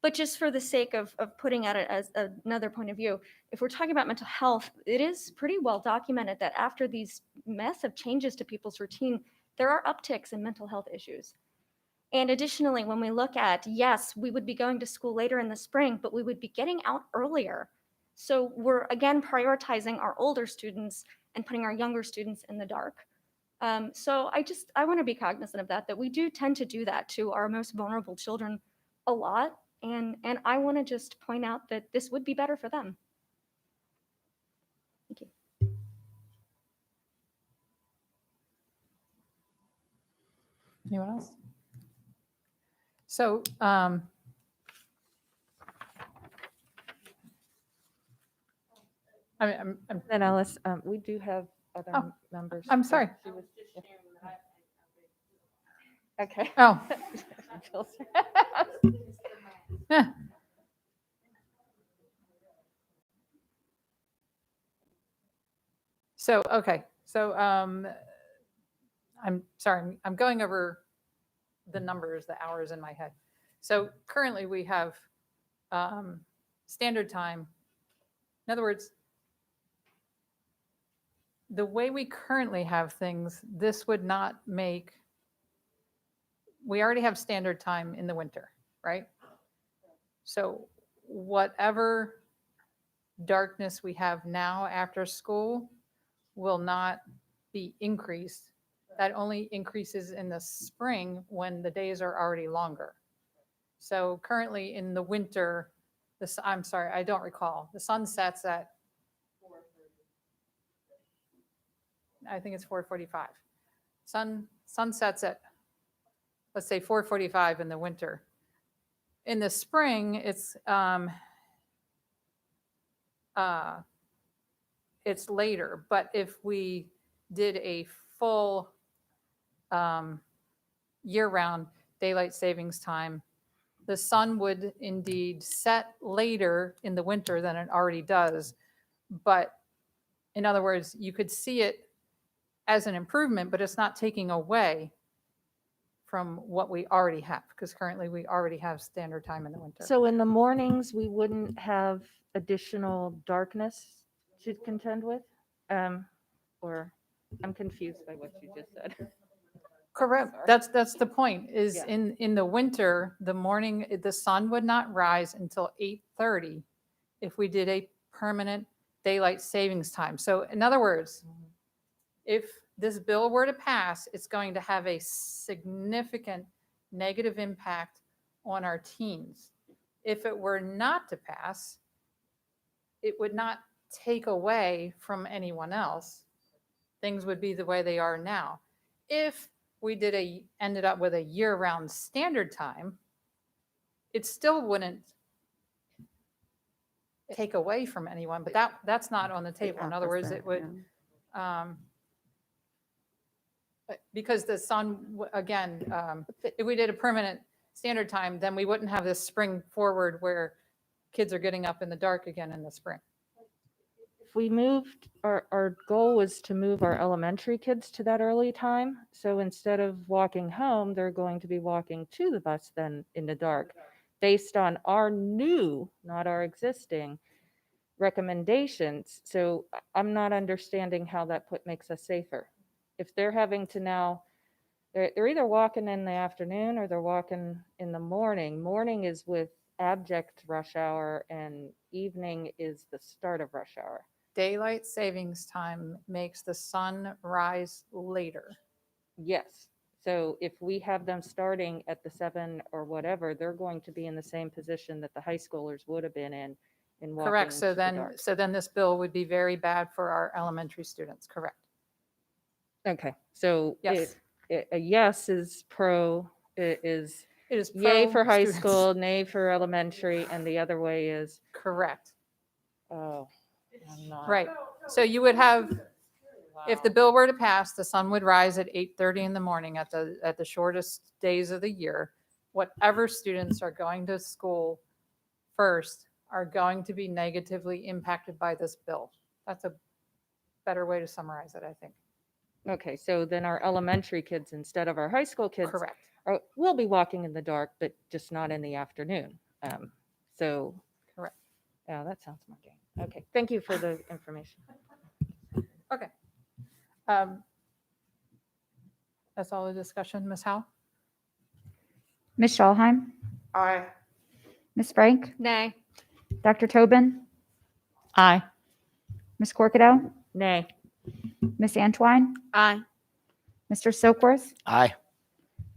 But just for the sake of putting at it as another point of view, if we're talking about mental health, it is pretty well documented that after these massive changes to people's routine, there are upticks in mental health issues. And additionally, when we look at, yes, we would be going to school later in the spring, but we would be getting out earlier. So we're, again, prioritizing our older students and putting our younger students in the dark. So I want to be cognizant of that we do tend to do that to our most vulnerable children a lot. And I want to just point out that this would be better for them. Thank you. Anyone else? So, I'm Then Alice, we do have other members. I'm sorry. Okay. Oh. So, okay. So, I'm sorry, I'm going over the numbers, the hours in my head. So currently we have standard time. In other words, the way we currently have things, this would not make, we already have standard time in the winter, right? So whatever darkness we have now after school will not be increased. That only increases in the spring when the days are already longer. So currently in the winter, I'm sorry, I don't recall. The sun sets at, I think it's 4:45. Sun sets at, let's say 4:45 in the winter. In the spring, it's later. But if we did a full year-round daylight savings time, the sun would indeed set later in the winter than it already does. But In other words, you could see it as an improvement, but it's not taking away from what we already have, because currently we already have standard time in the winter. So in the mornings, we wouldn't have additional darkness to contend with? Or I'm confused by what you just said. Correct. Sorry. That's the point, is Yeah. in the winter, the sun would not rise until 8:30 if we did a permanent daylight savings time. So in other words, if this bill were to pass, it's going to have a significant negative impact on our teens. If it were not to pass, it would not take away from anyone else. Things would be the way they are now. If we ended up with a year-round standard time, it still wouldn't take away from anyone, but that's not on the table. In other words, it would, because the sun, again, if we did a permanent standard time, then we wouldn't have this spring forward where kids are getting up in the dark again in the spring. If we moved, our goal was to move our elementary kids to that early time. So instead of walking home, they're going to be walking to the bus then in the dark, based on our new, not our existing, recommendations. So I'm not understanding how that makes us safer. If they're having to now, they're either walking in the afternoon or they're walking in the morning. Morning is with abject rush hour and evening is the start of rush hour. Daylight savings time makes the sun rise later. Yes. So if we have them starting at the 7 or whatever, they're going to be in the same position that the high schoolers would have been in walking Correct. So to the dark. then this bill would be very bad for our elementary students. Correct. Okay. So Yes. a yes is it is yay pro for high students. school, nay for elementary, and the other way is correct. Oh, I'm not. Right. So you would have, if the bill were to pass, the sun would rise at 8:30 in the morning at the shortest days of the year. Whatever students are going to school first are going to be negatively impacted by this bill. That's a better way to summarize it, I think. Okay, so then our elementary kids instead of our high school kids Correct. will be walking in the dark, but just not in the afternoon. So correct. Yeah, that sounds more game. Okay, thank you for the information. Okay. That's all the discussion, Ms. Howe? Ms. Schalheim? Aye. Ms. Frank? Nay. Dr. Tobin? Aye. Ms. Corkadell? Nay. Ms. Antwine? Aye. Mr. Soakworth? Aye.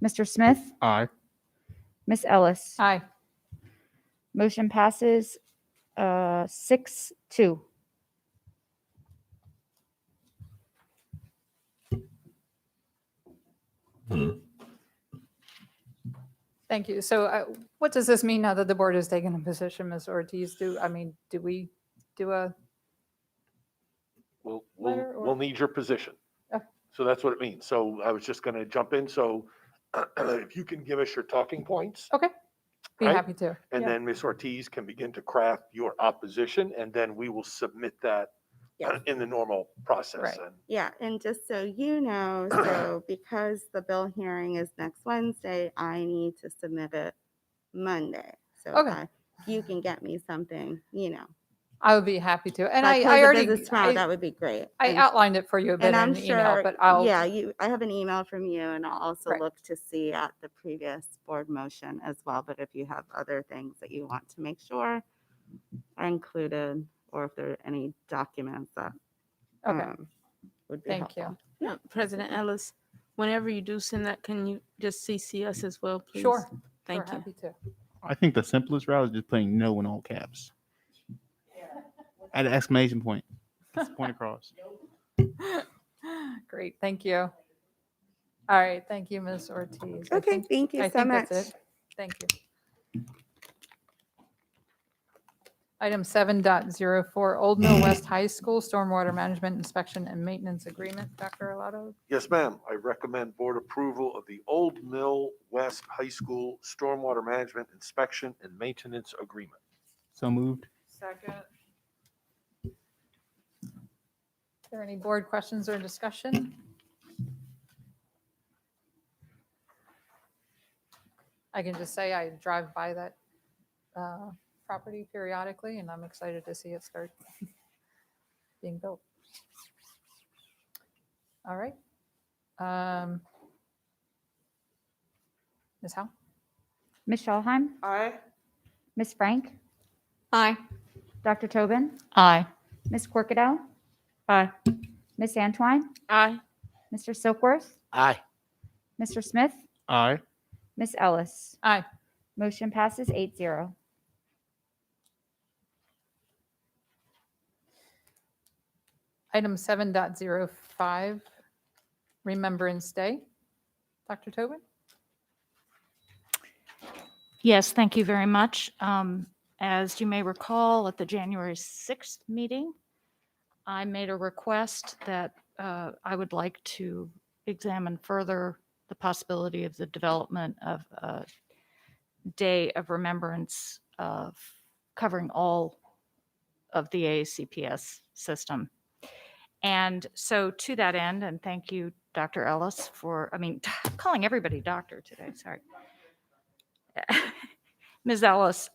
Mr. Smith? Aye. Ms. Ellis? Aye. Motion passes 6-2. Thank you. So what does this mean now that the board has taken a position, Ms. Ortiz? Do we do a letter or- We'll need your position. Okay. So that's what it means. So I was just going to jump in. So if you can give us your talking points. Okay. Be right? happy to. And Yeah. then Ms. Ortiz can begin to craft your opposition, and then we will submit that in the normal process. Right. And Yeah, and just so you know, so because the bill hearing is next Wednesday, I need to submit it Monday. So Okay. if you can get me something, I would be happy to. And by I close of already business tomorrow, that would be great. I outlined it for you a bit and in I'm the sure, email, but I'll I have an email from you, and I'll also Right. look to see at the previous board motion as well. But if you have other things that you want to make sure are included, or if there are any documents that Okay. would be Thank helpful. you. Yeah, President Ellis, whenever you do send that, can you just CC us as well, please? Sure. Thank Sure, you. happy to. I think the simplest route is just putting no in all caps. Add an exclamation point. That's the point across. Great, thank you. All right, thank you, Ms. Ortiz. Okay, thank you I so think much. that's it. Thank you. Item 7.04, Old Mill West High School Stormwater Management Inspection and Maintenance Agreement. Dr. Arlotto? yes, ma'am, I recommend board approval of the Old Mill West High School Stormwater Management Inspection and Maintenance Agreement. So moved. Second. there any board questions or discussion? I can just say I drive by that property periodically, and I'm excited to see it start being built. All right. Ms. Howe? Ms. Schallheim? Aye. Ms. Frank? Aye. Dr. Tobin? Aye. Ms. Corkadell? Aye. Ms. Antwine? Aye. Mr. Silkworth? Aye. Mr. Smith? Aye. Ms. Ellis? Aye. Motion passes 8-0. Item 7.05, Remembrance Day. Dr. Tobin? Yes, thank you very much. As you may recall, at the January 6th meeting, I made a request that I would like to examine further the possibility of the development of a day of remembrance of covering all of the AACPS system. And so to that end, and thank you, Dr. Ellis, I'm calling everybody doctor today, sorry. Ms. Ellis,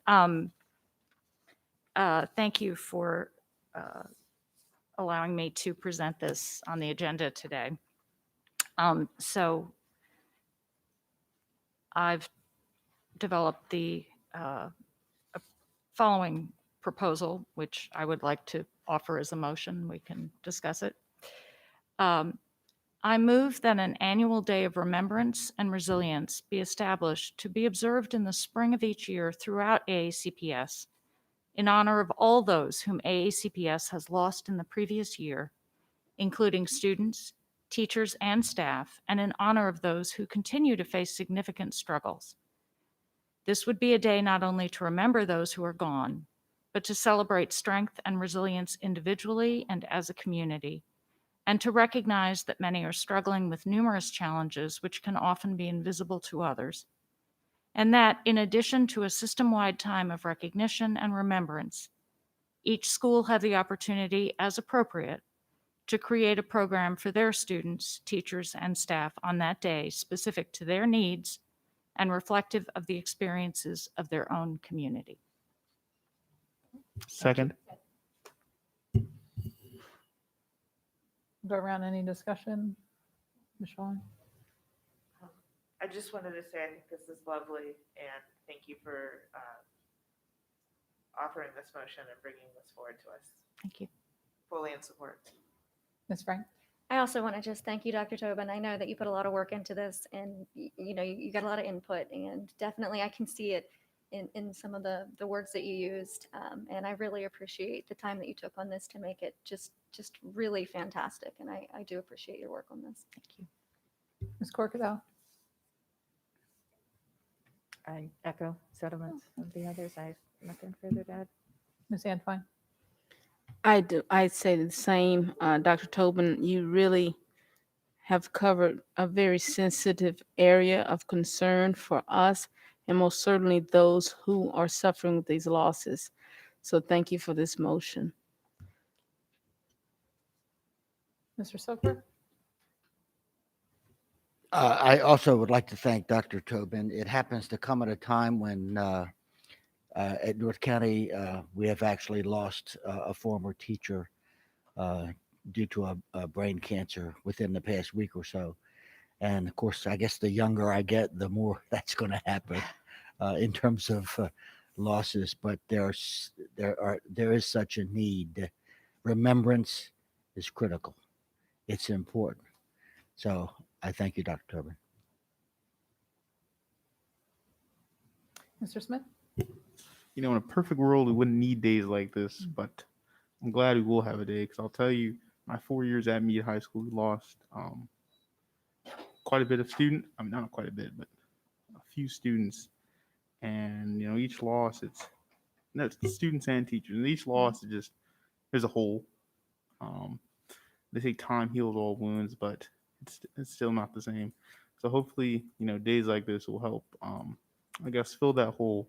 thank you for allowing me to present this on the agenda today. So I've developed the following proposal, which I would like to offer as a motion. We can discuss it. I move that an annual day of remembrance and resilience be established to be observed in the spring of each year throughout AACPS in honor of all those whom AACPS has lost in the previous year, including students, teachers, and staff, and in honor of those who continue to face significant struggles. This would be a day not only to remember those who are gone, but to celebrate strength and resilience individually and as a community, and to recognize that many are struggling with numerous challenges which can often be invisible to others, and that in addition to a system-wide time of recognition and remembrance, each school have the opportunity, as appropriate, to create a program for their students, teachers, and staff on that day specific to their needs and reflective of the experiences of their own community. Second. Go around, any discussion? Michelle? I just wanted to say I think this is lovely, and thank you for offering this motion and bringing this forward to us. Thank you. Fully in support. Ms. Frank? I also want to just thank you, Dr. Tobin. I know that you put a lot of work into this, and you got a lot of input, and definitely I can see it in some of the words that you used. And I really appreciate the time that you took on this to make it just really fantastic. And I do appreciate your work on this. Thank you. Ms. Corkadell? I echo sentiments of the others. I have nothing further to add. Ms. Antwine? I do. I say the same. Dr. Tobin, you really have covered a very sensitive area of concern for us and most certainly those who are suffering with these losses. So thank you for this motion. Mr. Silver? I also would like to thank Dr. Tobin. It happens to come at a time when at North County, we have actually lost a former teacher due to a brain cancer within the past week or so. And of course, I guess the younger I get, the more that's going to happen in terms of losses. But there is such a need. Remembrance is critical. It's important. So I thank you, Dr. Tobin. Mr. Smith? You know, in a perfect world, we wouldn't need days like this, but I'm glad we will have a day because I'll tell you, my 4 years at Meade High School, we lost quite a bit of students. I mean, not quite a bit, but a few students. And, you know, each loss, it's the students and teachers. And each loss is just, there's a hole. They say time heals all wounds, but it's still not the same. So hopefully, you know, days like this will help, I guess, fill that hole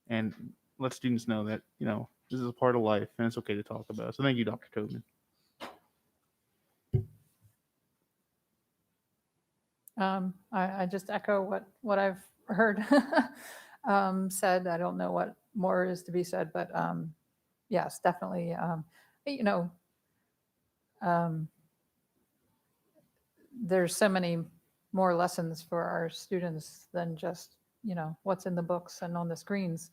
and let students know that, you know, this is a part of life and it's okay to talk about. So thank you, Dr. Tobin. I just echo what I've heard said. I don't know what more is to be said, but yes, definitely. You know, there's so many more lessons for our students than just, you know, what's in the books and on the screens.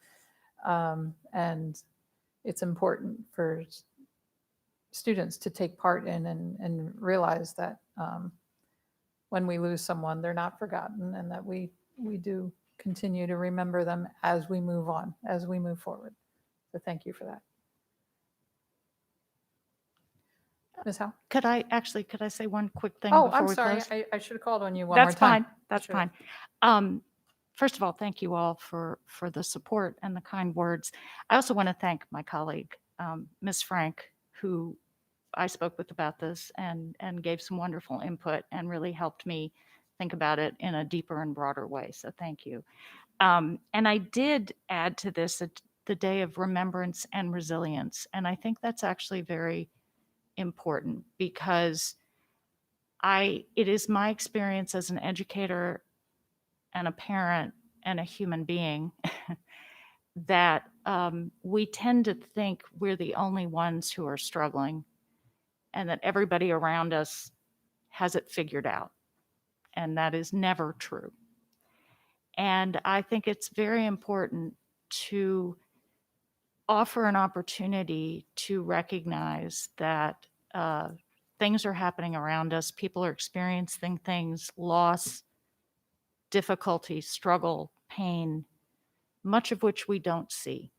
And it's important for students to take part in and realize that when we lose someone, they're not forgotten, and that we do continue to remember them as we move on, as we move forward. So thank you for that. Ms. Howe? Could I say one quick thing Oh, before I'm we sorry. close? I should have called on you one more That's time. fine. That's Should've. fine. First of all, thank you all for the support and the kind words. I also want to thank my colleague, Ms. Frank, who I spoke with about this and gave some wonderful input and really helped me think about it in a deeper and broader way. So thank you. And I did add to this the Day of Remembrance and Resilience. And I think that's actually very important because it is my experience as an educator and a parent and a human being that we tend to think we're the only ones who are struggling and that everybody around us has it figured out. And that is never true. And I think it's very important to offer an opportunity to recognize that things are happening around us. People are experiencing things, loss, difficulty, struggle, pain, much of which we don't see.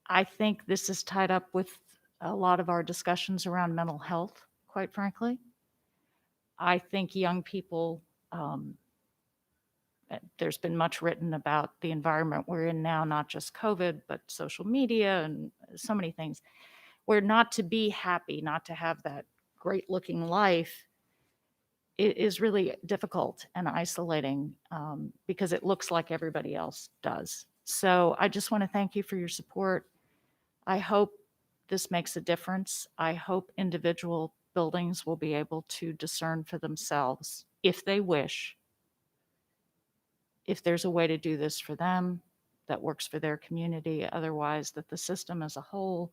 I think this is tied up with a lot of our discussions around mental health, quite frankly. I think young people, there's been much written about the environment we're in now, not just COVID, but social media and so many things, where not to be happy, not to have that great looking life, it is really difficult and isolating because it looks like everybody else does. So I just want to thank you for your support. I hope this makes a difference. I hope individual buildings will be able to discern for themselves, if they wish, if there's a way to do this for them that works for their community. Otherwise, that the system as a whole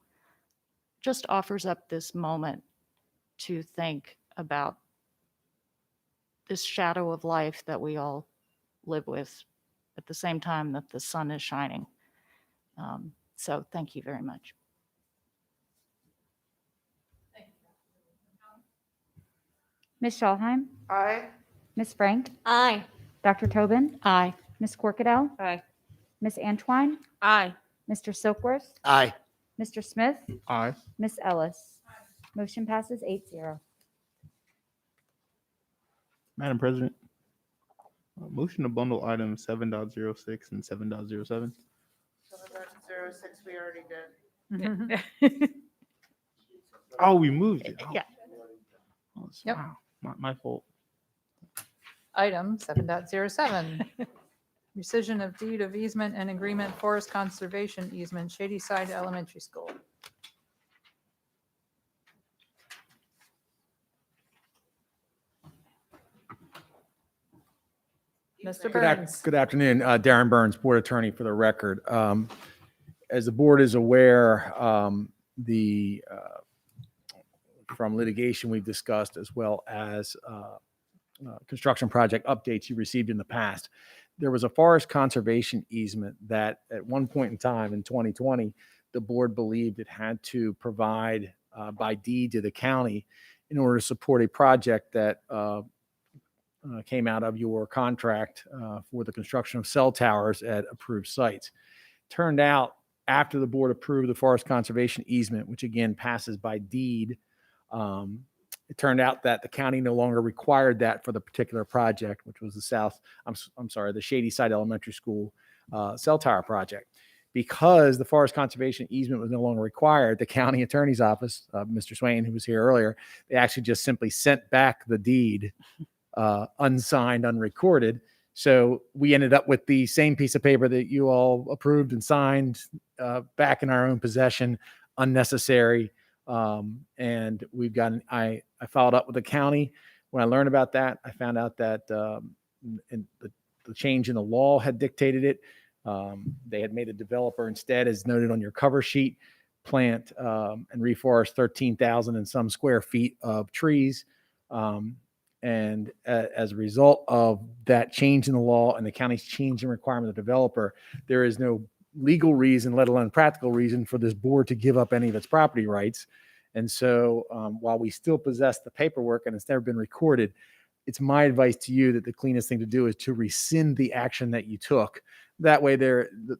just offers up this moment to think about this shadow of life that we all live with at the same time that the sun is shining. So thank you very much. Ms. Schalheim? Aye. Ms. Frank? Aye. Dr. Tobin? Aye. Ms. Corkadell? Aye. Ms. Antwine? Aye. Mr. Silkworth? Aye. Mr. Smith? Aye. Ms. Ellis? Motion passes 8-0. Madam President, motion to bundle items 7.06 and 7.07. 7.06 we already did. Oh, we moved it. Oh. Yeah. Yep. Wow, my fault. Item 7.07, rescission of deed of easement and agreement forest conservation easement, Shady Side Elementary School. Mr. Burns. Good afternoon, Darren Burns, Board Attorney for the record. As the board is aware, from litigation we've discussed, as well as construction project updates you received in the past, there was a forest conservation easement that at one point in time in 2020, the board believed it had to provide by deed to the county in order to support a project that came out of your contract for the construction of cell towers at approved sites. Turned out, after the board approved the forest conservation easement, which again passes by deed, it turned out that the county no longer required that for the particular project, which was the Shady Side Elementary School cell tower project. Because the forest conservation easement was no longer required, the county attorney's office, Mr. Swain, who was here earlier, they actually just simply sent back the deed unsigned, unrecorded. So we ended up with the same piece of paper that you all approved and signed back in our own possession, unnecessary. And we've got, I followed up with the county. When I learned about that, I found out that the change in the law had dictated it. They had made a developer instead, as noted on your cover sheet, plant and reforest 13,000 and some square feet of trees. And as a result of that change in the law and the county's change in requirement of the developer, there is no legal reason, let alone practical reason, for this board to give up any of its property rights. And so while we still possess the paperwork and it's never been recorded, it's my advice to you that the cleanest thing to do is to rescind the action that you took. That way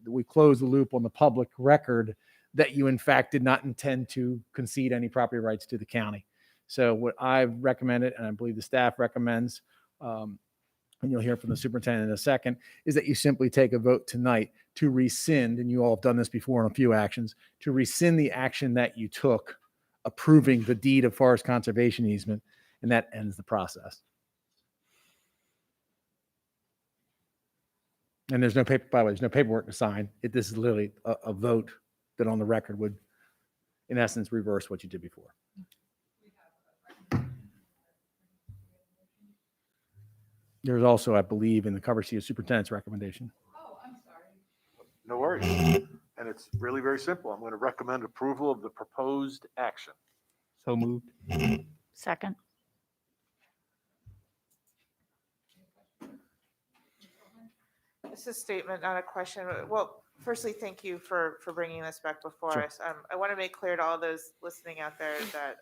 we close the loop on the public record that you in fact did not intend to concede any property rights to the county. So what I've recommended, and I believe the staff recommends, and you'll hear from the superintendent in a second, is that you simply take a vote tonight to rescind, and you all have done this before on a few actions, to rescind the action that you took approving the deed of forest conservation easement, and that ends the process. And there's no paper, by the way, there's no paperwork to sign. This is literally a vote that on the record would, in essence, reverse what you did before. There's also, I believe, in the cover sheet, a superintendent's recommendation. No worries. And it's really very simple. I'm going to recommend approval of the proposed action. So moved. Second. This is a statement, not a question. Well, firstly, thank you for bringing this back before Sure. us. I want to make clear to all those listening out there that,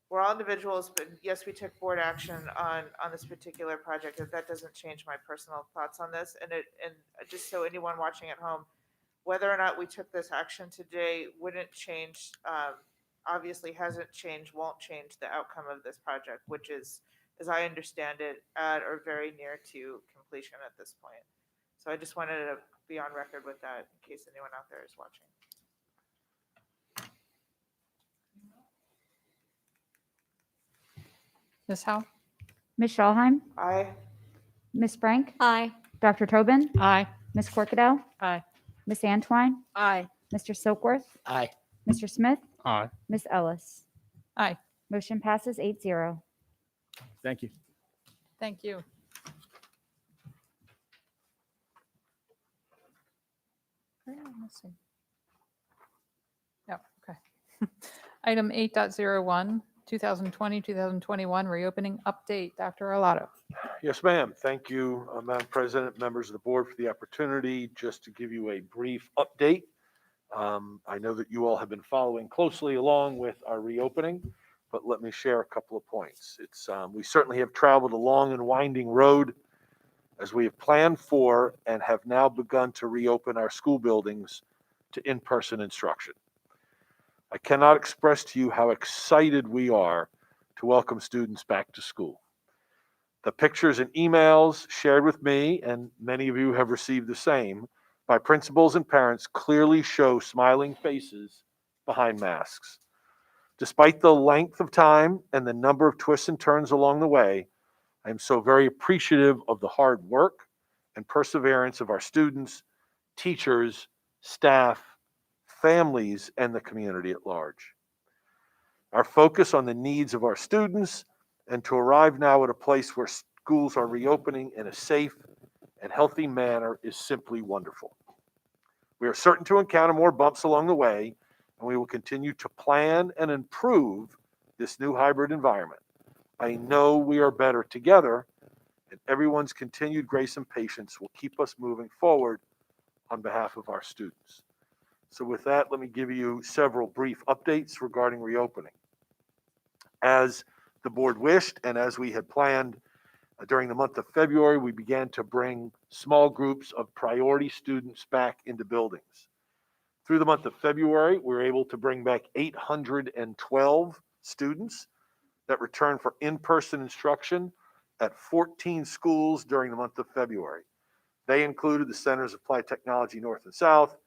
we're all individuals, but yes, we took board action on this particular project. If that doesn't change my personal thoughts on this, and just so anyone watching at home, whether or not we took this action today wouldn't change, obviously hasn't changed, won't change the outcome of this project, which is, as I understand it, at or very near to completion at this point. So I just wanted to be on record with that in case anyone out there is watching. Ms. Howe? Ms. Schallheim? Aye. Ms. Frank? Aye. Dr. Tobin? Aye. Ms. Corkadell? Aye. Ms. Antwine? Aye. Mr. Silkworth? Aye. Mr. Smith? Aye. Ms. Ellis? Aye. Motion passes 8-0. Thank you. Thank you. Where am I missing? Yeah, okay. Item 8.01, 2020-2021 reopening update. Dr. Arlotto. Yes, ma'am. Thank you, Madam President, members of the board, for the opportunity just to give you a brief update. I know that you all have been following closely along with our reopening, but let me share a couple of points. We certainly have traveled a long and winding road as we have planned for and have now begun to reopen our school buildings to in-person instruction. I cannot express to you how excited we are to welcome students back to school. The pictures and emails shared with me, and many of you have received the same, by principals and parents clearly show smiling faces behind masks. Despite the length of time and the number of twists and turns along the way, I am so very appreciative of the hard work and perseverance of our students, teachers, staff, families, and the community at large. Our focus on the needs of our students and to arrive now at a place where schools are reopening in a safe and healthy manner is simply wonderful. We are certain to encounter more bumps along the way, and we will continue to plan and improve this new hybrid environment. I know we are better together, and everyone's continued grace and patience will keep us moving forward on behalf of our students. So with that, let me give you several brief updates regarding reopening. As the board wished, and as we had planned, during the month of February, we began to bring small groups of priority students back into buildings. Through the month of February, we were able to bring back 812 students that returned for in-person instruction at 14 schools during the month of February. They included the Centers of Applied Technology North and South,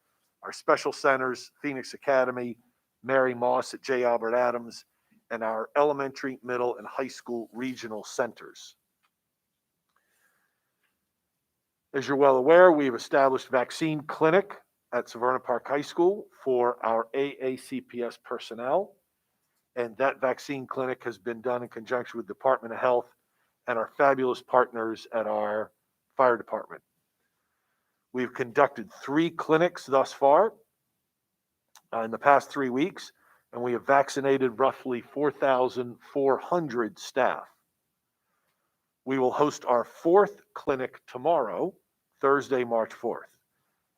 our special centers, Phoenix Academy, Mary Moss at J. Albert Adams, and our elementary, middle, and high school regional centers. As you're well aware, we have established a vaccine clinic at Severna Park High School for our AACPS personnel. And that vaccine clinic has been done in conjunction with Department of Health and our fabulous partners at our fire department. We've conducted 3 clinics thus far in the past 3 weeks, and we have vaccinated roughly 4,400 staff. We will host our 4th clinic tomorrow, Thursday, March 4th.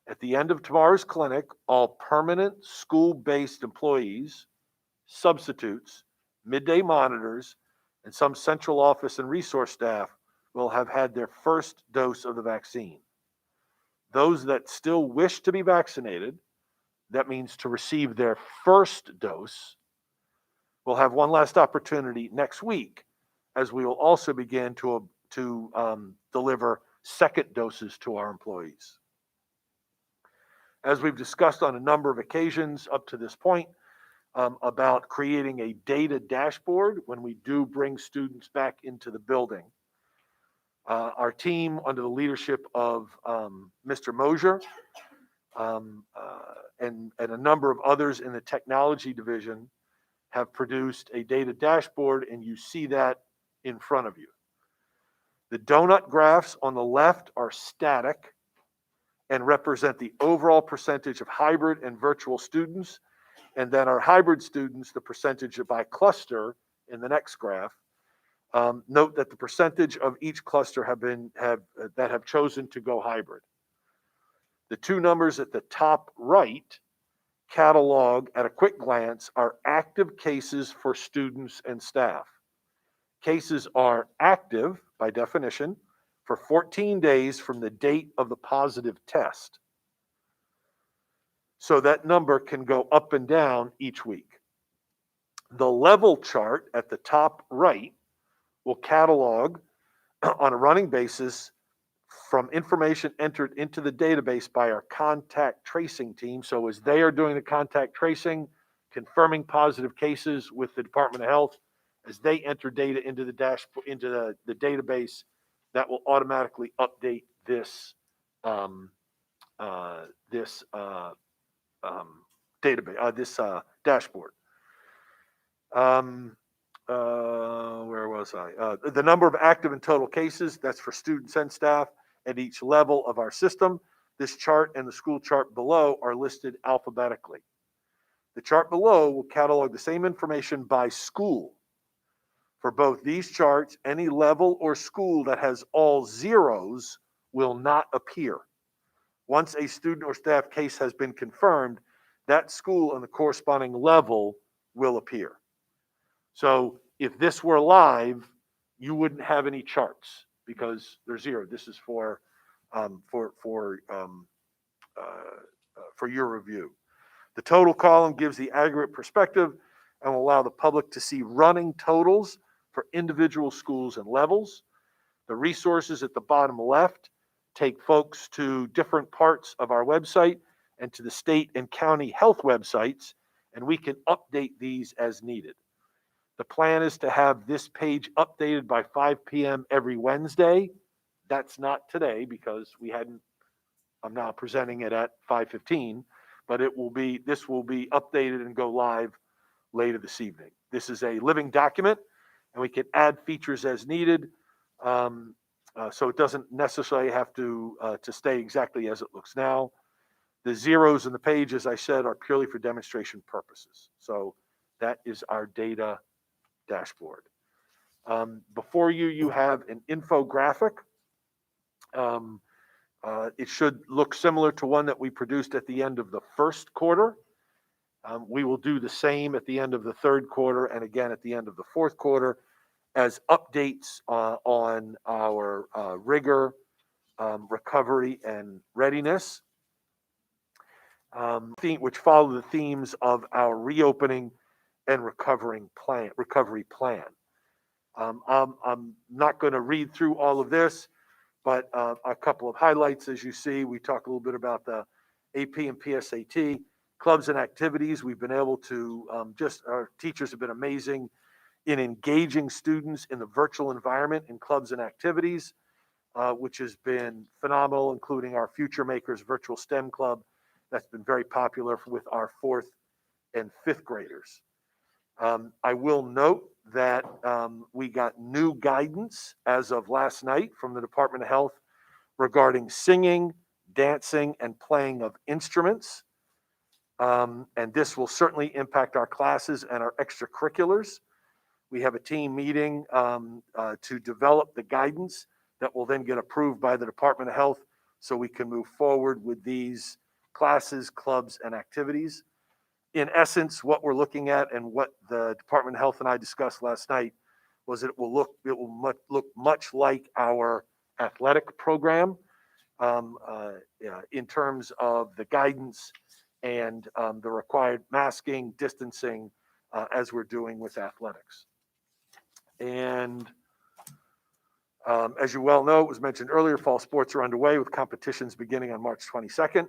At the end of tomorrow's clinic, all permanent school-based employees, substitutes, midday monitors, and some central office and resource staff will have had their first dose of the vaccine. Those that still wish to be vaccinated, that means to receive their first dose, will have one last opportunity next week, as we will also begin to deliver second doses to our employees. As we've discussed on a number of occasions up to this point, about creating a data dashboard when we do bring students back into the building. Our team, under the leadership of Mr. Mosier and a number of others in the technology division, have produced a data dashboard, and you see that in front of you. The donut graphs on the left are static and represent the overall percentage of hybrid and virtual students, and then our hybrid students, the percentage by cluster in the next graph. Note that the percentage of each cluster that have chosen to go hybrid. The 2 numbers at the top right catalog at a quick glance are active cases for students and staff. Cases are active by definition for 14 days from the date of the positive test. So that number can go up and down each week. The level chart at the top right will catalog on a running basis from information entered into the database by our contact tracing team. So as they are doing the contact tracing, confirming positive cases with the Department of Health, as they enter data into the the database, that will automatically update this dashboard. Where was I? The number of active and total cases, that's for students and staff at each level of our system. This chart and the school chart below are listed alphabetically. The chart below will catalog the same information by school. For both these charts, any level or school that has all zeros will not appear. Once a student or staff case has been confirmed, that school and the corresponding level will appear. So if this were live, you wouldn't have any charts because they're 0. This is for your review. The total column gives the aggregate perspective and will allow the public to see running totals for individual schools and levels. The resources at the bottom left take folks to different parts of our website and to the state and county health websites, and we can update these as needed. The plan is to have this page updated by 5 p.m. every Wednesday. That's not today because I'm now presenting it at 5:15, but this will be updated and go live later this evening. This is a living document, and we can add features as needed, so it doesn't necessarily have to stay exactly as it looks now. The zeros in the page, as I said, are purely for demonstration purposes. So that is our data dashboard. Before you have an infographic. It should look similar to one that we produced at the end of the first quarter. We will do the same at the end of the third quarter and again at the end of the fourth quarter as updates on our rigor, recovery, and readiness, which follow the themes of our reopening and recovery plan. I'm not going to read through all of this, but a couple of highlights. As you see, we talk a little bit about the AP and PSAT clubs and activities. We've been able to our teachers have been amazing in engaging students in the virtual environment in clubs and activities, which has been phenomenal, including our Future Makers Virtual STEM Club. That's been very popular with our 4th and 5th graders. I will note that we got new guidance as of last night from the Department of Health regarding singing, dancing, and playing of instruments. And this will certainly impact our classes and our extracurriculars. We have a team meeting to develop the guidance that will then get approved by the Department of Health so we can move forward with these classes, clubs, and activities. In essence, what we're looking at and what the Department of Health and I discussed last night was that it will look much like our athletic program in terms of the guidance and the required masking, distancing, as we're doing with athletics. And as you well know, it was mentioned earlier, fall sports are underway with competitions beginning on March 22nd.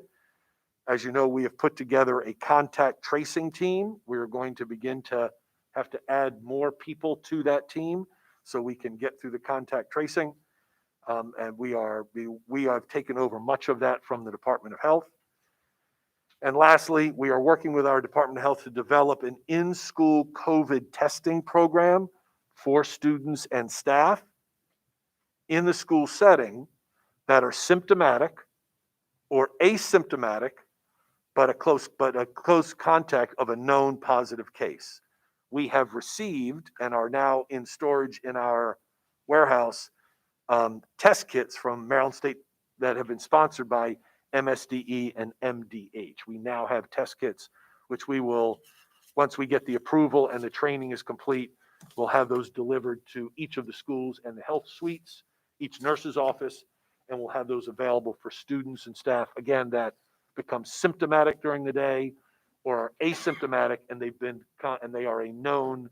As you know, we have put together a contact tracing team. We're going to begin to have to add more people to that team so we can get through the contact tracing. And we have taken over much of that from the Department of Health. And lastly, we are working with our Department of Health to develop an in-school COVID testing program for students and staff in the school setting that are symptomatic or asymptomatic, but a close contact of a known positive case. We have received and are now in storage in our warehouse test kits from Maryland State that have been sponsored by MSDE and MDH. We now have test kits, which we will, once we get the approval and the training is complete, we'll have those delivered to each of the schools and the health suites, each nurse's office, and we'll have those available for students and staff, again, that become symptomatic during the day or are asymptomatic and they are a known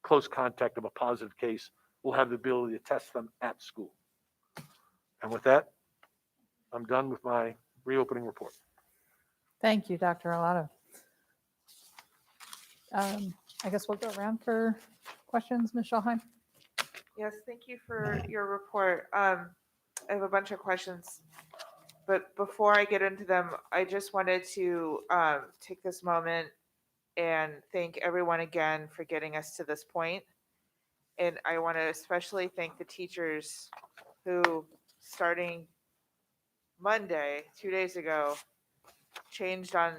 close contact of a positive case. We'll have the ability to test them at school. And with that, I'm done with my reopening report. Thank you, Dr. Arlotto. I guess we'll go around for questions, Ms. Schulheim. Yes, thank you for your report. I have a bunch of questions, but before I get into them, I just wanted to take this moment and thank everyone again for getting us to this point. And I want to especially thank the teachers who, starting Monday, 2 days ago, changed on,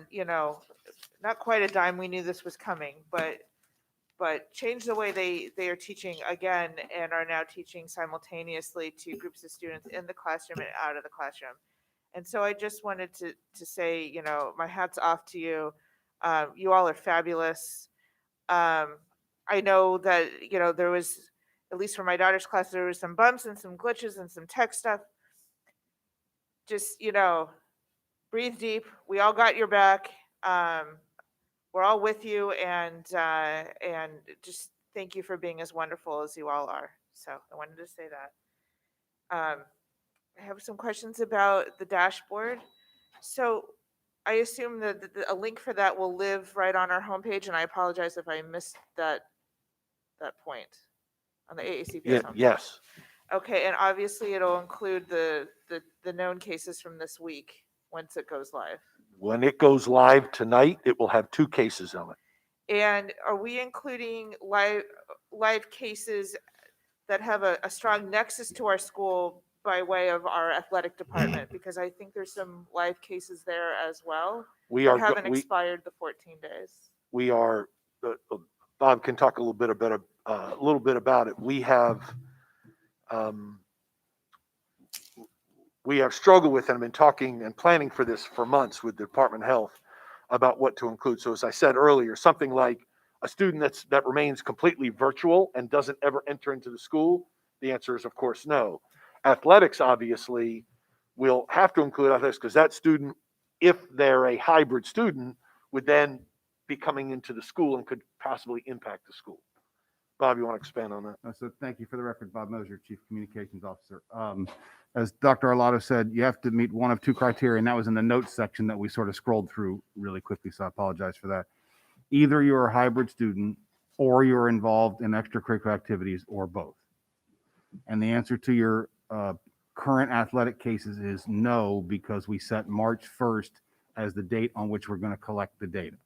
not quite a dime. We knew this was coming, but changed the way they are teaching again and are now teaching simultaneously to groups of students in the classroom and out of the classroom. And so I just wanted to say, my hat's off to you. You all are fabulous. I know that, there was, at least for my daughter's class, there was some bumps and some glitches and some tech stuff. Just, breathe deep. We all got your back. We're all with you, and just thank you for being as wonderful as you all are. So I wanted to say that. I have some questions about the dashboard. So I assume that a link for that will live right on our homepage, and I apologize if I missed that point on the AACPS homepage. Yes. Okay, and obviously it'll include the known cases from this week once it goes live. When it goes live tonight, it will have 2 cases on it. And are we including live cases that have a strong nexus to our school by way of our athletic department? Because I think there's some live cases there as well. We haven't expired the 14 days. We are. Bob can talk a little bit about it. We have struggled with and been talking and planning for this for months with the Department of Health about what to include. So as I said earlier, something like a student that remains completely virtual and doesn't ever enter into the school, the answer is of course no. Athletics obviously will have to include athletics because that student, if they're a hybrid student, would then be coming into the school and could possibly impact the school. Bob, you want to expand on that? So thank you. For the record, Bob Moser, Chief Communications Officer. As Dr. Arlotto said, you have to meet one of 2 criteria, and that was in the notes section that we sort of scrolled through really quickly, so I apologize for that. Either you're a hybrid student or you're involved in extracurricular activities or both. And the answer to your current athletic cases is no, because we set March 1st as the date on which we're going to collect the data.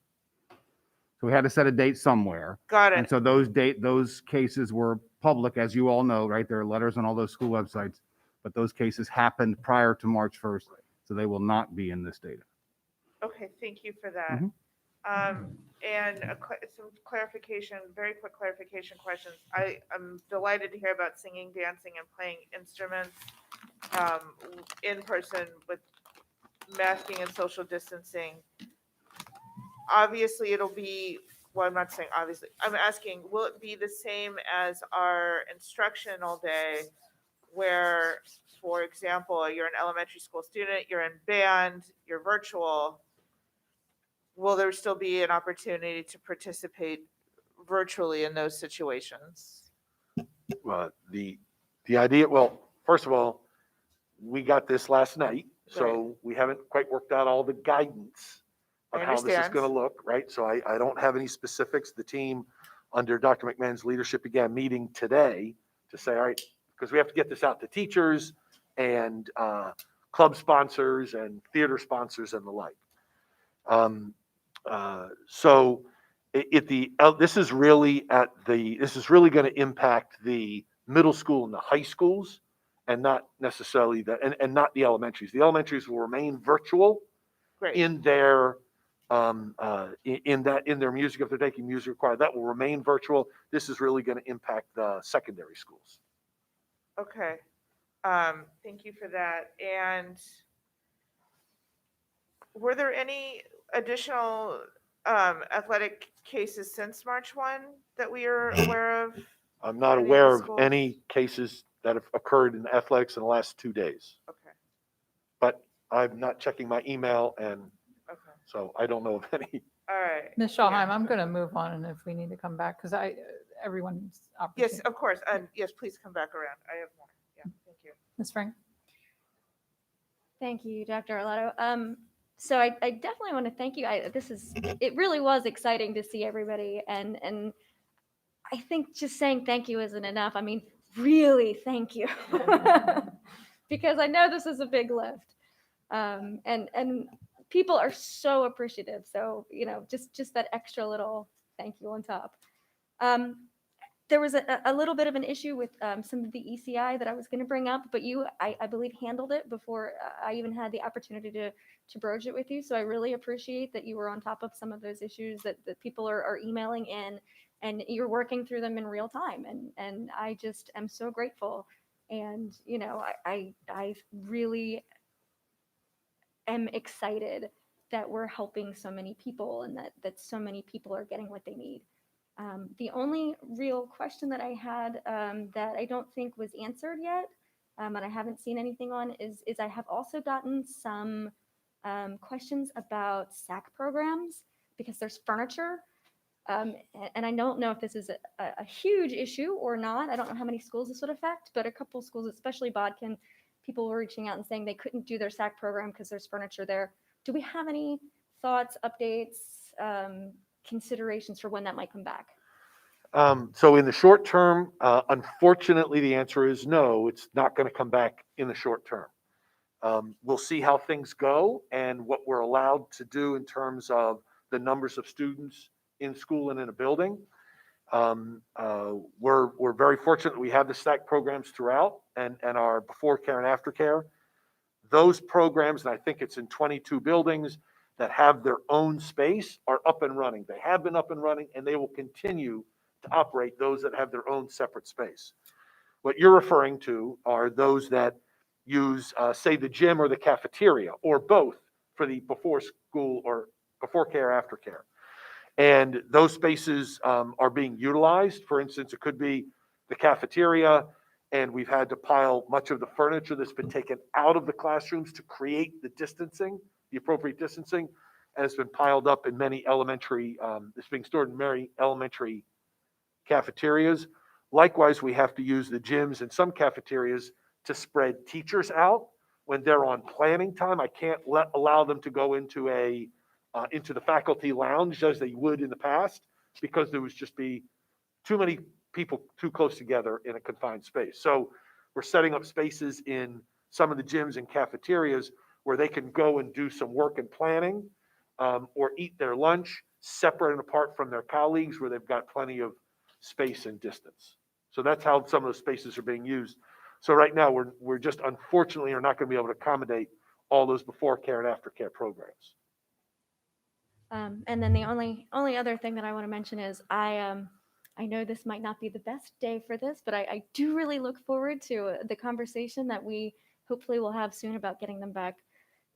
So we had to set a date somewhere. Got it. And so those cases were public, as you all know, right? There are letters on all those school websites, but those cases happened prior to March 1st, so they will not be in this data. Okay, thank you for that. Mhm. And some clarification, very quick clarification questions. I'm delighted to hear about singing, dancing, and playing instruments in person with masking and social distancing. Obviously, it'll be, well, I'm not saying obviously, I'm asking, will it be the same as our instructional day where, for example, you're an elementary school student, you're in band, you're virtual? Will there still be an opportunity to participate virtually in those situations? The idea, well, first of all, we got this last night, so we haven't quite worked out all the guidance of I how this is understand. going to look, right? So I don't have any specifics. The team under Dr. McMahon's leadership began meeting today to say, all right, because we have to get this out to teachers and club sponsors and theater sponsors and the like. So this is really going to impact the middle school and the high schools, and not necessarily and not the elementaries. The elementaries will remain virtual in their in their music, if they're taking music required, that will remain virtual. This is really going to impact the secondary schools. Okay. Thank you for that. And were there any additional athletic cases since March 1 that we are aware of? I'm not Any of the aware of schools? any cases that have occurred in athletics in the last 2 days. Okay. But I'm not checking my email, and Okay. so I don't know of any. All right. Ms. Schallheim, I'm going to move on, and if we need to come back, because everyone's opportunity. Yes, of course. Yes, please come back around. I have more. Yeah, thank you. Ms. Frank? Thank you, Dr. Arlato. So I definitely want to thank you. It really was exciting to see everybody, and I think just saying thank you isn't enough. I mean, really thank you, because I know this is a big lift, and people are so appreciative. So just that extra little thank you on top. There was a little bit of an issue with some of the ECI that I was going to bring up, but I believe, handled it before I even had the opportunity to broach it with you. So I really appreciate that you were on top of some of those issues that people are emailing in, and you're working through them in real time. And I just am so grateful. And, I really am excited that we're helping so many people, and that so many people are getting what they need. The only real question that I had that I don't think was answered yet, and I haven't seen anything on, is I have also gotten some questions about SAC programs, because there's furniture. And I don't know if this is a huge issue or not. I don't know how many schools this would affect, but a couple schools, especially Bodkin, people were reaching out and saying they couldn't do their SAC program because there's furniture there. Do we have any thoughts, updates, considerations for when that might come back? So in the short term, unfortunately, the answer is no. It's not going to come back in the short term. We'll see how things go and what we're allowed to do in terms of the numbers of students in school and in a building. We're very fortunate that we have the SAC programs throughout, and our before care and after care. Those programs, and I think it's in 22 buildings that have their own space, are up and running. They have been up and running, and they will continue to operate those that have their own separate space. What you're referring to are those that use, say, the gym or the cafeteria, or both, for the before school or before care, after care. And those spaces are being utilized. For instance, it could be the cafeteria, and we've had to pile much of the furniture that's been taken out of the classrooms to create the distancing, the appropriate distancing, and it's been piled up in many elementary, it's being stored in many elementary cafeterias. Likewise, we have to use the gyms in some cafeterias to spread teachers out. When they're on planning time, I can't allow them to go into the faculty lounge as they would in the past, because there would just be too many people too close together in a confined space. So we're setting up spaces in some of the gyms and cafeterias where they can go and do some work and planning, or eat their lunch separate and apart from their colleagues where they've got plenty of space and distance. So that's how some of those spaces are being used. So right now, we're just unfortunately are not going to be able to accommodate all those before care and after care programs. And then the only other thing that I want to mention is I know this might not be the best day for this, but I do really look forward to the conversation that we hopefully will have soon about getting them back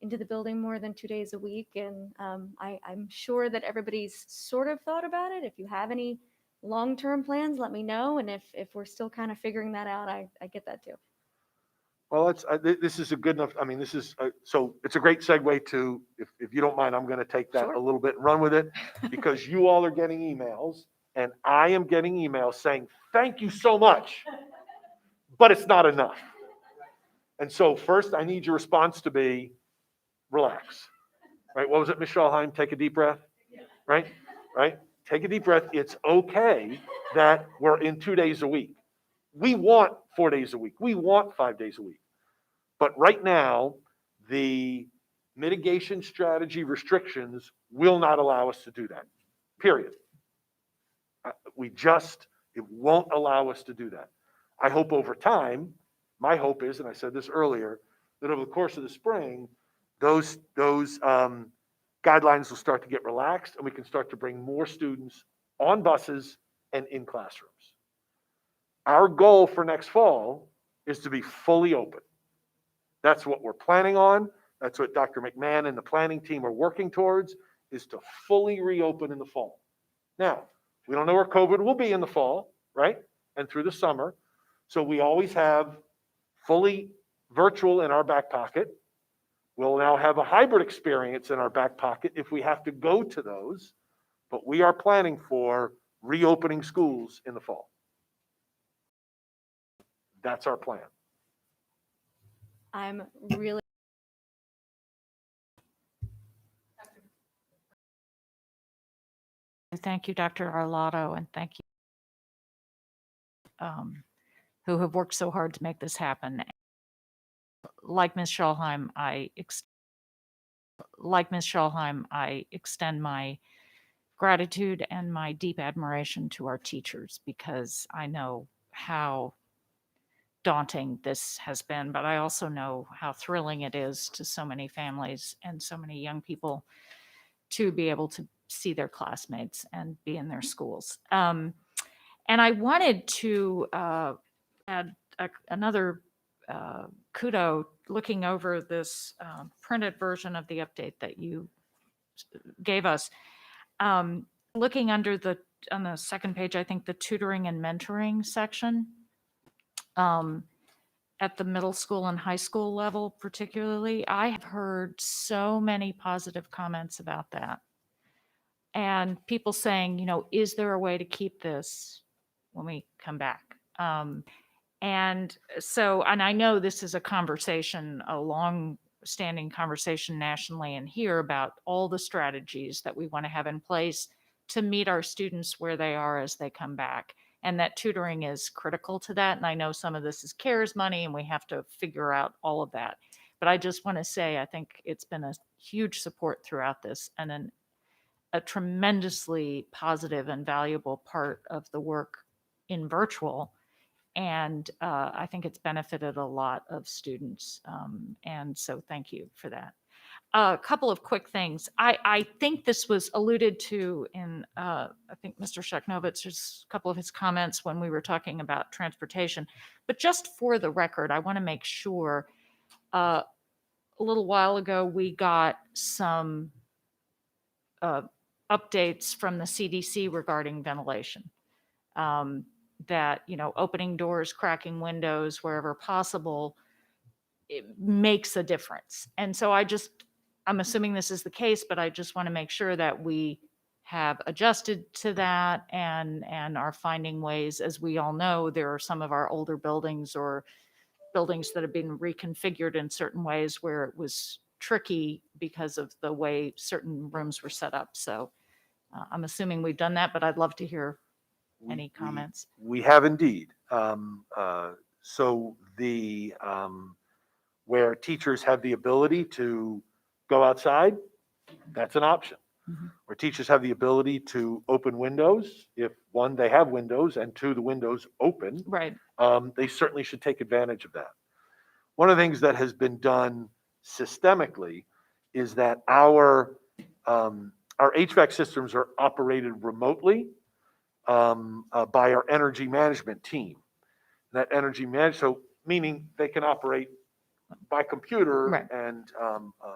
into the building more than 2 days a week. And I'm sure that everybody's sort of thought about it. If you have any long-term plans, let me know. And if we're still kind of figuring that out, I get that too. Well, this is a good enough, I mean, this is, so it's a great segue to, if you don't mind, I'm going to take that a little bit and run with it, because you all are getting emails, and I am getting emails saying, thank you so much, but it's not enough. And so first, I need your response to be, relax, right? What was it, Ms. Schalheim? Take a deep breath, right? Right? Take a deep breath. It's okay that we're in 2 days a week. We want 4 days a week. We want 5 days a week. But right now, the mitigation strategy restrictions will not allow us to do that, period. It won't allow us to do that. I hope over time, my hope is, and I said this earlier, that over the course of the spring, those guidelines will start to get relaxed and we can start to bring more students on buses and in classrooms. Our goal for next fall is to be fully open. That's what we're planning on. That's what Dr. McMahon and the planning team are working towards, is to fully reopen in the fall. Now, we don't know where COVID will be in the fall, right? And through the summer. So we always have fully virtual in our back pocket. We'll now have a hybrid experience in our back pocket if we have to go to those. But we are planning for reopening schools in the fall. That's our plan. I'm really Thank you, Dr. Arlotto, and thank you who have worked so hard to make this happen. Like Ms. Schalheim, I extend my gratitude and my deep admiration to our teachers, because I know how daunting this has been, but I also know how thrilling it is to so many families and so many young people to be able to see their classmates and be in their schools. And I wanted to add another kudo looking over this printed version of the update that you gave us. Looking on the second page, I think the tutoring and mentoring section at the middle school and high school level particularly, I have heard so many positive comments about that. And people saying, is there a way to keep this when we come back? And I know this is a conversation, a long-standing conversation nationally and here about all the strategies that we want to have in place to meet our students where they are as they come back. And that tutoring is critical to that. And I know some of this is CARES money and we have to figure out all of that. But I just want to say, I think it's been a huge support throughout this and a tremendously positive and valuable part of the work in virtual. And I think it's benefited a lot of students. And so thank you for that. A couple of quick things. I think this was alluded to in, I think Mr. Sheknovitz's couple of his comments when we were talking about transportation. But just for the record, I want to make sure, a little while ago, we got some updates from the CDC regarding ventilation. That, opening doors, cracking windows wherever possible, it makes a difference. And so I'm assuming this is the case, but I just want to make sure that we have adjusted to that and are finding ways. As we all know, there are some of our older buildings or buildings that have been reconfigured in certain ways where it was tricky because of the way certain rooms were set up. So I'm assuming we've done that, but I'd love to hear any comments. We have indeed. So where teachers have the ability to go outside, that's an option. where teachers have the ability to open windows. If one, they have windows, and two, the windows open, Right. they certainly should take advantage of that. One of the things that has been done systemically is that our HVAC systems are operated remotely by our energy management team. That energy management, so meaning they can operate by computer Right. and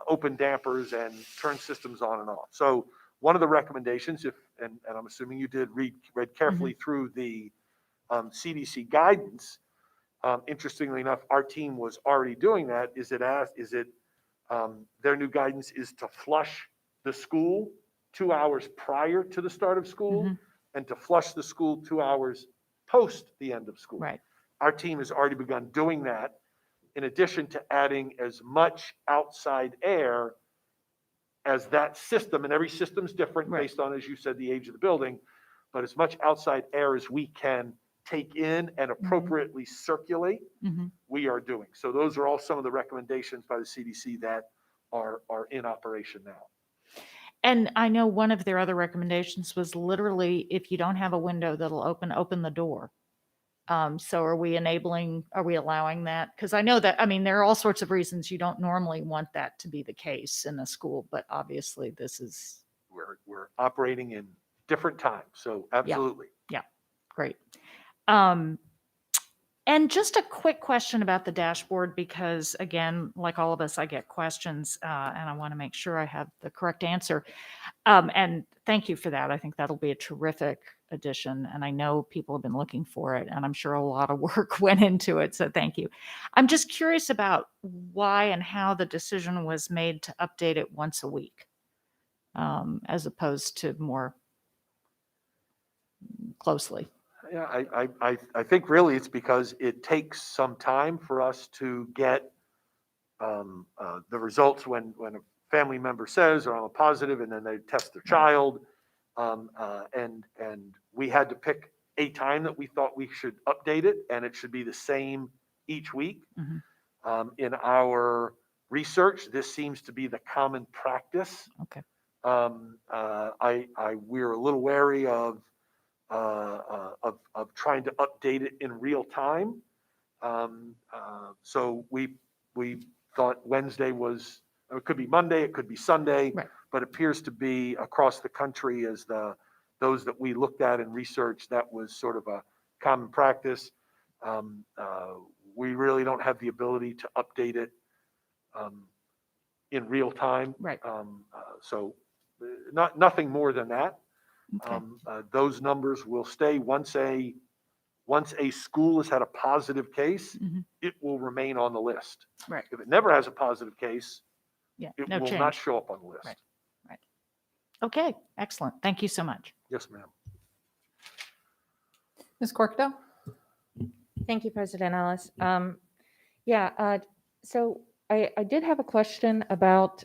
open dampers and turn systems on and off. So one of the recommendations, and I'm assuming you did read carefully through the CDC guidance. Interestingly enough, our team was already doing that. Their new guidance is to flush the school 2 hours prior to the start of school and to flush the school 2 hours post the end of school. Right. Our team has already begun doing that, in addition to adding as much outside air as that system, and every system's different based on, as you said, the age of the building, but as much outside air as we can take in and appropriately circulate, we are doing. So those are all some of the recommendations by the CDC that are in operation now. And I know one of their other recommendations was literally, if you don't have a window that'll open the door. So are we allowing that? Because I know that, I mean, there are all sorts of reasons you don't normally want that to be the case in a school, but obviously this is. We're operating in different times, so absolutely. Yeah, great. And just a quick question about the dashboard, because again, like all of us, I get questions and I want to make sure I have the correct answer. And thank you for that. I think that'll be a terrific addition. And I know people have been looking for it, and I'm sure a lot of work went into it. So thank you. I'm just curious about why and how the decision was made to update it once a week, as opposed to more closely. Yeah, I think really it's because it takes some time for us to get the results when a family member says, "Oh, I'm a positive," and then they test their child. And we had to pick a time that we thought we should update it, and it should be the same each week. In our research, this seems to be the common practice. Okay. We're a little wary of trying to update it in real time. So we thought Wednesday was, it could be Monday, it could be Sunday, but it appears to be across the country as those that we looked at and researched, that was sort of a common practice. We really don't have the ability to update it in real time. Right. So nothing more than that. Okay. Those numbers will stay once a school has had a positive case, it will remain on the list. Right. If it never has a positive case, Yeah, it no will change. not show up on the list. Right. Right. Okay, excellent. Thank you so much. Yes, ma'am. Ms. Corkdale? Thank you, President Ellis. So I did have a question about,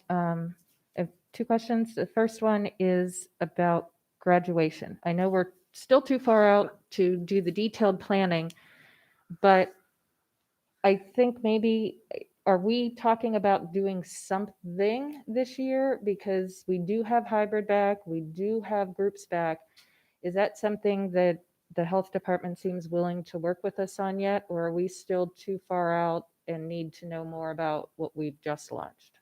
two questions. The first one is about graduation. I know we're still too far out to do the detailed planning, but I think maybe, are we talking about doing something this year? Because we do have hybrid back, we do have groups back. Is that something that the health department seems willing to work with us on yet? Or are we still too far out and need to know more about what we've just launched?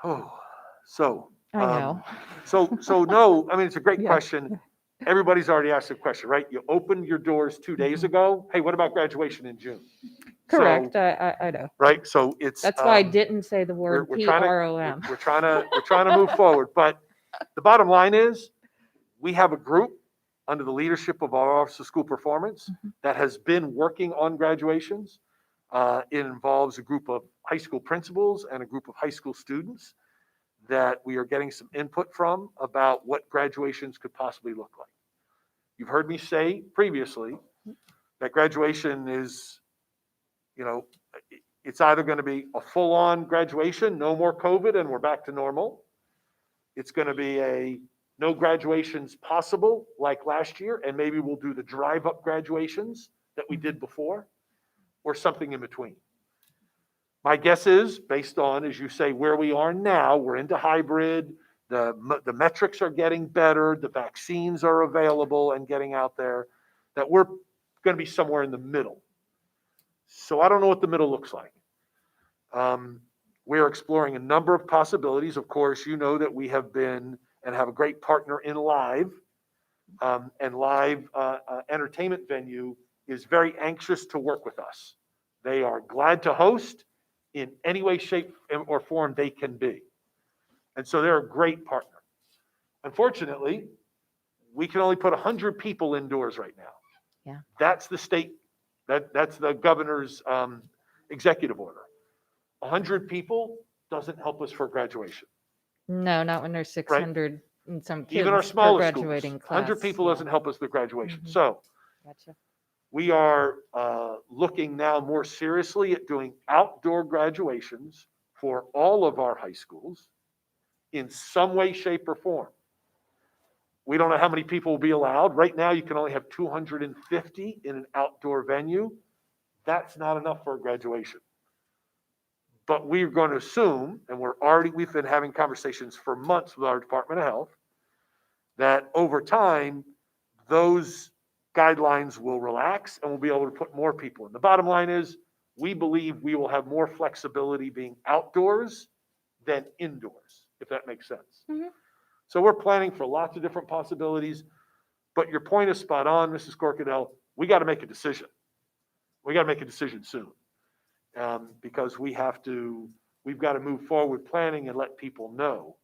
Oh, so. I know. So no, I mean, it's a great Yeah. question. Everybody's already asked the question, right? You opened your doors 2 days ago. Hey, what about graduation in June? Correct, So, I know. right, so it's. That's why I didn't say the word we're trying to- PROM. We're trying to move forward, but the bottom line is, we have a group under the leadership of our Office of School Performance that has been working on graduations. It involves a group of high school principals and a group of high school students that we are getting some input from about what graduations could possibly look like. You've heard me say previously that graduation is, it's either going to be a full-on graduation, no more COVID, and we're back to normal. It's going to be a no graduations possible like last year, and maybe we'll do the drive-up graduations that we did before, or something in between. My guess is, based on, as you say, where we are now, we're into hybrid, the metrics are getting better, the vaccines are available and getting out there, that we're going to be somewhere in the middle. So I don't know what the middle looks like. We're exploring a number of possibilities. Of course, you know that we have been and have a great partner in Live, and Live entertainment venue is very anxious to work with us. They are glad to host in any way, shape, or form they can be. And so they're a great partner. Unfortunately, we can only put 100 people indoors right now. Yeah. That's the state, that's the governor's executive order. 100 people doesn't help us for graduation. No, not when there's 600 and some kids Even our per smallest schools, graduating 100 class. people Yeah. doesn't help us with graduation. Mhm. So Gotcha. we are looking now more seriously at doing outdoor graduations for all of our high schools in some way, shape, or form. We don't know how many people will be allowed. Right now, you can only have 250 in an outdoor venue. That's not enough for a graduation. But we're going to assume, and we've been having conversations for months with our Department of Health, that over time, those guidelines will relax and we'll be able to put more people in. The bottom line is, we believe we will have more flexibility being outdoors than indoors, if that makes sense. Mm-hmm. So we're planning for lots of different possibilities, but your point is spot on, Mrs. Corkadell. We got to make a decision. We got to make a decision soon, because we've got to move forward planning and let people know.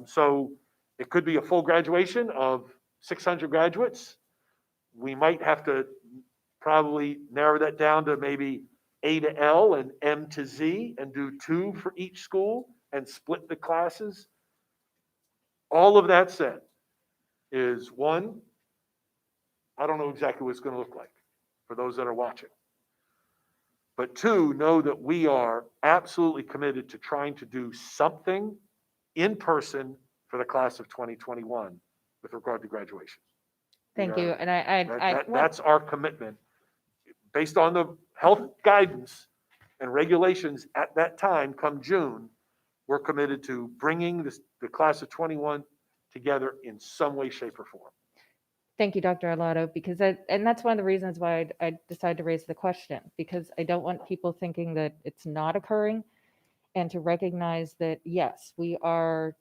So it could be a full graduation of 600 graduates. We might have to probably narrow that down to maybe A to L and M to Z and do 2 for each school and split the classes. All of that said is, one, I don't know exactly what it's going to look like for those that are watching. But 2, know that we are absolutely committed to trying to do something in person for the class of 2021 with regard to graduation. Thank you. And That's our commitment. Based on the health guidance and regulations at that time, come June, we're committed to bringing the class of 21 together in some way, shape, or form. Thank you, Dr. Arlotto, because and that's one of the reasons why I decided to raise the question, because I don't want people thinking that it's not occurring, and to recognize that, yes, we are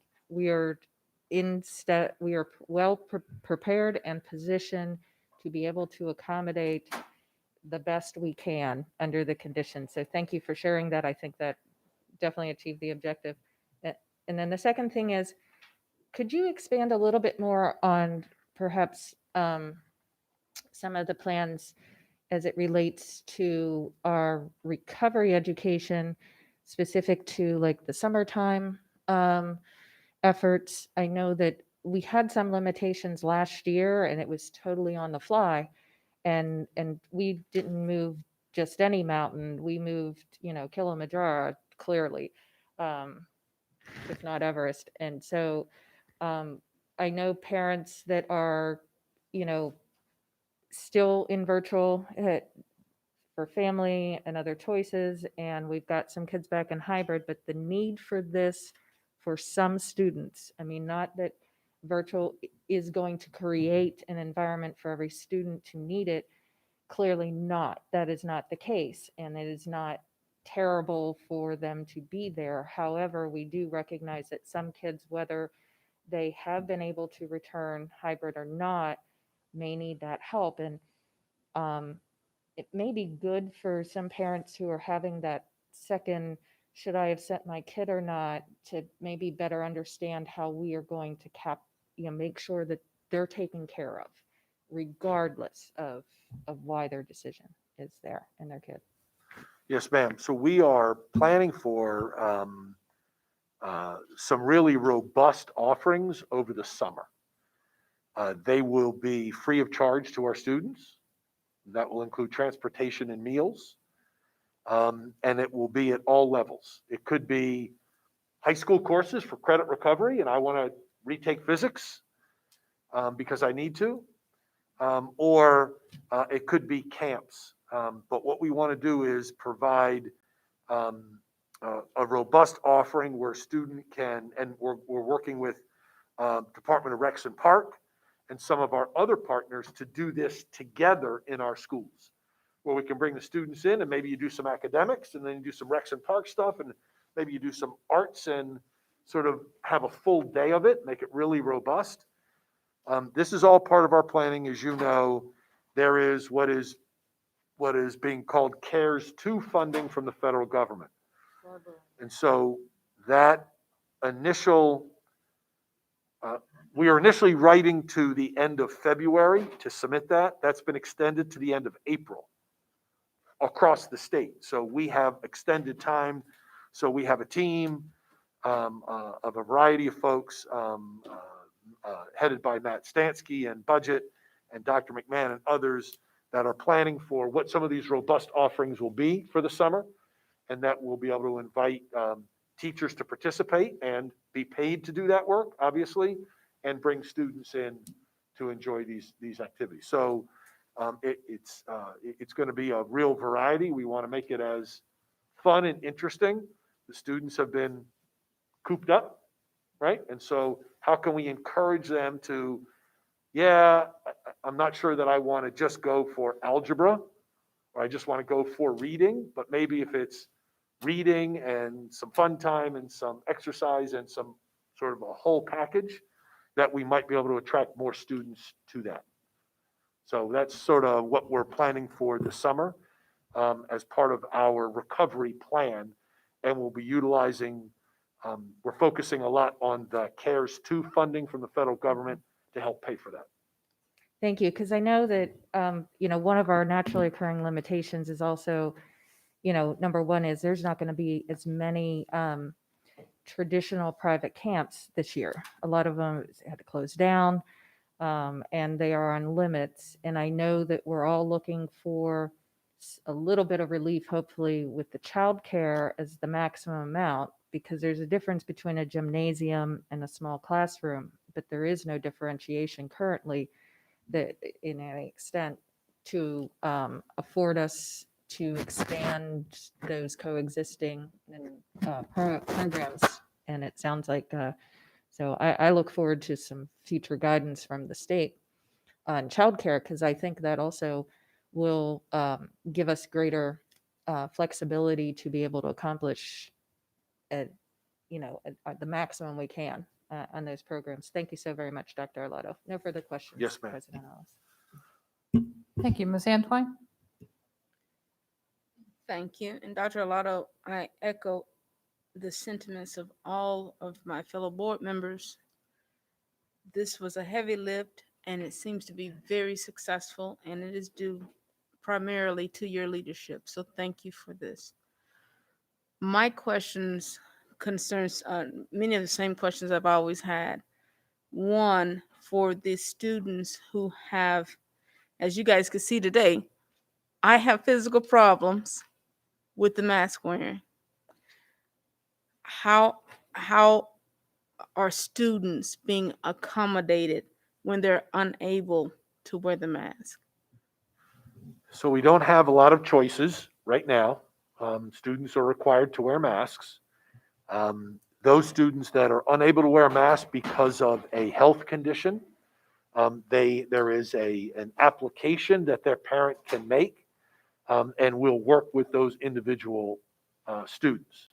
well prepared and positioned to be able to accommodate the best we can under the conditions. So thank you for sharing that. I think that definitely achieved the objective. And then the second thing is, could you expand a little bit more on perhaps some of the plans as it relates to our recovery education, specific to like the summertime efforts? I know that we had some limitations last year and it was totally on the fly, and we didn't move just any mountain. We moved, Kilimanjaro, clearly, if not Everest. And so I know parents that are, still in virtual for family and other choices, and we've got some kids back in hybrid, but the need for this for some students, I mean, not that virtual is going to create an environment for every student to need it, clearly not. That is not the case, and it is not terrible for them to be there. However, we do recognize that some kids, whether they have been able to return hybrid or not, may need that help. And it may be good for some parents who are having that second, should I have sent my kid or not, to maybe better understand how we are going to make sure that they're taken care of, regardless of why their decision is there and their kid. Yes, ma'am. So we are planning for some really robust offerings over the summer. They will be free of charge to our students. That will include transportation and meals. And it will be at all levels. It could be high school courses for credit recovery, and I want to retake physics because I need to. Or it could be camps. But what we want to do is provide a robust offering where a student can, and we're working with Department of Recs and Park and some of our other partners to do this together in our schools, where we can bring the students in and maybe you do some academics and then you do some Recs and Park stuff and maybe you do some arts and sort of have a full day of it, make it really robust. This is all part of our planning. As you know, there is what is being called CARES 2 funding from the federal government. And so that initial, we are initially writing to the end of February to submit that. That's been extended to the end of April across the state. So we have extended time. So we have a team of a variety of folks headed by Matt Stansky and Budget and Dr. McMahon and others that are planning for what some of these robust offerings will be for the summer, and that we'll be able to invite teachers to participate and be paid to do that work, obviously, and bring students in to enjoy these activities. So it's going to be a real variety. We want to make it as fun and interesting. The students have been cooped up, right? And so how can we encourage them to, I'm not sure that I want to just go for algebra or I just want to go for reading, but maybe if it's reading and some fun time and some exercise and some sort of a whole package, that we might be able to attract more students to that. So that's sort of what we're planning for this summer as part of our recovery plan. And we'll be utilizing, we're focusing a lot on the CARES 2 funding from the federal government to help pay for that. Thank you, because I know that, one of our naturally occurring limitations is also, number one is there's not going to be as many traditional private camps this year. A lot of them had to close down, and they are on limits. And I know that we're all looking for a little bit of relief, hopefully, with the childcare as the maximum amount, because there's a difference between a gymnasium and a small classroom, but there is no differentiation currently that in any extent to afford us to expand those coexisting programs. And it sounds like, so I look forward to some future guidance from the state on childcare, because I think that also will give us greater flexibility to be able to accomplish at the maximum we can on those programs. Thank you so very much, Dr. Arlotto. No further questions. Yes, ma'am. President Ellis. Thank you. Ms. Antwine? Thank you. And Dr. Arlotto, I echo the sentiments of all of my fellow board members. This was a heavy lift, and it seems to be very successful, and it is due primarily to your leadership. So thank you for this. My questions concerns many of the same questions I've always had. One, for the students who have, as you guys can see today, I have physical problems with the mask wearing. How are students being accommodated when they're unable to wear the mask? So we don't have a lot of choices right now. Students are required to wear masks. Those students that are unable to wear a mask because of a health condition, there is an application that their parent can make, and we'll work with those individual students.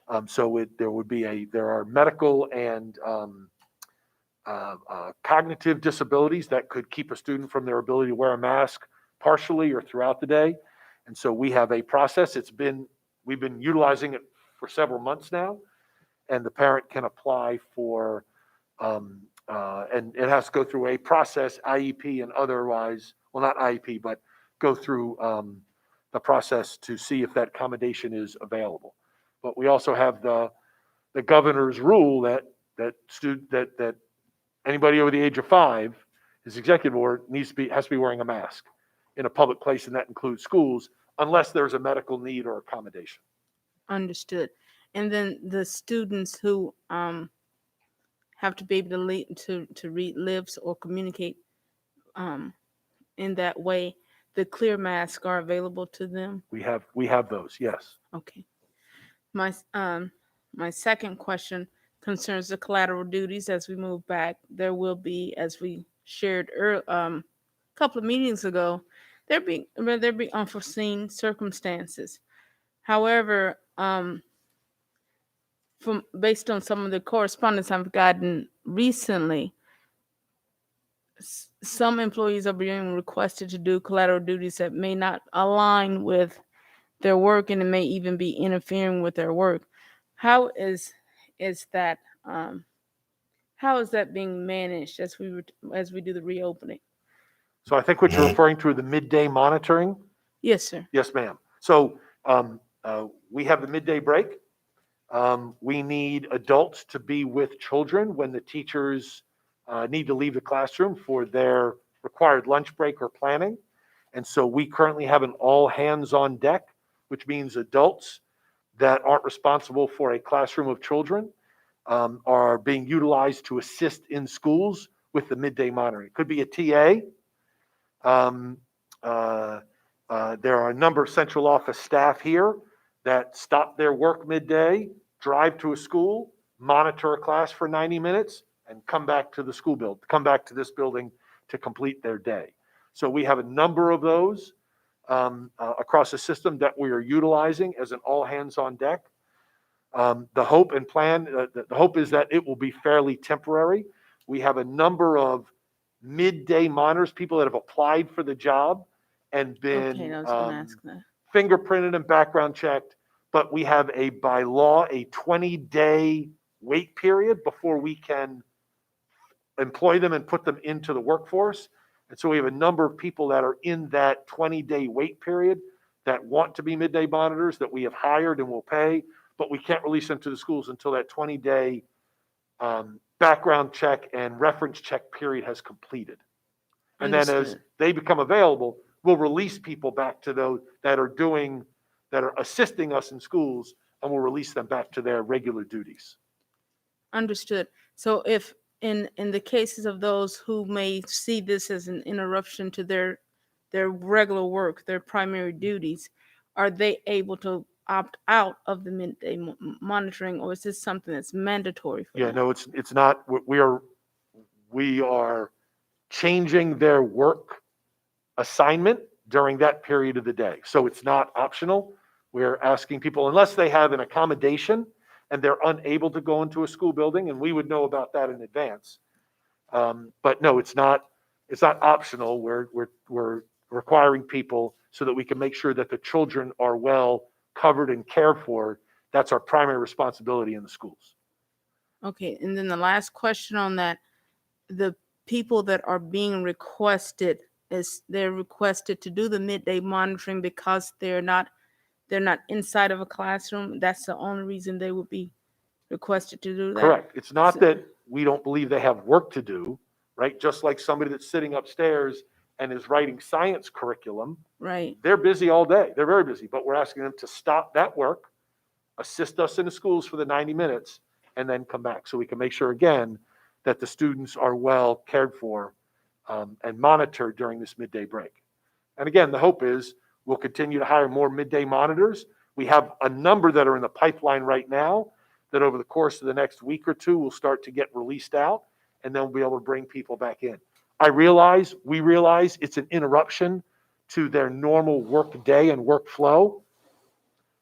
There are medical and cognitive disabilities that could keep a student from their ability to wear a mask partially or throughout the day. And so we have a process. We've been utilizing it for several months now, and the parent can apply for, and it has to go through a process, IEP and otherwise, well, not IEP, but go through the process to see if that accommodation is available. But we also have the governor's rule that anybody over the age of 5, his executive order has to be wearing a mask in a public place, and that includes schools, unless there's a medical need or accommodation. Understood. And then the students who have to be able to read lips or communicate in that way, the clear masks are available to them? We have those, yes. Okay. My my second question concerns the collateral duties as we move back. There will be, as we shared a couple of meetings ago, there be unforeseen circumstances. However, from based on some of the correspondence I've gotten recently, some employees are being requested to do collateral duties that may not align with their work, and it may even be interfering with their work. How is that how is that being managed as we do the reopening? So I think what you're referring to are the midday monitoring. Yes, sir. Yes, ma'am. So we have the midday break. We need adults to be with children when the teachers need to leave the classroom for their required lunch break or planning. And so we currently have an all hands on deck, which means adults that aren't responsible for a classroom of children are being utilized to assist in schools with the midday monitoring. It could be a TA. There are a number of central office staff here that stop their work midday, drive to a school, monitor a class for 90 minutes, and come back to the come back to this building to complete their day. So we have a number of those across the system that we are utilizing as an all hands on deck. The hope and plan, the hope is that it will be fairly temporary. We have a number of midday monitors, people that have applied for the job and been Okay, I was going to ask that. fingerprinted and background checked, but we have by law, a 20-day wait period before we can employ them and put them into the workforce. And so we have a number of people that are in that 20-day wait period that want to be midday monitors that we have hired and will pay, but we can't release them to the schools until that 20-day background check and reference check period has completed. And then as they become available, we'll release people back to those that are assisting us in schools, and we'll release them back to their regular duties. Understood. So if in the cases of those who may see this as an interruption to their regular work, their primary duties, are they able to opt out of the midday monitoring, or is this something that's mandatory for them? No, it's not. We are changing their work assignment during that period of the day. So it's not optional. We're asking people, unless they have an accommodation and they're unable to go into a school building, and we would know about that in advance. But no, it's not optional. We're requiring people so that we can make sure that the children are well covered and cared for. That's our primary responsibility in the schools. Okay, and then the last question on that, the people that are being requested, they're requested to do the midday monitoring because they're not inside of a classroom. That's the only reason they would be requested to do that. Correct. It's not that we don't believe they have work to do, right? Just like somebody that's sitting upstairs and is writing science curriculum. Right. They're busy all day. They're very busy, but we're asking them to stop that work, assist us in the schools for the 90 minutes, and then come back so we can make sure again that the students are well cared for and monitored during this midday break. And again, the hope is we'll continue to hire more midday monitors. We have a number that are in the pipeline right now that over the course of the next week or two will start to get released out, and then we'll be able to bring people back in. We realize it's an interruption to their normal work day and workflow.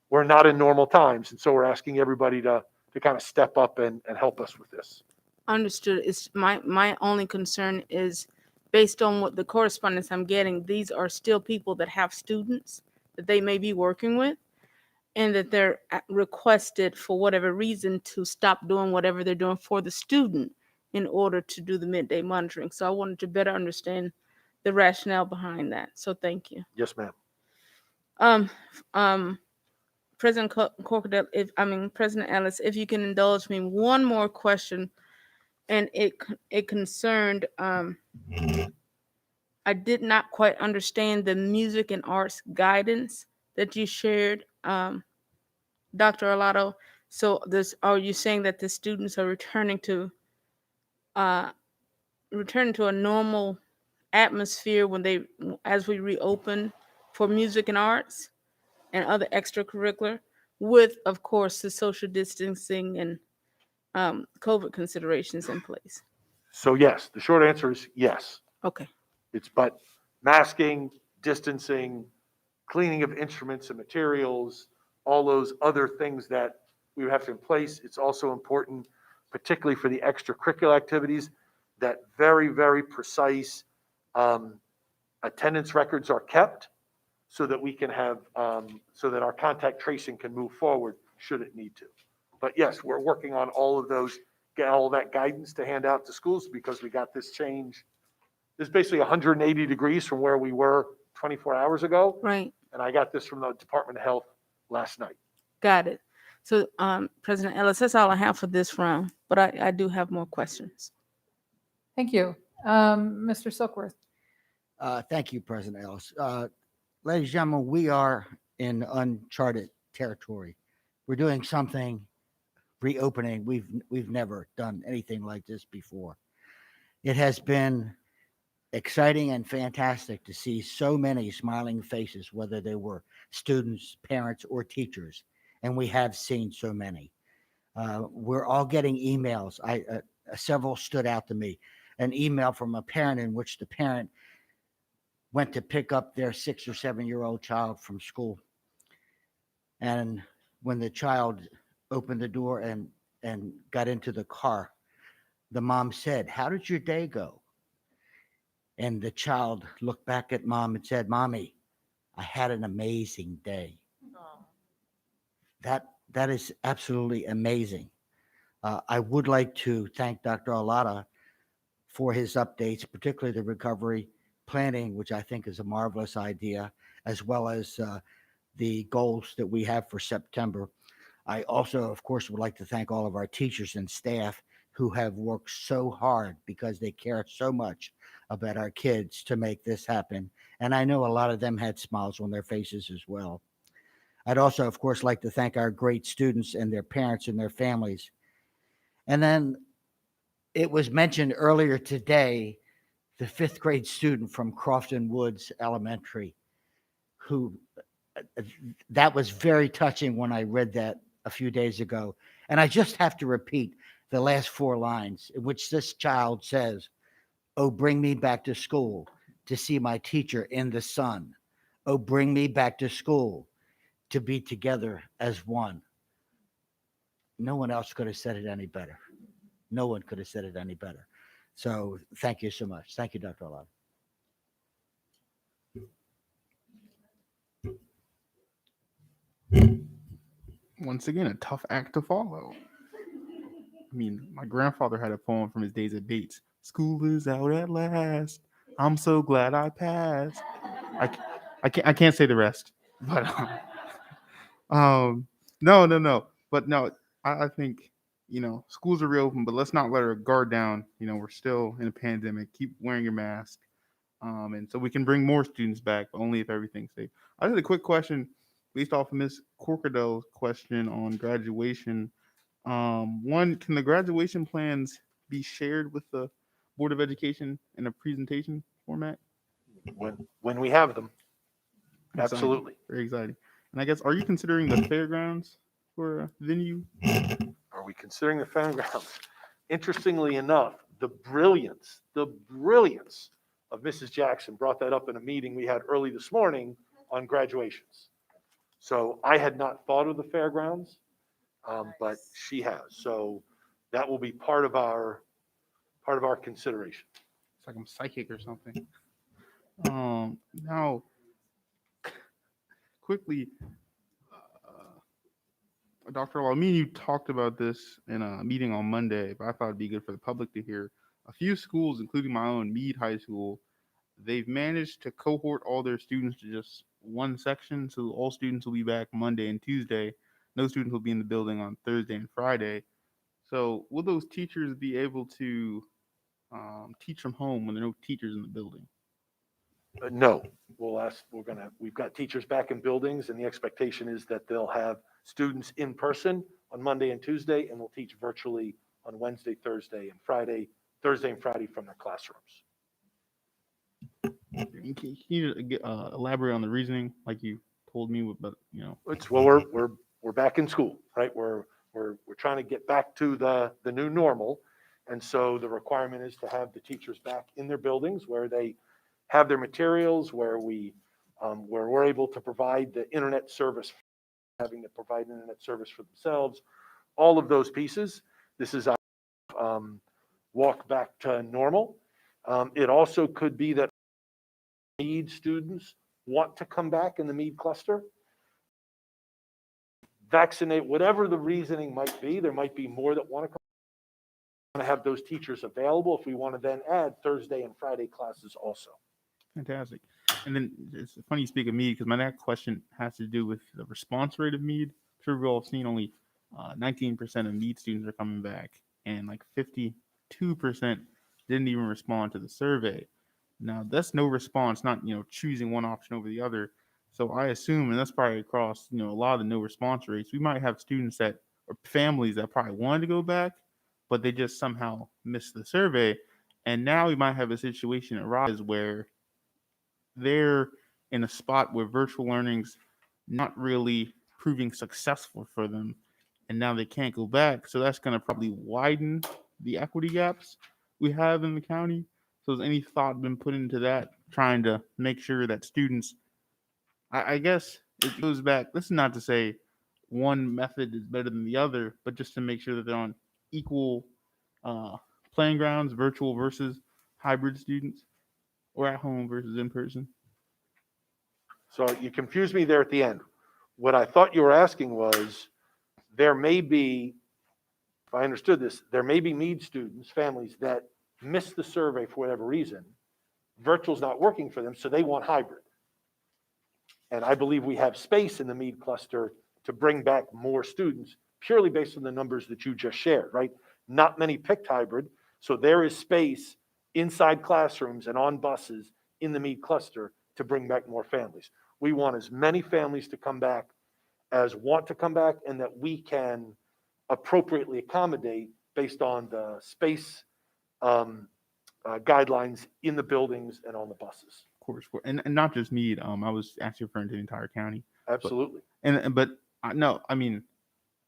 We're not in normal times, and so we're asking everybody to kind of step up and help us with this. Understood. It's my only concern is based on what the correspondence I'm getting, these are still people that have students that they may be working with, and that they're requested for whatever reason to stop doing whatever they're doing for the student in order to do the midday monitoring. So I wanted to better understand the rationale behind that. So thank you. Yes, ma'am. President Corkadell, President Ellis, if you can indulge me one more question, and it concerned, I did not quite understand the music and arts guidance that you shared, Dr. Arlotto. So are you saying that the students are returning to a normal atmosphere as we reopen for music and arts and other extracurricular? with, of course, the social distancing and COVID considerations in place? So yes, the short answer is yes. Okay. But masking, distancing, cleaning of instruments and materials, all those other things that we would have to in place. It's also important, particularly for the extracurricular activities, that very, very precise attendance records are kept so that we can have, so that our contact tracing can move forward should it need to. But yes, we're working on all of those, get all that guidance to hand out to schools because we got this change. It's basically 180 degrees from where we were 24 hours ago. Right. And I got this from the Department of Health last night. Got it. So, President Ellis, that's all I have for this round, but I do have more questions. Thank you. Mr. Silkworth. Thank you, President Ellis. Ladies and gentlemen, we are in uncharted territory. We're doing something, reopening. We've never done anything like this before. It has been exciting and fantastic to see so many smiling faces, whether they were students, parents, or teachers, and we have seen so many. We're all getting emails. Several stood out to me. An email from a parent in which the parent went to pick up their 6 or 7-year-old child from school. And when the child opened the door and got into the car, the mom said, "How did your day go?" And the child looked back at mom and said, "Mommy, I had an amazing day." That is absolutely amazing. I would like to thank Dr. Alada for his updates, particularly the recovery planning, which I think is a marvelous idea, as well as the goals that we have for September. I also, of course, would like to thank all of our teachers and staff who have worked so hard because they care so much about our kids to make this happen. And I know a lot of them had smiles on their faces as well. I'd also, of course, like to thank our great students and their parents and their families. And then it was mentioned earlier today, the 5th grade student from Crofton Woods Elementary, who that was very touching when I read that a few days ago. And I just have to repeat the last 4 lines in which this child says, "Oh, bring me back to school to see my teacher in the sun. Oh, bring me back to school to be together as one." No one else could have said it any better. No one could have said it any better. So thank you so much. Thank you, Dr. Alada. Once again, a tough act to follow. I mean, my grandfather had a poem from his days at Bates. "School is out at last. I'm so glad I passed." I can't say the rest, but no. But no, I think schools are reopen, but let's not let our guard down. We're still in a pandemic. Keep wearing your mask, and so we can bring more students back, but only if everything's safe. I had a quick question based off of Ms. Corcadel's question on graduation. One, can the graduation plans be shared with the Board of Education in a presentation format? When we have them. Exciting. Absolutely. Very exciting. And I guess, are you considering the fairgrounds for a venue? Are we considering the fairgrounds? Interestingly enough, the brilliance of Mrs. Jackson brought that up in a meeting we had early this morning on graduations. So I had not thought of the fairgrounds, but she has. So that will be part of our consideration. It's like I'm psychic or something. Now, quickly, Dr. Law, me and you talked about this in a meeting on Monday, but I thought it'd be good for the public to hear. A few schools, including my own, Meade High School, they've managed to cohort all their students to just one section. So all students will be back Monday and Tuesday. No students will be in the building on Thursday and Friday. So will those teachers be able to teach from home when there are no teachers in the building? No, we've got teachers back in buildings, and the expectation is that they'll have students in person on Monday and Tuesday, and we'll teach virtually on Wednesday, Thursday, and Friday from their classrooms. Can you elaborate on the reasoning, like you told me, but It's we're we're back in school, right? We're trying to get back to the new normal. And so the requirement is to have the teachers back in their buildings where they have their materials, where we're able to provide the internet service, having to provide internet service for themselves, all of those pieces. This is walk back to normal. It also could be that Meade students want to come back in the Meade cluster. Vaccinate, whatever the reasoning might be, there might be more that want to come. Want to have those teachers available if we want to then add Thursday and Friday classes also. Fantastic. And then it's funny you speak of Meade because my next question has to do with the response rate of Meade. I'm sure we've all seen only 19% of Meade students are coming back, and like 52% didn't even respond to the survey. Now that's no response, not choosing one option over the other. So I assume, and that's probably across a lot of the no response rates, we might have students that or families that probably wanted to go back, but they just somehow missed the survey. And now we might have a situation arise where they're in a spot where virtual learning's not really proving successful for them, and now they can't go back. So that's going to probably widen the equity gaps we have in the county. So has any thought been put into that, trying to make sure that students, I guess it goes back, this is not to say one method is better than the other, but just to make sure that they're on equal playing grounds, virtual versus hybrid students, or at home versus in person. So you confused me there at the end. What I thought you were asking was, there may be, if I understood this, there may be Meade students, families that missed the survey for whatever reason. Virtual's not working for them, so they want hybrid. And I believe we have space in the Meade cluster to bring back more students purely based on the numbers that you just shared, right? Not many picked hybrid, so there is space inside classrooms and on buses in the Meade cluster to bring back more families. We want as many families to come back as want to come back, and that we can appropriately accommodate based on the space guidelines in the buildings and on the buses. Of course, and not just Meade. I was actually referring to the entire county. Absolutely. But no, I mean,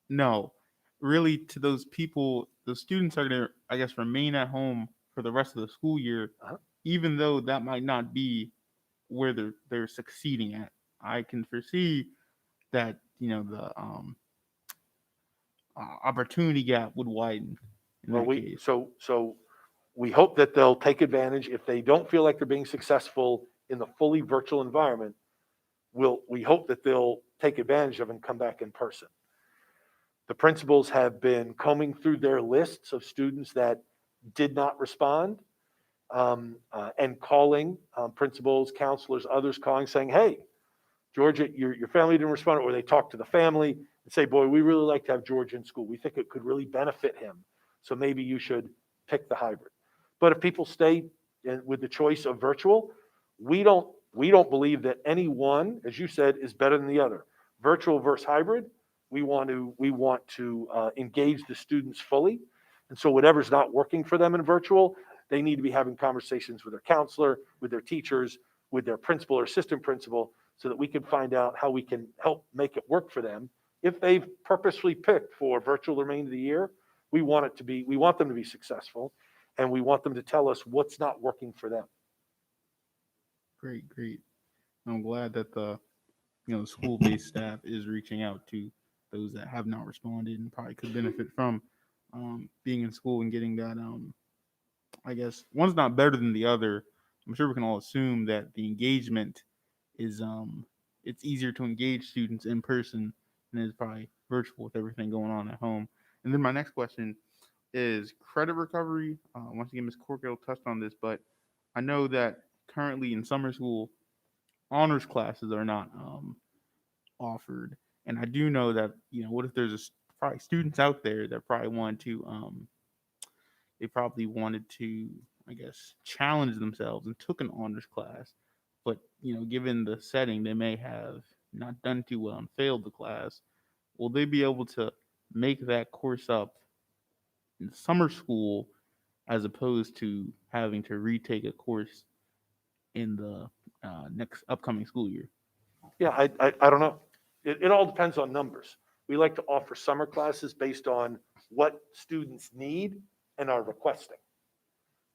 no, really, to those people, the students are going to, I guess, remain at home for the rest of the school year, even though that might not be where they're succeeding at. I can foresee that the opportunity gap would widen. Well, so we hope that they'll take advantage. If they don't feel like they're being successful in the fully virtual environment, we hope that they'll take advantage of and come back in person. The principals have been combing through their lists of students that did not respond, and calling principals, counselors, others calling, saying, hey, Georgia, your family didn't respond, or they talk to the family and say, boy, we really like to have George in school. We think it could really benefit him. So maybe you should pick the hybrid. But if people stay with the choice of virtual, we don't believe that any one, as you said, is better than the other. Virtual versus hybrid, we want to engage the students fully. And so whatever's not working for them in virtual, they need to be having conversations with their counselor, with their teachers, with their principal or assistant principal, so that we can find out how we can help make it work for them. If they've purposefully picked for virtual the remainder of the year, we want them to be successful, and we want them to tell us what's not working for them. Great. I'm glad that the school-based staff is reaching out to those that have not responded and probably could benefit from being in school and getting that. I guess one's not better than the other. I'm sure we can all assume that the engagement is it's easier to engage students in person than it is probably virtual with everything going on at home. And then my next question is credit recovery. Once again, Ms. Corkill touched on this, but I know that currently in summer school, honors classes are not offered. And I do know that, what if there's probably students out there that probably wanted to, I guess, challenge themselves and took an honors class. But, given the setting, they may have not done too well and failed the class. Will they be able to make that course up in summer school as opposed to having to retake a course in the next upcoming school year? Yeah, I don't know. It all depends on numbers. We like to offer summer classes based on what students need and are requesting.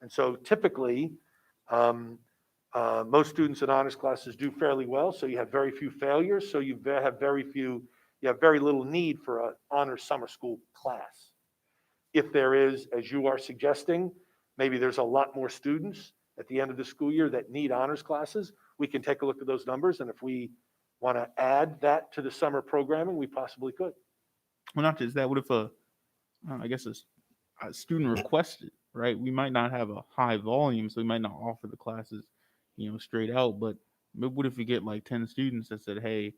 And so typically, most students in honors classes do fairly well, so you have very few failures, so you have very little need for an honors summer school class. If there is, as you are suggesting, maybe there's a lot more students at the end of the school year that need honors classes, we can take a look at those numbers, and if we want to add that to the summer programming, we possibly could. Well, not just that. What if I guess a student requested, right? We might not have a high volume, so we might not offer the classes, straight out. But what if we get like 10 students that said, "Hey,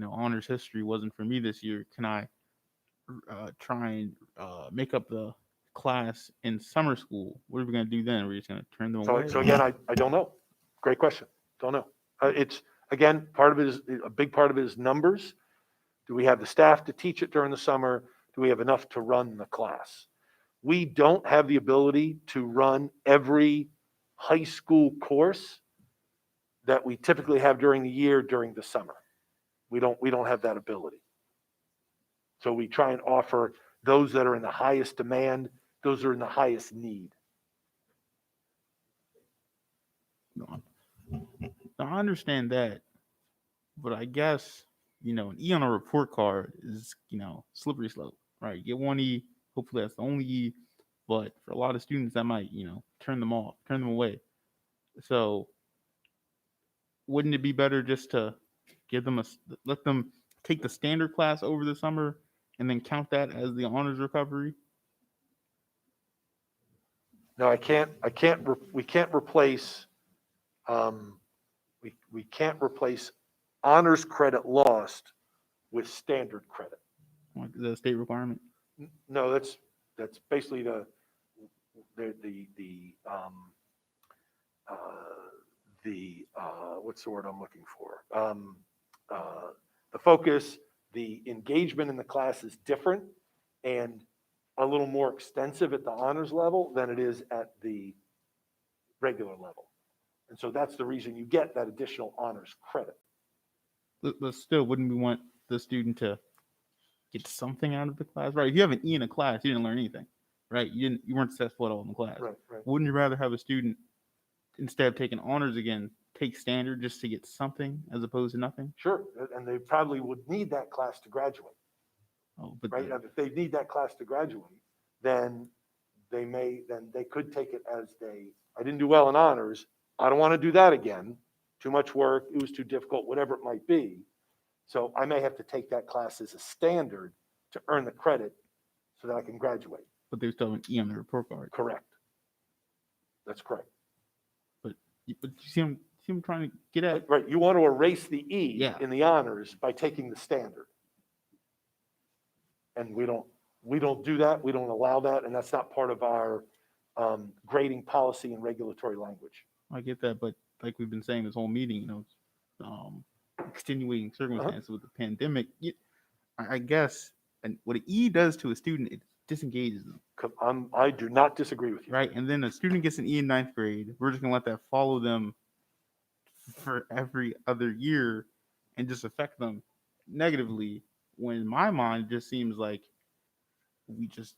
honors history wasn't for me this year. Can I try and make up the class in summer school?" What are we gonna do then? We're just gonna turn them away? So again, I don't know. Great question. Don't know. It's, again, a big part of it is numbers. Do we have the staff to teach it during the summer? Do we have enough to run the class? We don't have the ability to run every high school course that we typically have during the year during the summer. We don't have that ability. So we try and offer those that are in the highest demand, those are in the highest need. No, I understand that, but I guess an E on a report card is slippery slope, right? You get one E, hopefully that's the only E, but for a lot of students that might turn them off, turn them away. So wouldn't it be better just to let them take the standard class over the summer and then count that as the honors recovery? No, we can't replace we can't replace honors credit lost with standard credit. Like the state requirement? No, that's basically what's the word I'm looking for? The focus, the engagement in the class is different and a little more extensive at the honors level than it is at the regular level. And so that's the reason you get that additional honors credit. But still, wouldn't we want the student to get something out of the class, right? If you have an E in a class, you didn't learn anything, right? You weren't successful at all in the class. Right. Wouldn't you rather have a student, instead of taking honors again, take standard just to get something as opposed to nothing? Sure, and they probably would need that class to graduate. Oh, but right? If they need that class to graduate, then they could take it as I didn't do well in honors. I don't want to do that again. Too much work. It was too difficult, whatever it might be. So I may have to take that class as a standard to earn the credit so that I can graduate. But they still have an E on the report card. Correct. That's correct. But you see I'm trying to get at? Right. You want to erase the E in the honors by taking the standard. And we don't do that. We don't allow that. And that's not part of our grading policy and regulatory language. I get that. But like we've been saying this whole meeting, extenuating circumstances with the pandemic, I guess, and what an E does to a student, it disengages them. I do not disagree with you. Right. And then a student gets an E in ninth grade. We're just going to let that follow them for every other year and just affect them negatively. When in my mind, it just seems like we just,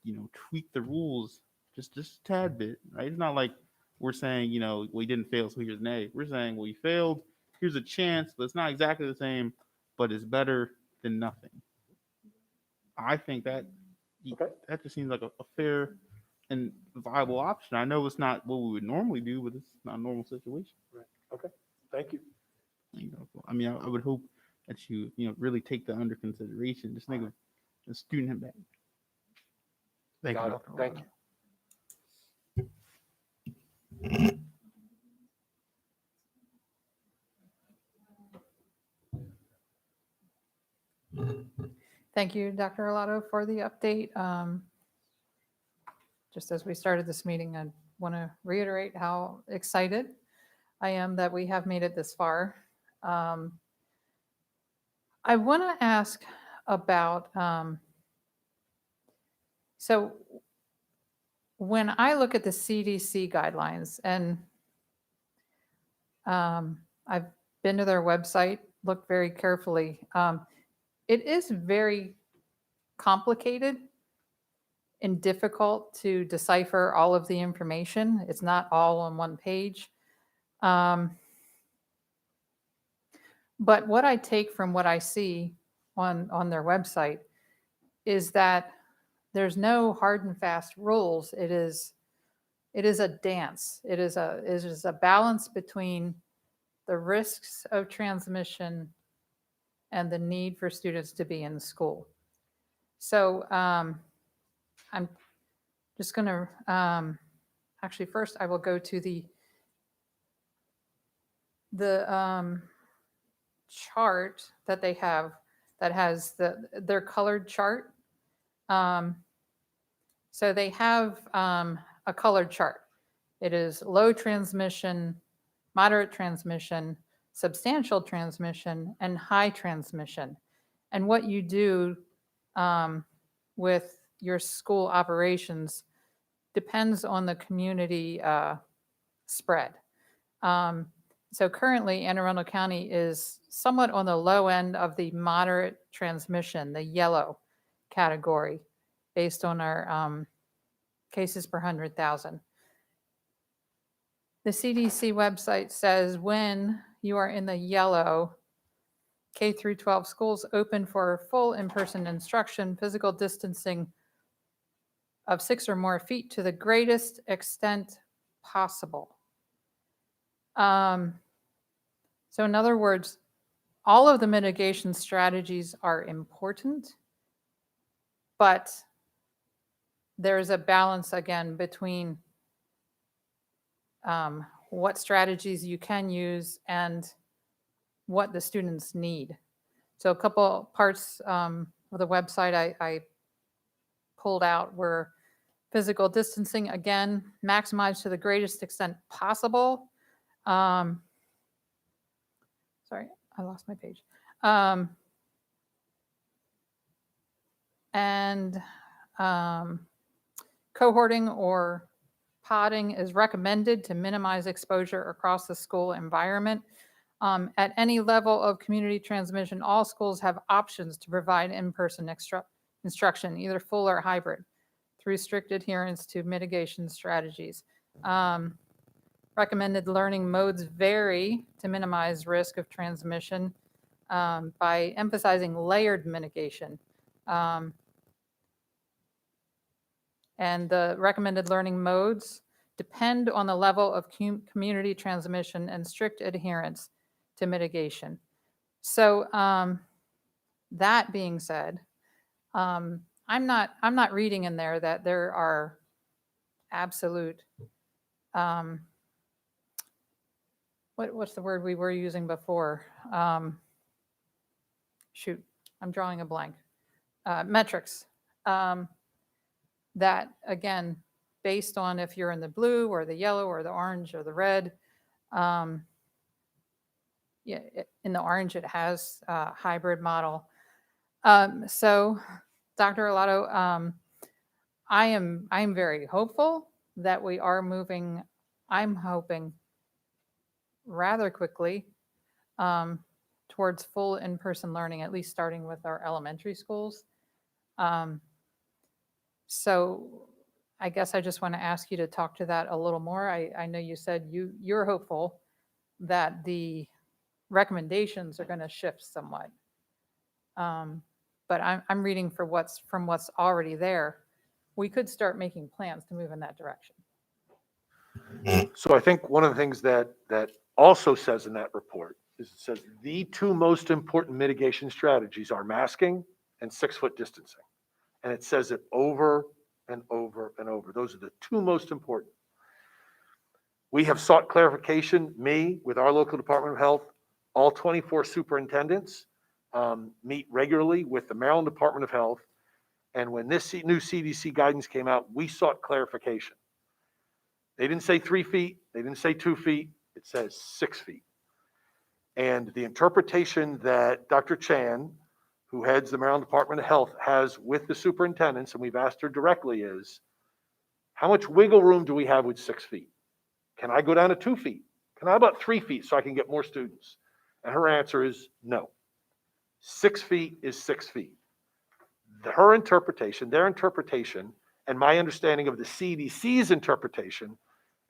tweak the rules just a tad bit, right? It's not like we're saying, we didn't fail, so here's an A. We're saying, well, you failed, here's a chance, but it's not exactly the same, but it's better than nothing. I think that just seems like a fair and viable option. I know it's not what we would normally do, but it's not a normal situation. Right. Okay. Thank you. I mean, I would hope that you really take that under consideration. Just think of the student impact. Thank you, Dr. Thank you. Thank you, Dr. Arlotto, for the update. Just as we started this meeting, I want to reiterate how excited I am that we have made it this far. I want to ask about, so when I look at the CDC guidelines, and I've been to their website, looked very carefully, it is very complicated and difficult to decipher all of the information. It's not all on one page. But what I take from what I see on their website is that there's no hard and fast rules. It is a dance. It is a balance between the risks of transmission and the need for students to be in school. So I'm just going to, actually first I will go to the chart that they have that has their colored chart. So they have a colored chart. It is low transmission, moderate transmission, substantial transmission, and high transmission. And what you do with your school operations depends on the community spread. So currently, Anne Arundel County is somewhat on the low end of the moderate transmission, the yellow category, based on our cases per 100,000. The CDC website says when you are in the yellow, K through 12 schools open for full in-person instruction, physical distancing of 6 or more feet to the greatest extent possible. So in other words, all of the mitigation strategies are important, but there's a balance again between what strategies you can use and what the students need. So a couple parts of the website I pulled out were physical distancing, again, maximized to the greatest extent possible. Sorry, I lost my page. Cohorting or podding is recommended to minimize exposure across the school environment. At any level of community transmission, all schools have options to provide in-person instruction, either full or hybrid, through strict adherence to mitigation strategies. Recommended learning modes vary to minimize risk of transmission by emphasizing layered mitigation. And the recommended learning modes depend on the level of community transmission and strict adherence to mitigation. So that being said, I'm not reading in there that there are absolute what's the word we were using before? Shoot, I'm drawing a blank. Metrics that, again, based on if you're in the blue or the yellow or the orange or the red. Yeah, in the orange, it has a hybrid model. So, Dr. Arlotto, I am very hopeful that we are moving, I'm hoping, rather quickly towards full in-person learning, at least starting with our elementary schools. So I guess I just want to ask you to talk to that a little more. I know you said you're hopeful that the recommendations are going to shift somewhat. But I'm reading from what's already there. We could start making plans to move in that direction. So I think one of the things that also says in that report is it says the two most important mitigation strategies are masking and 6-foot distancing. And it says it over and over and over. Those are the two most important. We have sought clarification, with our local Department of Health, all 24 superintendents meet regularly with the Maryland Department of Health. And when this new CDC guidance came out, we sought clarification. They didn't say 3 feet. They didn't say 2 feet. It says 6 feet. And the interpretation that Dr. Chan, who heads the Maryland Department of Health, has with the superintendents, and we've asked her directly, is how much wiggle room do we have with 6 feet? Can I go down to 2 feet? Can I about 3 feet so I can get more students? And her answer is no. 6 feet is 6 feet. her interpretation, their interpretation, and my understanding of the CDC's interpretation,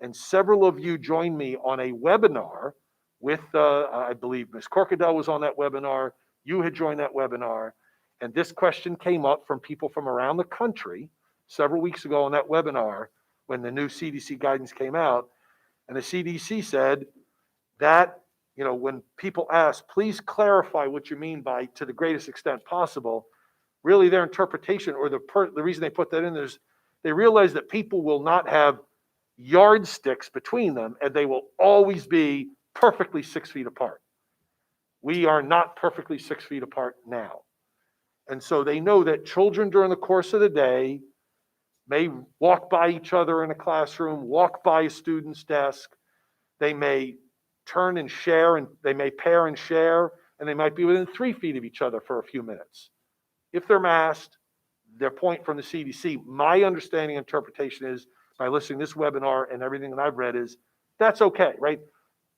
and several of you joined me on a webinar with, I believe Ms. Corkadell was on that webinar, you had joined that webinar, and this question came up from people from around the country several weeks ago on that webinar when the new CDC guidance came out, and the CDC said that, you know, when people ask, please clarify what you mean by to the greatest extent possible, really their interpretation or the reason they put that in is they realize that people will not have yardsticks between them and they will always be perfectly 6 feet apart. We are not perfectly 6 feet apart now. And so they know that children during the course of the day may walk by each other in a classroom, walk by a student's desk. They may turn and share, and they may pair and share, and they might be within 3 feet of each other for a few minutes. If they're masked, their point from the CDC, my understanding and interpretation is, by listening to this webinar and everything that I've read, is that's okay, right?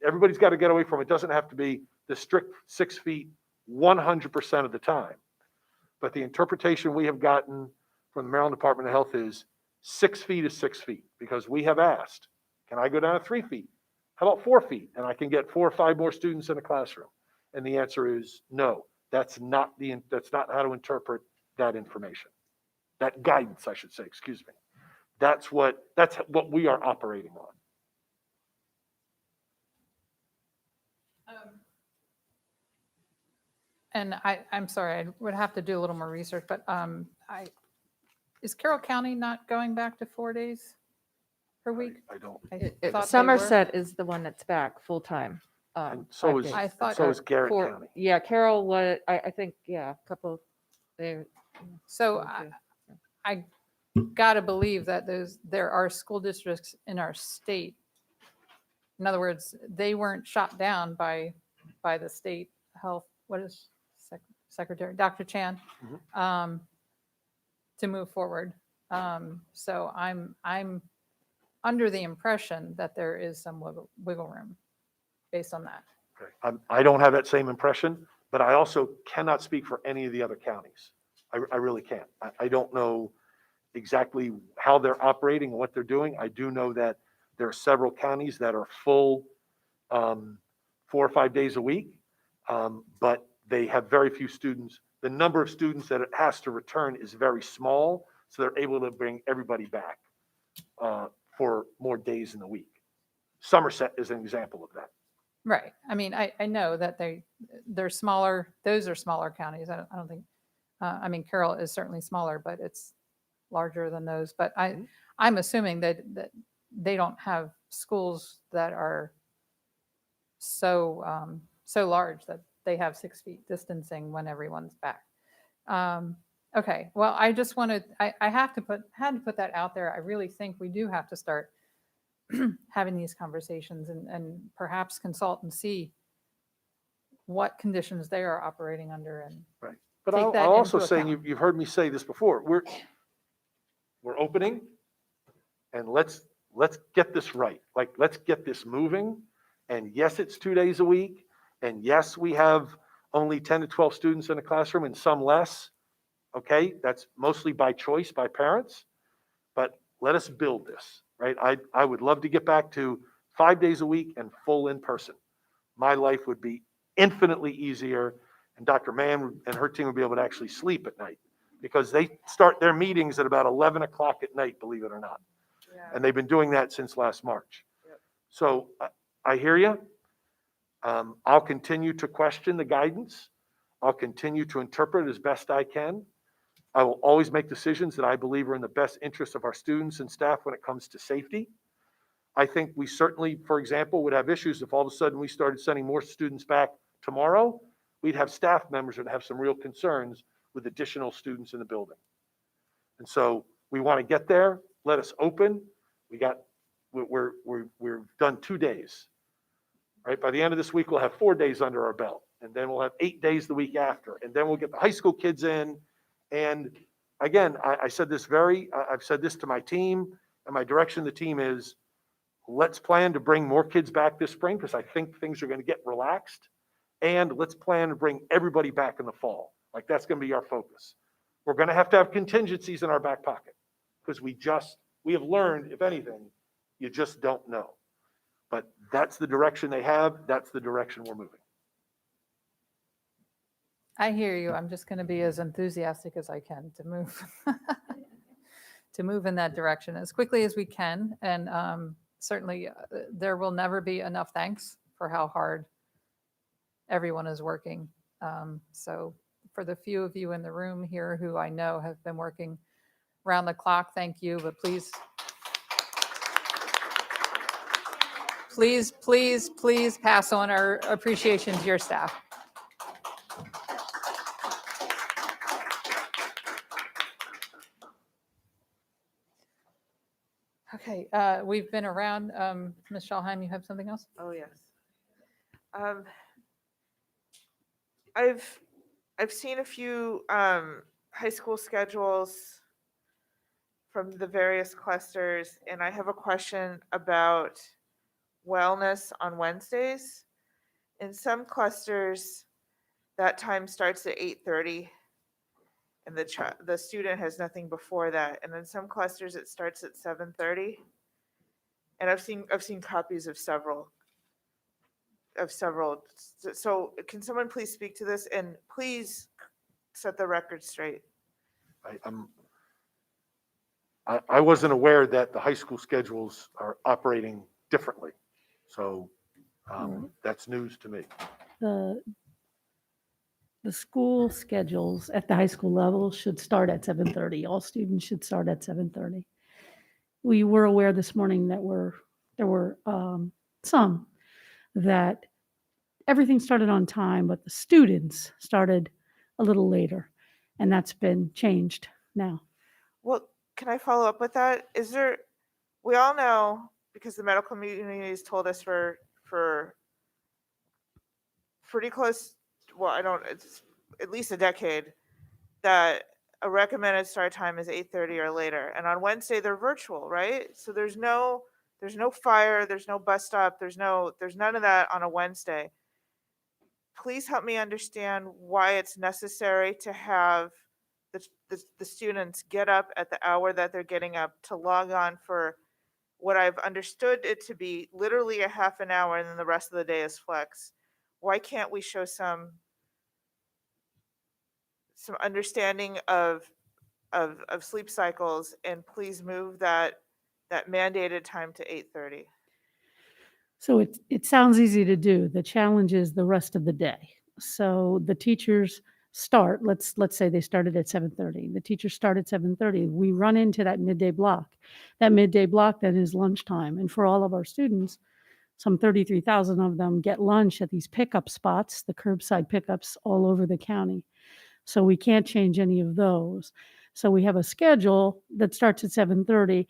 Everybody's got to get away from it. It doesn't have to be the strict 6 feet 100% of the time. But the interpretation we have gotten from the Maryland Department of Health is 6 feet is 6 feet, because we have asked, can I go down to 3 feet? How about 4 feet? And I can get 4 or 5 more students in a classroom. And the answer is no. That's not how to interpret that information. That guidance, I should say, excuse me. That's what we are operating on. And I'm sorry, I would have to do a little more research, but is Carroll County not going back to 4 days per week? I don't. thought they were. Somerset is the one that's back full-time. So 5 is days. I thought- so is Garrett County. Yeah, Carroll was, I think, yeah, a couple, they. So I got to believe that there are school districts in our state. In other words, they weren't shot down by the state health, what is Secretary, Dr. Chan, to move forward. So I'm under the impression that there is some wiggle room based on that. Okay. I don't have that same impression, but I also cannot speak for any of the other counties. I really can't. I don't know exactly how they're operating and what they're doing. I do know that there are several counties that are full 4 or 5 days a week, but they have very few students. The number of students that it has to return is very small, so they're able to bring everybody back for more days in the week. Somerset is an example of that. Right. I mean, I know that they're smaller. Those are smaller counties. I don't think, I mean, Carroll is certainly smaller, but it's larger than those. But I'm assuming that they don't have schools that are so large that they have 6 feet distancing when everyone's back. Okay. Well, I just wanted, I had to put that out there. I really think we do have to start having these conversations and perhaps consult and see what conditions they are operating under. And right. But I'll also say, you've heard me say this before, we're opening, and let's get this right. Like, let's get this moving. And yes, it's 2 days a week. And yes, we have only 10 to 12 students in a classroom and some less. Okay, that's mostly by choice, by parents. But let us build this, right? I would love to get back to 5 days a week and full in person. My life would be infinitely easier, and Dr. Mann and her team would be able to actually sleep at night, because they start their meetings at about 11 o'clock at night, believe it or not. Yeah. And they've been doing that since last March. Yep. So I hear you. I'll continue to question the guidance. I'll continue to interpret it as best I can. I will always make decisions that I believe are in the best interest of our students and staff when it comes to safety. I think we certainly, for example, would have issues if all of a sudden we started sending more students back tomorrow. We'd have staff members that have some real concerns with additional students in the building. And so we want to get there. Let us open. We're done 2 days. Right? By the end of this week, we'll have 4 days under our belt, and then we'll have 8 days the week after, and then we'll get the high school kids in. And again, I've said this to my team, and my direction to the team is, let's plan to bring more kids back this spring, because I think things are going to get relaxed. And let's plan to bring everybody back in the fall. Like, that's going to be our focus. We're going to have contingencies in our back pocket because we have learned, if anything, you just don't know. But that's the direction they have. That's the direction we're moving. I hear you. I'm just going to be as enthusiastic as I can to move to move in that direction as quickly as we can. And certainly there will never be enough thanks for how hard everyone is working. So for the few of you in the room here who I know have been working round the clock, thank you. But please pass on our appreciation to your staff. Okay, we've been around. Ms. Schalheim, you have something else? Oh, yes. I've seen a few high school schedules from the various clusters, and I have a question about wellness on Wednesdays. In some clusters, that time starts at 8:30, and the student has nothing before that. And in some clusters, it starts at 7:30. And I've seen copies of several. So can someone please speak to this and please set the record straight? I wasn't aware that the high school schedules are operating differently. So that's news to me. The school schedules at the high school level should start at 7:30. All students should start at 7:30. We were aware this morning that there were some that everything started on time, but the students started a little later, and that's been changed now. Well, can I follow up with that? We all know, because the medical community has told us for pretty close, it's at least a decade, that a recommended start time is 8:30 or later. And on Wednesday, they're virtual, right? So there's no fire, there's no bus stop, there's none of that on a Wednesday. Please help me understand why it's necessary to have the students get up at the hour that they're getting up to log on for what I've understood it to be literally a half an hour, and then the rest of the day is flex. Why can't we show some understanding of sleep cycles, and please move that mandated time to 8:30? So it sounds easy to do. The challenge is the rest of the day. So the teachers start, let's say they started at 7:30. The teachers start at 7:30. We run into that midday block. That midday block then is lunchtime. And for all of our students, some 33,000 of them get lunch at these pickup spots, the curbside pickups all over the county. So we can't change any of those. So we have a schedule that starts at 7:30.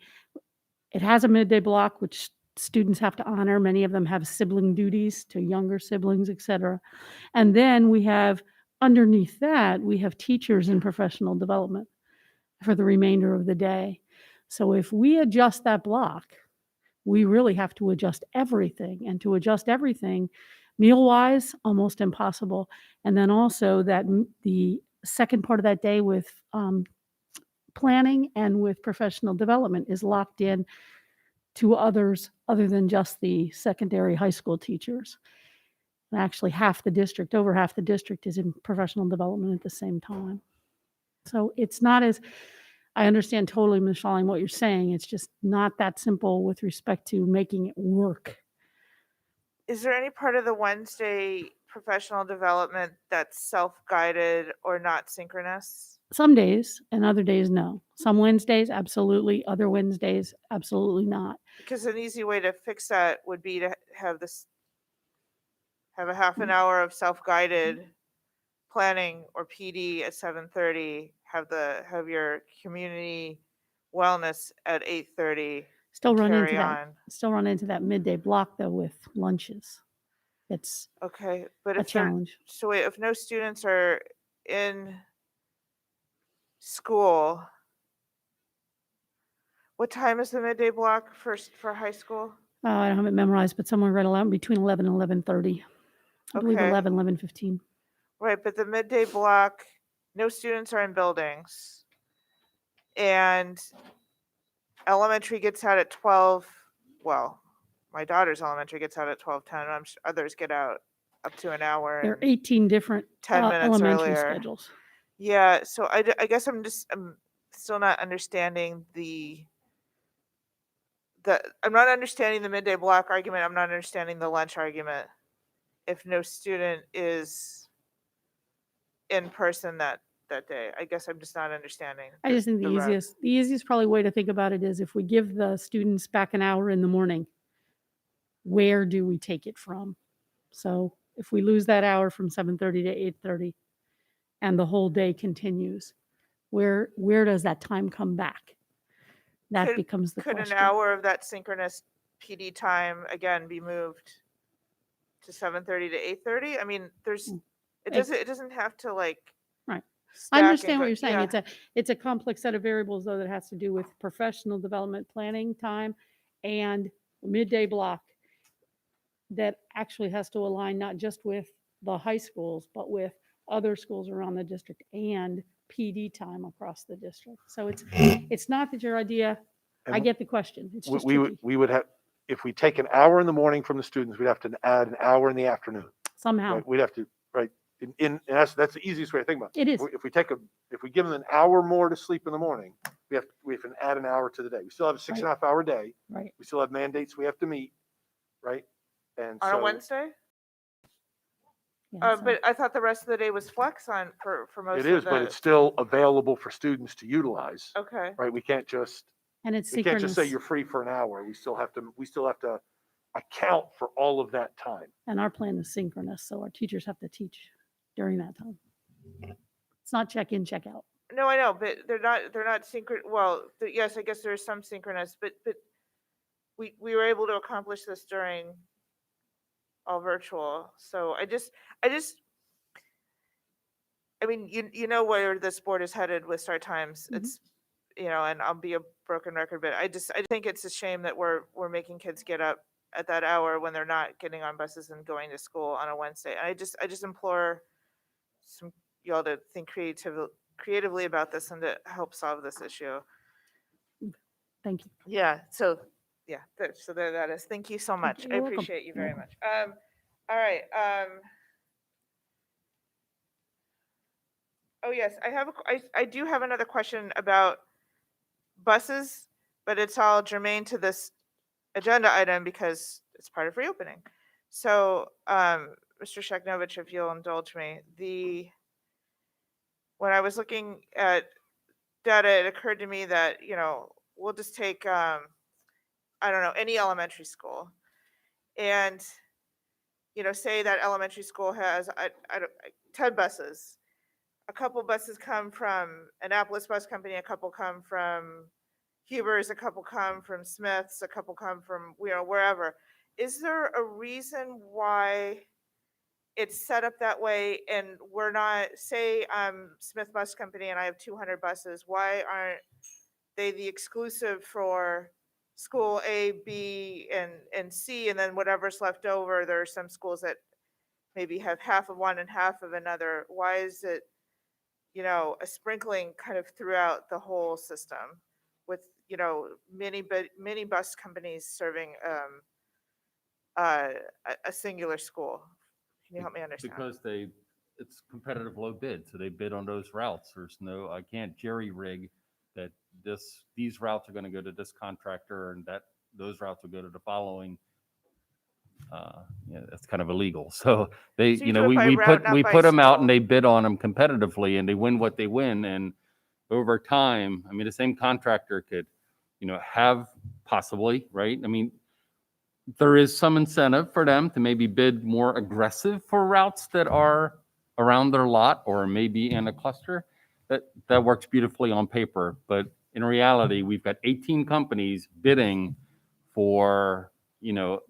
It has a midday block, which students have to honor. Many of them have sibling duties to younger siblings, et cetera. And then we have, underneath that, we have teachers in professional development for the remainder of the day. So if we adjust that block, we really have to adjust everything. And to adjust everything, meal-wise, almost impossible. And then also that the second part of that day with planning and with professional development is locked in to others other than just the secondary high school teachers. And actually over half the district is in professional development at the same time. So it's not as, I understand totally, Ms. Schalling, what you're saying. It's just not that simple with respect to making it work. Is there any part of the Wednesday professional development that's self-guided or not synchronous? Some days and other days, no. Some Wednesdays, absolutely. Other Wednesdays, absolutely not. Because an easy way to fix that would be to have a half an hour of self-guided planning or PD at 7:30. Have your community wellness at 8:30. Still run into that midday block though with lunches. It's okay, but a challenge. So wait, if no students are in school, what time is the midday block for high school? I don't have it memorized, but somewhere right around between 11 and 11:30. I believe Okay. 11:15. Right, but the midday block no students are in buildings, and elementary gets out at 12, well, my daughter's elementary gets out at 12:10. I'm sure others get out up to an hour There are and 18 different 10 minutes elementary earlier. schedules. Yeah, so I guess I'm still not understanding I'm not understanding the midday block argument. I'm not understanding the lunch argument. If no student is in person that day, I guess I'm just not understanding. I just think the easiest probably way to think about it is if we give the students back an hour in the morning, where do we take it from? So if we lose that hour from 7:30 to 8:30 and the whole day continues, where does that time come back? That becomes the Could question. an hour of that synchronous PD time again be moved to 7:30 to 8:30? I mean, it doesn't have to like. Right. stack I and understand what go- you're saying. yeah. It's a complex set of variables though that has to do with professional development planning time and midday block that actually has to align not just with the high schools, but with other schools around the district and PD time across the district. So it's not that your idea, I And get the question. It's just we tricky would have, if we take an hour in the morning from the students, we'd have to add an hour in the afternoon. somehow. Right? We'd have to, right? In that's the easiest way to think about it. It is. If we give them an hour more to sleep in the morning, we have to add an hour to the day. We still have a 6.5 hour day. Right. We still have mandates we have to meet, right? And On so, a Wednesday? Yeah, so- But I thought the rest of the day was flex on for most it of is, the. but it's still available for students to utilize. Okay. Right? We can't just And it's we can't just say synchronous. you're free for an hour. We still have to account for all of that time. And our plan is synchronous, so our teachers have to teach during that time. It's not check in, check out. No, I know, but they're not synchronous. Well, yes, I guess there's some synchronous, but we were able to accomplish this during all virtual. So I mean, you know where this board is headed with start times. It's, and I'll be a broken record, but I think it's a shame that we're making kids get up at that hour when they're not getting on buses and going to school on a Wednesday. And I just implore y'all to think creatively about this and to help solve this issue. Thank you. Yeah. So yeah. So there that is. Thank you so much. I You're welcome. appreciate you You're very much. All right. Oh yes, I do have another question about buses, but it's all germane to this agenda item because it's part of reopening. So, Mr. Sheknovich, if you'll indulge me, when I was looking at data, it occurred to me that, we'll just take, I don't know, any elementary school and, say that elementary school has, I don't, 10 buses. A couple buses come from Annapolis Bus Company, a couple come from Huber's, a couple come from Smith's, a couple come from, wherever. Is there a reason why it's set up that way and we're not, say I'm Smith Bus Company and I have 200 buses, why aren't they the exclusive for school A, B, and C, and then whatever's left over, there are some schools that maybe have half of one and half of another. Why is it, a sprinkling kind of throughout the whole system with, many bus companies serving a singular school? Can you help me understand? Because it's competitive low bid, so they bid on those routes. I can't jerry rig that these routes are going to go to this contractor and that those routes will go to the following. That's kind of illegal. So they, So you do it by we route, not by put them out school. and they bid on them competitively and they win what they win. And over time, I mean, the same contractor could, have possibly, right? I mean, there is some incentive for them to maybe bid more aggressive for routes that are around their lot or maybe in a cluster. That works beautifully on paper, but in reality, we've got 18 companies bidding for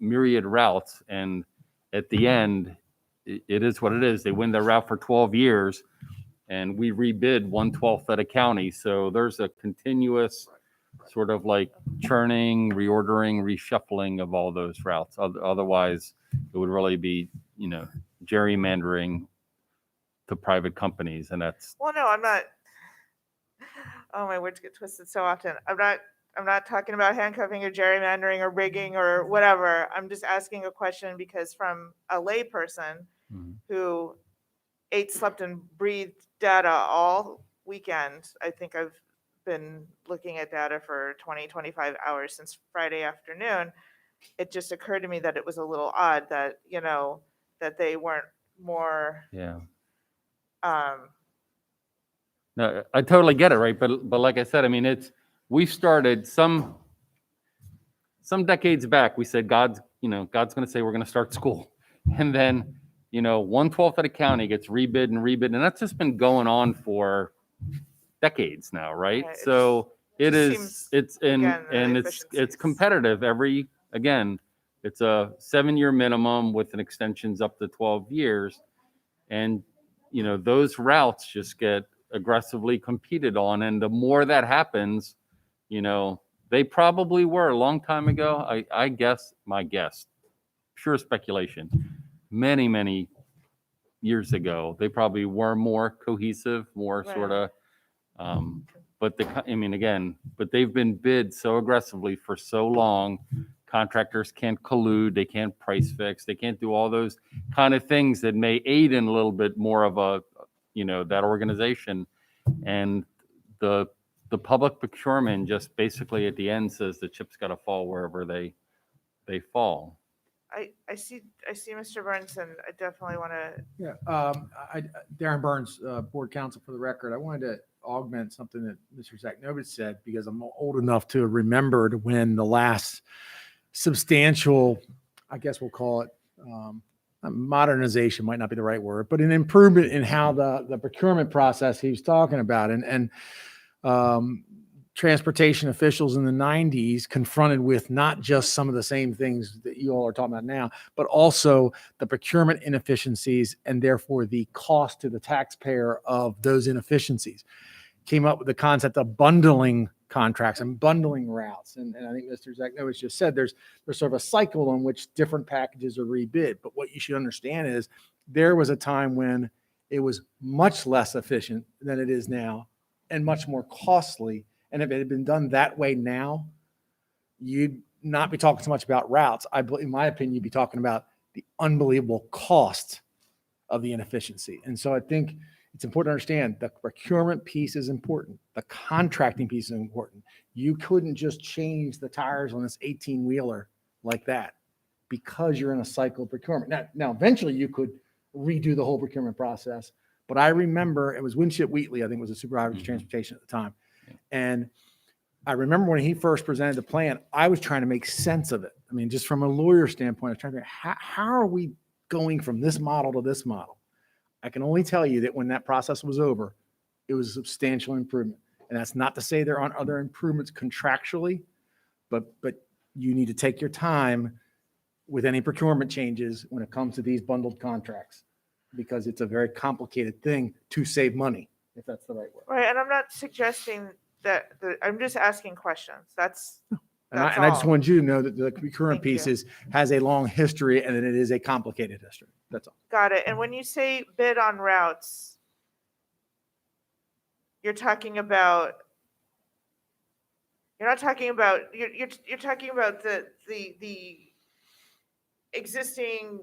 myriad routes, and at the end, it is what it is. They win their route for 12 years, and we rebid 1/12 at a county. So there's a continuous sort of like churning, reordering, reshuffling of all those routes. Otherwise, it would really be gerrymandering to private companies, and that's Well, no, I'm not. Oh, my words get twisted so often. I'm not talking about handcuffing or gerrymandering or rigging or whatever. I'm just asking a question because from a layperson who ate, slept, and breathed data all weekend, I think I've been looking at data for 20, 25 hours since Friday afternoon. It just occurred to me that it was a little odd that, that they weren't more, yeah. um, No, I totally get it, right? But like I said, I mean, we started some decades back. We said God's going to say we're going to start school, and then 1/12 of the county gets rebid and rebid, and that's just been going on for decades now, right? Right, So it's again, and it's competitive again, it's a 7-year minimum with an extensions up to 12 years, and those routes just get aggressively competed on, and the more that happens, they probably were a long time ago. I guess, pure speculation, many years ago, they probably were more cohesive, more sort of, but but they've been bid so aggressively for so long. Contractors can't collude, they can't price fix, they can't do all those kind of things that may aid in a little bit more of a, that organization. And the public procurement just basically at the end says the chips got to fall wherever they fall. I see Mr. Burns, and I definitely want to. Yeah, Darren Burns, Board Counsel for the record. I wanted to augment something that Mr. Zaknovich said because I'm old enough to have remembered when the last substantial, I guess we'll call it, modernization might not be the right word, but an improvement in how the procurement process he was talking about, and transportation officials in the 90s confronted with not just some of the same things that you all are talking about now, but also the procurement inefficiencies and therefore the cost to the taxpayer of those inefficiencies. Came up with the concept of bundling contracts and bundling routes. And I think Mr. Zaknovich just said there's sort of a cycle in which different packages are rebid. But what you should understand is there was a time when it was much less efficient than it is now and much more costly. And if it had been done that way now, you'd not be talking so much about routes. In my opinion, you'd be talking about the unbelievable cost of the inefficiency. And so I think it's important to understand the procurement piece is important. The contracting piece is important. You couldn't just change the tires on this 18-wheeler like that because you're in a cycle of procurement. Now, eventually you could redo the whole procurement process. But I remember it was Winship Wheatley, I think was the supervisor of transportation at the time. And I remember when he first presented the plan, I was trying to make sense of it. I mean, just from a lawyer standpoint, I was trying to figure out how are we going from this model to this model? I can only tell you that when that process was over, it was a substantial improvement. And that's not to say there aren't other improvements contractually, but you need to take your time with any procurement changes when it comes to these bundled contracts, because it's a very complicated thing to save money, if that's the right word. Right, and I'm not suggesting that, I'm just asking questions. That's And I just want you to know that the procurement piece has a long history and that it is a complicated history. That's all. Got it. And when you say bid on routes, you're talking about you're talking about the existing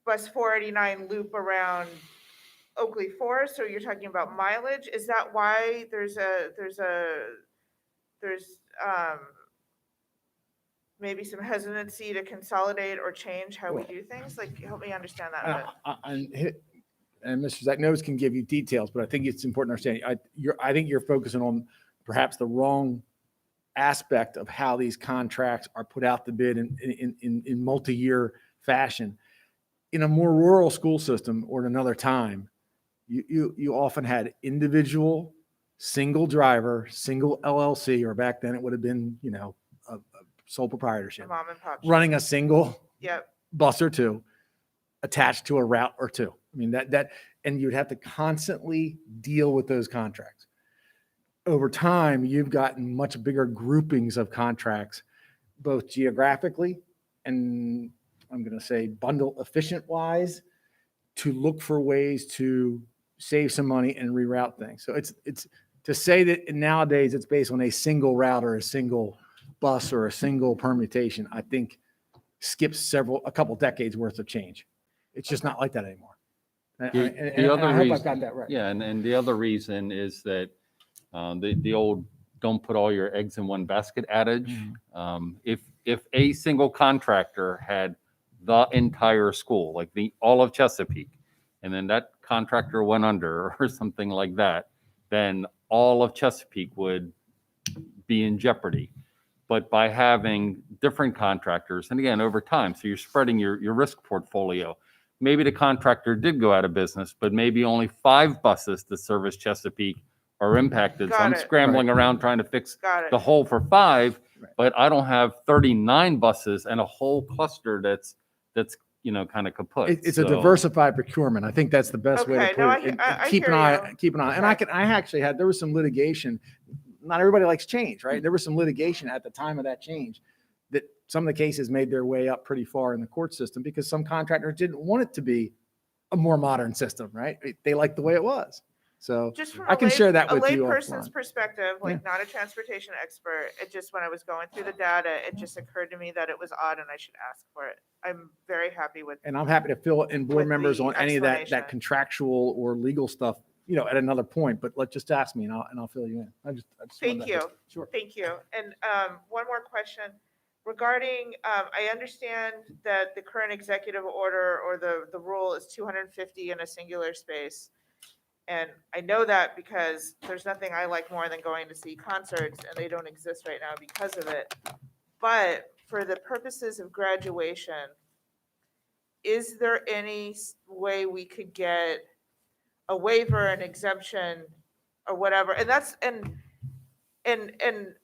bus 489 loop around Oakley Forest, or you're talking about mileage? Is that why there's maybe some hesitancy to consolidate or change how we do things? Like, help me understand that a bit. And Mr. Zaknovich can give you details, but I think it's important to understand. I think you're focusing on perhaps the wrong aspect of how these contracts are put out to bid in multi-year fashion. In a more rural school system or in another time, you often had individual, single driver, single LLC, or back then it would have been, a sole proprietorship, mom and pop running a single Yep. bus or two attached to a route or two. I mean, and you'd have to constantly deal with those contracts. Over time, you've gotten much bigger groupings of contracts, both geographically and I'm going to say bundle efficient wise, to look for ways to save some money and reroute things. So it's to say that nowadays it's based on a single route or a single bus or a single permutation, I think skips a couple decades worth of change. It's just not like that anymore. And I hope I've got that right. Yeah, and the other reason is that the old "don't put all your eggs in one basket" adage. If a single contractor had the entire school, like all of Chesapeake, and then that contractor went under or something like that, then all of Chesapeake would be in jeopardy. But by having different contractors, and again, over time, so you're spreading your risk portfolio. Maybe the contractor did go out of business, but maybe only 5 buses that service Chesapeake are impacted. So I'm scrambling around trying to fix the hole for 5, but I don't have 39 buses and a whole cluster that's kind of kaput. It's a diversified procurement. I think that's the best way to put it. I Keep an hear eye. you. Keep an eye. And I actually there was some litigation. Not everybody likes change, right? There was some litigation at the time of that change that some of the cases made their way up pretty far in the court system because some contractors didn't want it to be a more modern system, right? They liked the way it was. So Just from I can share that with a you layperson's offline. perspective, like not a transportation expert, it just, when I was going through the data, it just occurred to me that it was odd and I should ask for it. I'm very happy with. And I'm happy to fill in board with members the on any of that explanation. contractual or legal stuff, at another point, but just ask me and I'll fill you in. I just Thank wanted you. that. Sure. Thank you. And one more question regarding, I understand that the current executive order or the rule is 250 in a singular space. And I know that because there's nothing I like more than going to see concerts, and they don't exist right now because of it. But for the purposes of graduation, is there any way we could get a waiver, an exemption, or whatever? And that's and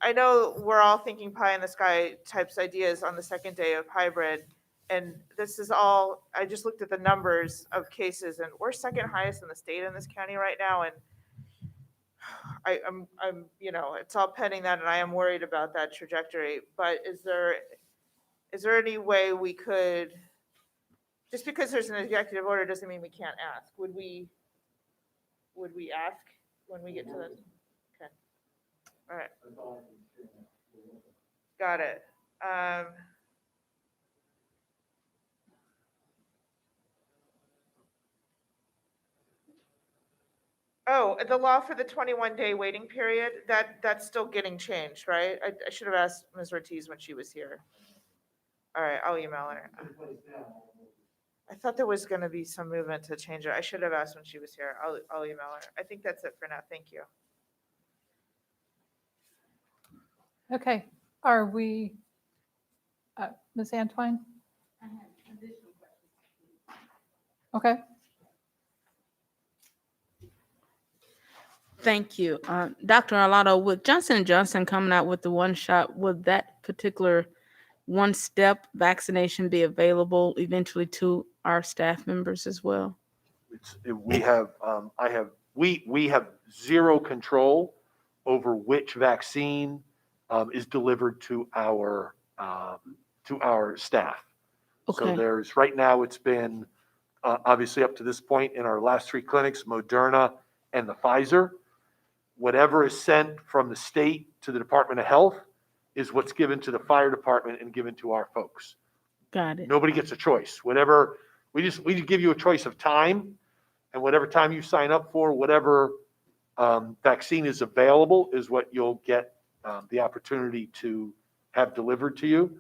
I know we're all thinking pie in the sky types ideas on the second day of hybrid. And this is all, I just looked at the numbers of cases, and we're second highest in the state in this county right now. And I'm it's all pending that, and I am worried about that trajectory. But is there any way we could, just because there's an executive order doesn't mean we can't ask. Would we ask when we get to that? Okay. All right. Got it. Oh, the law for the 21-day waiting period, that's still getting changed, right? I should have asked Ms. Ortiz when she was here. All right, I'll email her. I thought there was going to be some movement to change it. I should have asked when she was here. I'll email her. I think that's it for now. Thank you. Okay, are we, Ms. Antwine? Okay. Thank you. Dr. Arlotto, with Johnson & Johnson coming out with the one shot, would that particular one-step vaccination be available eventually to our staff members as well? We have zero control over which vaccine is delivered to our staff. Okay. So there's right now, it's been obviously up to this point in our last 3 clinics, Moderna and the Pfizer. Whatever is sent from the state to the Department of Health is what's given to the fire department and given to our folks. Got it. Nobody gets a choice. Whatever, we just give you a choice of time, and whatever time you sign up for, whatever vaccine is available is what you'll get the opportunity to have delivered to you.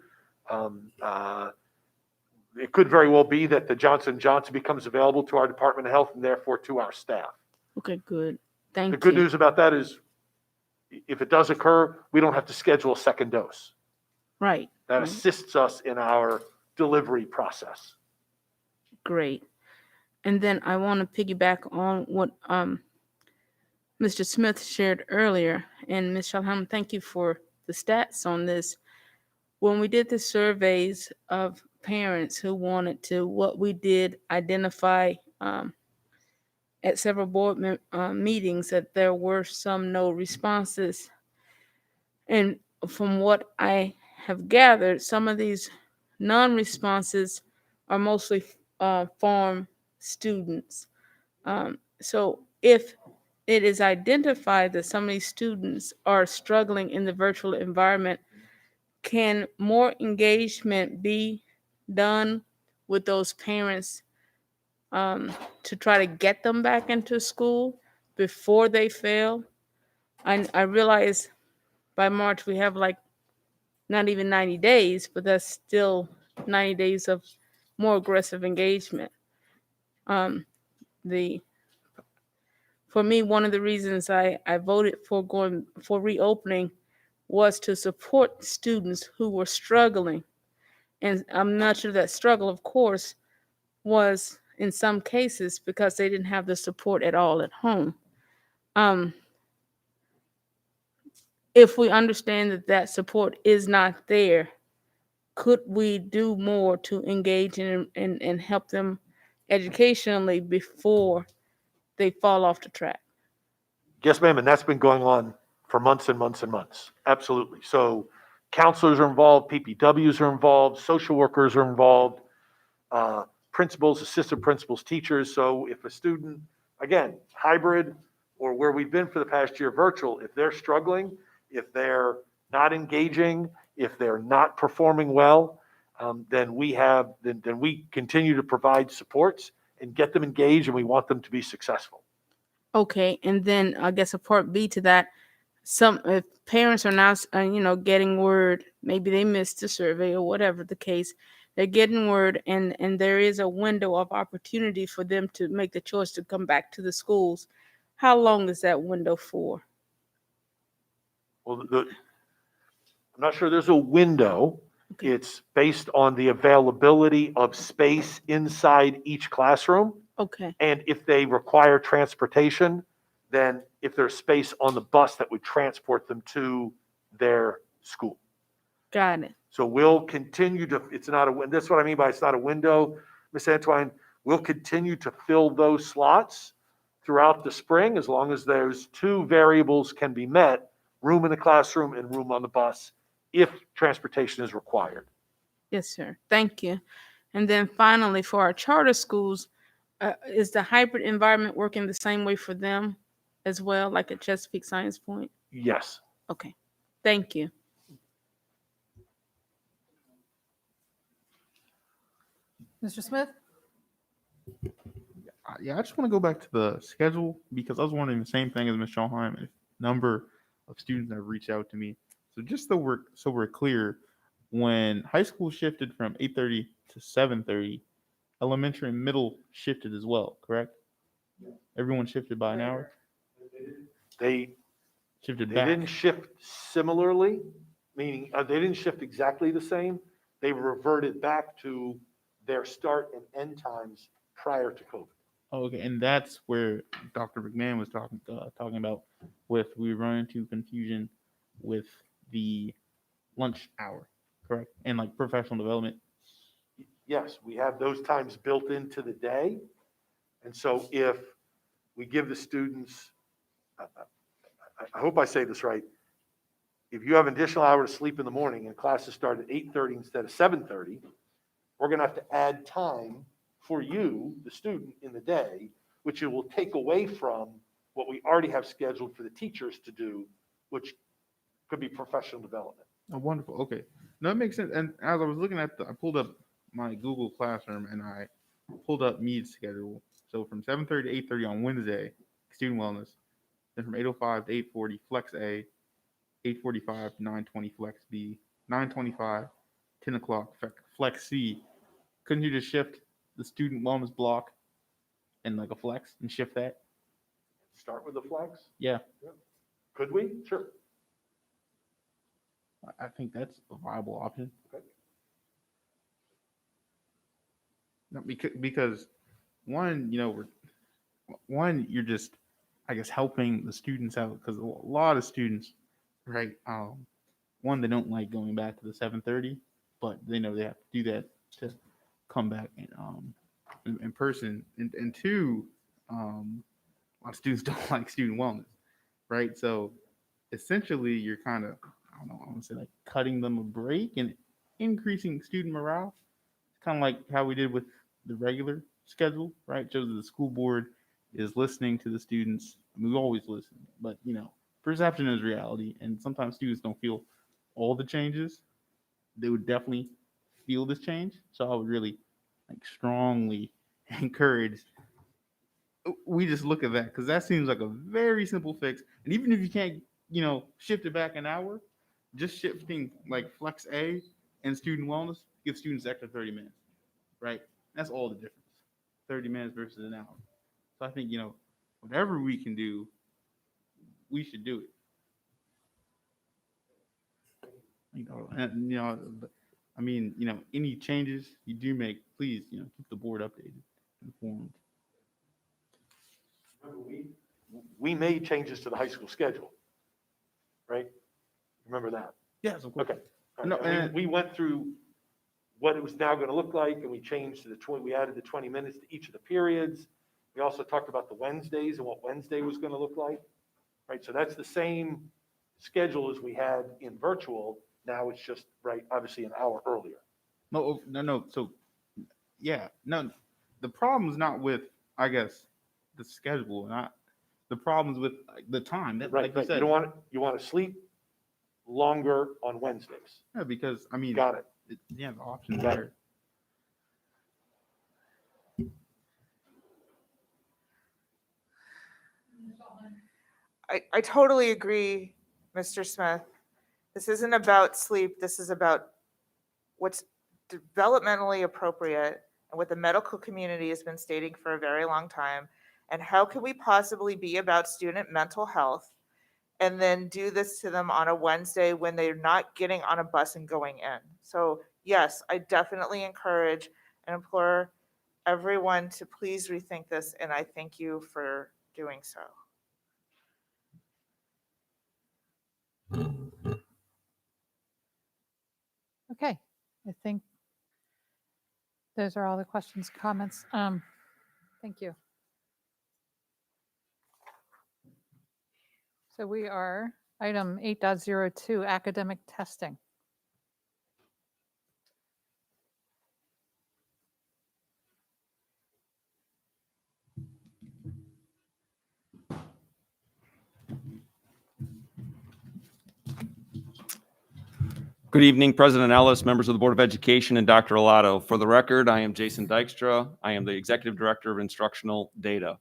It could very well be that the Johnson & Johnson becomes available to our Department of Health and therefore to our staff. Okay, good. Thank you. The good news about that is if it does occur, we don't have to schedule a second dose. Right. That assists us in our delivery process. Great. And then I want to piggyback on what Mr. Smith shared earlier. And Ms. Shalham, thank you for the stats on this. When we did the surveys of parents who wanted to, what we did identify at several board meetings that there were some no responses. And from what I have gathered, some of these non-responses are mostly farm students. So if it is identified that some of these students are struggling in the virtual environment, can more engagement be done with those parents to try to get them back into school before they fail? I realize by March we have like not even 90 days, but that's still 90 days of more aggressive engagement. The For me, one of the reasons I voted for going for reopening was to support students who were struggling. And I'm not sure that struggle, of course, was in some cases because they didn't have the support at all at home. If we understand that that support is not there, could we do more to engage and help them educationally before they fall off the track? Yes, ma'am, and that's been going on for months and months and months. Absolutely. So counselors are involved, PPWs are involved, social workers are involved, principals, assistant principals, teachers. So if a student, again, hybrid or where we've been for the past year, virtual, if they're struggling, if they're not engaging, if they're not performing well, then we continue to provide supports and get them engaged, and we want them to be successful. Okay, and then I guess a part B to that, some if parents are now, getting word, maybe they missed the survey or whatever the case, they're getting word, and there is a window of opportunity for them to make the choice to come back to the schools. How long is that window for? Well, I'm not sure there's a window. Okay. It's based on the availability of space inside each classroom. Okay. And if they require transportation, then if there's space on the bus that would transport them to their school. Got it. So we'll continue to, it's not a, that's what I mean by it's not a window, Ms. Antoine. We'll continue to fill those slots throughout the spring as long as those two variables can be met, room in the classroom and room on the bus, if transportation is required. Yes, sir. Thank you. And then finally, for our charter schools, is the hybrid environment working the same way for them as well, like at Chesapeake Science Point? Yes. Okay. Thank you. Mr. Smith? Yeah, I just want to go back to the schedule because I was wondering the same thing as Ms. Schallheim. If number of students have reached out to me. So just so we're clear, when high school shifted from 8:30 to 7:30, elementary and middle shifted as well, correct? Everyone shifted by an hour. They shifted They back. didn't shift similarly, meaning they didn't shift exactly the same. They reverted back to their start and end times prior to COVID. Oh, okay, and that's where Dr. McMahon was talking about with we run into confusion with the lunch hour, correct? And like professional development. Yes, we have those times built into the day. And so if we give the students, I hope I say this right, if you have an additional hour to sleep in the morning and classes start at 8:30 instead of 7:30, we're going to have to add time for you, the student, in the day, which it will take away from what we already have scheduled for the teachers to do, which could be professional development. Oh, wonderful. Okay, no, that makes sense. And as I was looking at I pulled up my Google Classroom and I pulled up Mead's schedule. So from 7:30 to 8:30 on Wednesday, student wellness. Then from 8:05 to 8:40, Flex A. 8:45 to 9:20, Flex B. 9:25, 10 o'clock, Flex C. Couldn't you just shift the student wellness block and like a flex and shift that? Start with the flex? Yeah, Could we? Sure. I think that's a viable option. Okay. No, because one, you're just, I guess, helping the students out because a lot of students, right? One, they don't like going back to the 7:30, but they know they have to do that to come back in person. And two, a lot of students don't like student wellness, right? So essentially, you're kind of, I don't know, I want to say like cutting them a break and increasing student morale. It's kind of like how we did with the regular schedule, right? Shows that the school board is listening to the students. I mean, we always listen, but perception is reality, and sometimes students don't feel all the changes. They would definitely feel this change. So I would really strongly encourage we just look at that, because that seems like a very simple fix. And even if you can't, shift it back an hour, just shifting like flex A and student wellness gives students extra 30 minutes, right? That's all the difference. 30 minutes versus an hour. So I think, whatever we can do, we should do it. I mean, any changes you do make, please, keep the board updated, informed. We made changes to the high school schedule, right? Remember that? Yes, of course. Okay. All No, right. And we went through what it was now going to look like, and we changed to we added the 20 minutes to each of the periods. We also talked about the Wednesdays and what Wednesday was going to look like, right? So that's the same schedule as we had in virtual. Now it's just, right, obviously an hour earlier. No. So, yeah, no, the problem is not with, I guess, the schedule, not the problems with the time. That, Right, like you right. said, You want to sleep longer on Wednesdays. Yeah, because I mean, Got it. Yeah, the options Got there. I totally agree, Mr. Smith. This isn't about sleep. This is about what's developmentally appropriate and what the medical community has been stating for a very long time. And how can we possibly be about student mental health and then do this to them on a Wednesday when they're not getting on a bus and going in? So yes, I definitely encourage and implore everyone to please rethink this, and I thank you for doing so. Okay, I think those are all the questions, comments. Thank you. So we are item 8.02, academic testing. Good evening, President Ellis, members of the Board of Education, and Dr. Alato. For the record, I am Jason Dykstra. I am the Executive Director of Instructional Data.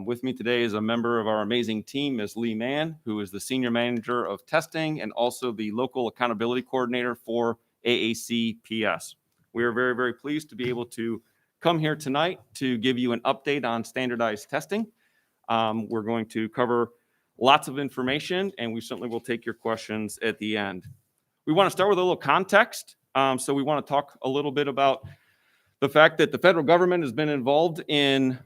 With me today is a member of our amazing team, Ms. Lee Mann, who is the Senior Manager of Testing and also the Local Accountability Coordinator for AACPS. We are very, very pleased to be able to come here tonight to give you an update on standardized testing. We're going to cover lots of information, and we certainly will take your questions at the end. We want to start with a little context. So we want to talk a little bit about the fact that the federal government has been involved in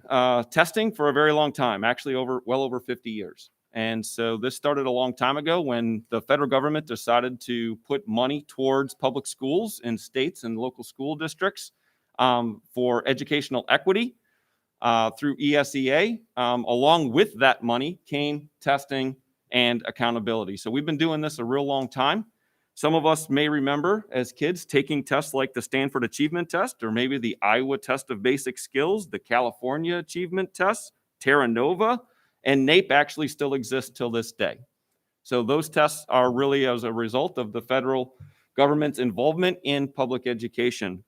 testing for a very long time, actually well over 50 years. And so this started a long time ago when the federal government decided to put money towards public schools in states and local school districts for educational equity through ESEA. Along with that money came testing and accountability. So we've been doing this a real long time. Some of us may remember as kids taking tests like the Stanford Achievement Test, or maybe the Iowa Test of Basic Skills, the California Achievement Test, Terra Nova, and NAEP actually still exists till this day. So those tests are really as a result of the federal government's involvement in public education.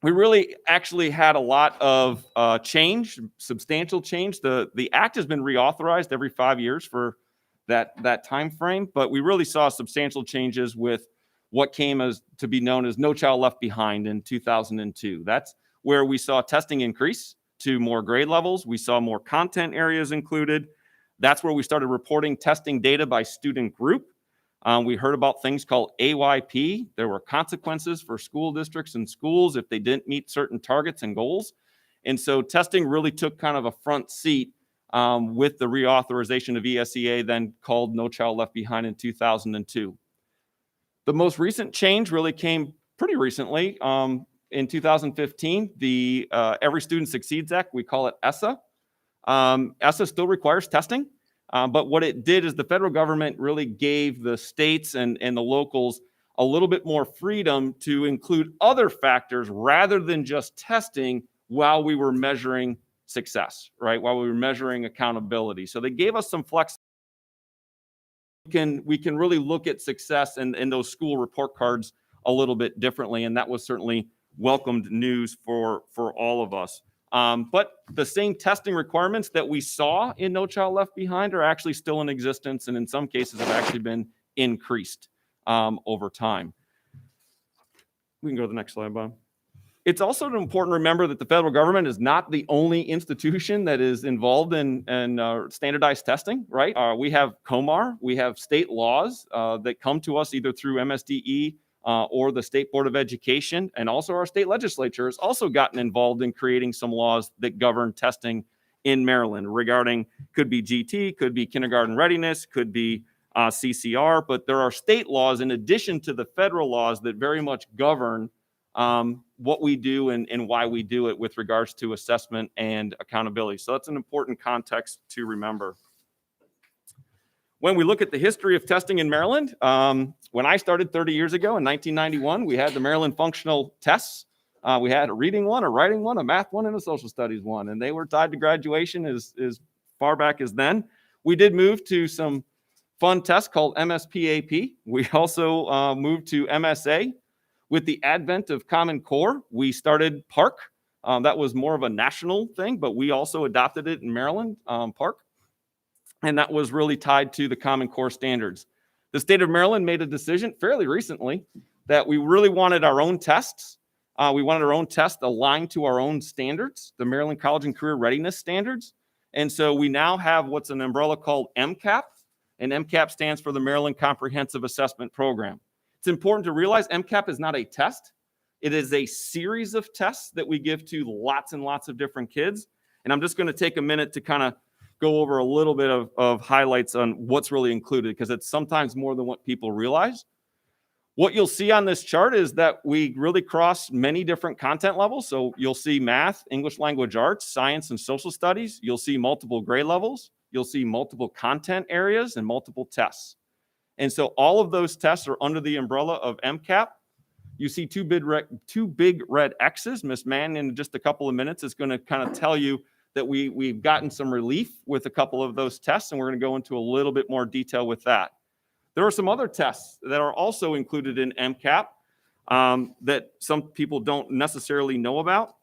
We really actually had a lot of change, substantial change. The act has been reauthorized every 5 years for that time frame, but we really saw substantial changes with what came as to be known as No Child Left Behind in 2002. That's where we saw testing increase to more grade levels. We saw more content areas included. That's where we started reporting testing data by student group. We heard about things called AYP. There were consequences for school districts and schools if they didn't meet certain targets and goals. And so testing really took kind of a front seat with the reauthorization of ESEA, then called No Child Left Behind in 2002. The most recent change really came pretty recently. In 2015, the Every Student Succeeds Act, we call it ESSA. ESSA still requires testing, but what it did is the federal government really gave the states and the locals a little bit more freedom to include other factors rather than just testing while we were measuring success, right? While we were measuring accountability. So they gave us some flex. We can really look at success in those school report cards a little bit differently, and that was certainly welcomed news for all of us. But the same testing requirements that we saw in No Child Left Behind are actually still in existence, and in some cases have actually been increased over time. We can go to the next slide, Bob. It's also important to remember that the federal government is not the only institution that is involved in standardized testing, right? We have COMAR, we have state laws that come to us either through MSDE or the State Board of Education, and also our state legislature has also gotten involved in creating some laws that govern testing in Maryland regarding, could be GT, could be kindergarten readiness, could be CCR, but there are state laws in addition to the federal laws that very much govern what we do and why we do it with regards to assessment and accountability. So that's an important context to remember. When we look at the history of testing in Maryland, when I started 30 years ago in 1991, we had the Maryland functional tests. We had a reading one, a writing one, a math one, and a social studies one, and they were tied to graduation as far back as then. We did move to some fun tests called MSPAP. We also moved to MSA. With the advent of Common Core, we started PARC. That was more of a national thing, but we also adopted it in Maryland, PARC. And that was really tied to the Common Core standards. The state of Maryland made a decision fairly recently that we really wanted our own tests. We wanted our own tests aligned to our own standards, the Maryland College and Career Readiness Standards. And so we now have what's an umbrella called MCAP, and MCAP stands for the Maryland Comprehensive Assessment Program. It's important to realize MCAP is not a test. It is a series of tests that we give to lots and lots of different kids. And I'm just going to take a minute to kind of go over a little bit of highlights on what's really included, because it's sometimes more than what people realize. What you'll see on this chart is that we really cross many different content levels. So you'll see math, English language arts, science, and social studies. You'll see multiple grade levels. You'll see multiple content areas and multiple tests. And so all of those tests are under the umbrella of MCAP. You see two big red X's. Ms. Mann, in just a couple of minutes, is going to kind of tell you that we've gotten some relief with a couple of those tests, and we're going to go into a little bit more detail with that. There are some other tests that are also included in MCAP that some people don't necessarily know about.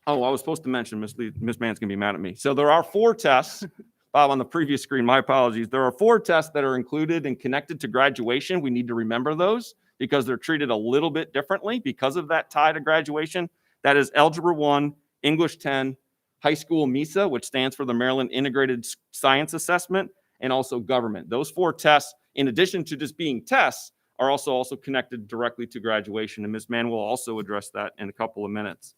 Oh, I was supposed to mention, Ms. Mann's going to be mad at me. So there are 4 tests. Bob, on the previous screen, my apologies. There are 4 tests that are included and connected to graduation. We need to remember those because they're treated a little bit differently because of that tie to graduation. That is Algebra 1, English 10, High School MISA, which stands for the Maryland Integrated Science Assessment, and also government. Those 4 tests, in addition to just being tests, are also connected directly to graduation, and Ms. Mann will also address that in a couple of minutes.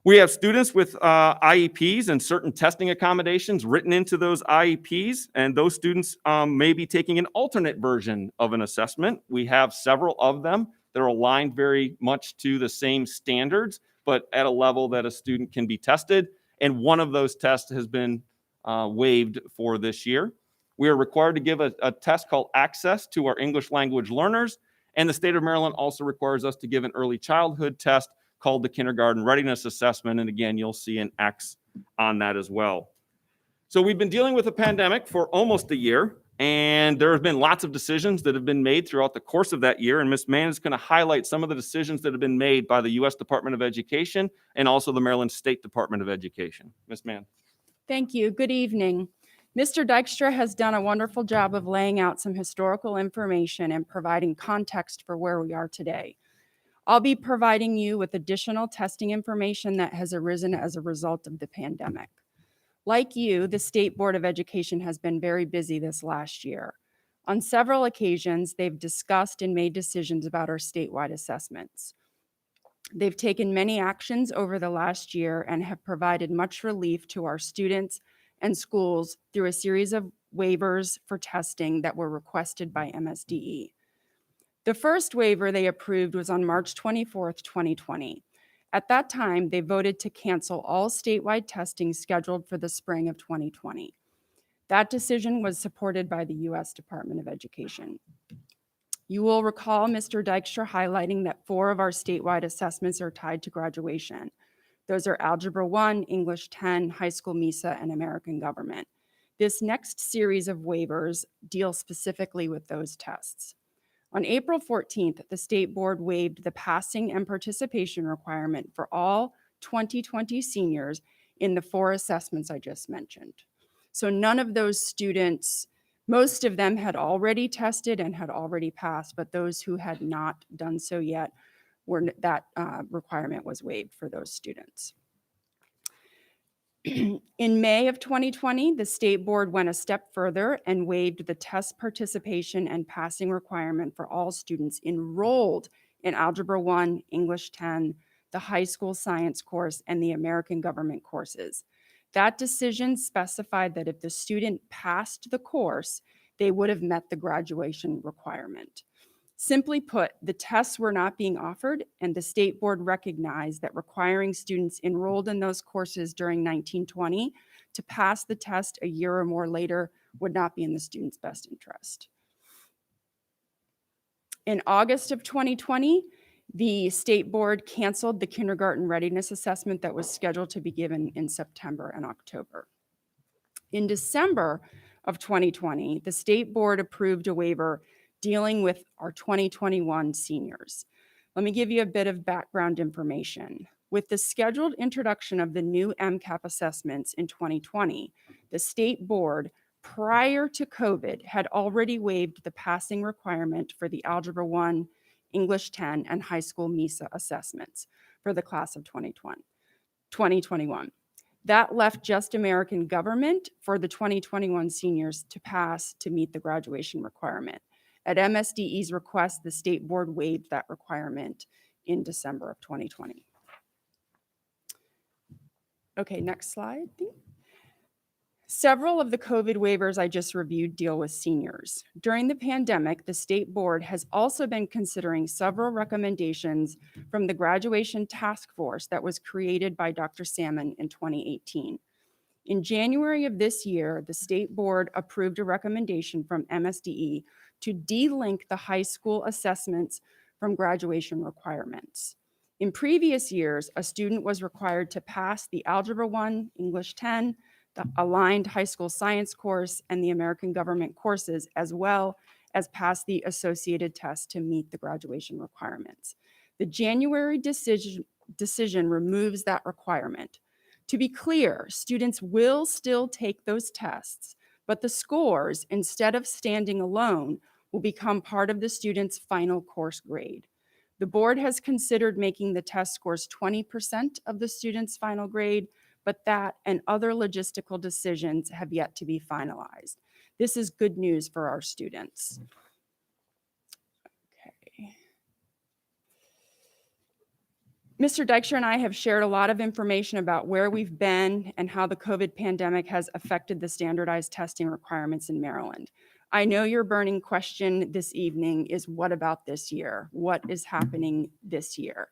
We have students with IEPs and certain testing accommodations written into those IEPs, and those students may be taking an alternate version of an assessment. We have several of them that are aligned very much to the same standards, but at a level that a student can be tested, and one of those tests has been waived for this year. We are required to give a test called Access to our English language learners, and the state of Maryland also requires us to give an early childhood test called the Kindergarten Readiness Assessment. And again, you'll see an X on that as well. So we've been dealing with a pandemic for almost a year, and there have been lots of decisions that have been made throughout the course of that year. And Ms. Mann is going to highlight some of the decisions that have been made by the U.S. Department of Education and also the Maryland State Department of Education. Ms. Mann. Thank you. Good evening. Mr. Dykstra has done a wonderful job of laying out some historical information and providing context for where we are today. I'll be providing you with additional testing information that has arisen as a result of the pandemic. Like you, the State Board of Education has been very busy this last year. On several occasions, they've discussed and made decisions about our statewide assessments. They've taken many actions over the last year and have provided much relief to our students and schools through a series of waivers for testing that were requested by MSDE. The first waiver they approved was on March 24th, 2020. At that time, they voted to cancel all statewide testing scheduled for the spring of 2020. That decision was supported by the U.S. Department of Education. You will recall Mr. Dykstra highlighting that 4 of our statewide assessments are tied to graduation. Those are Algebra 1, English 10, High School MISA, and American Government. This next series of waivers deal specifically with those tests. On April 14th, the State Board waived the passing and participation requirement for all 2020 seniors in the 4 assessments I just mentioned. So none of those students, most of them had already tested and had already passed, but those who had not done so yet, that requirement was waived for those students. In May of 2020, the State Board went a step further and waived the test participation and passing requirement for all students enrolled in Algebra 1, English 10, the high school science course, and the American Government courses. That decision specified that if the student passed the course, they would have met the graduation requirement. Simply put, the tests were not being offered, and the State Board recognized that requiring students enrolled in those courses during 1920 to pass the test a year or more later would not be in the student's best interest. In August of 2020, the State Board canceled the kindergarten readiness assessment that was scheduled to be given in September and October. In December of 2020, the State Board approved a waiver dealing with our 2021 seniors. Let me give you a bit of background information. With the scheduled introduction of the new MCAP assessments in 2020, the State Board, prior to COVID, had already waived the passing requirement for the Algebra 1, English 10, and high school MISA assessments for the class of 2021. That left just American Government for the 2021 seniors to pass to meet the graduation requirement. At MSDE's request, the State Board waived that requirement in December of 2020. Okay, next slide. Several of the COVID waivers I just reviewed deal with seniors. During the pandemic, the State Board has also been considering several recommendations from the graduation task force that was created by Dr. Salmon in 2018. In January of this year, the State Board approved a recommendation from MSDE to delink the high school assessments from graduation requirements. In previous years, a student was required to pass the Algebra 1, English 10, the aligned high school science course, and the American Government courses, as well as pass the associated test to meet the graduation requirements. The January decision removes that requirement. To be clear, students will still take those tests, but the scores, instead of standing alone, will become part of the student's final course grade. The board has considered making the test scores 20% of the student's final grade, but that and other logistical decisions have yet to be finalized. This is good news for our students. Okay. Mr. Dykstra and I have shared a lot of information about where we've been and how the COVID pandemic has affected the standardized testing requirements in Maryland. I know your burning question this evening is, what about this year? What is happening this year?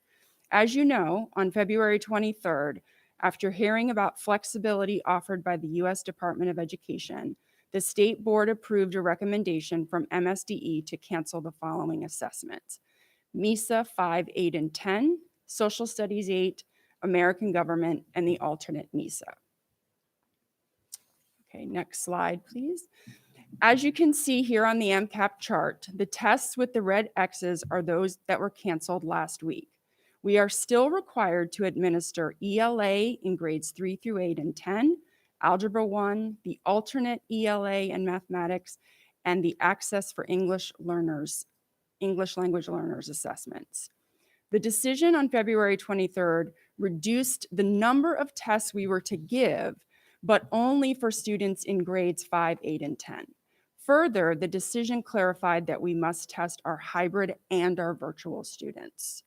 As you know, on February 23rd, after hearing about flexibility offered by the U.S. Department of Education, the State Board approved a recommendation from MSDE to cancel the following assessments: MISA 5, 8, and 10, Social Studies 8, American Government, and the alternate MISA. Okay, next slide, please. As you can see here on the MCAP chart, the tests with the red X's are those that were canceled last week. We are still required to administer ELA in grades 3 through 8 and 10, Algebra 1, the alternate ELA and mathematics, and the Access for English Learners, English Language Learners assessments. The decision on February 23rd reduced the number of tests we were to give, but only for students in grades 5, 8, and 10. Further, the decision clarified that we must test our hybrid and our virtual students.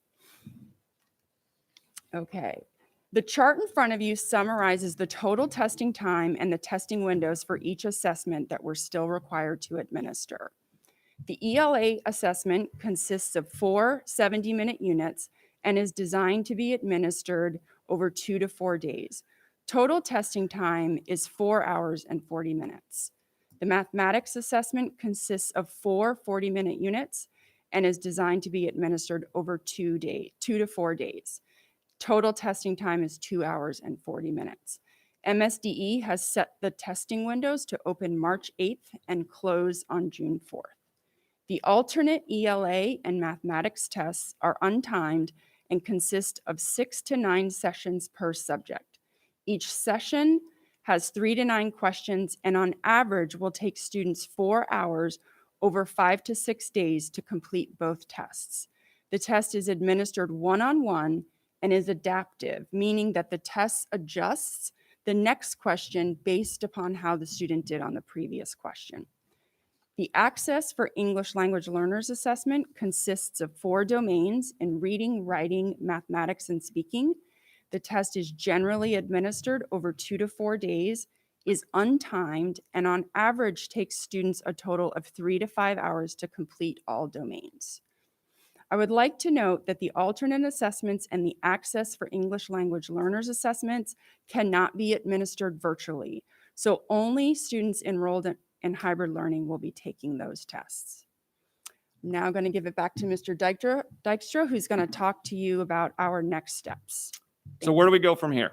Okay, the chart in front of you summarizes the total testing time and the testing windows for each assessment that we're still required to administer. The ELA assessment consists of 4 70-minute units and is designed to be administered over 2 to 4 days. Total testing time is 4 hours and 40 minutes. The mathematics assessment consists of 4 40-minute units and is designed to be administered over 2 to 4 days. Total testing time is 2 hours and 40 minutes. MSDE has set the testing windows to open March 8th and close on June 4th. The alternate ELA and mathematics tests are untimed and consist of 6 to 9 sessions per subject. Each session has 3 to 9 questions and on average will take students 4 hours over 5 to 6 days to complete both tests. The test is administered one-on-one and is adaptive, meaning that the test adjusts the next question based upon how the student did on the previous question. The Access for English Language Learners assessment consists of 4 domains in reading, writing, mathematics, and speaking. The test is generally administered over 2 to 4 days, is untimed, and on average takes students a total of 3 to 5 hours to complete all domains. I would like to note that the alternate assessments and the Access for English Language Learners assessments cannot be administered virtually, so only students enrolled in hybrid learning will be taking those tests. Now I'm going to give it back to Mr. Dykstra, who's going to talk to you about our next steps. So where do we go from here?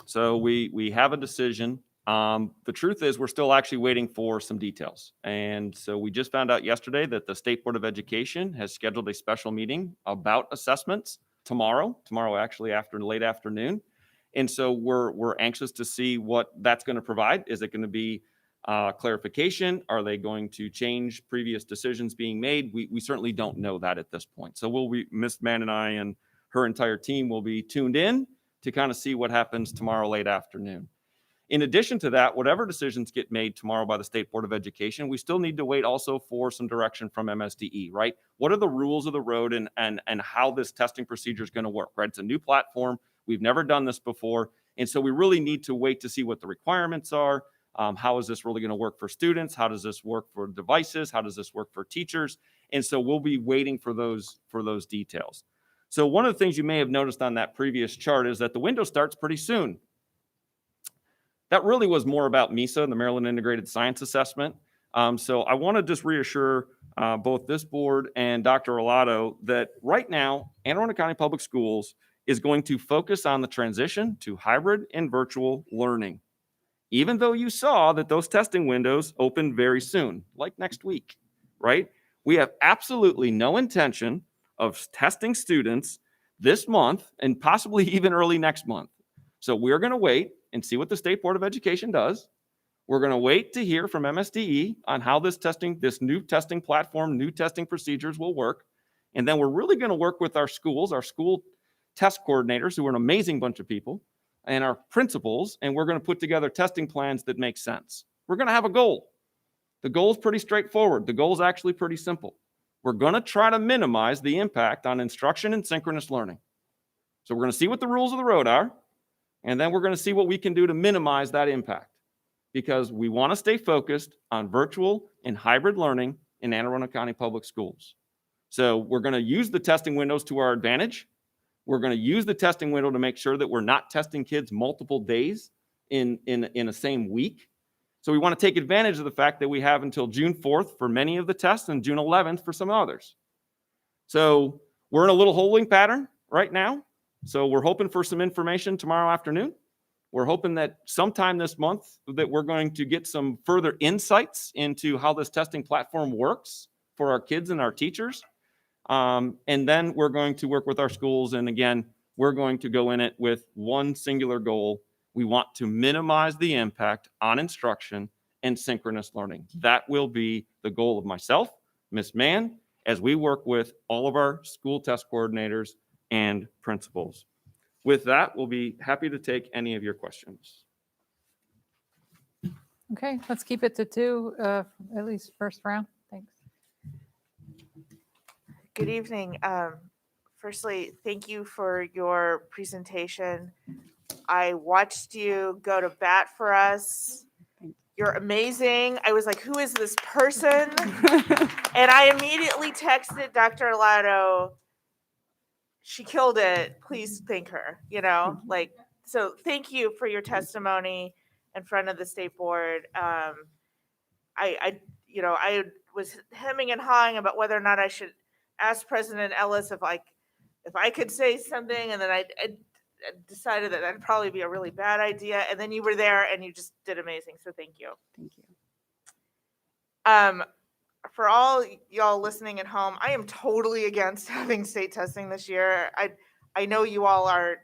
So we have a decision. The truth is we're still actually waiting for some details. And so we just found out yesterday that the State Board of Education has scheduled a special meeting about assessments tomorrow actually after late afternoon. And so we're anxious to see what that's going to provide. Is it going to be clarification? Are they going to change previous decisions being made? We certainly don't know that at this point. So Ms. Mann and I and her entire team will be tuned in to kind of see what happens tomorrow late afternoon. In addition to that, whatever decisions get made tomorrow by the State Board of Education, we still need to wait also for some direction from MSDE, right? What are the rules of the road and how this testing procedure is going to work, right? It's a new platform. We've never done this before. And so we really need to wait to see what the requirements are. How is this really going to work for students? How does this work for devices? How does this work for teachers? And so we'll be waiting for those details. So one of the things you may have noticed on that previous chart is that the window starts pretty soon. That really was more about MISA, the Maryland Integrated Science Assessment. So I want to just reassure both this board and Dr. Arlotto that right now, Anne Arundel County Public Schools is going to focus on the transition to hybrid and virtual learning. Even though you saw that those testing windows open very soon, like next week, right? We have absolutely no intention of testing students this month and possibly even early next month. So we're going to wait and see what the State Board of Education does. We're going to wait to hear from MSDE on how this new testing platform, new testing procedures will work. And then we're really going to work with our schools, our school test coordinators, who are an amazing bunch of people, and our principals, and we're going to put together testing plans that make sense. We're going to have a goal. The goal is pretty straightforward. The goal is actually pretty simple. We're going to try to minimize the impact on instruction and synchronous learning. So we're going to see what the rules of the road are, and then we're going to see what we can do to minimize that impact, because we want to stay focused on virtual and hybrid learning in Anne Arundel County Public Schools. So we're going to use the testing windows to our advantage. We're going to use the testing window to make sure that we're not testing kids multiple days in a same week. So we want to take advantage of the fact that we have until June 4th for many of the tests and June 11th for some others. So we're in a little holding pattern right now. So we're hoping for some information tomorrow afternoon. We're hoping that sometime this month that we're going to get some further insights into how this testing platform works for our kids and our teachers. And then we're going to work with our schools. And again, we're going to go in it with one singular goal. We want to minimize the impact on instruction and synchronous learning. That will be the goal of myself, Ms. Mann, as we work with all of our school test coordinators and principals. With that, we'll be happy to take any of your questions. Okay, let's keep it to 2, at least first round. Thanks. Good evening. Firstly, thank you for your presentation. I watched you go to bat for us. You're amazing. I was like, who is this person? And I immediately texted Dr. Arlotto. She killed it. Please thank her, so thank you for your testimony in front of the state board. I was hemming and hawing about whether or not I should ask President Ellis if I could say something, and then decided that that'd probably be a really bad idea, and then you were there and you just did amazing. So thank you. Thank you. For all y'all listening at home, I am totally against having state testing this year. I know you all are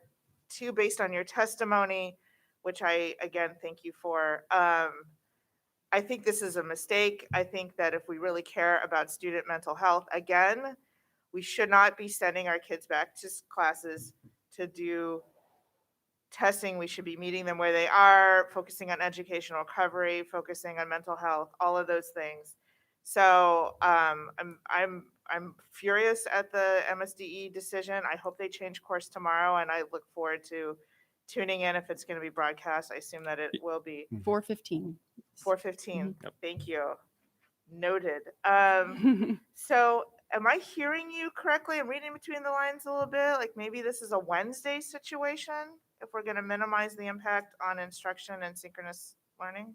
too, based on your testimony, which I again thank you for. I think this is a mistake. I think that if we really care about student mental health, again, we should not be sending our kids back to classes to do testing. We should be meeting them where they are, focusing on educational recovery, focusing on mental health, all of those things. So I'm furious at the MSDE decision. I hope they change course tomorrow, and I look forward to tuning in if it's going to be broadcast. I assume that it will be. 4:15. 4:15. Thank you. Noted. So am I hearing you correctly? I'm reading between the lines a little bit. Like maybe this is a Wednesday situation if we're going to minimize the impact on instruction and synchronous learning.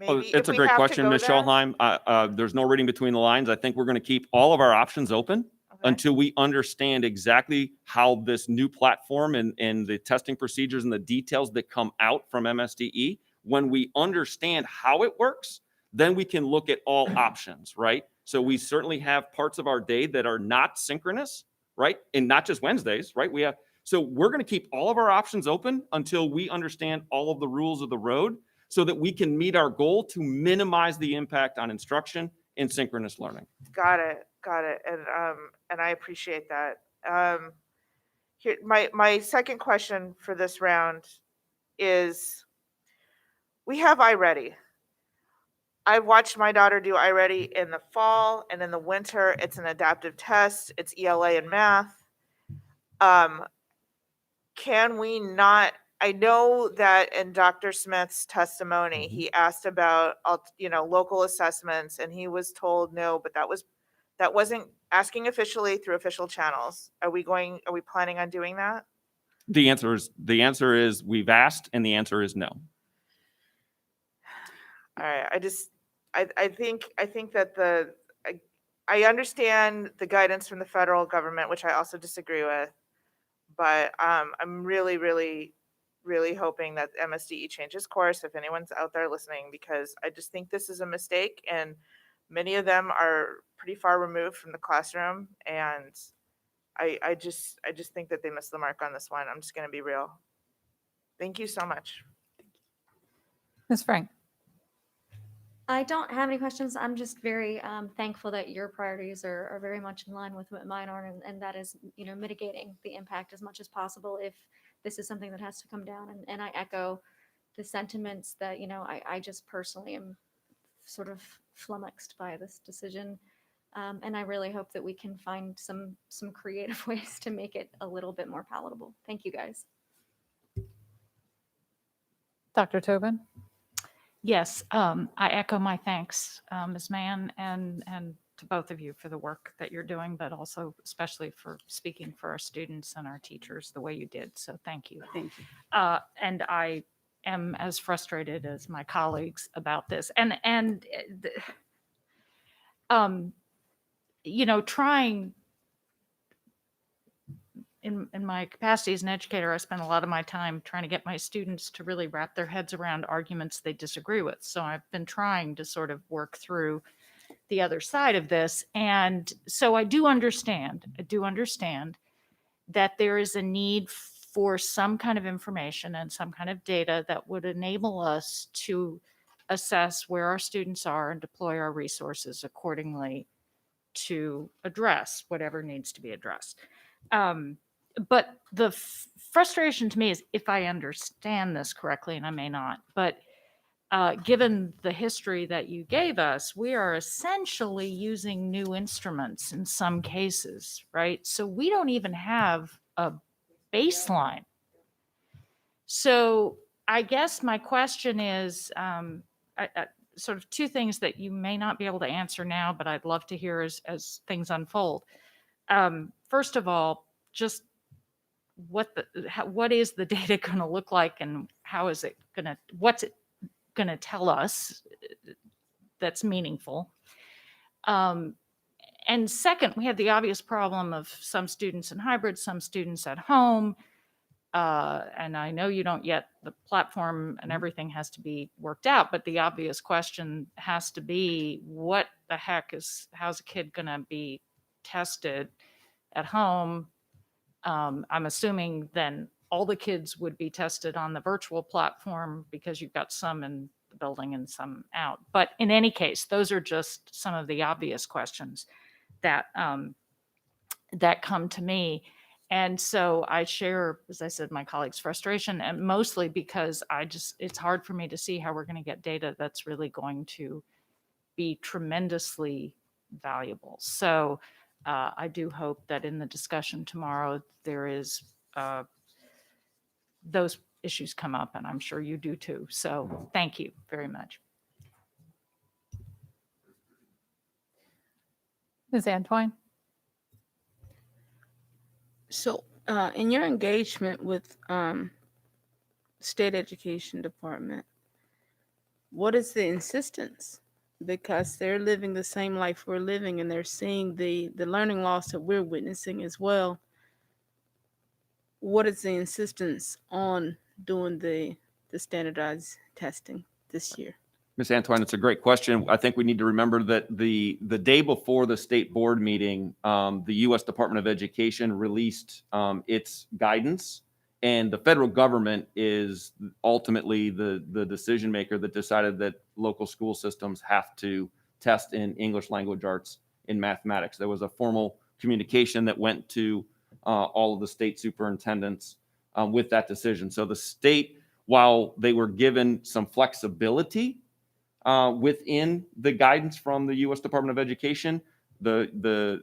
Oh, Maybe it's if a we great have to question, go Ms. there. Schulheim. There's no reading between the lines. I think we're going to keep all of our options open until we understand exactly how this new platform and the testing procedures and the details that come out from MSDE. When we understand how it works, then we can look at all options, right? So we certainly have parts of our day that are not synchronous, right? And not just Wednesdays, right? So we're going to keep all of our options open until we understand all of the rules of the road, so that we can meet our goal to minimize the impact on instruction and synchronous learning. Got it. And I appreciate that. Here, my second question for this round is, we have iReady. I've watched my daughter do iReady in the fall and in the winter. It's an adaptive test. It's ELA and math. Can we not? I know that in Dr. Smith's testimony, he asked about, local assessments, and he was told no, but that wasn't asking officially through official channels. Are we planning on doing that? The answer is we've asked, and the answer is no. All right. I think that I understand the guidance from the federal government, which I also disagree with, but I'm really, really, really hoping that MSDE changes course, if anyone's out there listening, because I just think this is a mistake, and many of them are pretty far removed from the classroom, and I just think that they missed the mark on this one. I'm just going to be real. Thank you so much. Ms. Frank. I don't have any questions. I'm just very thankful that your priorities are very much in line with what mine are, and that is, mitigating the impact as much as possible if this is something that has to come down. And I echo the sentiments that, I just personally am sort of flummoxed by this decision. And I really hope that we can find some creative ways to make it a little bit more palatable. Thank you, guys. Dr. Tobin? Yes, I echo my thanks, Ms. Mann, and to both of you for the work that you're doing, but also especially for speaking for our students and our teachers the way you did. So thank you. Thank you. And I am as frustrated as my colleagues about this. Trying in my capacity as an educator, I spend a lot of my time trying to get my students to really wrap their heads around arguments they disagree with. So I've been trying to sort of work through the other side of this. And so I do understand that there is a need for some kind of information and some kind of data that would enable us to assess where our students are and deploy our resources accordingly to address whatever needs to be addressed. But the frustration to me is, if I understand this correctly, and I may not, but given the history that you gave us, we are essentially using new instruments in some cases, right? So we don't even have a baseline. So I guess my question is sort of two things that you may not be able to answer now, but I'd love to hear as things unfold. First of all, just what is the data going to look like, and what's it going to tell us that's meaningful? And second, we have the obvious problem of some students in hybrid, some students at home. And I know you don't yet, the platform and everything has to be worked out, but the obvious question has to be, what the heck how's a kid going to be tested at home? I'm assuming then all the kids would be tested on the virtual platform because you've got some in the building and some out. But in any case, those are just some of the obvious questions that that come to me. And so I share, as I said, my colleagues' frustration, and mostly because it's hard for me to see how we're going to get data that's really going to be tremendously valuable. So I do hope that in the discussion tomorrow, there is those issues come up, and I'm sure you do too. So thank you very much. Ms. Antwine? So, in your engagement with State Education Department, what is the insistence? Because they're living the same life we're living, and they're seeing the learning loss that we're witnessing as well. What is the insistence on doing the standardized testing this year? Ms. Antoine, it's a great question. I think we need to remember that the day before the state board meeting, the U.S. Department of Education released its guidance, and the federal government is ultimately the decision maker that decided that local school systems have to test in English language arts and mathematics. There was a formal communication that went to all of the state superintendents with that decision. So the state, while they were given some flexibility within the guidance from the U.S. Department of Education, the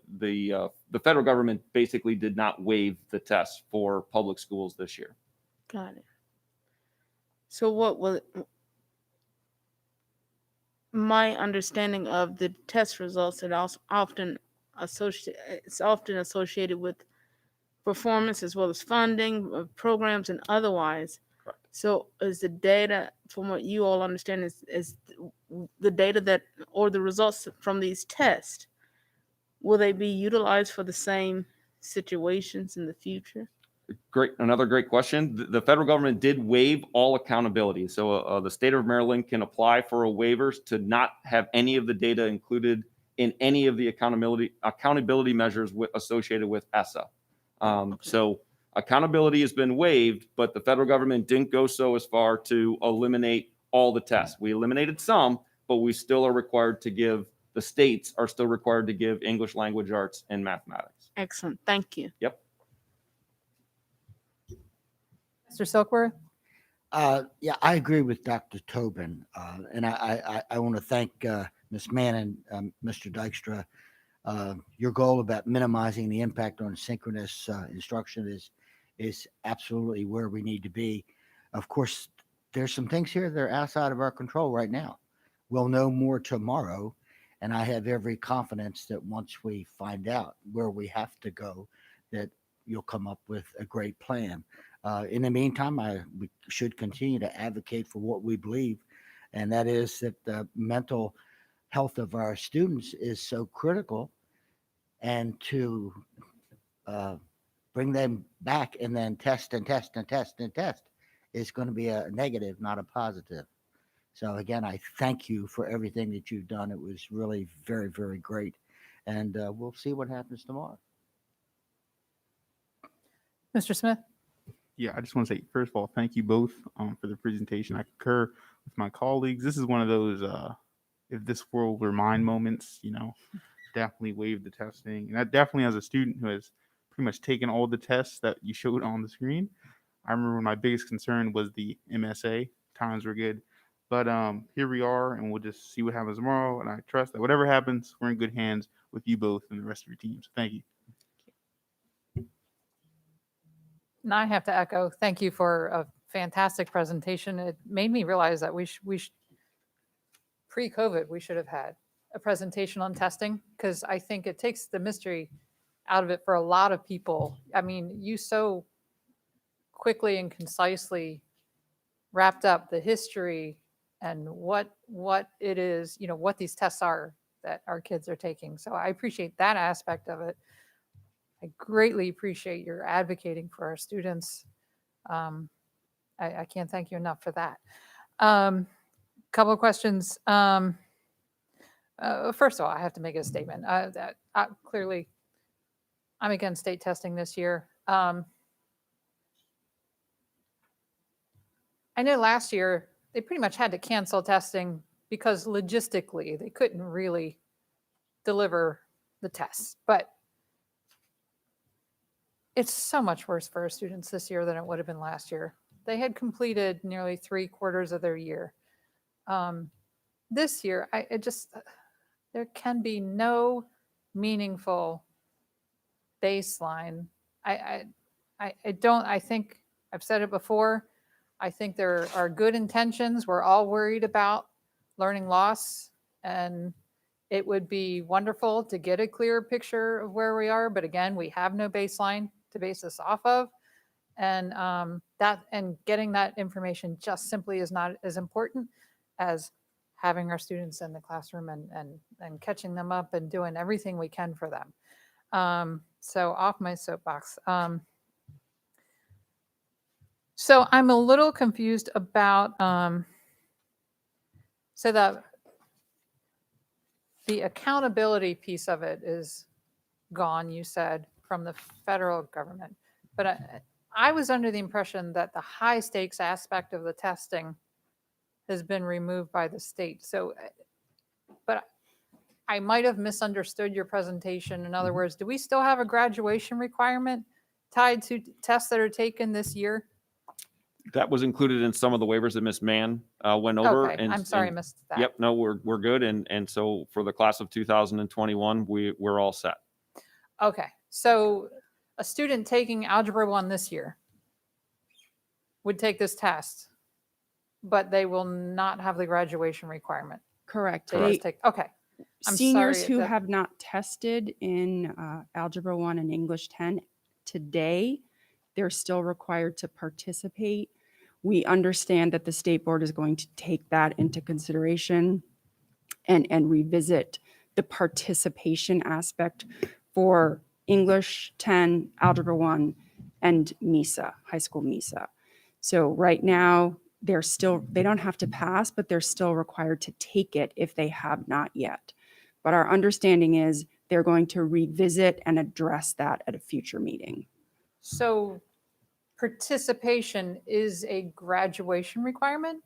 federal government basically did not waive the test for public schools this year. Got it. So what will my understanding of the test results that also it's often associated with performance as well as funding of programs and otherwise. Correct. So is the data, from what you all understand, is the data that, or the results from these tests, will they be utilized for the same situations in the future? Another great question. The federal government did waive all accountability. So the state of Maryland can apply for a waivers to not have any of the data included in any of the accountability measures associated with ESSA. So accountability has been waived, but the federal government didn't go so as far to eliminate all the tests. We eliminated some, but we still are required to give, the states are still required to give English language arts and mathematics. Excellent. Thank you. Yep. Mr. Silkworth? Yeah, I agree with Dr. Tobin. And I want to thank Ms. Mann and Mr. Dykstra. Your goal about minimizing the impact on synchronous instruction is absolutely where we need to be. Of course, there's some things here that are outside of our control right now. We'll know more tomorrow, and I have every confidence that once we find out where we have to go, that you'll come up with a great plan. In the meantime, we should continue to advocate for what we believe, and that is that the mental health of our students is so critical, and to bring them back and then test and test and test and test is going to be a negative, not a positive. So again, I thank you for everything that you've done. It was really very, very great, and we'll see what happens tomorrow. Mr. Smith? Yeah, I just want to say, first of all, thank you both for the presentation. I concur with my colleagues. This is one of those, if this world were mine moments, definitely waive the testing. And that definitely, as a student who has pretty much taken all the tests that you showed on the screen, I remember my biggest concern was the MSA. Times were good. But here we are, and we'll just see what happens tomorrow. And I trust that whatever happens, we're in good hands with you both and the rest of your teams. Thank you. And I have to echo, thank you for a fantastic presentation. It made me realize that pre-COVID, we should have had a presentation on testing, because I think it takes the mystery out of it for a lot of people. I mean, you so quickly and concisely wrapped up the history and what it is, what these tests are that our kids are taking. So I appreciate that aspect of it. I greatly appreciate your advocating for our students I can't thank you enough for that. Couple of questions. First of all, I have to make a statement. That clearly, I'm against state testing this year. I know last year they pretty much had to cancel testing because logistically they couldn't really deliver the tests. But it's so much worse for our students this year than it would have been last year. They had completed nearly 3/4 of their year. This year, there can be no meaningful baseline. I think I've said it before. I think there are good intentions. We're all worried about learning loss, and it would be wonderful to get a clear picture of where we are. But again, we have no baseline to base this off of. And getting that information just simply is not as important as having our students in the classroom and catching them up and doing everything we can for them. So off my soapbox. So I'm a little confused about, so the accountability piece of it is gone, you said, from the federal government. But I was under the impression that the high stakes aspect of the testing has been removed by the state. So, but I might have misunderstood your presentation. In other words, do we still have a graduation requirement tied to tests that are taken this year? That was included in some of the waivers that Ms. Mann went over. Okay, I'm sorry I missed that. Yep, no, we're good. And so for the class of 2021, we're all set. Okay, so a student taking Algebra 1 this year would take this test, but they will not have the graduation requirement. Correct. They just take, okay. I'm Seniors sorry who that- have not tested in Algebra 1 and English 10 today, they're still required to participate. We understand that the state board is going to take that into consideration and revisit the participation aspect for English 10, Algebra 1, and MISA, high school MISA. So right now, they don't have to pass, but they're still required to take it if they have not yet. But our understanding is they're going to revisit and address that at a future meeting. So participation is a graduation requirement?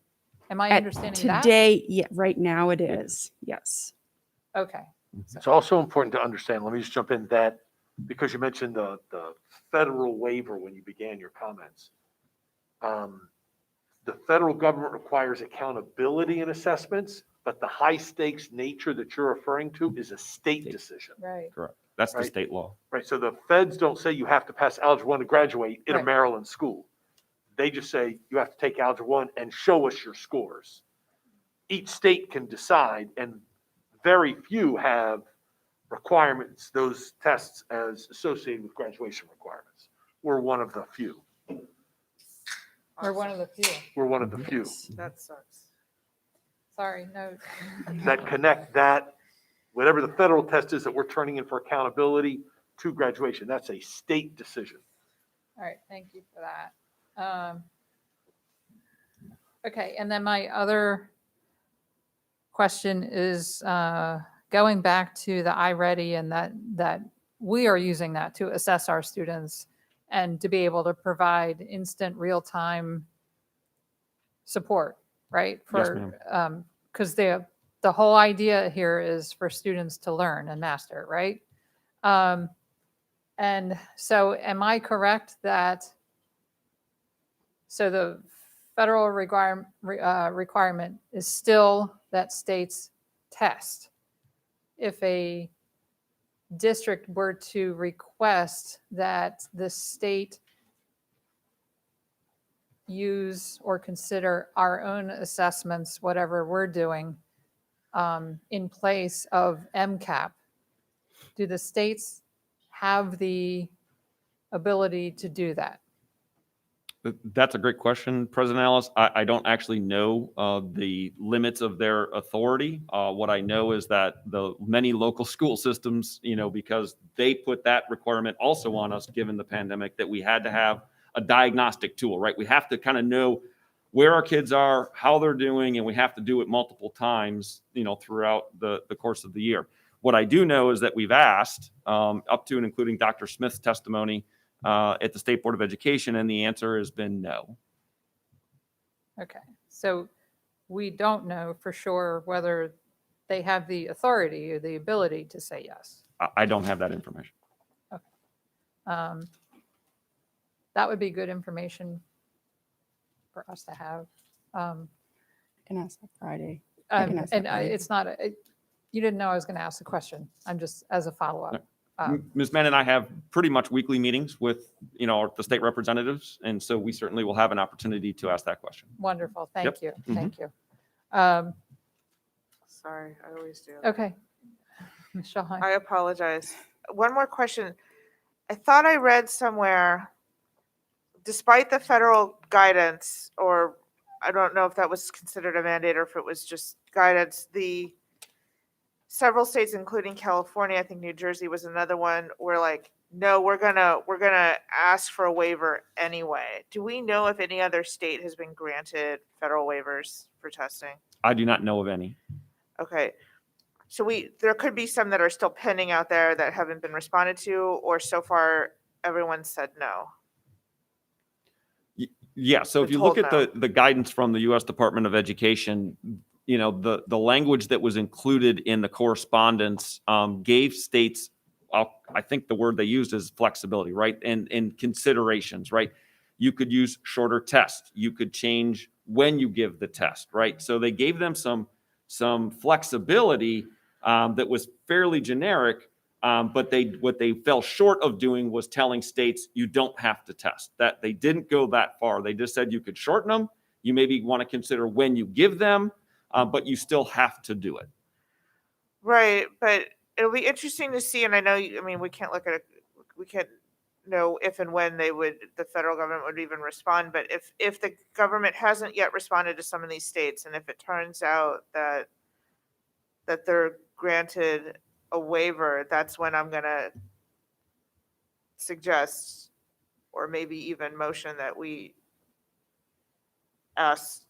Am I At understanding that? today, yeah, right now it is, yes. Okay. It's also important to understand, let me just jump in that, because you mentioned the federal waiver when you began your comments. The federal government requires accountability in assessments, but the high stakes nature that you're referring to is a state decision. Right. Correct. That's the Right. state law. Right, so the feds don't say you have to pass Algebra 1 to graduate in a Right. Maryland school. They just say you have to take Algebra 1 and show us your scores. Each state can decide, and very few have requirements, those tests as associated with graduation requirements. We're one of the few. We're one of the few. We're one of the few That sucks. Sorry, no. that connect that, whatever the federal test is that we're turning in for accountability to graduation. That's a state decision. All right, thank you for that. Okay, and then my other question is going back to the iReady and that we are using that to assess our students and to be able to provide instant real-time support, right? Yes, For because the whole idea here is for students to learn and master, right? And so am I correct that so the federal requirement is still that states test? If a district were to request that the state use or consider our own assessments, whatever we're doing, in place of MCAP, do the states have the ability to do that? That's a great question, President Alice. I don't actually know the limits of their authority. What I know is that the many local school systems, because they put that requirement also on us, given the pandemic, that we had to have a diagnostic tool, right? We have to kind of know where our kids are, how they're doing, and we have to do it multiple times, throughout the course of the year. What I do know is that we've asked, up to and including Dr. Smith's testimony at the State Board of Education, and the answer has been no. Okay, so we don't know for sure whether they have the authority or the ability to say yes. I don't have that information. That would be good information for us to have. Can ask that Friday. I can ask that Friday. It's not, you didn't know I was going to ask the question. I'm just, as a follow-up. Ms. Mann and I have pretty much weekly meetings with, the state representatives, and so we certainly will have an opportunity to ask that question. Wonderful, thank Yep. you, Mhm. thank you. Sorry, I always do. Okay. Michelle, hi. I apologize. One more question. I thought I read somewhere, despite the federal guidance, or I don't know if that was considered a mandate or if it was just guidance, the several states, including California, I think New Jersey was another one, were like, no, we're gonna ask for a waiver anyway. Do we know if any other state has been granted federal waivers for testing? I do not know of any. Okay. So there could be some that are still pending out there that haven't been responded to, or so far everyone said no. Yeah, so if you look at the guidance from the U.S. Department of Education, the language that was included in the correspondence gave states, I think the word they used is flexibility, right? And considerations, right? You could use shorter tests. You could change when you give the test, right? So they gave them some flexibility that was fairly generic, but what they fell short of doing was telling states you don't have to test. That they didn't go that far. They just said you could shorten them. You maybe want to consider when you give them, but you still have to do it. Right, but it'll be interesting to see, and I know, we can't look at it, we can't know if and when the federal government would even respond, but if the government hasn't yet responded to some of these states, and if it turns out that they're granted a waiver, that's when I'm gonna suggest, or maybe even motion, that we ask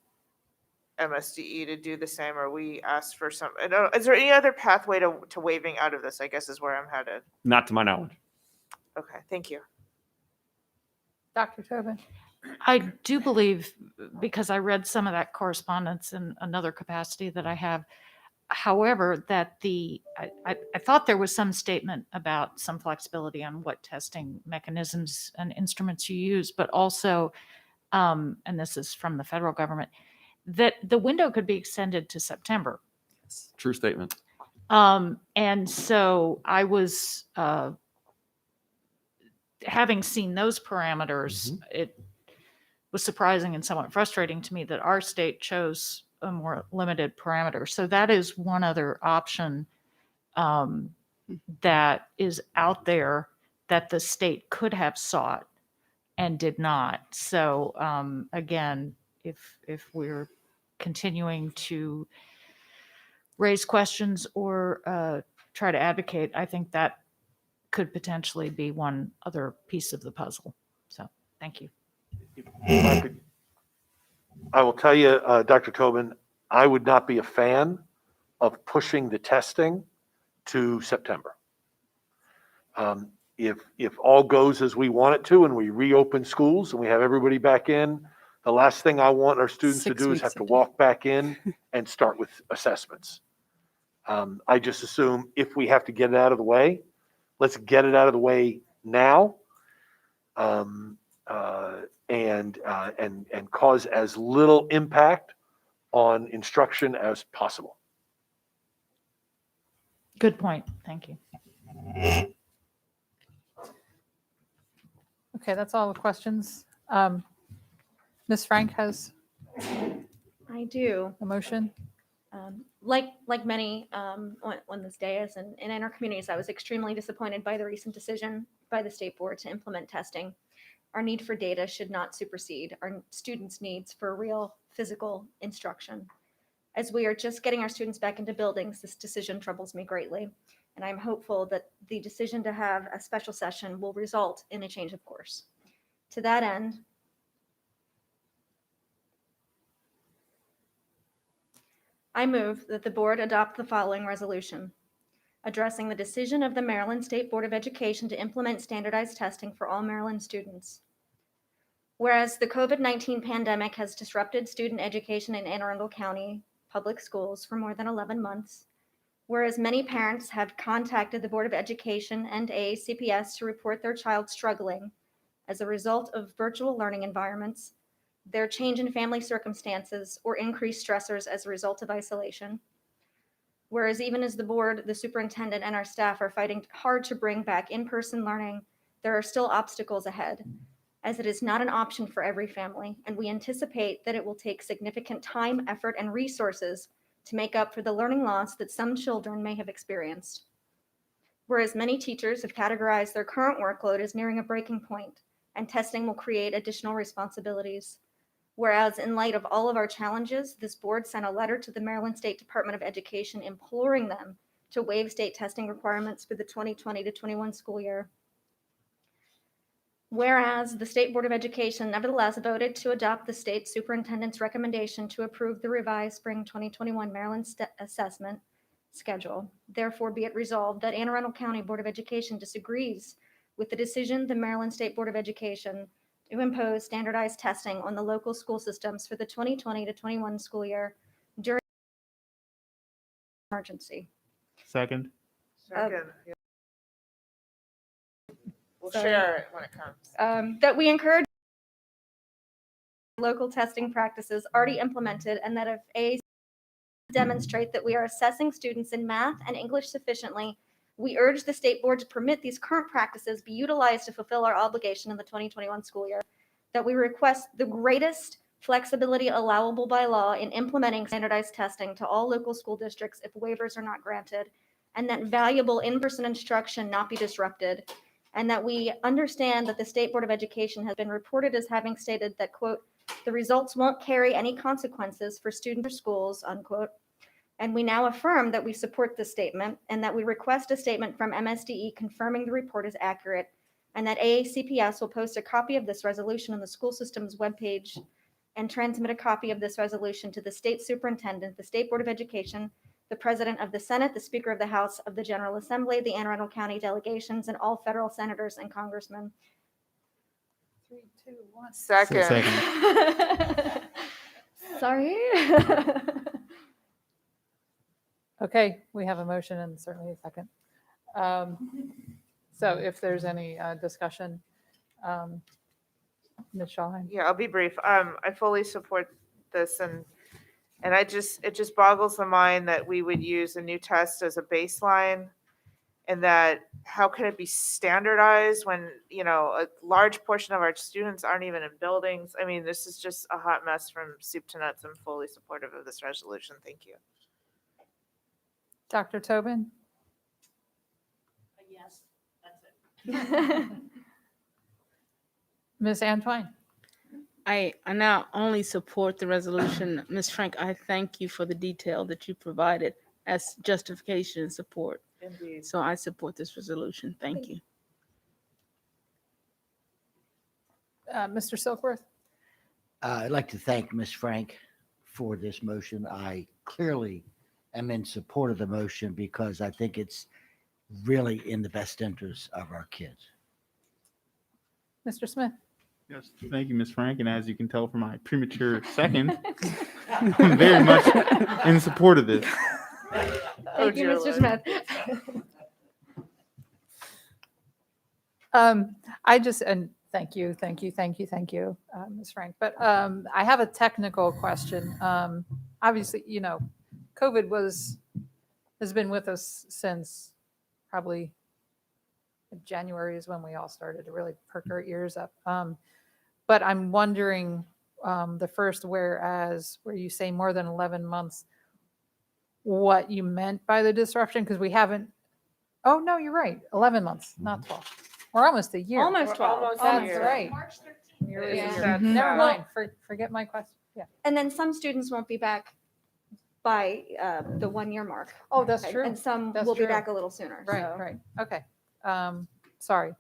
MSDE to do the same, or we ask for some. Is there any other pathway to waiving out of this, I guess, is where I'm headed. Not to my knowledge. Okay, thank you. Dr. Tobin. I do believe, because I read some of that correspondence in another capacity that I have, however, that I thought there was some statement about some flexibility on what testing mechanisms and instruments you use, but also, and this is from the federal government, that the window could be extended to September. True statement. And so I was, having seen those parameters, it was surprising and somewhat frustrating to me that our state chose a more limited parameter. So that is one other option that is out there that the state could have sought and did not. So again, if we're continuing to raise questions or try to advocate, I think that could potentially be one other piece of the puzzle. So thank you. I will tell you, Dr. Tobin, I would not be a fan of pushing the testing to September. If all goes as we want it to and we reopen schools and we have everybody back in, the last thing I want our students to do is have to walk back in and start with assessments. I just assume if we have to get it out of the way, let's get it out of the way now, and cause as little impact on instruction as possible. Good point. Thank you. Okay, that's all the questions. Ms. Frank has I do. a motion. Like many on this dais and in our communities, I was extremely disappointed by the recent decision by the state board to implement testing. Our need for data should not supersede our students' needs for real physical instruction. As we are just getting our students back into buildings, this decision troubles me greatly, and I'm hopeful that the decision to have a special session will result in a change of course. To that end, I move that the board adopt the following resolution, addressing the decision of the Maryland State Board of Education to implement standardized testing for all Maryland students. Whereas the COVID-19 pandemic has disrupted student education in Anne Arundel County public schools for more than 11 months, whereas many parents have contacted the Board of Education and AACPS to report their child struggling as a result of virtual learning environments, their change in family circumstances, or increased stressors as a result of isolation. Whereas even as the board, the superintendent, and our staff are fighting hard to bring back in-person learning, there are still obstacles ahead, as it is not an option for every family, and we anticipate that it will take significant time, effort, and resources to make up for the learning loss that some children may have experienced. Whereas many teachers have categorized their current workload as nearing a breaking point, and testing will create additional responsibilities. Whereas in light of all of our challenges, this board sent a letter to the Maryland State Department of Education imploring them to waive state testing requirements for the 2020 to 21 school year. Whereas the State Board of Education nevertheless voted to adopt the state superintendent's recommendation to approve the revised spring 2021 Maryland assessment schedule. Therefore, be it resolved that Anne Arundel County Board of Education disagrees with the decision of the Maryland State Board of Education to impose standardized testing on the local school systems for the 2020 to 21 school year during emergency. Second. Second. Yeah. We'll Sorry. share it when it comes. That we encourage local testing practices already implemented, and that if A demonstrate that we are assessing students in math and English sufficiently, we urge the state board to permit these current practices be utilized to fulfill our obligation in the 2021 school year, that we request the greatest flexibility allowable by law in implementing standardized testing to all local school districts if waivers are not granted, and that valuable in-person instruction not be disrupted, and that we understand that the State Board of Education has been reported as having stated that, quote, the results won't carry any consequences for students or schools, unquote. And we now affirm that we support this statement and that we request a statement from MSDE confirming the report is accurate, and that AACPS will post a copy of this resolution on the school system's webpage and transmit a copy of this resolution to the state superintendent, the State Board of Education, the President of the Senate, the Speaker of the House of the General Assembly, the Anne Arundel County delegations, and all federal senators and congressmen. 3, 2, 1. Second. Sorry. Okay, we have a motion and certainly a second. So if there's any discussion, Ms. Shawhan. Yeah, I'll be brief. I fully support this, and it just boggles the mind that we would use a new test as a baseline, and that how can it be standardized when, you know, a large portion of our students aren't even in buildings? I mean, this is just a hot mess from soup to nuts. I'm fully supportive of this resolution. Thank you. Dr. Tobin? Yes, that's it. Ms. Antwine? I not only support the resolution, Ms. Frank, I thank you for the detail that you provided as justification and support. Indeed. So I support this resolution. Thank you. Mr. Silkworth? I'd like to thank Ms. Frank for this motion. I clearly am in support of the motion because I think it's really in the best interest of our kids. Mr. Smith? Yes, thank you, Ms. Frank. And as you can tell from my premature second, I'm very much in support of this. Thank you, Mr. Smith. And thank you, Ms. Frank. But I have a technical question. Obviously, you know, COVID has been with us since probably January is when we all started to really perk our ears up. But I'm wondering, the first whereas, where you say more than 11 months, what you meant by the disruption, because we haven't, oh, no, you're right, 11 months, not 12. We're almost a year. Almost 12. Almost a That's year. Right. March 13th. You're- Yeah. Never mind, forget my question. Yeah. And then some students won't be back by the 1 year mark. Oh, that's Okay, true. And some That's will be true. back a little sooner. Right, so right. Okay. Sorry.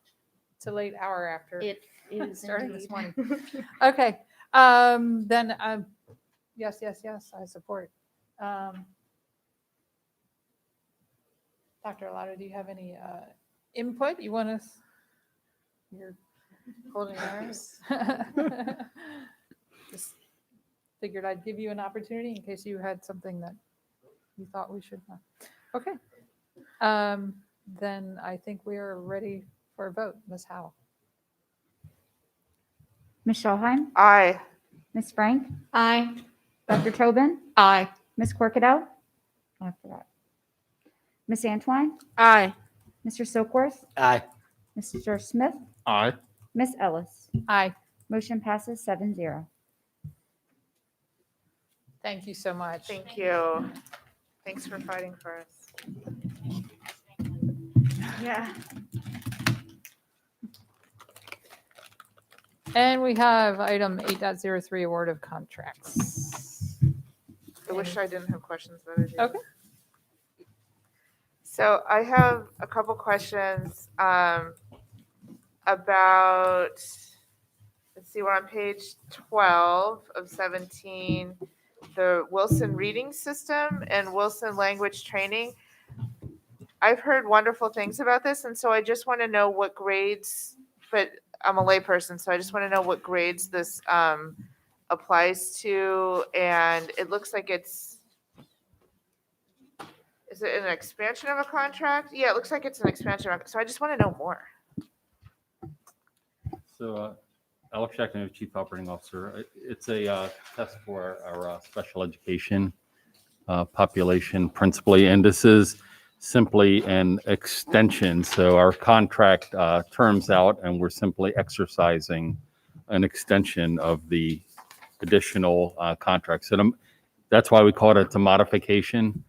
It's a late hour after. It is Starting this indeed. morning. Okay, then, yes, I support. Dr. Alato, do you have any input you want us? You're holding yours. Just figured I'd give you an opportunity in case you had something that you thought we should know. Okay. Then I think we are ready for a vote. Ms. Howell. Ms. Schulheim? Aye. Ms. Frank? Aye. Dr. Tobin? Aye. Ms. Corkadell? I forgot. Ms. Antwine? Aye. Mr. Silkworth? Aye. Mr. Smith? Aye. Ms. Ellis? Aye. Motion passes 7-0. Thank you so much. Thank you. Thanks for fighting for us. Yeah. And we have item 8.03, award of contracts. I wish I didn't have questions, but I do. Okay. So I have a couple questions about, let's see, we're on page 12 of 17, the Wilson reading system and Wilson language training. I've heard wonderful things about this, and so I just want to know what grades, but I'm a layperson, so I just want to know what grades this applies to, and it looks like is it an expansion of a contract? Yeah, it looks like it's an expansion so I just want to know more. So Alex Shackman, Chief Operating Officer. It's a test for our special education population principally, and this is simply an extension. So our contract terms out, and we're simply exercising an extension of the additional contract. So that's why we call it a modification.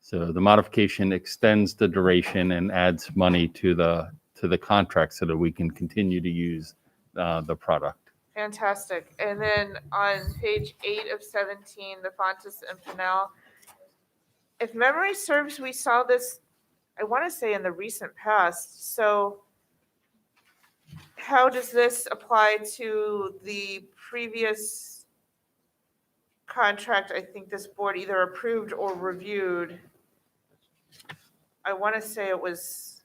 So the modification extends the duration and adds money to the contract so that we can continue to use the product. Fantastic. And then on page 8 of 17, the Fontes and Pinnell, if memory serves, we saw this, I want to say in the recent past. So how does this apply to the previous contract? I think this board either approved or reviewed. I want to say it was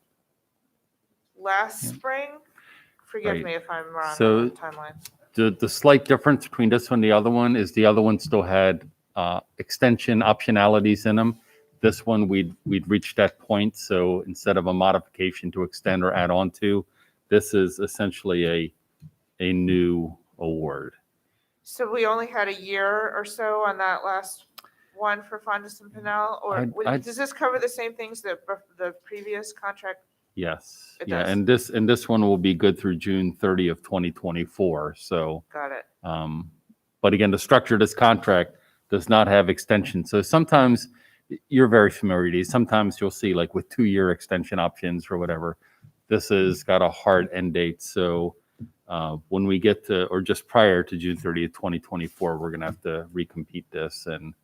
last spring. Forgive Right. me if I'm wrong So on the timeline. the slight difference between this one and the other one is the other one still had extension optionalities in them. This one, we'd reached that point. So instead of a modification to extend or add on to, this is essentially a new award. So we only had a year or so on that last one for Fontes and Pinnell, or does this cover the same things that the previous contract? Yes. It Yeah. does. And this one will be good through June 30 of 2024. So, Got it. but again, the structure of this contract does not have extension. So sometimes you're very familiar with these. Sometimes you'll see like with 2-year extension options or whatever, this has got a hard end date. So when we get to, or just prior to June 30th, 2024, we're going to have to recompete this and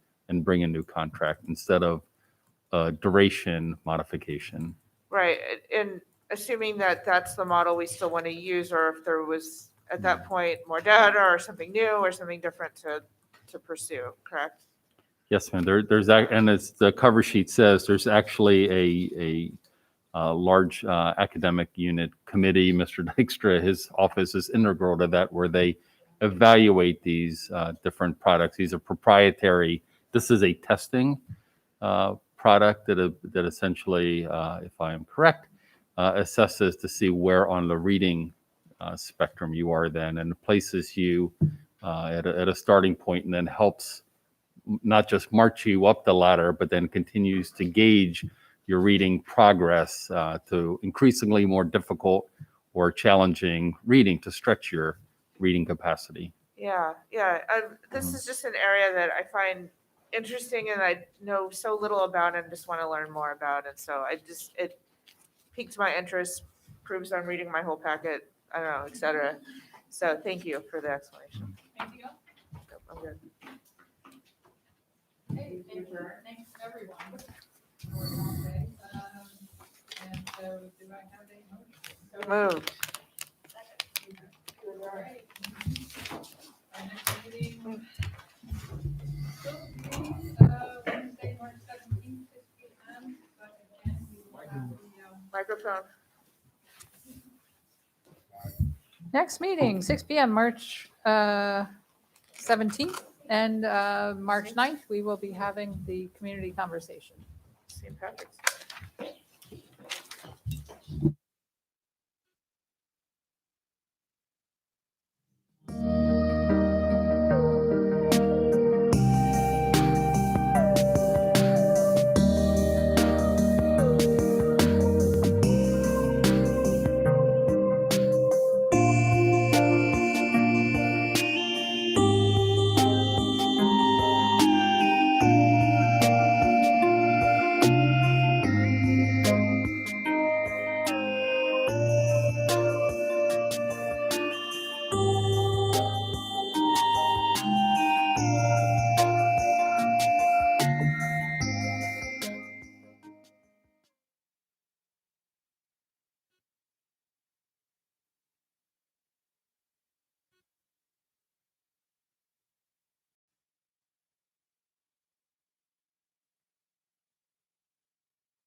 bring a new contract instead of a duration modification. Right. And assuming that that's the model we still want to use, or if there was at that point more data or something new or something different to pursue, correct? Yes, ma'am. There's that, and as the cover sheet says, there's actually a large academic unit committee. Mr. Dykstra, his office is integral to that, where they evaluate these different products. These are proprietary. This is a testing product that essentially, if I am correct, assesses to see where on the reading spectrum you are then, and places you at a starting point, and then helps not just march you up the ladder, but then continues to gauge your reading progress to increasingly more difficult or challenging reading to stretch your reading capacity. Yeah. This is just an area that I find interesting and I know so little about and just want to learn more about. And so it piqued my interest, proves I'm reading my whole packet, I don't know, et cetera. So thank you for the explanation. Anything else? Nope, I'm good. Okay, thanks everyone. And so do I have a motion? Moved. Microphone. Next meeting, 6 PM, March 17th, and March 9th, we will be having the community conversation. St. Patrick's